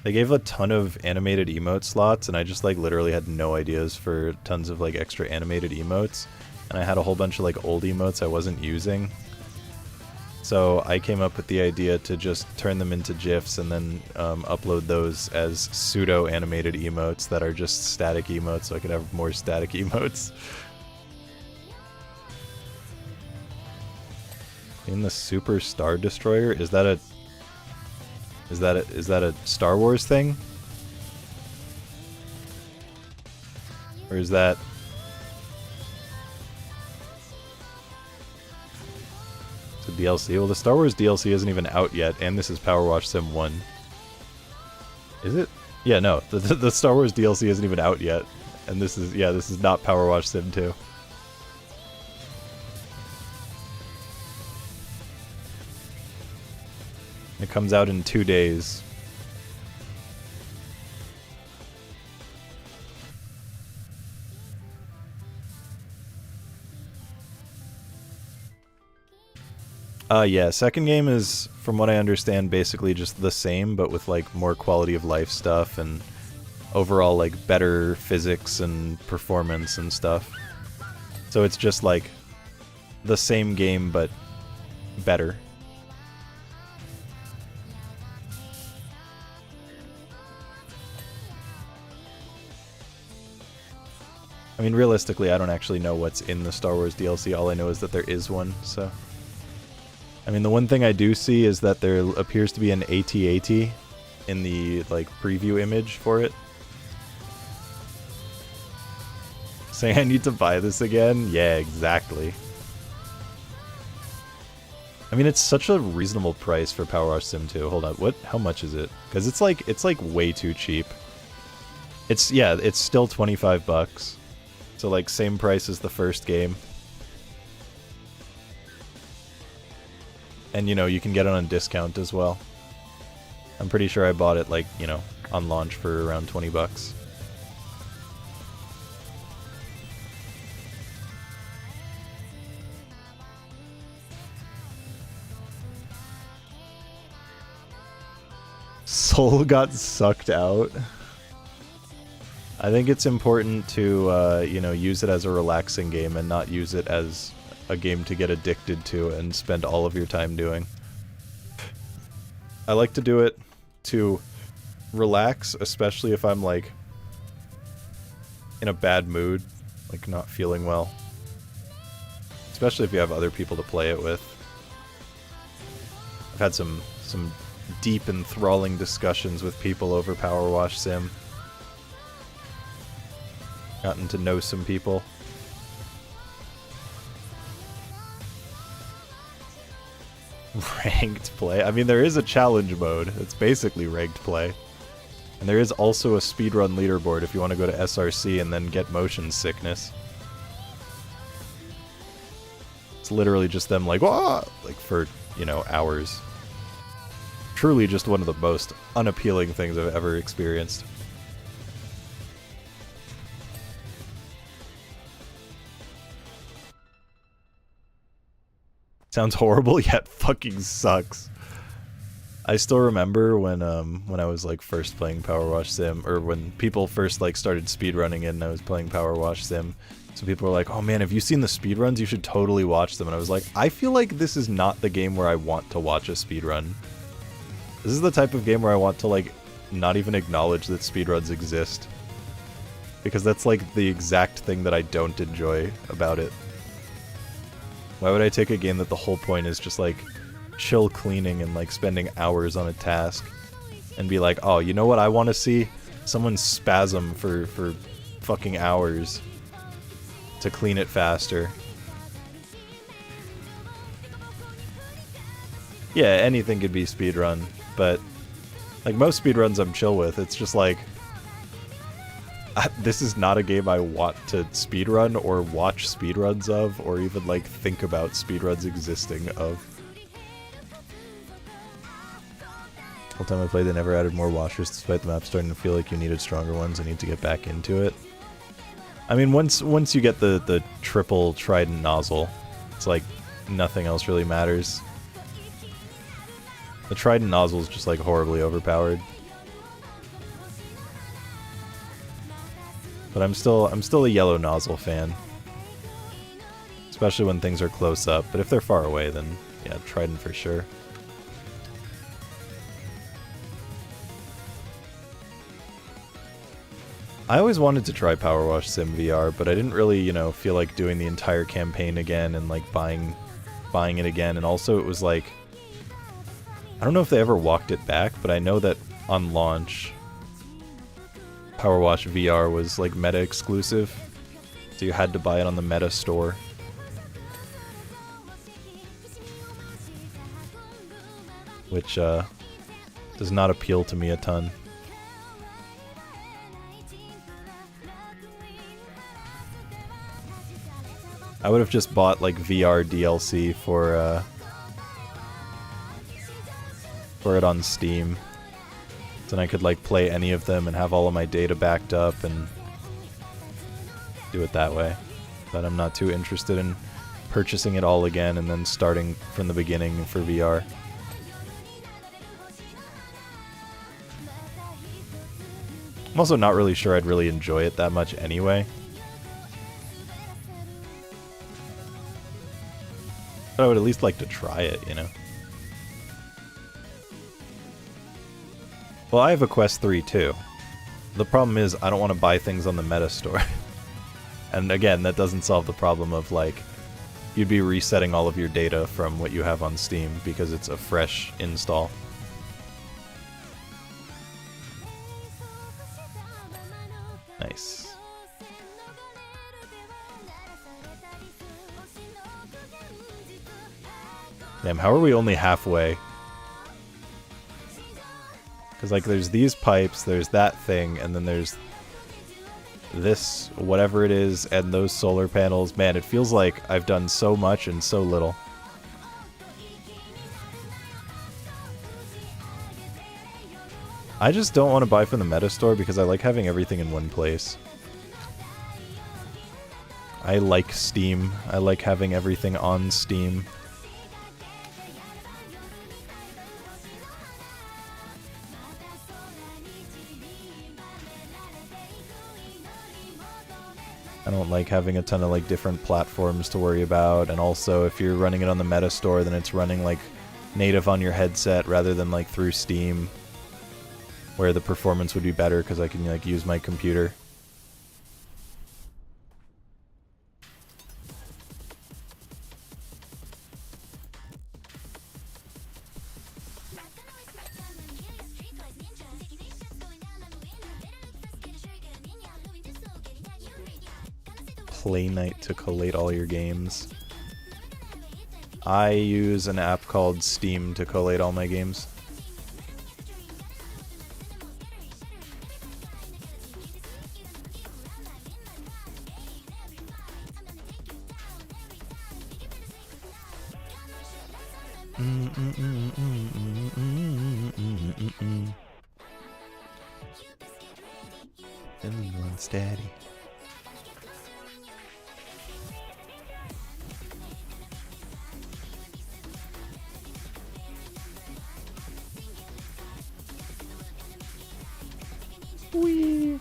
They gave a ton of animated emote slots, and I just like literally had no ideas for tons of like extra animated emotes, and I had a whole bunch of like old emotes I wasn't using. So I came up with the idea to just turn them into GIFs and then upload those as pseudo-animated emotes that are just static emotes, so I could have more static emotes. In the Super Star Destroyer? Is that a Star Wars thing? Or is that... It's a DLC? Well, the Star Wars DLC isn't even out yet, and this is Power Wash Sim 1. Is it? Yeah, no. The Star Wars DLC isn't even out yet. And this is not Power Wash Sim 2. It comes out in 2 days. Yeah, second game is, from what I understand, basically just the same, but with like more quality of life stuff and overall like better physics and performance and stuff. So it's just like the same game, but better. I mean, realistically, I don't actually know what's in the Star Wars DLC. All I know is that there is one, so... I mean, the one thing I do see is that there appears to be an AT-AT in the, like, preview image for it. Saying I need to buy this again? Yeah, exactly. I mean, it's such a reasonable price for Power Wash Sim 2. Hold on, how much is it? Because it's like way too cheap. It's still 25 bucks. So, like, same price as the first game. And, you know, you can get it on discount as well. I'm pretty sure I bought it, like, you know, on launch for around 20 bucks. Soul got sucked out. I think it's important to, you know, use it as a relaxing game and not use it as a game to get addicted to and spend all of your time doing. I like to do it to relax, especially if I'm, like, in a bad mood, like not feeling well. Especially if you have other people to play it with. I've had some deep, enthralling discussions with people over Power Wash Sim. Gotten to know some people. Ranked play? I mean, there is a challenge mode. It's basically ranked play. And there is also a speedrun leaderboard if you want to go to SRC and then get motion sickness. It's literally just them like, "Wah!" like for, you know, hours. Truly just one of the most unappealing things I've ever experienced. Sounds horrible, yet fucking sucks. I still remember when I was like first playing Power Wash Sim, or when people first like started speedrunning it and I was playing Power Wash Sim. So people were like, "Oh man, have you seen the speedruns? You should totally watch them." And I was like, I feel like this is not the game where I want to watch a speedrun. This is the type of game where I want to like not even acknowledge that speedruns exist. Because that's like the exact thing that I don't enjoy about it. Why would I take a game that the whole point is just like chill cleaning and like spending hours on a task and be like, "Oh, you know what I want to see? Someone spasm for fucking hours to clean it faster." Yeah, anything could be speedrun, but like most speedruns I'm chill with. It's just like, this is not a game I want to speedrun or watch speedruns of or even like think about speedruns existing of. The whole time I played they never added more washers despite the map starting to feel like you needed stronger ones. I need to get back into it. I mean, once you get the triple trident nozzle, it's like nothing else really matters. The trident nozzle is just like horribly overpowered. But I'm still a yellow nozzle fan. Especially when things are close up, but if they're far away then yeah, trident for sure. I always wanted to try Power Wash Sim VR, but I didn't really, you know, feel like doing the entire campaign again and like buying it again. And also it was like, I don't know if they ever walked it back, but I know that on launch Power Wash VR was like Meta exclusive, so you had to buy it on the Meta store. Which does not appeal to me a ton. I would have just bought like VR DLC for it on Steam. Then I could like play any of them and have all of my data backed up and do it that way. But I'm not too interested in purchasing it all again and then starting from the beginning for VR. I'm also not really sure I'd really enjoy it that much anyway. But I would at least like to try it, you know? Well, I have a Quest 3 too. The problem is I don't want to buy things on the Meta store. And again, that doesn't solve the problem of like, you'd be resetting all of your data from what you have on Steam because it's a fresh install. Nice. Damn, how are we only halfway? Because, like, there's these pipes, there's that thing, and then there's this, whatever it is, and those solar panels. Man, it feels like I've done so much and so little. I just don't want to buy from the Meta store because I like having everything in one place. I like Steam. I like having everything on Steam. I don't like having a ton of like different platforms to worry about, and also if you're running it on the Meta Store, then it's running like native on your headset rather than like through Steam, where the performance would be better because I can like use my computer. Play Night to collate all your games. I use an app called Steam to collate all my games. Steady. Whee.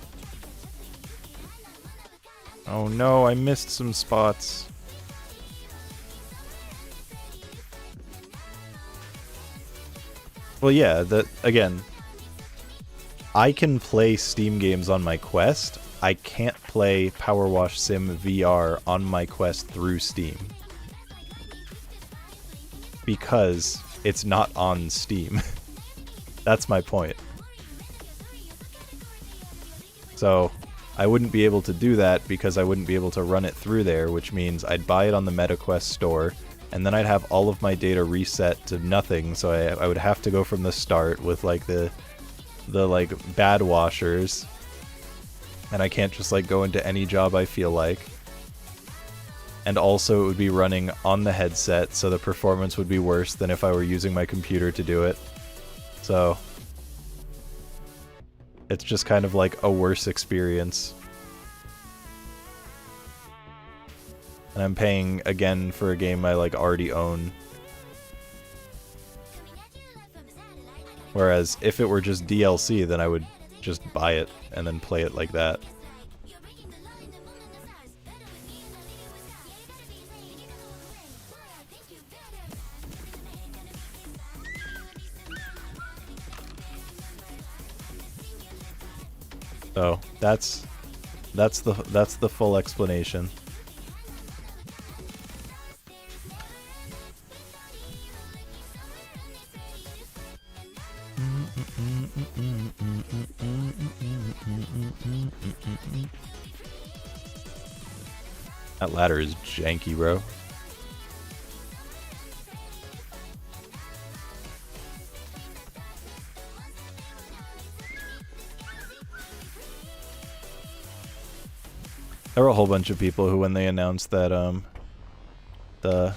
Oh no, I missed some spots. Well, yeah, again, I can play Steam games on my Quest. I can't play Power Wash Sim VR on my Quest through Steam. Because it's not on Steam. That's my point. So, I wouldn't be able to do that because I wouldn't be able to run it through there, which means I'd buy it on the MetaQuest store, and then I'd have all of my data reset to nothing, so I would have to go from the start with like the like bad washers, and I can't just like go into any job I feel like. And also it would be running on the headset, so the performance would be worse than if I were using my computer to do it. So it's just kind of like a worse experience. And I'm paying again for a game I like already own. Whereas if it were just DLC, then I would just buy it and then play it like that. So that's the full explanation. That ladder is janky, bro. There were a whole bunch of people who, when they announced that the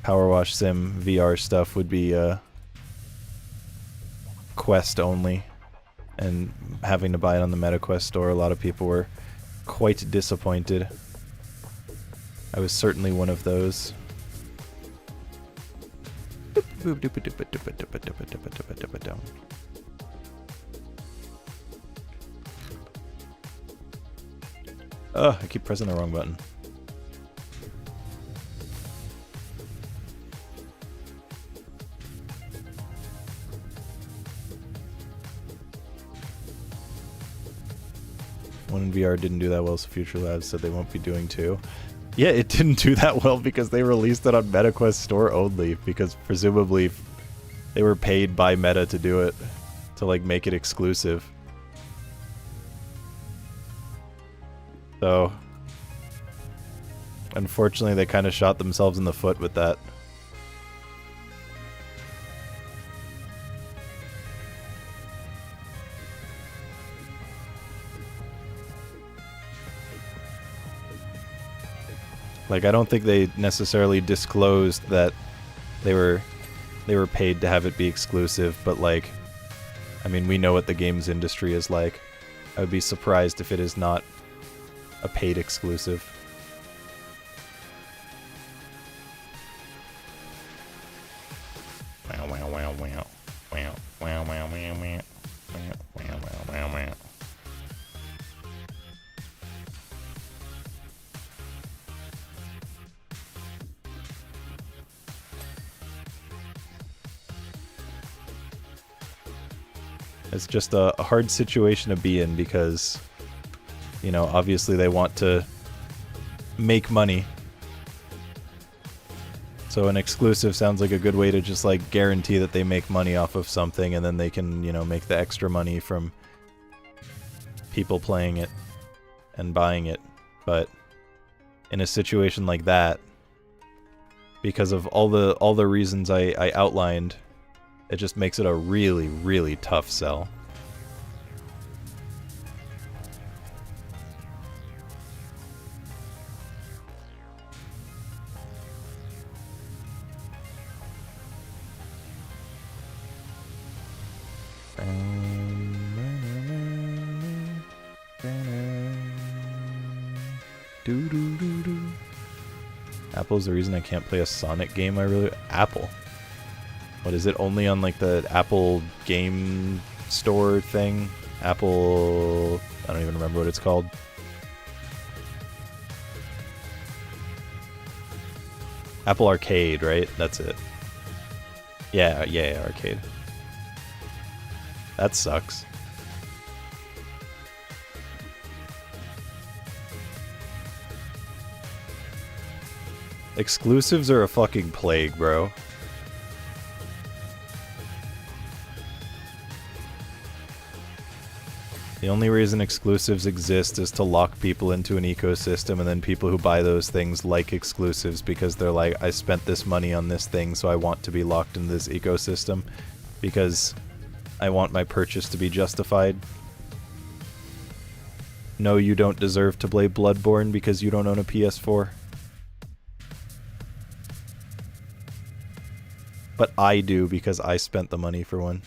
Power Wash Sim VR stuff would be Quest only, and having to buy it on the MetaQuest store, a lot of people were quite disappointed. I was certainly one of those. Ugh, I keep pressing the wrong button. One in VR didn't do that well, so Future Labs said they won't be doing too. Yeah, it didn't do that well because they released it on MetaQuest Store only, because presumably they were paid by Meta to do it, to like make it exclusive. So, unfortunately, they kind of shot themselves in the foot with that. Like, I don't think they necessarily disclosed that they were paid to have it be exclusive, but like, I mean, we know what the games industry is like. I would be surprised if it is not a paid exclusive. Wow, wow, wow, wow. Wow, wow, wow, wow, wow. Wow, wow, wow, wow, wow. It's just a hard situation to be in because, you know, obviously they want to make money. So an exclusive sounds like a good way to just like guarantee that they make money off of something, and then they can, you know, make the extra money from people playing it and buying it. But in a situation like that, because of all the reasons I outlined, it just makes it a really, really tough sell. Apple's the reason I can't play a Sonic game I really... Apple? What is it? Only on like the Apple game store thing? Apple... I don't even remember what it's called. Apple Arcade, right? That's it. Yeah, Arcade. That sucks. Exclusives are a fucking plague, bro. The only reason exclusives exist is to lock people into an ecosystem, and then people who buy those things like exclusives because they're like, I spent this money on this thing, so I want to be locked into this ecosystem because I want my purchase to be justified. No, you don't deserve to play Bloodborne because you don't own a PS4. But I do because I spent the money for one.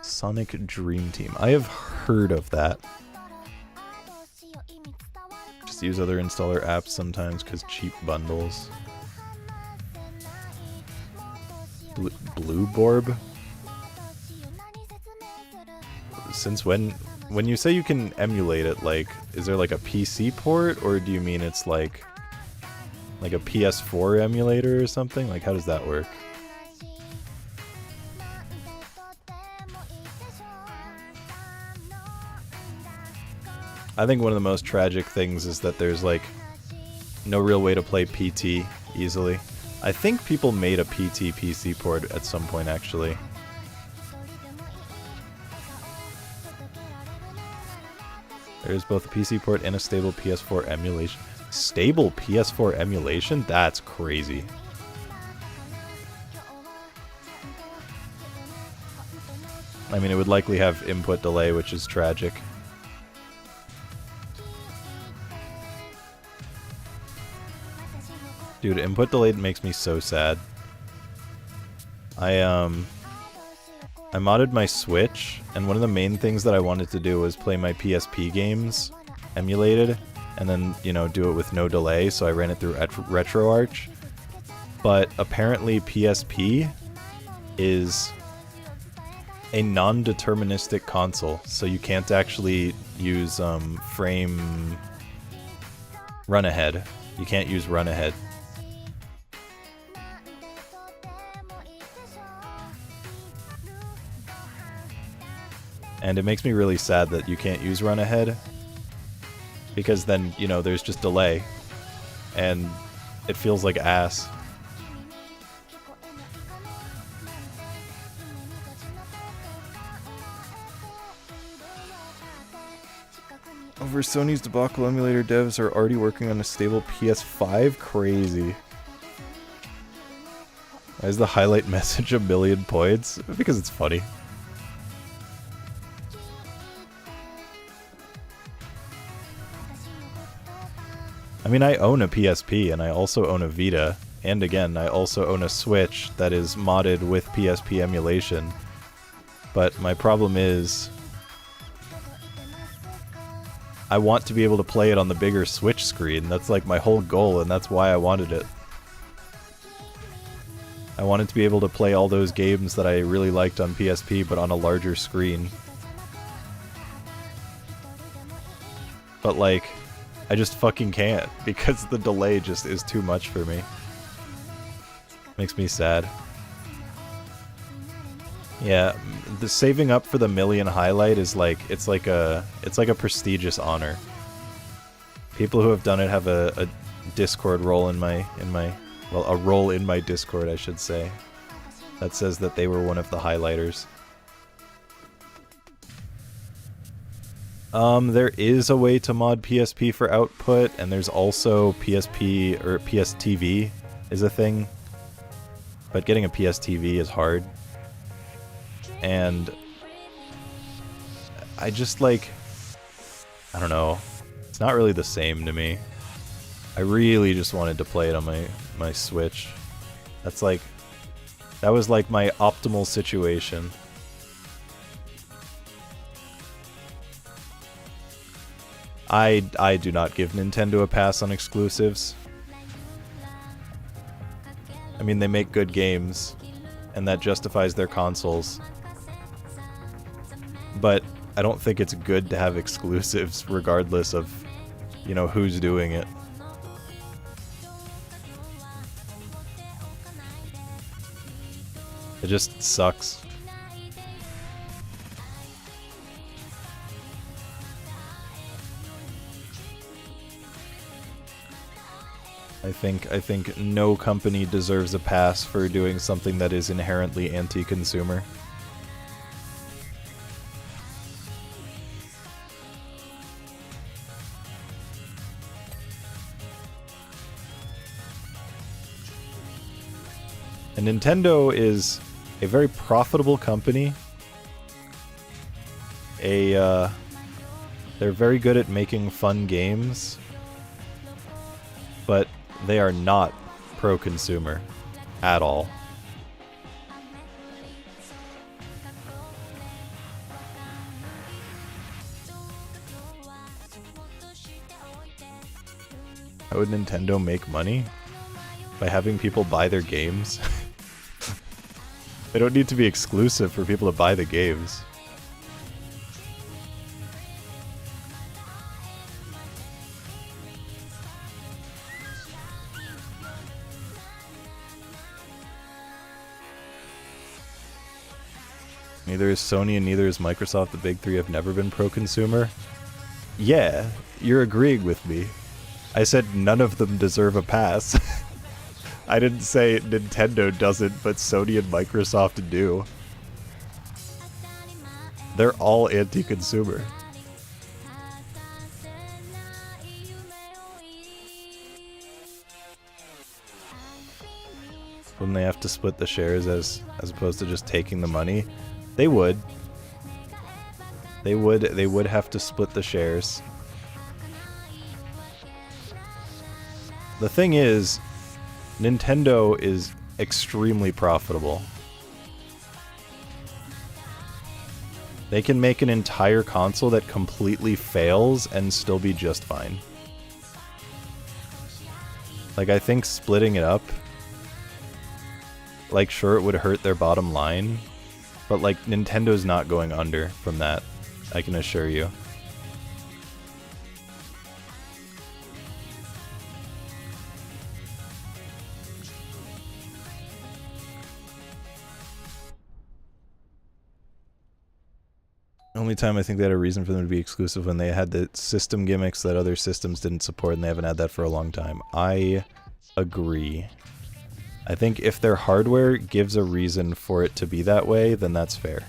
Sonic Dream Team. I have heard of that. Just use other installer apps sometimes because cheap bundles. Blue Borb? Since when you say you can emulate it, like, is there like a PC port, or do you mean it's like a PS4 emulator or something? Like, how does that work? I think one of the most tragic things is that there's like no real way to play PT easily. I think people made a PT PC port at some point, actually. There's both a PC port and a stable PS4 emulation. Stable PS4 emulation? That's crazy. I mean, it would likely have input delay, which is tragic. Dude, input delay makes me so sad. I modded my Switch, and one of the main things that I wanted to do was play my PSP games emulated, and then, you know, do it with no delay, so I ran it through RetroArch. But apparently PSP is a non-deterministic console, so you can't actually use frame run ahead. You can't use run ahead. And it makes me really sad that you can't use run ahead, because then, you know, there's just delay, and it feels like ass. Over Sony's debacle, emulator devs are already working on a stable PS5? Crazy. Why is the highlight message 1,000,000 points? Because it's funny. I mean, I own a PSP, and I also own a Vita, and again, I also own a Switch that is modded with PSP emulation. But my problem is, I want to be able to play it on the bigger Switch screen. That's like my whole goal, and that's why I wanted it. I wanted to be able to play all those games that I really liked on PSP, but on a larger screen. But like, I just fucking can't, because the delay just is too much for me. Makes me sad. Yeah, the saving up for the million highlight is like, it's like a prestigious honor. People who have done it have a Discord role in my, well, a role in my Discord, I should say, that says that they were one of the highlighters. There is a way to mod PSP for output, and there's also PSP, or PSTV is a thing, but getting a PSTV is hard. And I just like, I don't know, it's not really the same to me. I really just wanted to play it on my Switch. That was like my optimal situation. I do not give Nintendo a pass on exclusives. I mean, they make good games, and that justifies their consoles. But I don't think it's good to have exclusives regardless of, you know, who's doing it. It just sucks. I think no company deserves a pass for doing something that is inherently anti-consumer. And Nintendo is a very profitable company. They're very good at making fun games, but they are not pro-consumer at all. How would Nintendo make money? By having people buy their games? They don't need to be exclusive for people to buy the games. Neither is Sony and neither is Microsoft. The big three have never been pro-consumer. Yeah, you're agreeing with me. I said none of them deserve a pass. I didn't say Nintendo doesn't, but Sony and Microsoft do. They're all anti-consumer. Wouldn't they have to split the shares as opposed to just taking the money? They would. They would have to split the shares. The thing is, Nintendo is extremely profitable. They can make an entire console that completely fails and still be just fine. Like, I think splitting it up, like, sure, it would hurt their bottom line, but, like, Nintendo's not going under from that, I can assure you. Only time I think they had a reason for them to be exclusive when they had the system gimmicks that other systems didn't support, and they haven't had that for a long time. I agree. I think if their hardware gives a reason for it to be that way, then that's fair.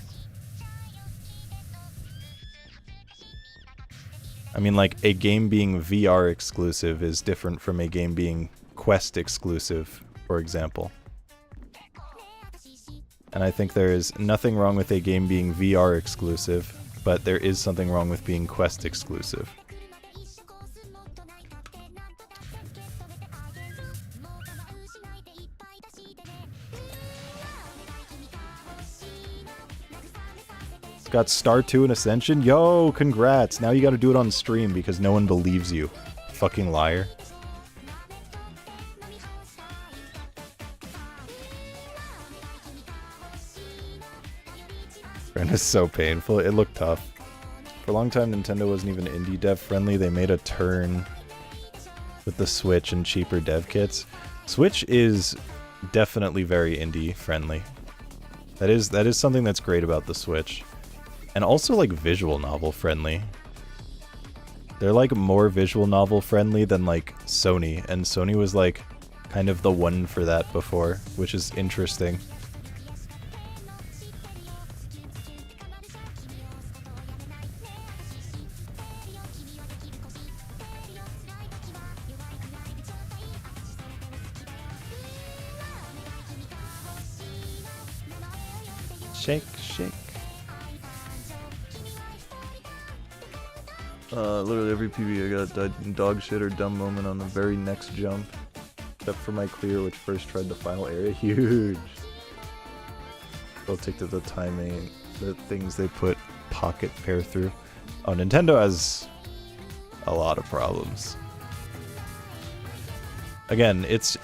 I mean, like, a game being VR exclusive is different from a game being Quest exclusive, for example. And I think there is nothing wrong with a game being VR exclusive, but there is something wrong with being Quest exclusive. It's got Star 2 and Ascension? Yo, congrats! Now you gotta do it on stream because no one believes you. Fucking liar. And it's so painful. It looked tough. For a long time, Nintendo wasn't even indie dev friendly. They made a turn with the Switch and cheaper dev kits. Switch is definitely very indie friendly. That is something that's great about the Switch. And also like visual novel friendly. They're like more visual novel friendly than like Sony, and Sony was like kind of the one for that before, which is interesting. Shake, shake. Literally every PB I got died in dog shit or dumb moment on the very next jump. Except for my clear, which first tried the final area. Huge! They'll take to the timing, the things they put pocket pair through. Oh, Nintendo has a lot of problems. Again, it's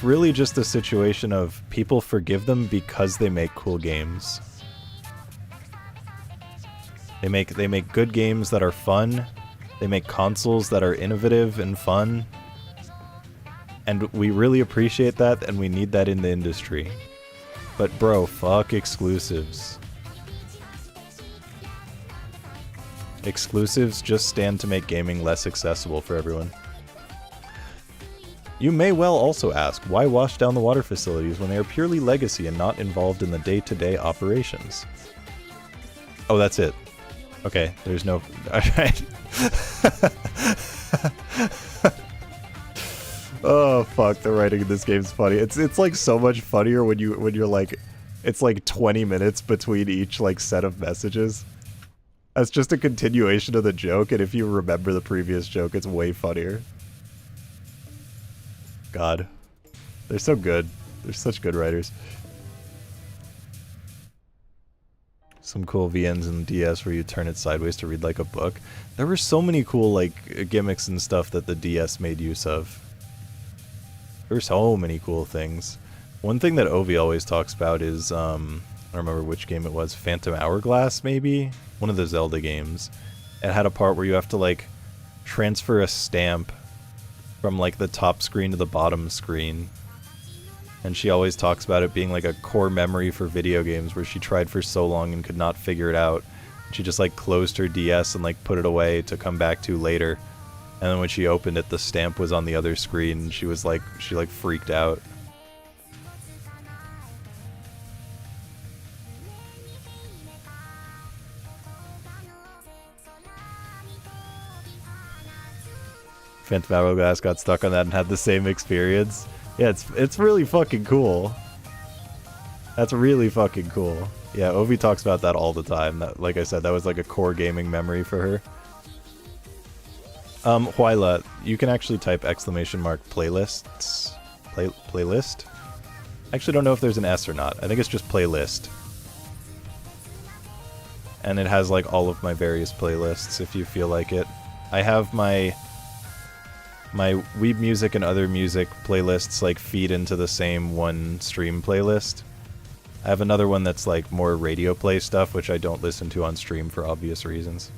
really just a situation of people forgive them because they make cool games. They make good games that are fun. They make consoles that are innovative and fun. And we really appreciate that, and we need that in the industry. But bro, fuck exclusives. Exclusives just stand to make gaming less accessible for everyone. You may well also ask, why wash down the water facilities when they are purely legacy and not involved in the day-to-day operations? Oh, that's it. Okay, there's no... Alright. Oh fuck, the writing in this game's funny. It's like so much funnier when you're like, it's like 20 minutes between each like set of messages. That's just a continuation of the joke, and if you remember the previous joke, it's way funnier. God. They're so good. They're such good writers. Some cool VNs in DS where you turn it sideways to read like a book. There were so many cool like gimmicks and stuff that the DS made use of. There were so many cool things. One thing that Ovi always talks about is, I don't remember which game it was, Phantom Hourglass maybe? One of the Zelda games. It had a part where you have to like transfer a stamp from like the top screen to the bottom screen. And she always talks about it being like a core memory for video games where she tried for so long and could not figure it out. She just like closed her DS and like put it away to come back to later. And then when she opened it, the stamp was on the other screen, and she freaked out. Phantom Hourglass got stuck on that and had the same experience. Yeah, it's really fucking cool. That's really fucking cool. Yeah, Ovi talks about that all the time. That, like I said, that was like a core gaming memory for her. Huayla, you can actually type !playlists. Playlist? I actually don't know if there's an S or not. I think it's just playlist. And it has like all of my various playlists if you feel like it. I have my Weeb Music and other music playlists like feed into the same one stream playlist. I have another one that's like more radio play stuff, which I don't listen to on stream for obvious reasons.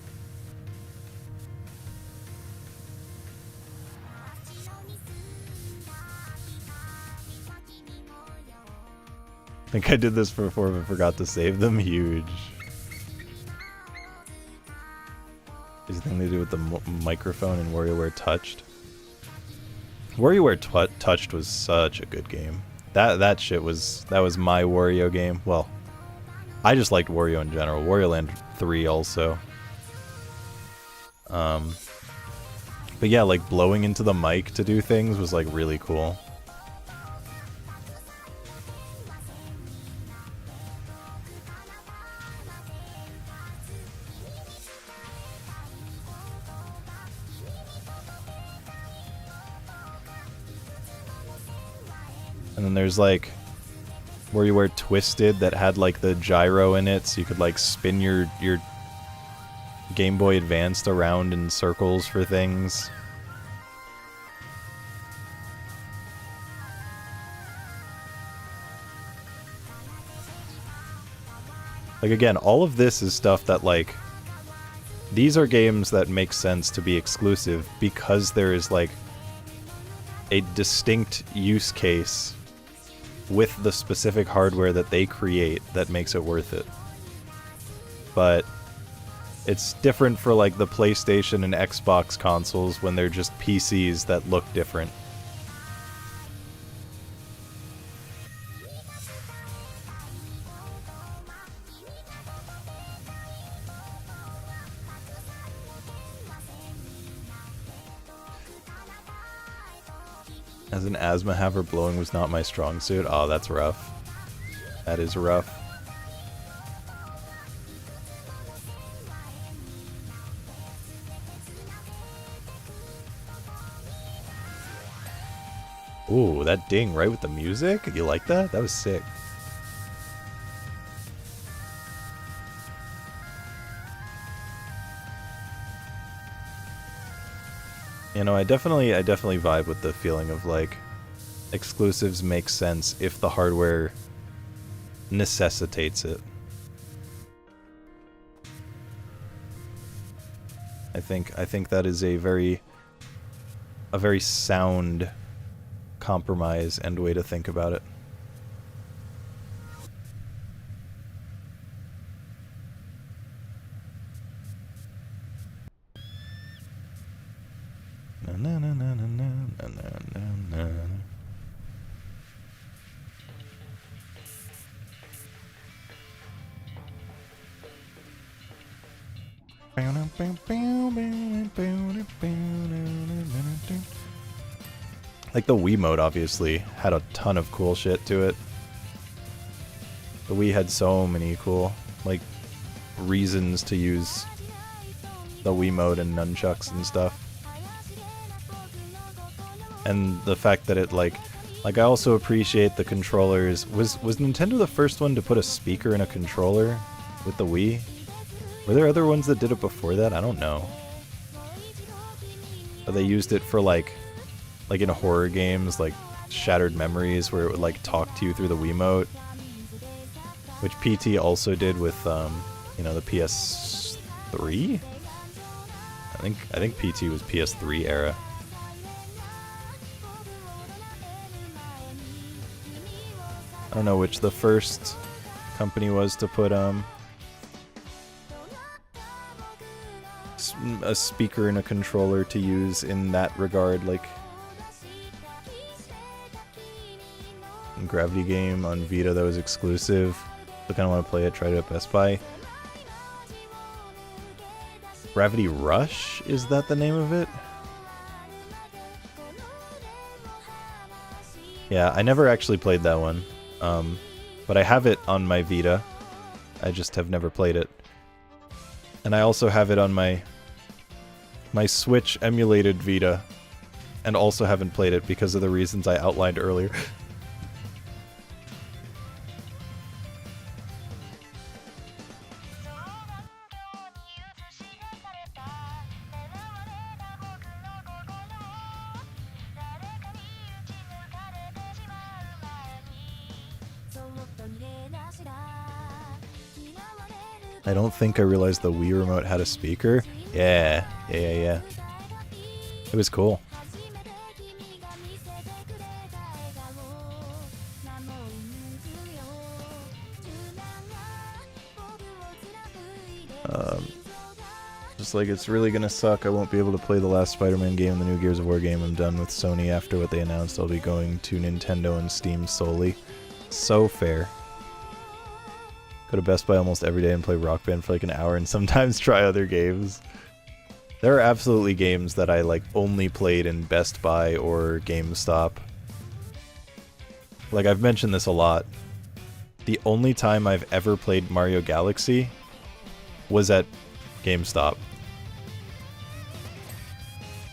I think I did this before but forgot to save them. Huge. Is the thing they do with the microphone and WarioWare Touched? WarioWare Touched was such a good game. That shit was... That was my Wario game. Well, I just liked Wario in general. Wario Land 3 also. But yeah, like blowing into the mic to do things was like really cool. And then there's like WarioWare Twisted that had like the gyro in it, so you could like spin your Game Boy Advanced around in circles for things. Like, again, all of this is stuff that, like, these are games that make sense to be exclusive because there is, like, a distinct use case with the specific hardware that they create that makes it worth it. But it's different for, like, the PlayStation and Xbox consoles when they're just PCs that look different. As an asthma haver, blowing was not my strong suit. Oh, that's rough. That is rough. Ooh, that ding right with the music? You like that? That was sick. You know, I definitely vibe with the feeling of, like, exclusives make sense if the hardware necessitates it. I think that is a very sound compromise and way to think about it. Na, na, na, na, na, na, na, na. Like, the Wii mode obviously had a ton of cool shit to it. The Wii had so many cool, like, reasons to use the Wii mode and nunchucks and stuff. And the fact that it, like I also appreciate the controllers. Was Nintendo the first one to put a speaker in a controller with the Wii? Were there other ones that did it before that? I don't know. But they used it for, like in horror games, like Shattered Memories, where it would, like, talk to you through the Wiimote. Which PT also did with, you know, the PS3? I think PT was PS3 era. I don't know which the first company was to put a speaker and a controller to use in that regard, like Gravity game on Vita that was exclusive. I kind of want to play it, tried it at Best Buy. Gravity Rush? Is that the name of it? Yeah, I never actually played that one. But I have it on my Vita. I just have never played it. And I also have it on my Switch emulated Vita. And also haven't played it because of the reasons I outlined earlier. I don't think I realized the Wii remote had a speaker. Yeah. It was cool. Just like, it's really gonna suck. I won't be able to play the last Spider-Man game, the new Gears of War game. I'm done with Sony after what they announced. I'll be going to Nintendo and Steam solely. So fair. Go to Best Buy almost every day and play Rock Band for like an hour and sometimes try other games. There are absolutely games that I like only played in Best Buy or GameStop. Like, I've mentioned this a lot. The only time I've ever played Mario Galaxy was at GameStop.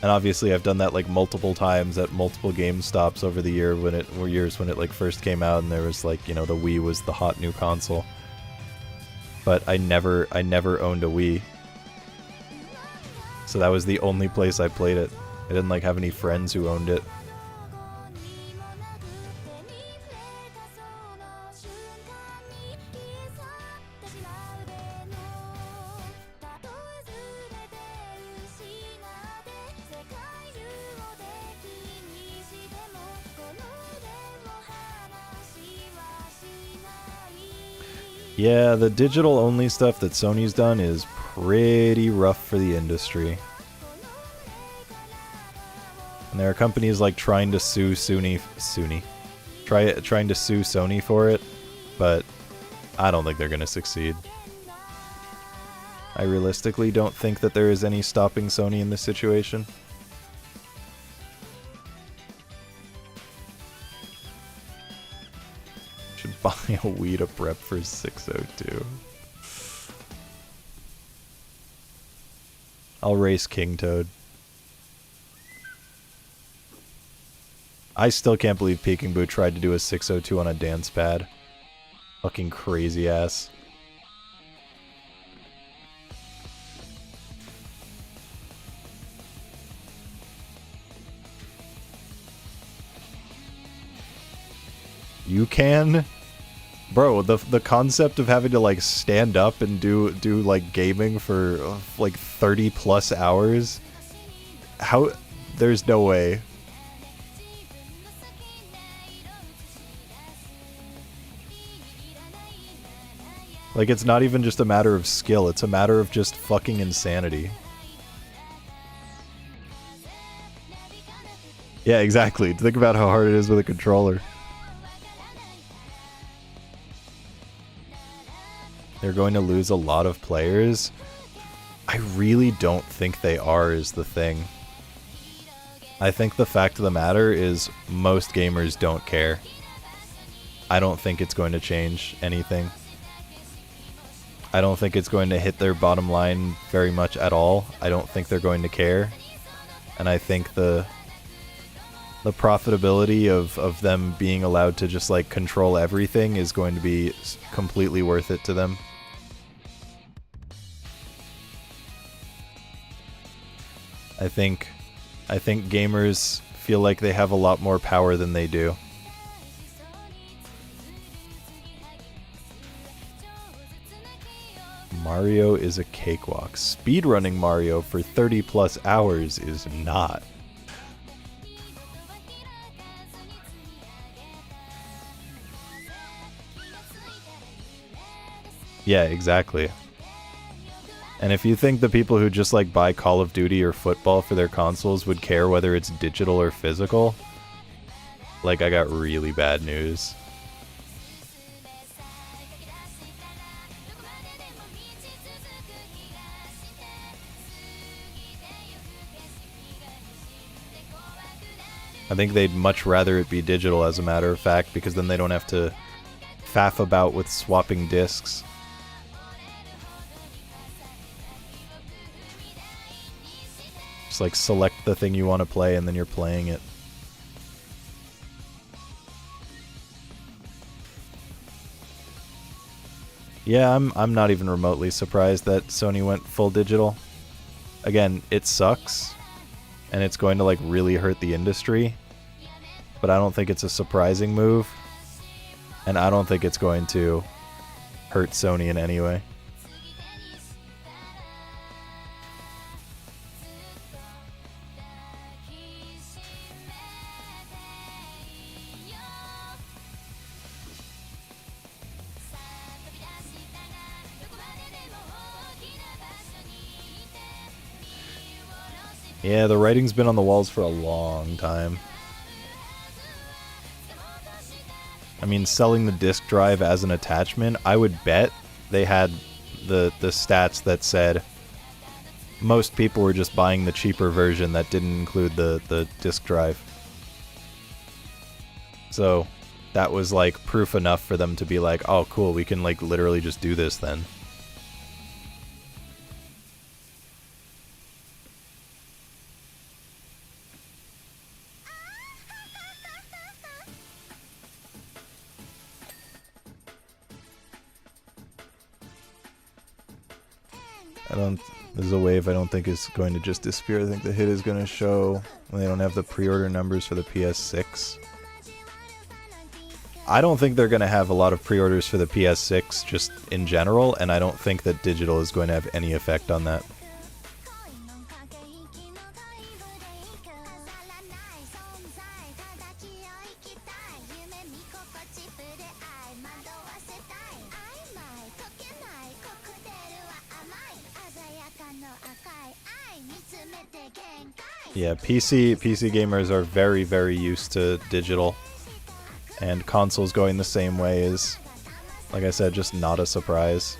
And obviously I've done that like multiple times at multiple GameStops over the years when it like first came out and there was like, you know, the Wii was the hot new console. But I never owned a Wii. So that was the only place I played it. I didn't like have any friends who owned it. Yeah, the digital-only stuff that Sony's done is pretty rough for the industry. And there are companies like trying to sue trying to sue Sony for it, but I don't think they're going to succeed. I realistically don't think that there is any stopping Sony in this situation. Should buy a Wii to prep for 602. I'll race King Toad. I still can't believe Peking Boo tried to do a 602 on a dance pad. Fucking crazy ass. You can? Bro, the concept of having to like stand up and do like gaming for like 30 plus hours. How? There's no way. Like, it's not even just a matter of skill, it's a matter of just fucking insanity. Yeah, exactly. Think about how hard it is with a controller. They're going to lose a lot of players. I really don't think they are, is the thing. I think the fact of the matter is most gamers don't care. I don't think it's going to change anything. I don't think it's going to hit their bottom line very much at all. I don't think they're going to care. And I think the profitability of them being allowed to just like control everything is going to be completely worth it to them. I think gamers feel like they have a lot more power than they do. Mario is a cakewalk. Speedrunning Mario for 30 plus hours is not. Yeah, exactly. And if you think the people who just like buy Call of Duty or football for their consoles would care whether it's digital or physical, like, I got really bad news. I think they'd much rather it be digital, as a matter of fact, because then they don't have to faff about with swapping discs. Just like select the thing you want to play and then you're playing it. Yeah, I'm not even remotely surprised that Sony went full digital. Again, it sucks, and it's going to like really hurt the industry, but I don't think it's a surprising move, and I don't think it's going to hurt Sony in any way. Yeah, the writing's been on the walls for a long time. I mean, selling the disk drive as an attachment, I would bet they had the stats that said most people were just buying the cheaper version that didn't include the disk drive. So that was like proof enough for them to be like, oh cool, we can like literally just do this then. This is a wave I don't think is going to just disappear. I think the hit is going to show when they don't have the pre-order numbers for the PS6. I don't think they're going to have a lot of pre-orders for the PS6 just in general, and I don't think that digital is going to have any effect on that. Yeah, PC gamers are very, very used to digital, and consoles going the same way is, like I said, just not a surprise.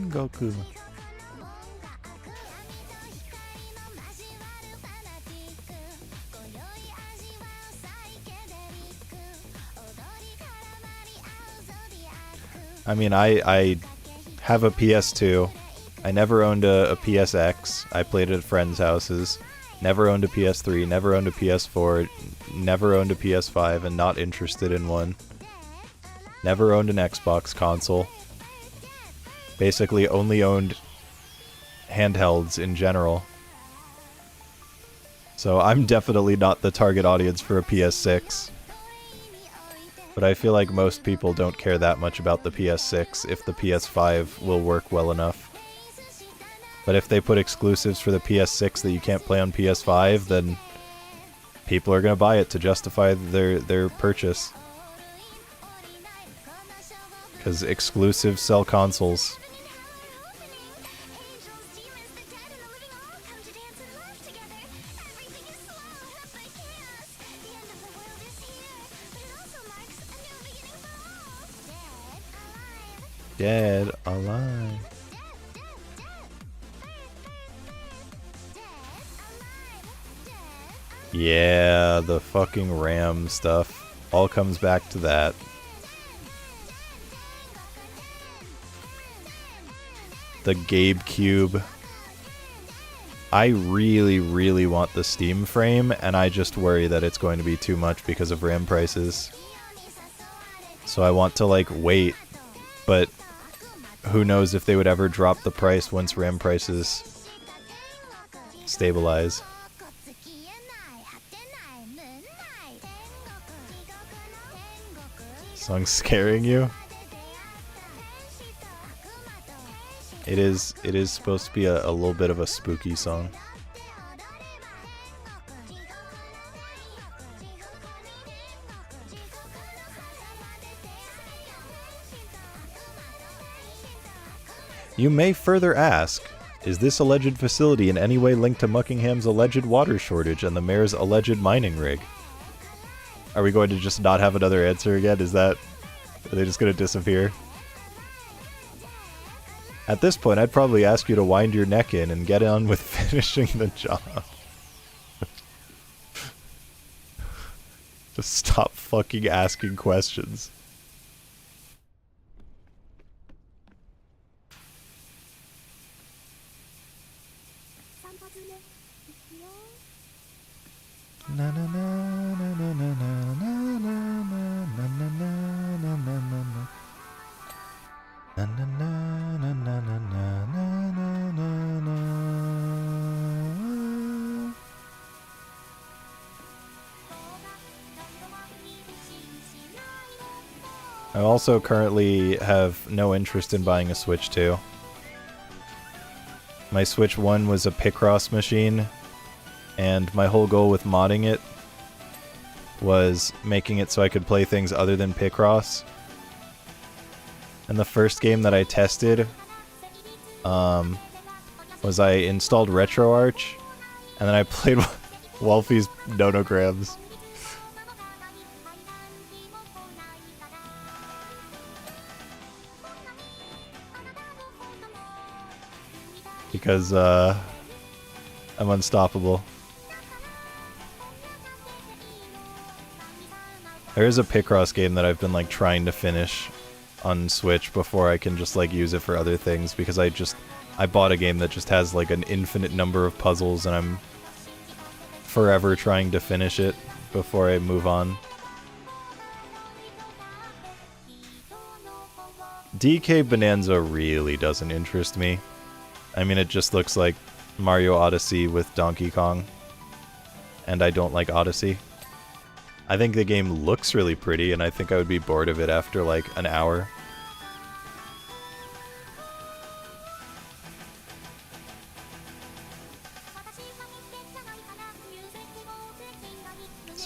Goku. I mean, I have a PS2. I never owned a PSX. I played it at friends' houses. Never owned a PS3. Never owned a PS4. Never owned a PS5 and not interested in one. Never owned an Xbox console. Basically only owned handhelds in general. So I'm definitely not the target audience for a PS6. But I feel like most people don't care that much about the PS6 if the PS5 will work well enough. But if they put exclusives for the PS6 that you can't play on PS5, then people are going to buy it to justify their purchase. Because exclusives sell consoles. Dead alive. Yeah, the fucking RAM stuff. All comes back to that. The Gabe Cube. I really, really want the Steam frame, and I just worry that it's going to be too much because of RAM prices. So I want to, like, wait, but who knows if they would ever drop the price once RAM prices stabilize. Song scaring you? It is supposed to be a little bit of a spooky song. You may further ask, is this alleged facility in any way linked to Muckingham's alleged water shortage and the mayor's alleged mining rig? Are we going to just not have another answer again? Are they just going to disappear? At this point, I'd probably ask you to wind your neck in and get on with finishing the job. Just stop fucking asking questions. Na na na na na na na na na na na na na na. Na na na na na na na na na. I also currently have no interest in buying a Switch 2. My Switch 1 was a Picross machine, and my whole goal with modding it was making it so I could play things other than Picross. And the first game that I tested was I installed RetroArch, and then I played Wolfie's Nonograms. Because I'm unstoppable. There is a Picross game that I've been like trying to finish on Switch before I can just like use it for other things, because I bought a game that just has like an infinite number of puzzles and I'm forever trying to finish it before I move on. DK Bonanza really doesn't interest me. I mean, it just looks like Mario Odyssey with Donkey Kong, and I don't like Odyssey. I think the game looks really pretty, and I think I would be bored of it after like an hour.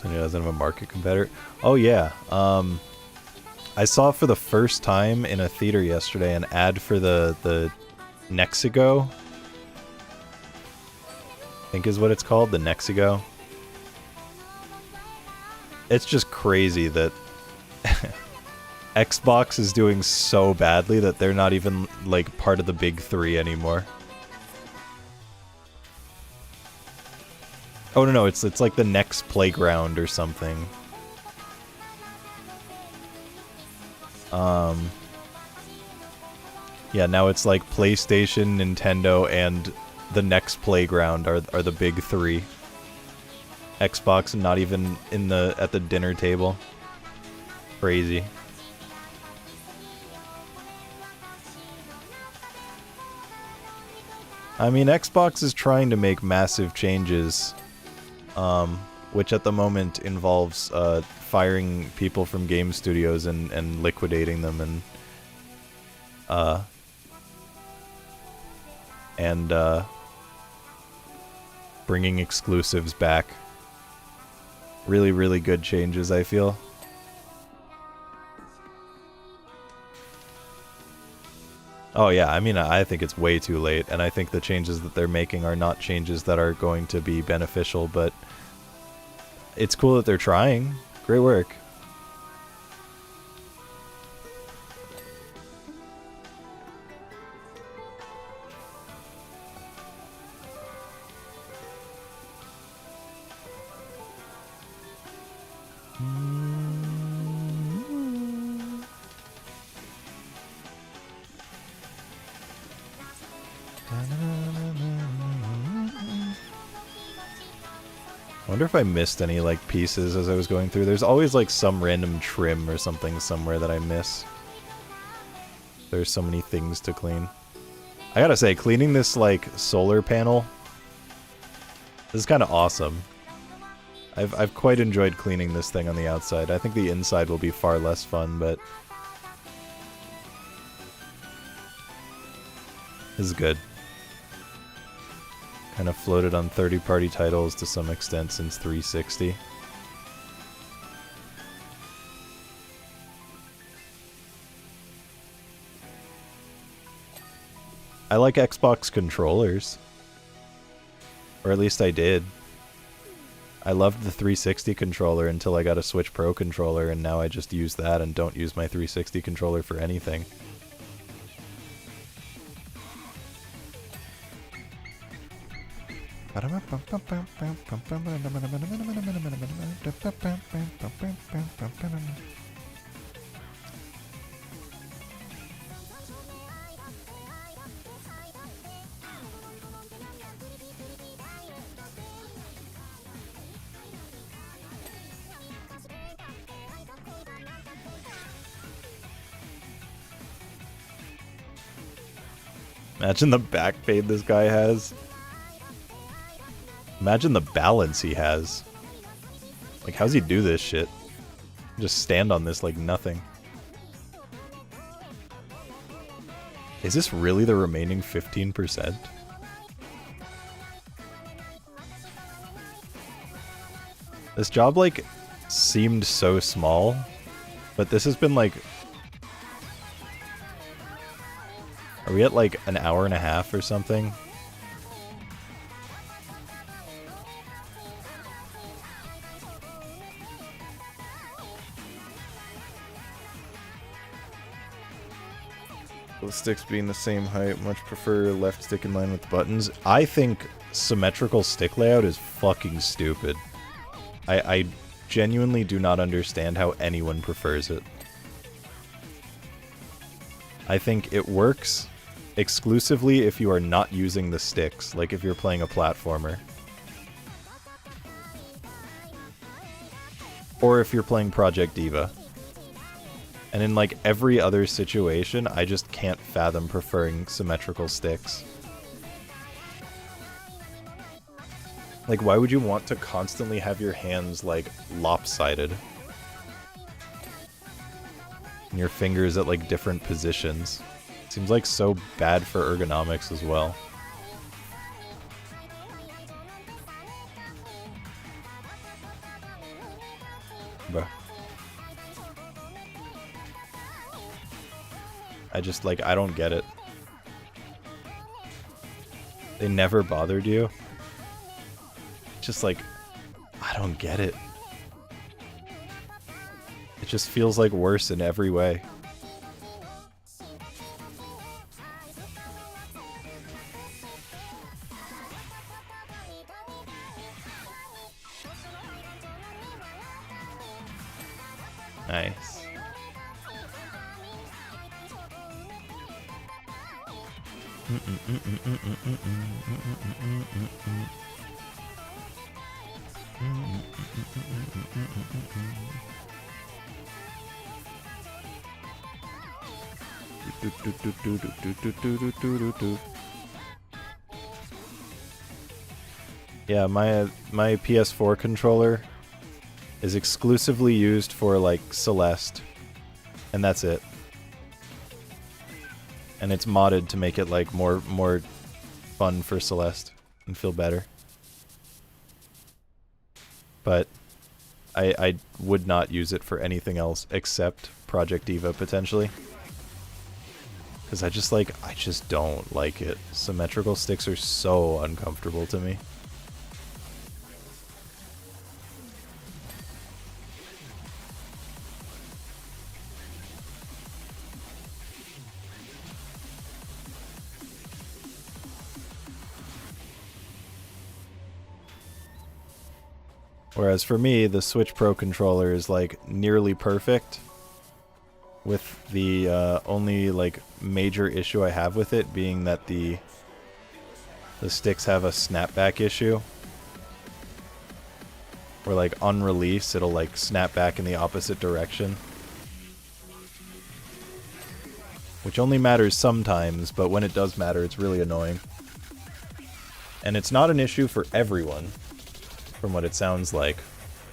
Sony doesn't have a market competitor. Oh yeah. I saw for the first time in a theater yesterday an ad for the Nexigo. I think is what it's called, the Nexigo. It's just crazy that Xbox is doing so badly that they're not even like part of the big three anymore. Oh no, it's like the next playground or something. Yeah, now it's like PlayStation, Nintendo, and the next playground are the big three. Xbox not even at the dinner table. Crazy. I mean, Xbox is trying to make massive changes, which at the moment involves firing people from game studios and liquidating them and bringing exclusives back. Really, really good changes, I feel. Oh yeah, I mean, I think it's way too late, and I think the changes that they're making are not changes that are going to be beneficial, but it's cool that they're trying. Great work. I wonder if I missed any, like, pieces as I was going through. There's always, like, some random trim or something somewhere that I miss. There's so many things to clean. I gotta say, cleaning this, like, solar panel, this is kind of awesome. I've quite enjoyed cleaning this thing on the outside. I think the inside will be far less fun, but this is good. Kind of floated on 30-party titles to some extent since 360. I like Xbox controllers. Or at least I did. I loved the 360 controller until I got a Switch Pro controller, and now I just use that and don't use my 360 controller for anything. Imagine the back pain this guy has. Imagine the balance he has. Like, how's he do this shit? Just stand on this like nothing. Is this really the remaining 15%? This job, like, seemed so small, but this has been, like... Are we at, like, an hour and a half or something? The sticks being the same height, much prefer left stick in line with the buttons. I think symmetrical stick layout is fucking stupid. I genuinely do not understand how anyone prefers it. I think it works exclusively if you are not using the sticks, like if you're playing a platformer. Or if you're playing Project Diva. And in, like, every other situation, I just can't fathom preferring symmetrical sticks. Like, why would you want to constantly have your hands, like, lopsided? And your fingers at, like, different positions. Seems like so bad for ergonomics as well. I just, like, I don't get it. They never bothered you? Just, like, I don't get it. It just feels, like, worse in every way. Nice. Yeah, my PS4 controller is exclusively used for, like, Celeste, and that's it. And it's modded to make it, like, more fun for Celeste and feel better. But I would not use it for anything else except Project Diva, potentially. Because I just don't like it. Symmetrical sticks are so uncomfortable to me. Whereas for me, the Switch Pro controller is, like, nearly perfect, with the only, like, major issue I have with it being that the sticks have a snapback issue. Where, like, on release, it'll, like, snap back in the opposite direction. Which only matters sometimes, but when it does matter, it's really annoying. And it's not an issue for everyone, from what it sounds like,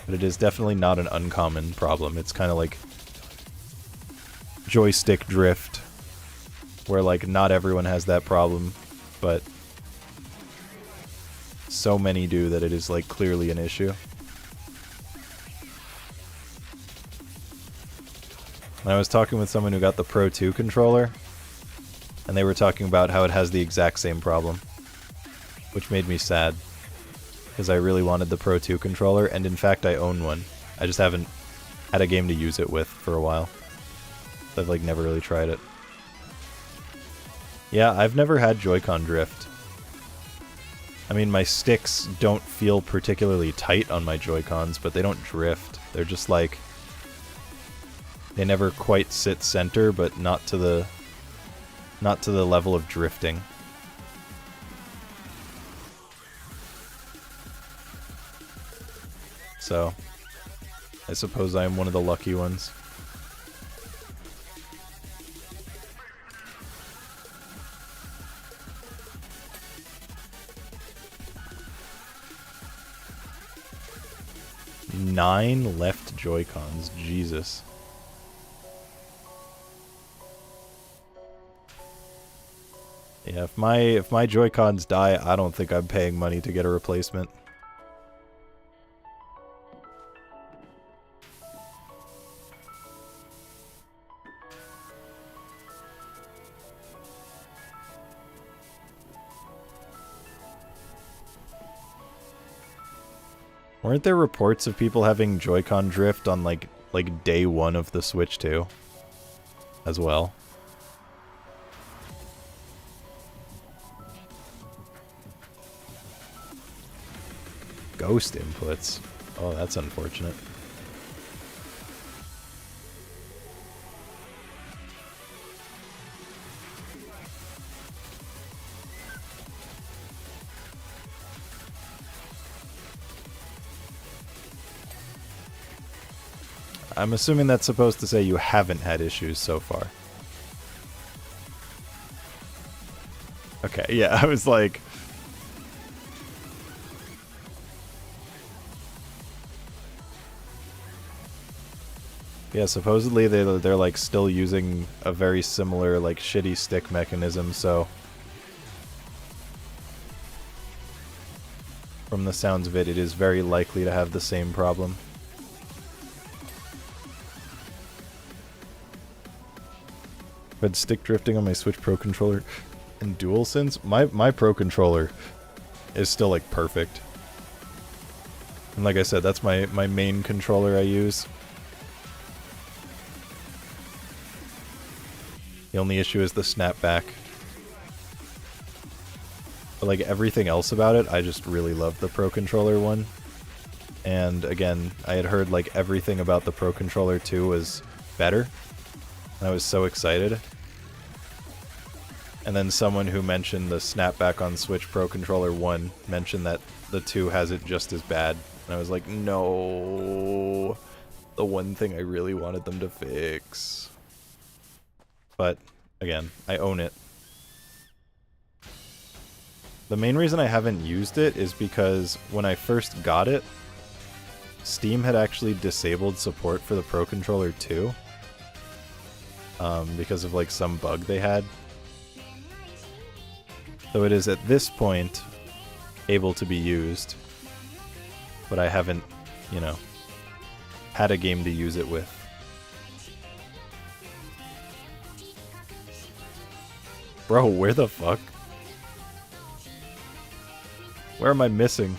but it is definitely not an uncommon problem. It's kind of like joystick drift, where, like, not everyone has that problem, but so many do that it is, like, clearly an issue. And I was talking with someone who got the Pro 2 controller, and they were talking about how it has the exact same problem, which made me sad. Because I really wanted the Pro 2 controller, and in fact I own one. I just haven't had a game to use it with for a while. So I've, like, never really tried it. Yeah, I've never had Joy-Con drift. I mean, my sticks don't feel particularly tight on my Joy-Cons, but they don't drift. They're just, like, they never quite sit center, but not to the level of drifting. So, I suppose I am one of the lucky ones. Nine left Joy-Cons, Jesus. Yeah, if my Joy-Cons die, I don't think I'm paying money to get a replacement. Weren't there reports of people having Joy-Con drift on like day one of the Switch 2 as well? Ghost inputs. Oh, that's unfortunate. I'm assuming that's supposed to say you haven't had issues so far. Okay, yeah, I was like... Yeah, supposedly they're like still using a very similar like shitty stick mechanism, so... From the sounds of it, it is very likely to have the same problem. But stick drifting on my Switch Pro controller and DualSense, my Pro controller is still like perfect. And like I said, that's my main controller I use. The only issue is the snapback. But like everything else about it, I just really love the Pro Controller one. And again, I had heard like everything about the Pro Controller 2 was better. And I was so excited. And then someone who mentioned the snapback on Switch Pro Controller 1 mentioned that the 2 has it just as bad. And I was like, no. The one thing I really wanted them to fix. But again, I own it. The main reason I haven't used it is because when I first got it, Steam had actually disabled support for the Pro Controller 2. Because of like some bug they had. So it is at this point able to be used. But I haven't, you know, had a game to use it with. Bro, where the fuck? Where am I missing?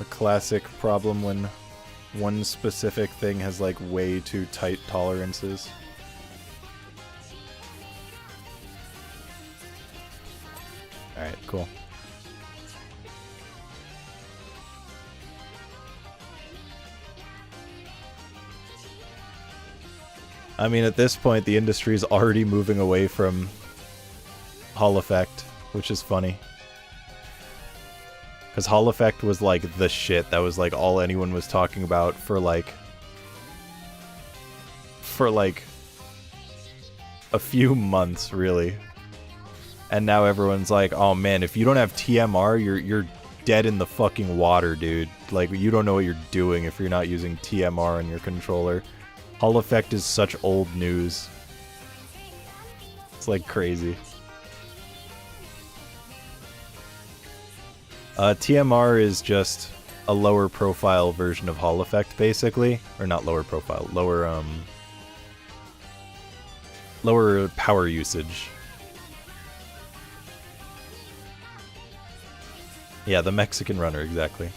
A classic problem when one specific thing has like way too tight tolerances. Alright, cool. I mean, at this point, the industry is already moving away from Hall Effect, which is funny. Because Hall Effect was like the shit. That was like all anyone was talking about for like a few months, really. And now everyone's like, oh man, if you don't have TMR, you're dead in the fucking water, dude. Like, you don't know what you're doing if you're not using TMR on your controller. Hall Effect is such old news. It's like crazy. TMR is just a lower profile version of Hall Effect, basically. Or not lower profile, lower power usage. Yeah, the Mexican runner, exactly.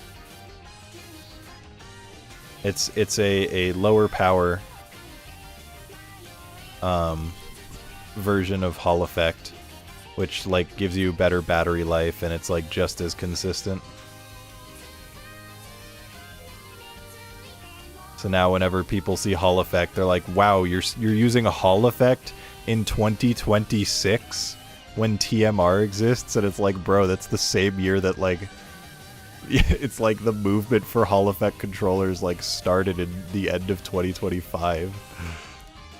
It's a lower power version of Hall Effect, which like gives you better battery life, and it's like just as consistent. So now whenever people see Hall Effect, they're like, wow, you're using a Hall Effect in 2026 when TMR exists? And it's like, bro, that's the same year that like it's like the movement for Hall Effect controllers like started in the end of 2025.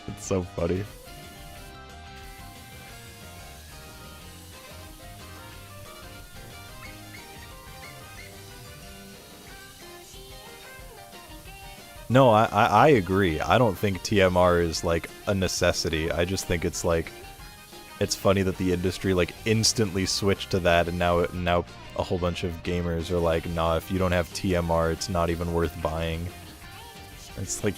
It's so funny. No, I agree. I don't think TMR is like a necessity. I just think it's like, it's funny that the industry like instantly switched to that, and now a whole bunch of gamers are like, nah, if you don't have TMR, it's not even worth buying. It's like,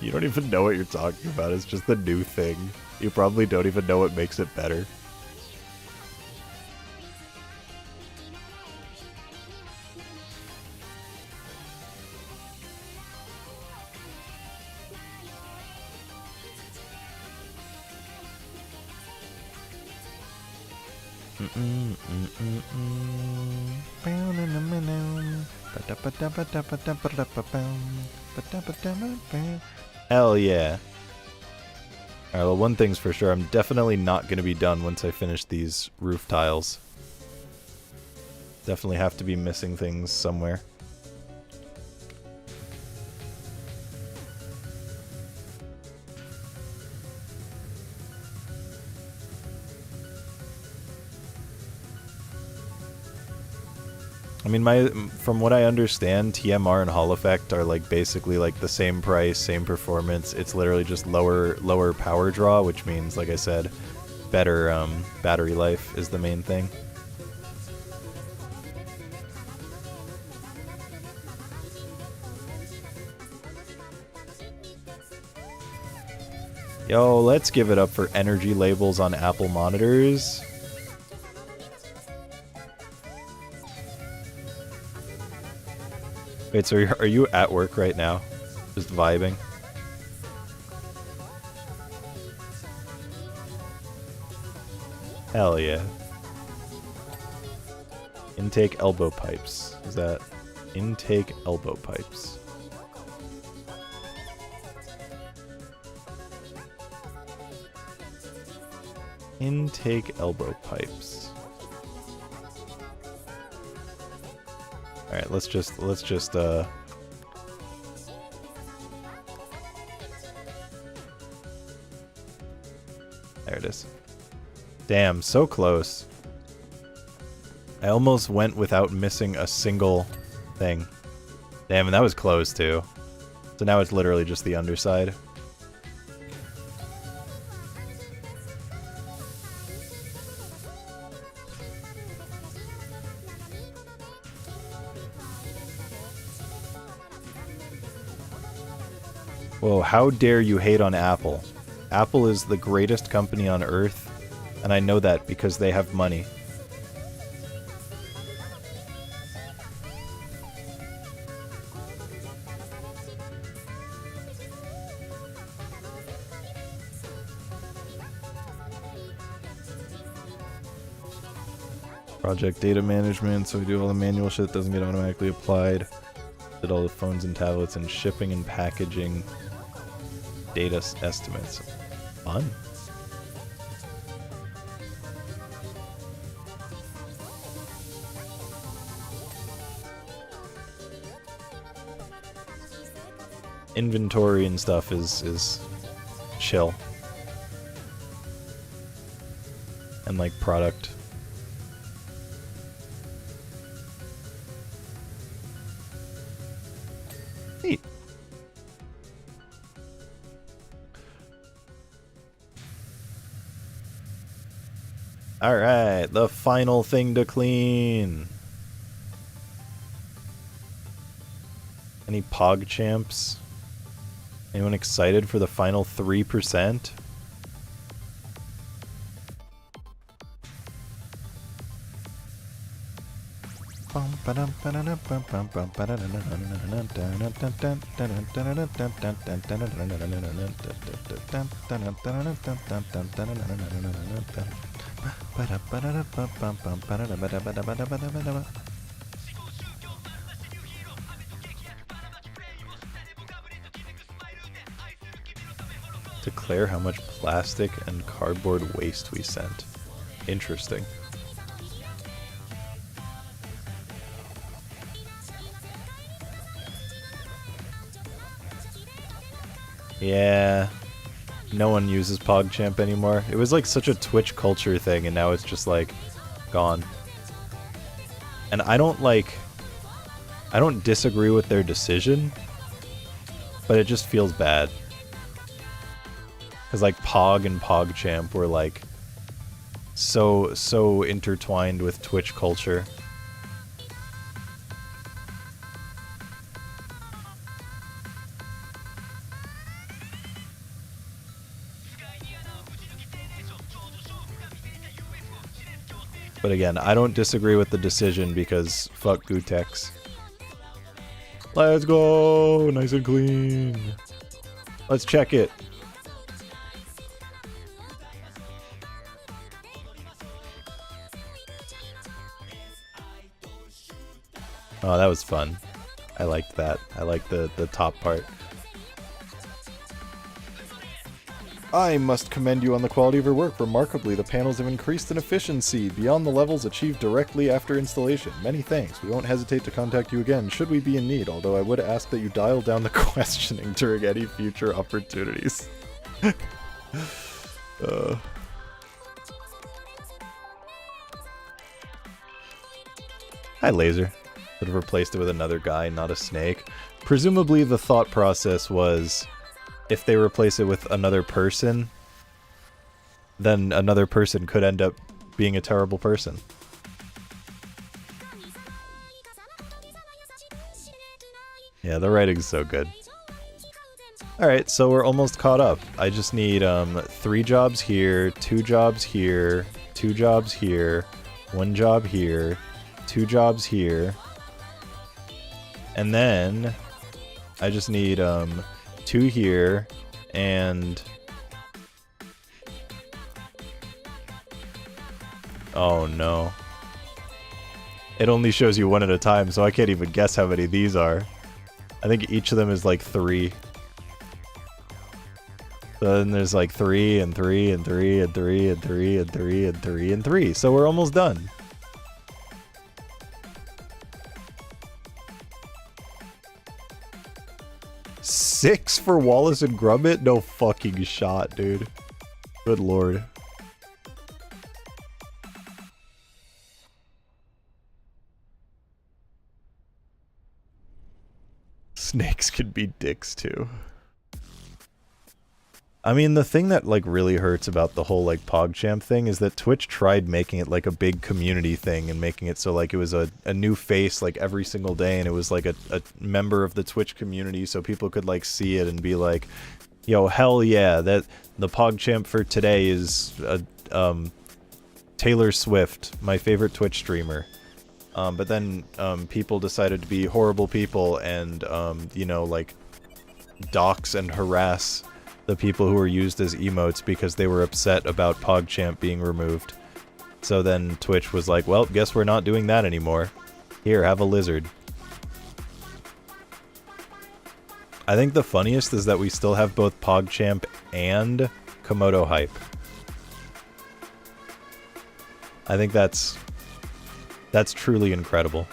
you don't even know what you're talking about. It's just the new thing. You probably don't even know what makes it better. Hell yeah. Alright, well, one thing's for sure, I'm definitely not going to be done once I finish these roof tiles. Definitely have to be missing things somewhere. I mean, from what I understand, TMR and Hall Effect are like basically like the same price, same performance. It's literally just lower power draw, which means, like I said, better battery life is the main thing. Yo, let's give it up for energy labels on Apple monitors. Wait, so are you at work right now? Just vibing? Hell yeah. Intake elbow pipes. Is that intake elbow pipes? Intake elbow pipes. Alright, let's just there it is. Damn, so close. I almost went without missing a single thing. Damn, and that was close too. So now it's literally just the underside. Whoa, how dare you hate on Apple? Apple is the greatest company on earth, and I know that because they have money. Project data management, so we do all the manual shit that doesn't get automatically applied. Did all the phones and tablets and shipping and packaging data estimates. Fun. Inventory and stuff is chill. And like product. Neat. Alright, the final thing to clean. Any Pog champs? Anyone excited for the final 3%? Declare how much plastic and cardboard waste we sent. Interesting. Yeah, no one uses PogChamp anymore. It was like such a Twitch culture thing, and now it's just like gone. And I don't disagree with their decision, but it just feels bad. Because like Pog and PogChamp were like so intertwined with Twitch culture. But again, I don't disagree with the decision because fuck Gutex. Let's go! Nice and clean. Let's check it. Oh, that was fun. I liked that. I liked the top part. I must commend you on the quality of your work. Remarkably, the panels have increased in efficiency beyond the levels achieved directly after installation. Many thanks. We won't hesitate to contact you again should we be in need, although I would ask that you dial down the questioning during any future opportunities. Hi, Laser. Would have replaced it with another guy, not a snake. Presumably the thought process was, if they replace it with another person, then another person could end up being a terrible person. Yeah, the writing's so good. Alright, so we're almost caught up. I just need 3 jobs here, 2 jobs here, 2 jobs here, 1 job here, 2 jobs here. And then I just need 2 here and oh no. It only shows you 1 at a time, so I can't even guess how many these are. I think each of them is like 3. So then there's like 3 and 3 and 3 and 3 and 3 and 3 and 3 and 3. So we're almost done. Six for Wallace and Gromit? No fucking shot, dude. Good lord. Snakes can be dicks too. I mean, the thing that like really hurts about the whole like PogChamp thing is that Twitch tried making it like a big community thing and making it so like it was a new face like every single day, and it was like a member of the Twitch community, so people could like see it and be like, yo, hell yeah, that the PogChamp for today is Taylor Swift, my favorite Twitch streamer. But then people decided to be horrible people and you know, like dox and harass the people who were used as emotes because they were upset about PogChamp being removed. So then Twitch was like, well, guess we're not doing that anymore. Here, have a lizard. I think the funniest is that we still have both PogChamp and Komodo hype. I think that's truly incredible.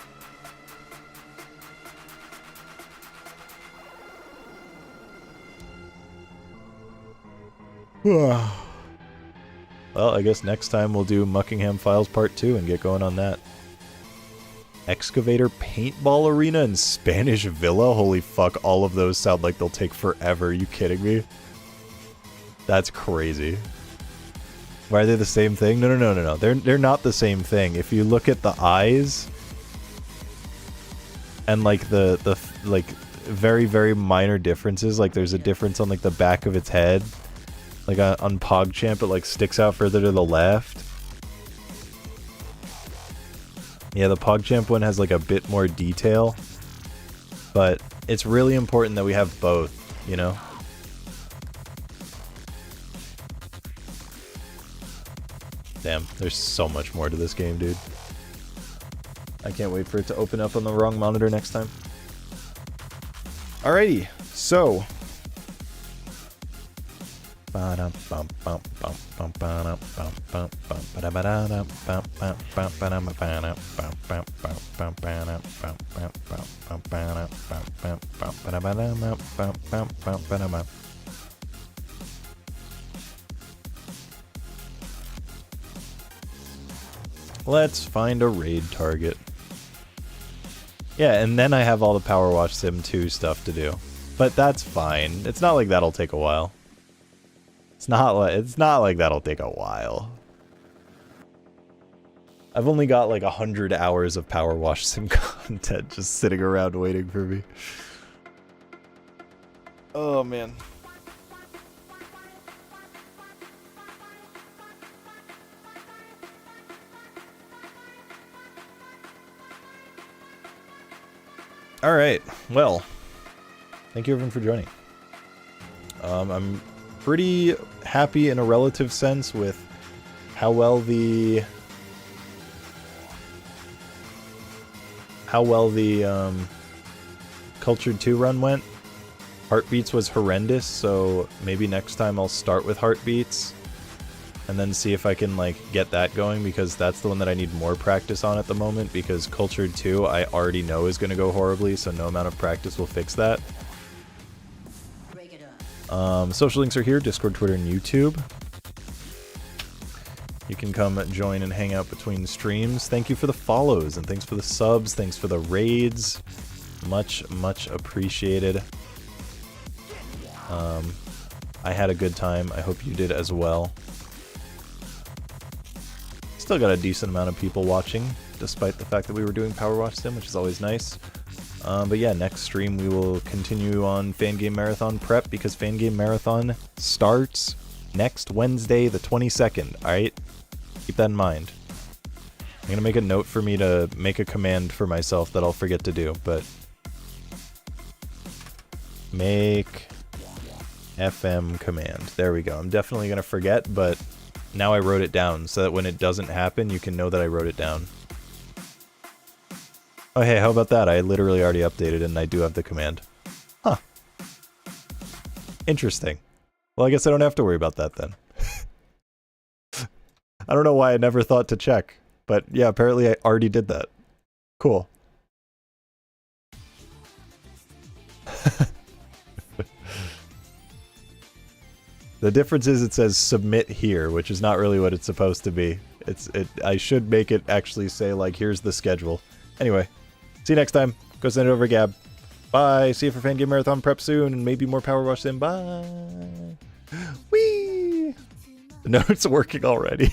Well, I guess next time we'll do Muckingham Files Part 2 and get going on that. Excavator Paintball Arena and Spanish Villa? Holy fuck, all of those sound like they'll take forever. Are you kidding me? That's crazy. Why are they the same thing? No. They're not the same thing. If you look at the eyes and like the like very, very minor differences, like there's a difference on like the back of its head. Like on PogChamp, it like sticks out further to the left. Yeah, the PogChamp one has like a bit more detail, but it's really important that we have both, you know? Damn, there's so much more to this game, dude. I can't wait for it to open up on the wrong monitor next time. Alrighty, so let's find a raid target. Yeah, and then I have all the Power Wash Sim 2 stuff to do. But that's fine. It's not like that'll take a while. It's not like that'll take a while. I've only got like 100 hours of Power Wash Sim content just sitting around waiting for me. Oh man. Alright, well, thank you everyone for joining. I'm pretty happy in a relative sense with how well the Cultured 2 run went. Heartbeats was horrendous, so maybe next time I'll start with Heartbeats and then see if I can like get that going, because that's the one that I need more practice on at the moment, because Cultured 2 I already know is going to go horribly, so no amount of practice will fix that. Social links are here: Discord, Twitter, and YouTube. You can come join and hang out between streams. Thank you for the follows, and thanks for the subs, thanks for the raids. Much, much appreciated. I had a good time. I hope you did as well. Still got a decent amount of people watching, despite the fact that we were doing Power Wash Sim, which is always nice. But yeah, next stream we will continue on Fan Game Marathon prep because Fan Game Marathon starts next Wednesday, the 22nd. Alright? Keep that in mind. I'm gonna make a note for me to make a command for myself that I'll forget to do, but... Make... FM command. There we go. I'm definitely gonna forget, but now I wrote it down so that when it doesn't happen, you can know that I wrote it down. Oh hey, how about that? I literally already updated and I do have the command. Huh. Interesting. Well, I guess I don't have to worry about that then. I don't know why I never thought to check, but yeah, apparently I already did that. Cool. The difference is it says submit here, which is not really what it's supposed to be. I should make it actually say like, here's the schedule. Anyway, see you next time. Go send it over to Gab. Bye. See you for Fan Game Marathon prep soon, and maybe more Power Wash Sim. Bye. Whee! The note's working already.